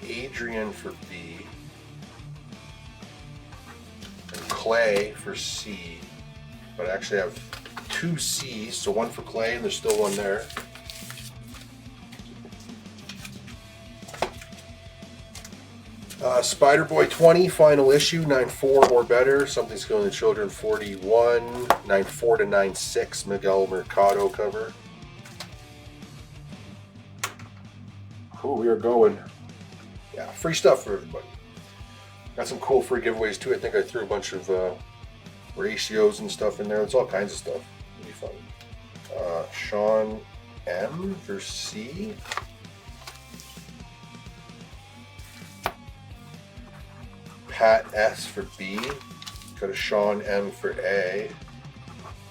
S1: Adrian for B, and Clay for C. But I actually have 2 C's, so 1 for Clay, and there's still 1 there. Spider-Boy 20, final issue, 9.4 or better. Something's Killing the Children 41, 9.4 to 9.6, Miguel Mercado cover. Cool, we are going. Yeah, free stuff for everybody. Got some cool free giveaways too. I think I threw a bunch of ratios and stuff in there. It's all kinds of stuff. It'll be fun. Sean M for C. Pat S for B. Got a Sean M for A.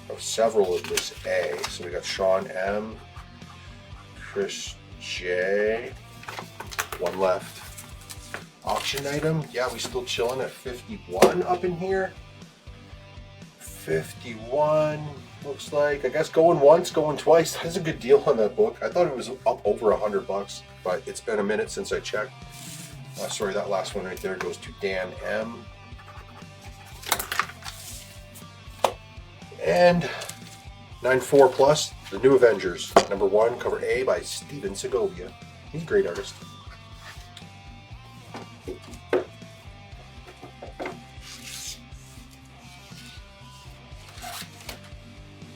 S1: Of several of this A. So we got Sean M, Chris J. 1 left. Auction item. Yeah, we still chilling at 51 up in here. 51 looks like. I guess going once, going twice. That's a good deal on that book. I thought it was up over $100, but it's been a minute since I checked. Sorry, that last one right there goes to Dan M. And 9.4 plus, The New Avengers, number 1, cover A by Steven Segovia. He's a great artist.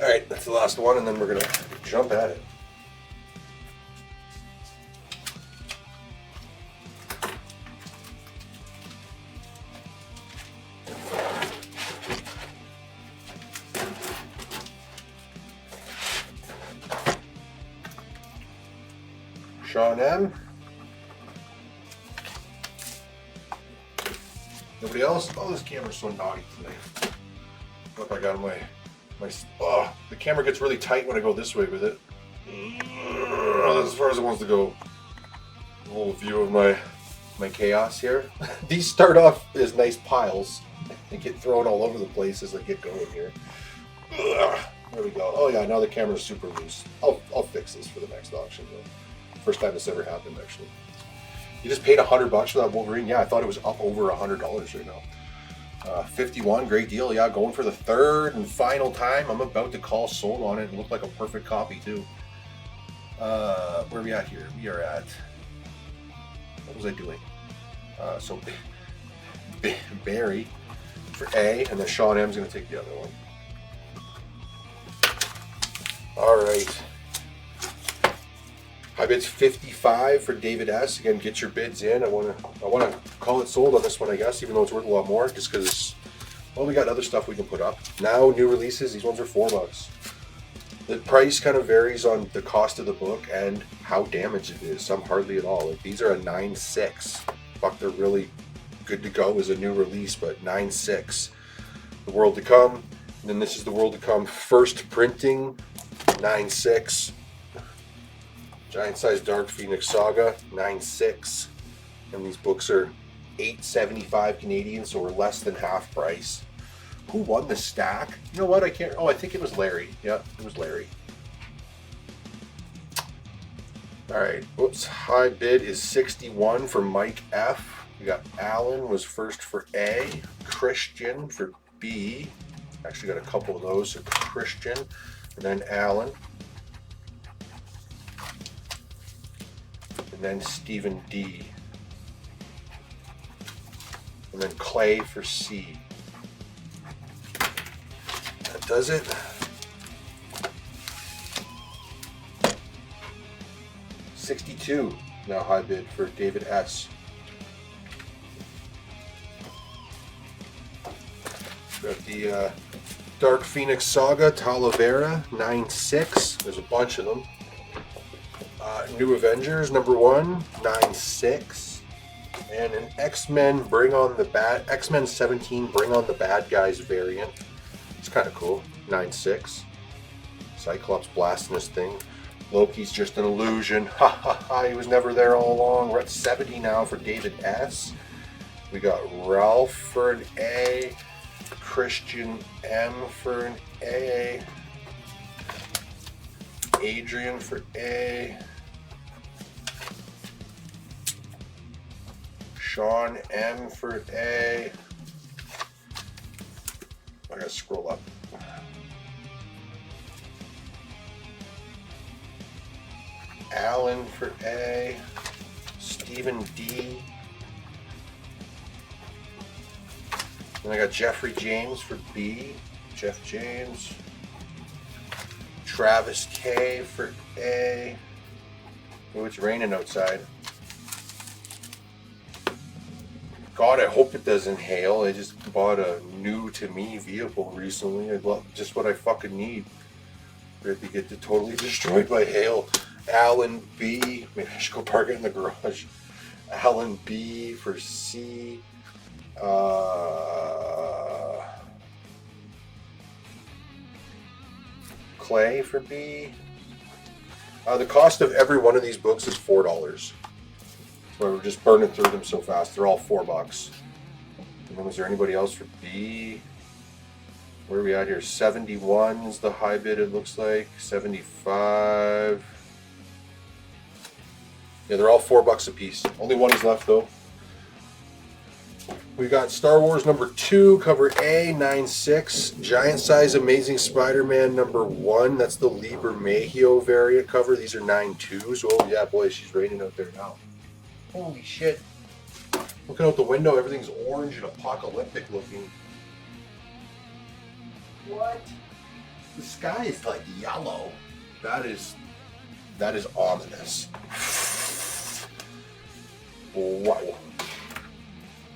S1: Alright, that's the last one, and then we're going to jump at it. Sean M. Nobody else? Oh, this camera's so naughty today. Look, I got my oh, the camera gets really tight when I go this way with it. That's as far as it wants to go. A little view of my chaos here. These start off as nice piles. They get thrown all over the place as I get going here. There we go. Oh yeah, now the camera's super loose. I'll fix this for the next auction though. First time this ever happened, actually. You just paid $100 for that Wolverine? Yeah, I thought it was up over $100 right now. 51, great deal. Yeah, going for the 3rd and final time. I'm about to call sold on it. It looked like a perfect copy, too. Where are we at here? We are at, what was I doing? So Barry for A, and then Sean M's going to take the other one. All right. High bid's 55 for David S. Again, get your bids in. I want to call it sold on this one, I guess, even though it's worth a lot more, just because, well, we got other stuff we can put up. Now, new releases, these ones are $4. The price kind of varies on the cost of the book and how damaged it is. Some hardly at all. Like, these are a 9.6. Fuck, they're really good to go as a new release, but 9.6. The World to Come, and then this is the World to Come first printing, 9.6. Giant Size Dark Phoenix Saga, 9.6. And these books are $8.75 Canadian, so we're less than half price. Who won the stack? You know what? I can't. Oh, I think it was Larry. Yeah, it was Larry. All right. Whoops. High bid is 61 for Mike F. We got Alan was first for A. Christian for B. Actually got a couple of those. So Christian, and then Alan. And then Stephen D. And then Clay for C. That does it. $62 now high bid for David S. Got the Dark Phoenix Saga, Talavera, 9.6. There's a bunch of them. New Avengers #1, 9.6. And an X-Men X-Men 17 Bring on the Bad Guys variant. It's kind of cool, 9.6. Cyclops blasting this thing. Loki's just an illusion. Ha ha ha, he was never there all along. We're at 70 now for David S. We got Ralph for an A. Christian M for an A. Adrian for A. Sean M for A. I gotta scroll up. Alan for A. Stephen D. Then I got Jeffrey James for B. Jeff James. Travis K for A. Oh, it's raining outside. God, I hope it doesn't hail. I just bought a new to me vehicle recently. I love just what I fucking need. Ready to get totally destroyed by hail. Alan B. Maybe I should go park it in the garage. Alan B for C. Clay for B. The cost of every one of these books is $4. We're just burning through them so fast. They're all $4. And then was there anybody else for B? Where are we at here? 71 is the high bid, it looks like. 75. Yeah, they're all $4 a piece. Only one is left though. We got Star Wars #2, cover A, 9.6. Giant Size Amazing Spider-Man #1. That's the Liber Mahio variant cover. These are 9.2s. Oh yeah, boy, she's raining out there now. Holy shit. Looking out the window, everything's orange and apocalyptic looking. What? The sky is like yellow. That is ominous. Wow.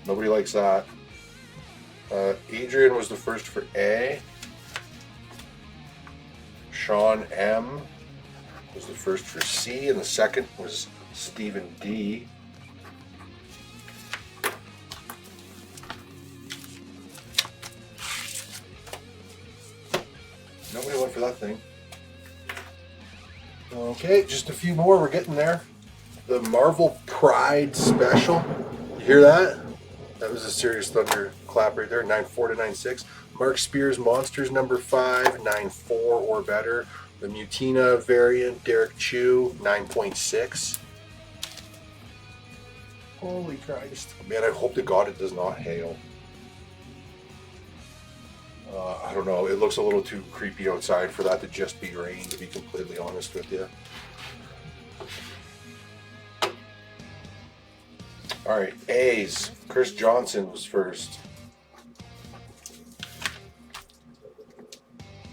S1: Nobody likes that. Adrian was the first for A. Sean M was the first for C, and the second was Stephen D. Nobody went for that thing. Okay, just a few more. We're getting there. The Marvel Pride Special. You hear that? That was a serious thunderclap right there. 9.4 to 9.6. Mark Spears Monsters #5, 9.4 or better. The Mutina variant, Derek Chu, 9.6. Holy Christ. Man, I hope to God it does not hail. I don't know. It looks a little too creepy outside for that to just be rain, to be completely honest with you. All right, A's. Chris Johnson was first.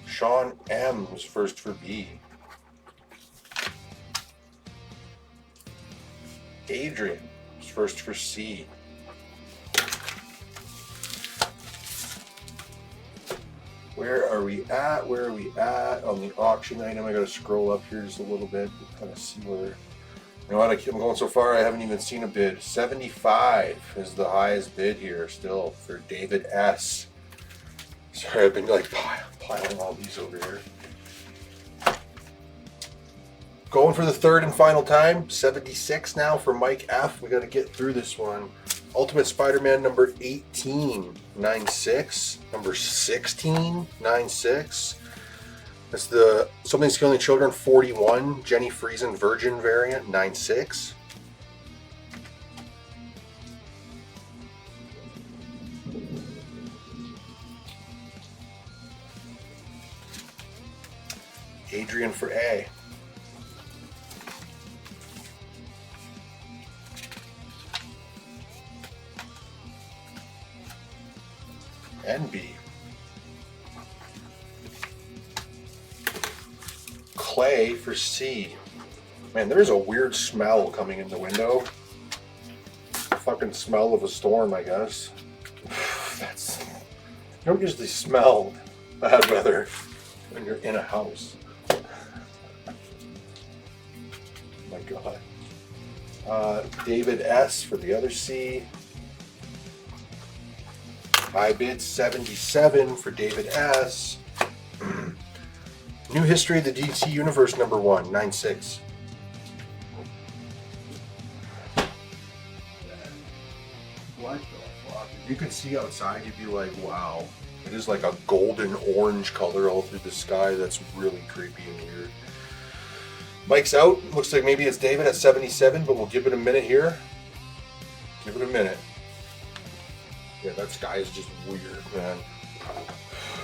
S1: Sean M was first for B. Adrian was first for C. Where are we at? Where are we at on the auction item? I gotta scroll up here just a little bit to kind of see where. You know what? I'm going so far, I haven't even seen a bid. 75 is the highest bid here still for David S. Sorry, I've been like piling all these over here. Going for the third and final time. 76 now for Mike F. We got to get through this one. Ultimate Spider-Man number 18, 96. Number 16, 96. That's the Something's Killing Children 41, Jenny Friesen Virgin variant, 96. Adrian for A. And B. Clay for C. Man, there's a weird smell coming in the window. The fucking smell of a storm, I guess. You don't usually smell bad weather when you're in a house. Oh my God. David S. for the other C. I bid 77 for David S. New History of the DC Universe number 1, 96. What the fuck? If you could see outside, you'd be like, wow. It is like a golden orange color all through the sky. That's really creepy and weird. Mike's out. Looks like maybe it's David at 77, but we'll give it a minute here. Give it a minute. Yeah, that sky is just weird, man.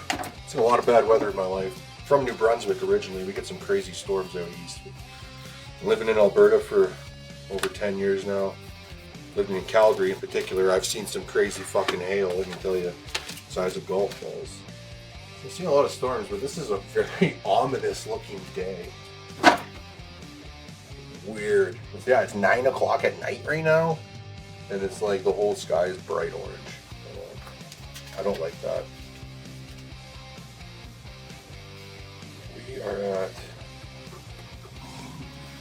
S1: I've seen a lot of bad weather in my life. From New Brunswick originally, we get some crazy storms out east. Living in Alberta for over 10 years now. Living in Calgary in particular, I've seen some crazy fucking hail, let me tell you. Size of golf balls. I've seen a lot of storms, but this is a very ominous looking day. Weird. Yeah, it's 9 o'clock at night right now, and it's like the whole sky is bright orange. I don't like that. We are at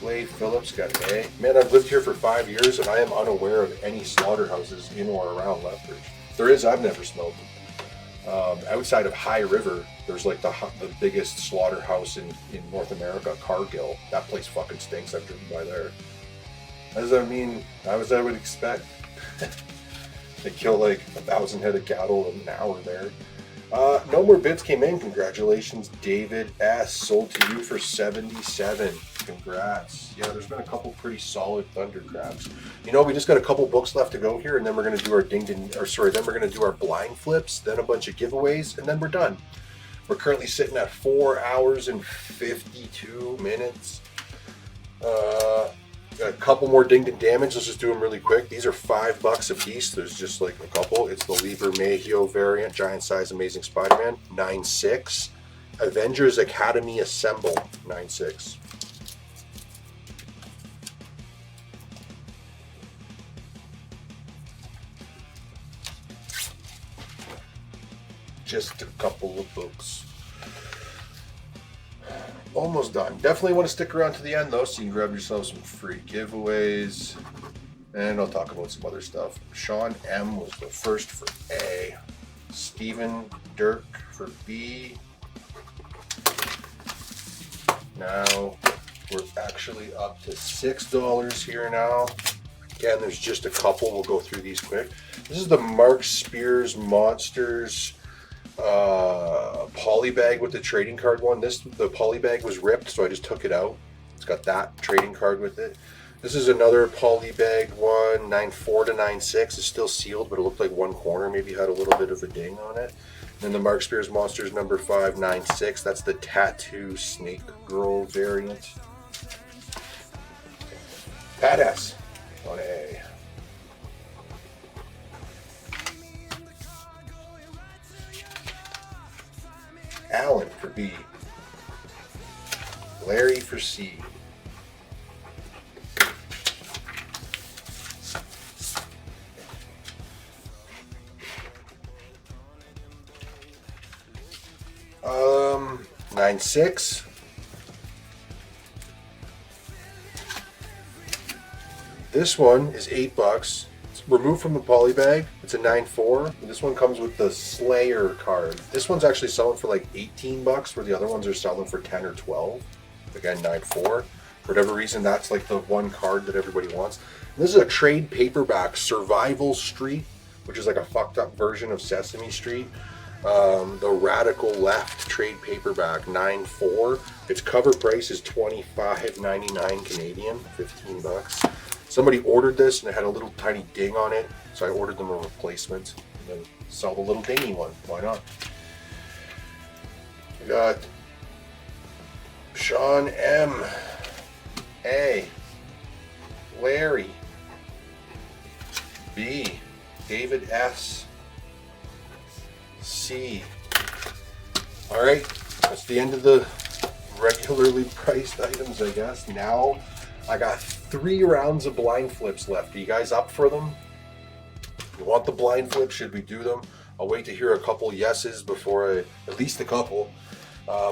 S1: Blade Phillips, got an A. Man, I've lived here for 5 years and I am unaware of any slaughterhouses in or around Lethbridge. If there is, I've never smelled them. Outside of High River, there's like the biggest slaughterhouse in North America, Cargill. That place fucking stinks. I've driven by there. As I would expect. They kill like 1,000 head of cattle in an hour there. No more bids came in. Congratulations, David S. Sold to you for 77. Congrats. Yeah, there's been a couple pretty solid Thunder Crabs. You know, we just got a couple books left to go here, and then we're gonna do our then we're gonna do our blind flips, then a bunch of giveaways, and then we're done. We're currently sitting at 4 hours and 52 minutes. Got a couple more dinged and damaged. Let's just do them really quick. These are $5 a piece. There's just like a couple. It's the Lieber Mayhew variant, Giant Size Amazing Spider-Man, 9.6. Avengers Academy Assemble, 9.6. Just a couple of books. Almost done. Definitely want to stick around to the end though, so you can grab yourself some free giveaways. And I'll talk about some other stuff. Sean M was the first for A. Stephen Dirk for B. Now we're actually up to $6 here now. Again, there's just a couple. We'll go through these quick. This is the Mark Spears Monsters poly bag with the trading card one. The poly bag was ripped, so I just took it out. It's got that trading card with it. This is another poly bag one, 9.4 to 9.6. It's still sealed, but it looked like one corner maybe had a little bit of a ding on it. And then the Mark Spears Monsters number 5, 9.6. That's the Tattoo Snake Girl variant. Pat S on A. Alan for B. Larry for C. Um, 9-6. This one is $8. It's removed from the poly bag. It's a 9-4. This one comes with the Slayer card. This one's actually selling for like $18, where the other ones are selling for 10 or 12. Again, 9-4. For whatever reason, that's like the one card that everybody wants. And this is a trade paperback, Survival Street, which is like a fucked up version of Sesame Street. The Radical Left trade paperback, 9-4. Its cover price is $25.99 Canadian, $15. Somebody ordered this and it had a little tiny ding on it, so I ordered them a replacement and then sell the little dingy one. Why not? We got Sean M. A. Larry B. David S. C. All right, that's the end of the regularly priced items, I guess. Now I got 3 rounds of blind flips left. Are you guys up for them? You want the blind flip? Should we do them? I'll wait to hear a couple yeses before I, at least a couple,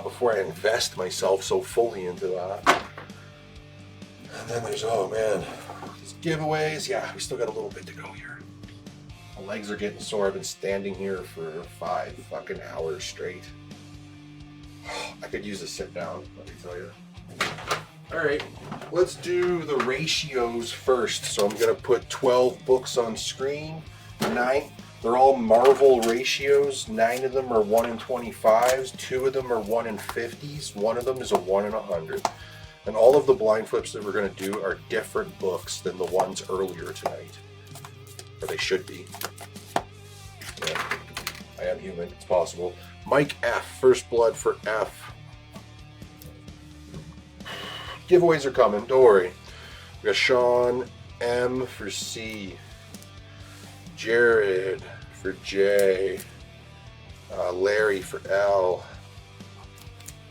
S1: before I invest myself so fully into that. And then there's, oh man, these giveaways. Yeah, we still got a little bit to go here. My legs are getting sore. I've been standing here for 5 fucking hours straight. I could use a sit down, let me tell you. All right, let's do the ratios first. So I'm gonna put 12 books on screen. 9, they're all Marvel ratios. 9 of them are 1 in 25s. 2 of them are 1 in 50s. 1 of them is a 1 in 100. And all of the blind flips that we're gonna do are different books than the ones earlier tonight. Or they should be. Yeah, I am human, it's possible. Mike F, First Blood for F. Giveaways are coming, don't worry. We got Sean M for C. Jared for J. Larry for L.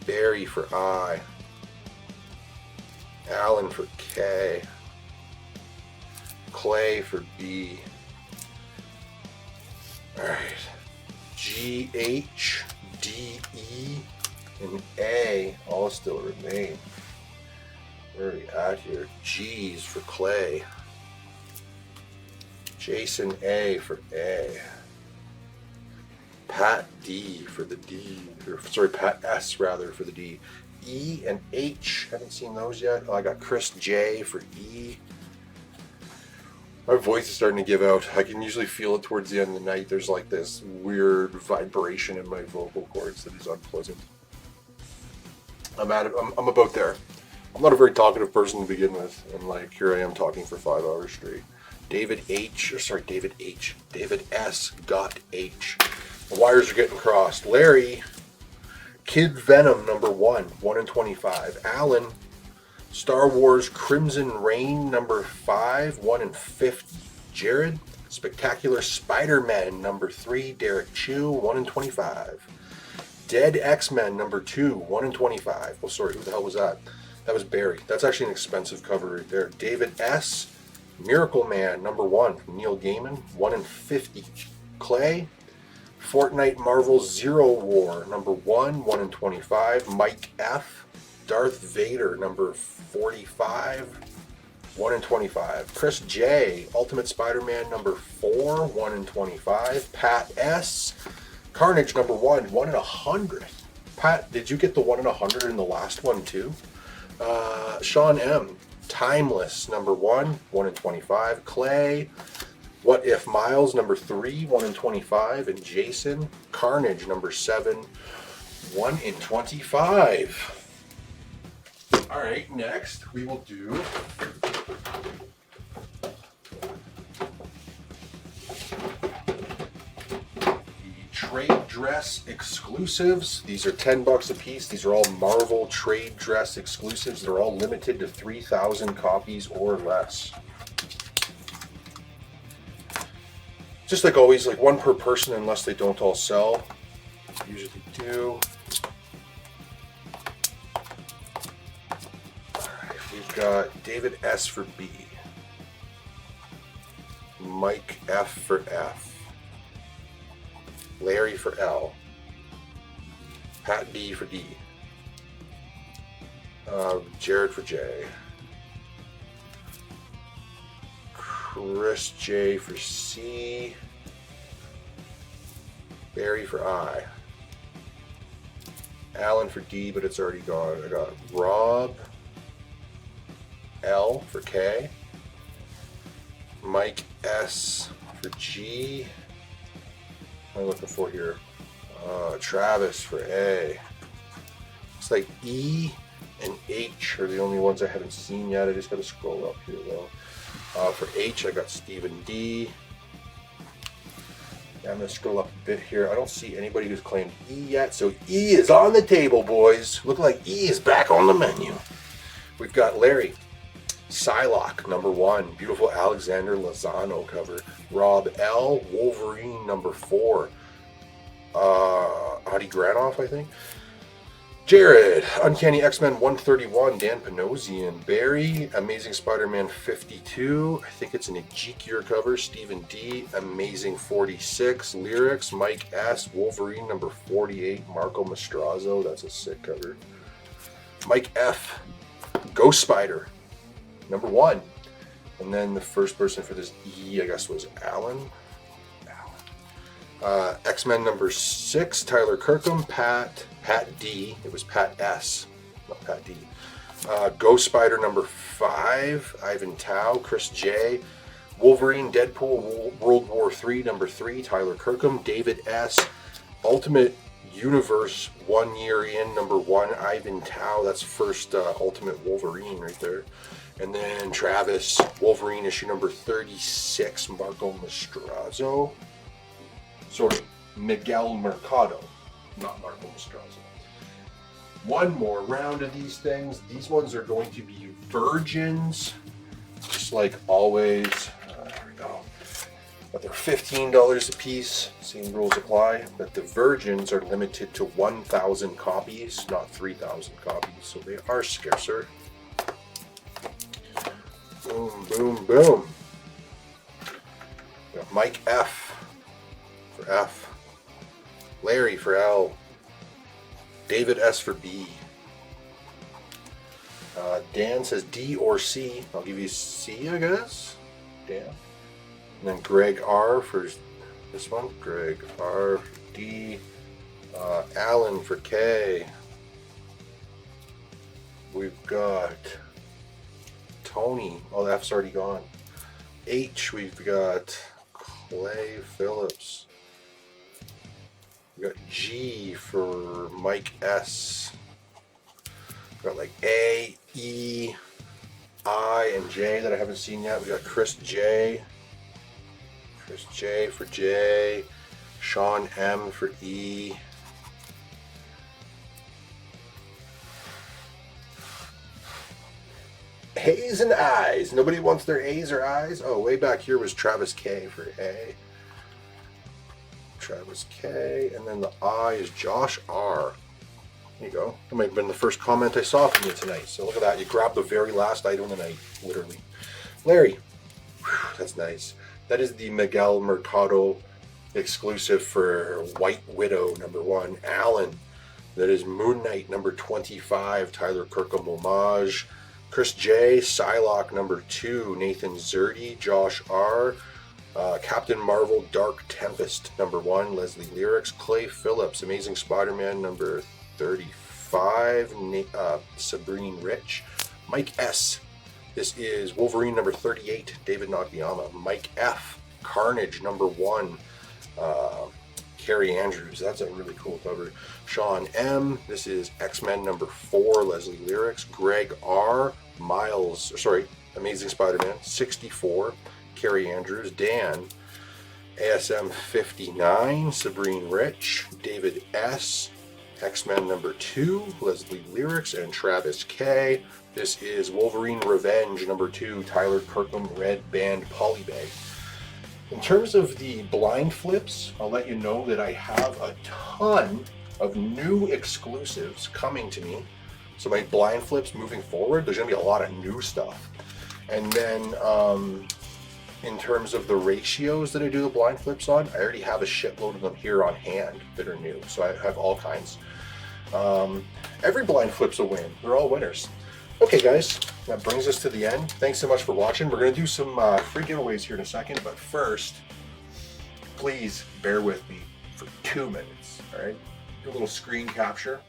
S1: Barry for I. Alan for K. Clay for B. Alright. G, H, D, E, and A all still remain. Where are we at here? G's for Clay. Jason A for A. Pat D for the D. Or, sorry, Pat S rather for the D. E and H. Haven't seen those yet. Oh, I got Chris J for E. My voice is starting to give out. I can usually feel it towards the end of the night. There's like this weird vibration in my vocal cords that is unpleasant. I'm about there. I'm not a very talkative person to begin with, and like here I am talking for 5 hours straight. David S. got H. The wires are getting crossed. Larry, Kid Venom number 1, 1 in 25. Alan, Star Wars Crimson Reign number 5, 1 in 50. Jared, Spectacular Spider-Man number 3, Derek Chu, 1 in 25. Dead X-Men number 2, 1 in 25. Oh, sorry, who the hell was that? That was Barry. That's actually an expensive cover right there. David S. Miracle Man number 1 from Neil Gaiman, 1 in 50. Clay, Fortnite Marvel Zero War number 1, 1 in 25. Mike F. Darth Vader number 45, 1 in 25. Chris J. Ultimate Spider-Man number 4, 1 in 25. Pat S. Carnage number 1, 1 in 100. Pat, did you get the 1 in 100 in the last one too? Sean M. Timeless number 1, 1 in 25. Clay, What If Miles number 3, 1 in 25. And Jason, Carnage number 7, 1 in 25. All right, next we will do the trade dress exclusives. These are $10 a piece. These are all Marvel trade dress exclusives. They're all limited to 3,000 copies or less. Just like always, like 1 per person unless they don't all sell. Usually do. We've got David S for B, Mike F for F, Larry for L, Pat B for D, Jared for J, Chris J for C, Barry for I, Alan for D, but it's already gone. I got Rob L for K, Mike S for G. What am I looking for here? Travis for A. It's like E and H are the only ones I haven't seen yet. I just got to scroll up here though. For H, I got Stephen D. Yeah, I'm going to scroll up a bit here. I don't see anybody who's claimed E yet, so E is on the table, boys. Look like E is back on the menu. We've got Larry, Psylocke, number 1. Beautiful Alexander Lozano cover. Rob L, Wolverine, number 4. Adi Granoff, I think. Jared, Uncanny X-Men 131, Dan Panosian. Barry, Amazing Spider-Man 52. I think it's an Ezekiel cover. Stephen D, Amazing 46. Lyrics, Mike S, Wolverine number 48. Marco Mastrazo, that's a sick cover. Mike F, Ghost Spider, number 1. And then the first person for this E, I guess, was Alan. X-Men number 6, Tyler Kirkham. Pat D. It was Pat S, not Pat D. Ghost Spider number 5, Ivan Tao. Chris J. Wolverine, Deadpool, World War 3 number 3, Tyler Kirkham. David S. Ultimate Universe 1 year in number 1, Ivan Tao. That's first Ultimate Wolverine right there. And then Travis, Wolverine issue number 36, Marco Mastrazo. Sorry, Miguel Mercado, not Marco Mastrazo. One more round of these things. These ones are going to be virgins, just like always. There we go. But they're $15 a piece. Same rules apply. But the virgins are limited to 1,000 copies, not 3,000 copies. So they are scarcer. Boom, boom, boom. Got Mike F for F, Larry for L, David S for B. Dan says D or C. I'll give you C, I guess. Dan. And then Greg R for this one. Greg R for D. Alan for K. We've got Tony. Oh, the F's already gone. H, we've got Clay Phillips. We got G for Mike S. We got like A, E, I, and J that I haven't seen yet. We got Chris J. Chris J for J. Sean M for E. A's and I's. Nobody wants their A's or I's? Oh, way back here was Travis K for A. Travis K. And then the I is Josh R. There you go. That might have been the first comment I saw from you tonight. So look at that. You grabbed the very last item of the night, literally. Larry. Whew, that's nice. That is the Miguel Mercado exclusive for White Widow number 1. Alan. That is Moon Knight number 25. Tyler Kirkham homage. Chris J, Psylocke number 2, Nathan Zerdy, Josh R, Captain Marvel Dark Tempest number 1, Leslie Lyrics, Clay Phillips, Amazing Spider-Man number 35, Sabrine Rich, Mike S, this is Wolverine number 38, David Nakayama, Mike F, Carnage number 1, Carrie Andrews, that's a really cool cover. Sean M, this is X-Men number 4, Leslie Lyrics, Greg R, Amazing Spider-Man 64, Carrie Andrews, Dan, ASM 59, Sabrine Rich, David S, X-Men number 2, Leslie Lyrics, and Travis K. This is Wolverine Revenge number 2, Tyler Kirkham Red Band Polybag. In terms of the blind flips, I'll let you know that I have a ton of new exclusives coming to me So my blind flips moving forward, there's gonna be a lot of new stuff. And then in terms of the ratios that I do the blind flips on, I already have a shitload of them here on hand that are new. So I have all kinds. Every blind flip's a win. They're all winners. Okay guys, that brings us to the end. Thanks so much for watching. We're gonna do some free giveaways here in a second, but first, please bear with me for 2 minutes, all right? Do a little screen capture.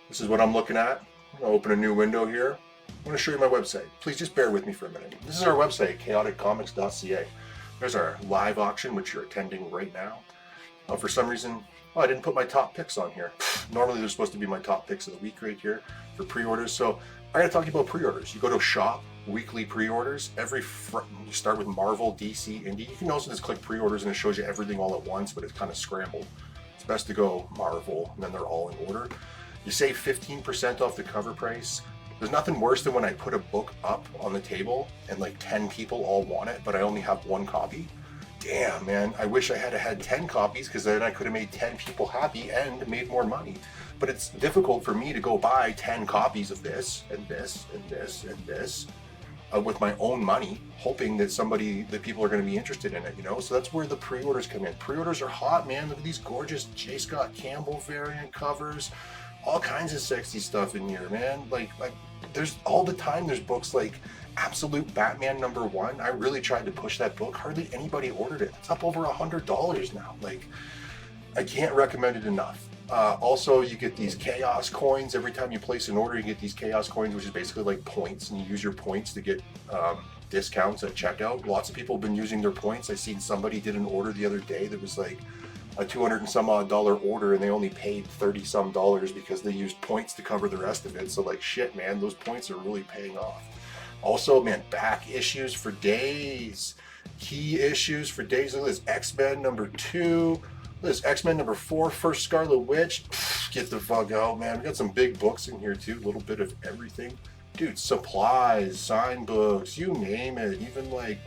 S1: This is what I'm looking at. I'm gonna open a new window here. I'm gonna show you my website. Please just bear with me for a minute. This is our website, chaoticcomics.ca. There's our live auction, which you're attending right now. For some reason, I didn't put my top picks on here. Normally they're supposed to be my top picks of the week right here for pre-orders. So I gotta talk to you about pre-orders. You go to shop, weekly pre-orders. You start with Marvel, DC, Indie. You can also just click pre-orders and it shows you everything all at once, but it's kind of scrambled. It's best to go Marvel and then they're all in order. You save 15% off the cover price. There's nothing worse than when I put a book up on the table and like 10 people all want it, but I only have 1 copy. Damn, man, I wish I had 10 copies because then I could have made 10 people happy and made more money. But it's difficult for me to go buy 10 copies of this and this and this and this with my own money, hoping that people are going to be interested in it, you know? So that's where the pre-orders come in. Pre-orders are hot, man. Look at these gorgeous J. Scott Campbell variant covers. All kinds of sexy stuff in here, man. Like there's all the time there's books like Absolute Batman #1. I really tried to push that book. Hardly anybody ordered it. It's up over $100 now. Like, I can't recommend it enough. Also, you get these chaos coins. Every time you place an order, you get these chaos coins, which is basically like points, and you use your points to get discounts at checkout. Lots of people have been using their points. I seen somebody did an order the other day that was like a $200 and some odd order, and they only paid $30 some because they used points to cover the rest of it. So like, shit, man, those points are really paying off. Also, man, back issues for days, key issues for days. Look at this X-Men #2. Look at this X-Men #4, First Scarlet Witch. Get the fuck out, man. We got some big books in here too, a little bit of everything. Dude, supplies, sign books, you name it. Even like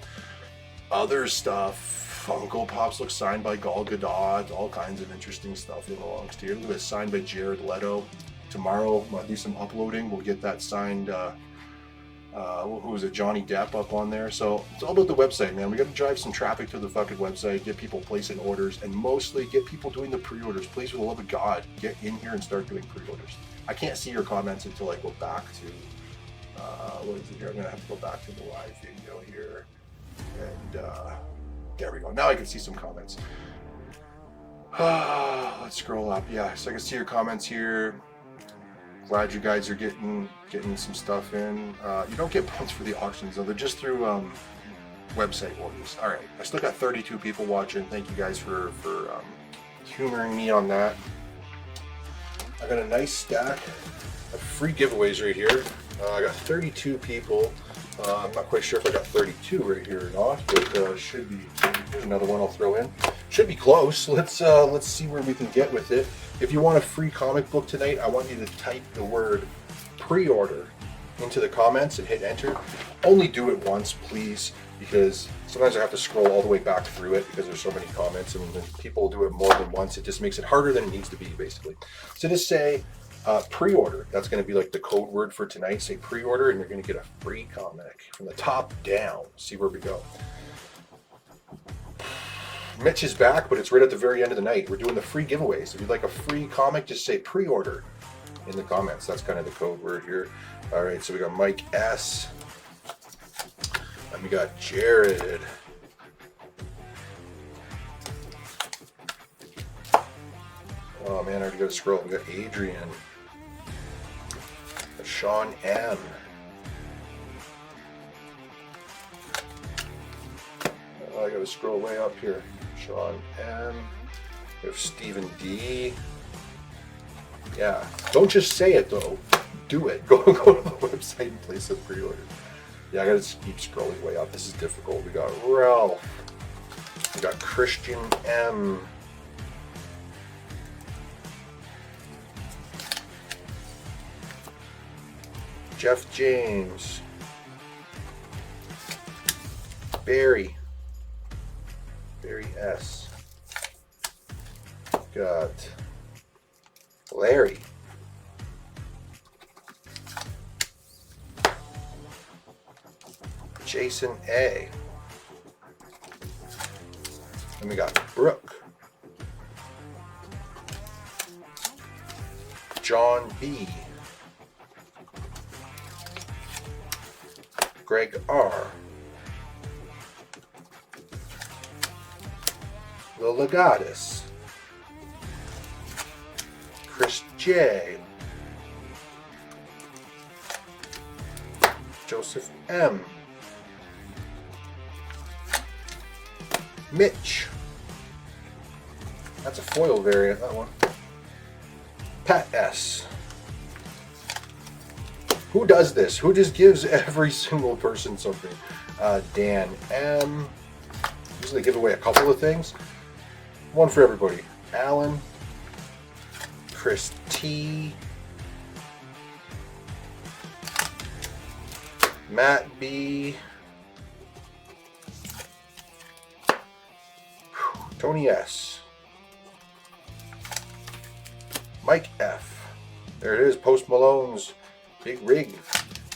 S1: other stuff. Funko Pops look signed by Gal Gadot, all kinds of interesting stuff that belongs to here. Look at this, signed by Jared Leto. Tomorrow, I'll do some uploading. We'll get that signed, who was it, Johnny Depp up on there. So it's all about the website, man. We got to drive some traffic to the fucking website, get people placing orders, and mostly get people doing the pre-orders. Please, for the love of God, get in here and start doing pre-orders. I can't see your comments until I go back to, what is it here? I'm going to have to go back to the live video here. And, there we go. Now I can see some comments. Let's scroll up. Yeah, so I can see your comments here. Glad you guys are getting some stuff in. You don't get points for the auctions though. They're just through website orders. All right, I still got 32 people watching. Thank you guys for humoring me on that. I got a nice stack of free giveaways right here. I got 32 people. I'm not quite sure if I got 32 right here or not, but should be. Here's another one I'll throw in. Should be close. Let's see where we can get with it. If you want a free comic book tonight, I want you to type the word pre-order into the comments and hit enter. Only do it once, please, because sometimes I have to scroll all the way back through it because there's so many comments, and when people do it more than once, it just makes it harder than it needs to be, basically. So just say pre-order. That's going to be like the code word for tonight. Say pre-order and you're going to get a free comic from the top down. See where we go. Mitch is back, but it's right at the very end of the night. We're doing the free giveaways. If you'd like a free comic, just say pre-order in the comments. That's kind of the code word here. All right, so we got Mike S. And we got Jared. Oh man, I already got to scroll. We got Adrian. Sean M. Oh, I gotta scroll way up here. Sean M. We have Stephen D. Yeah, don't just say it though. Do it. Go to the website and place a pre-order. Yeah, I gotta just keep scrolling way up. This is difficult. We got Ralph. We got Christian M. Jeff James, Barry S. Got Larry, Jason A. Then we got Brooke. John B. Greg R. Lola Goddess. Chris J. Joseph M. Mitch. That's a foil variant, that one. Pat S. Who does this? Who just gives every single person something? Dan M. Usually give away a couple of things. One for everybody. Alan. Chris T. Matt B. Tony S. Mike F. There it is. Post Malone's Big Rig.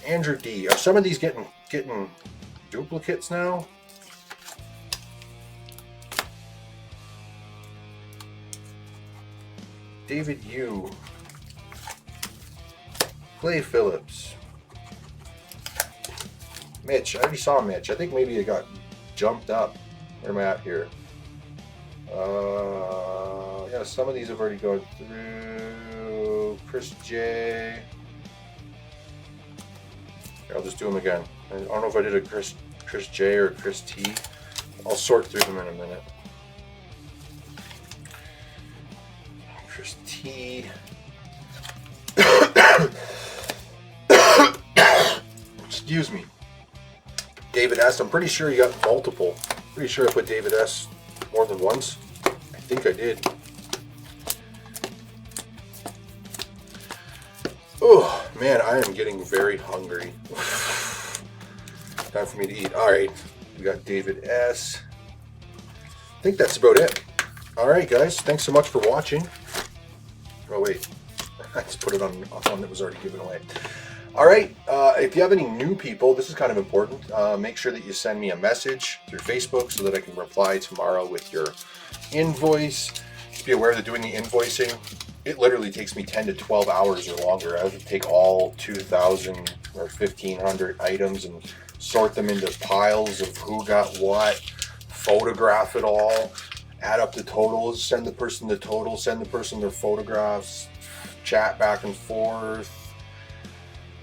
S1: Andrew D. Are some of these getting duplicates now? David U. Clay Phillips. Mitch. I already saw Mitch. I think maybe it got jumped up. Where am I at here? Yeah, some of these have already gone through. Chris J. Here, I'll just do them again. I don't know if I did a Chris J or Chris T. I'll sort through them in a minute. Chris T. Excuse me. David S. I'm pretty sure you got multiple. Pretty sure I put David S. more than once. I think I did. Oh man, I am getting very hungry. Time for me to eat. All right, we got David S. I think that's about it. All right, guys, thanks so much for watching. Oh wait, I just put it on one that was already given away. All right, if you have any new people, this is kind of important. Make sure that you send me a message through Facebook so that I can reply tomorrow with your invoice. Just be aware that doing the invoicing, it literally takes me 10 to 12 hours or longer. I have to take all 2,000 or 1,500 items and sort them into piles of who got what, photograph it all, add up the totals, send the person the total, send the person their photographs, chat back and forth.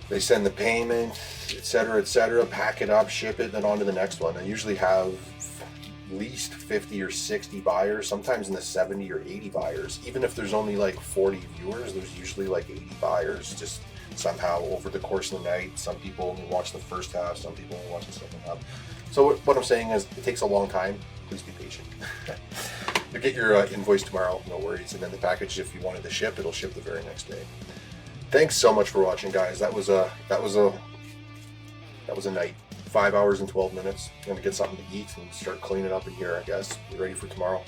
S1: They send the payment, etc., pack it up, ship it, then on to the next one. I usually have at least 50 or 60 buyers, sometimes in the 70 or 80 buyers. Even if there's only like 40 viewers, there's usually like 80 buyers. Just somehow over the course of the night, some people only watch the first half, some people only watch the second half. So what I'm saying is, it takes a long time. Please be patient. You'll get your invoice tomorrow, no worries. And then the package, if you wanted to ship, it'll ship the very next day. Thanks so much for watching, guys. That was a night. 5 hours and 12 minutes. I'm gonna get something to eat and start cleaning up in here, I guess. Be ready for tomorrow.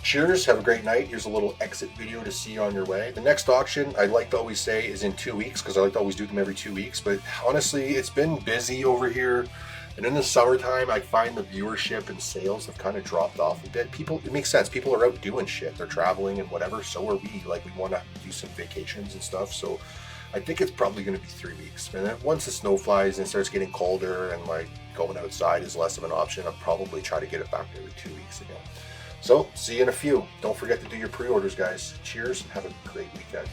S1: Cheers, have a great night. Here's a little exit video to see you on your way. The next auction, I like to always say, is in 2 weeks, because I like to always do them every 2 weeks. But honestly, it's been busy over here. And in the summertime, I find the viewership and sales have kind of dropped off a bit. It makes sense. People are out doing shit. They're traveling and whatever. So are we. Like, we want to do some vacations and stuff. So I think it's probably going to be 3 weeks. And then once the snow flies and it starts getting colder and like going outside is less of an option, I'll probably try to get it back to every 2 weeks again. So see you in a few. Don't forget to do your pre-orders, guys. Cheers and have a great weekend.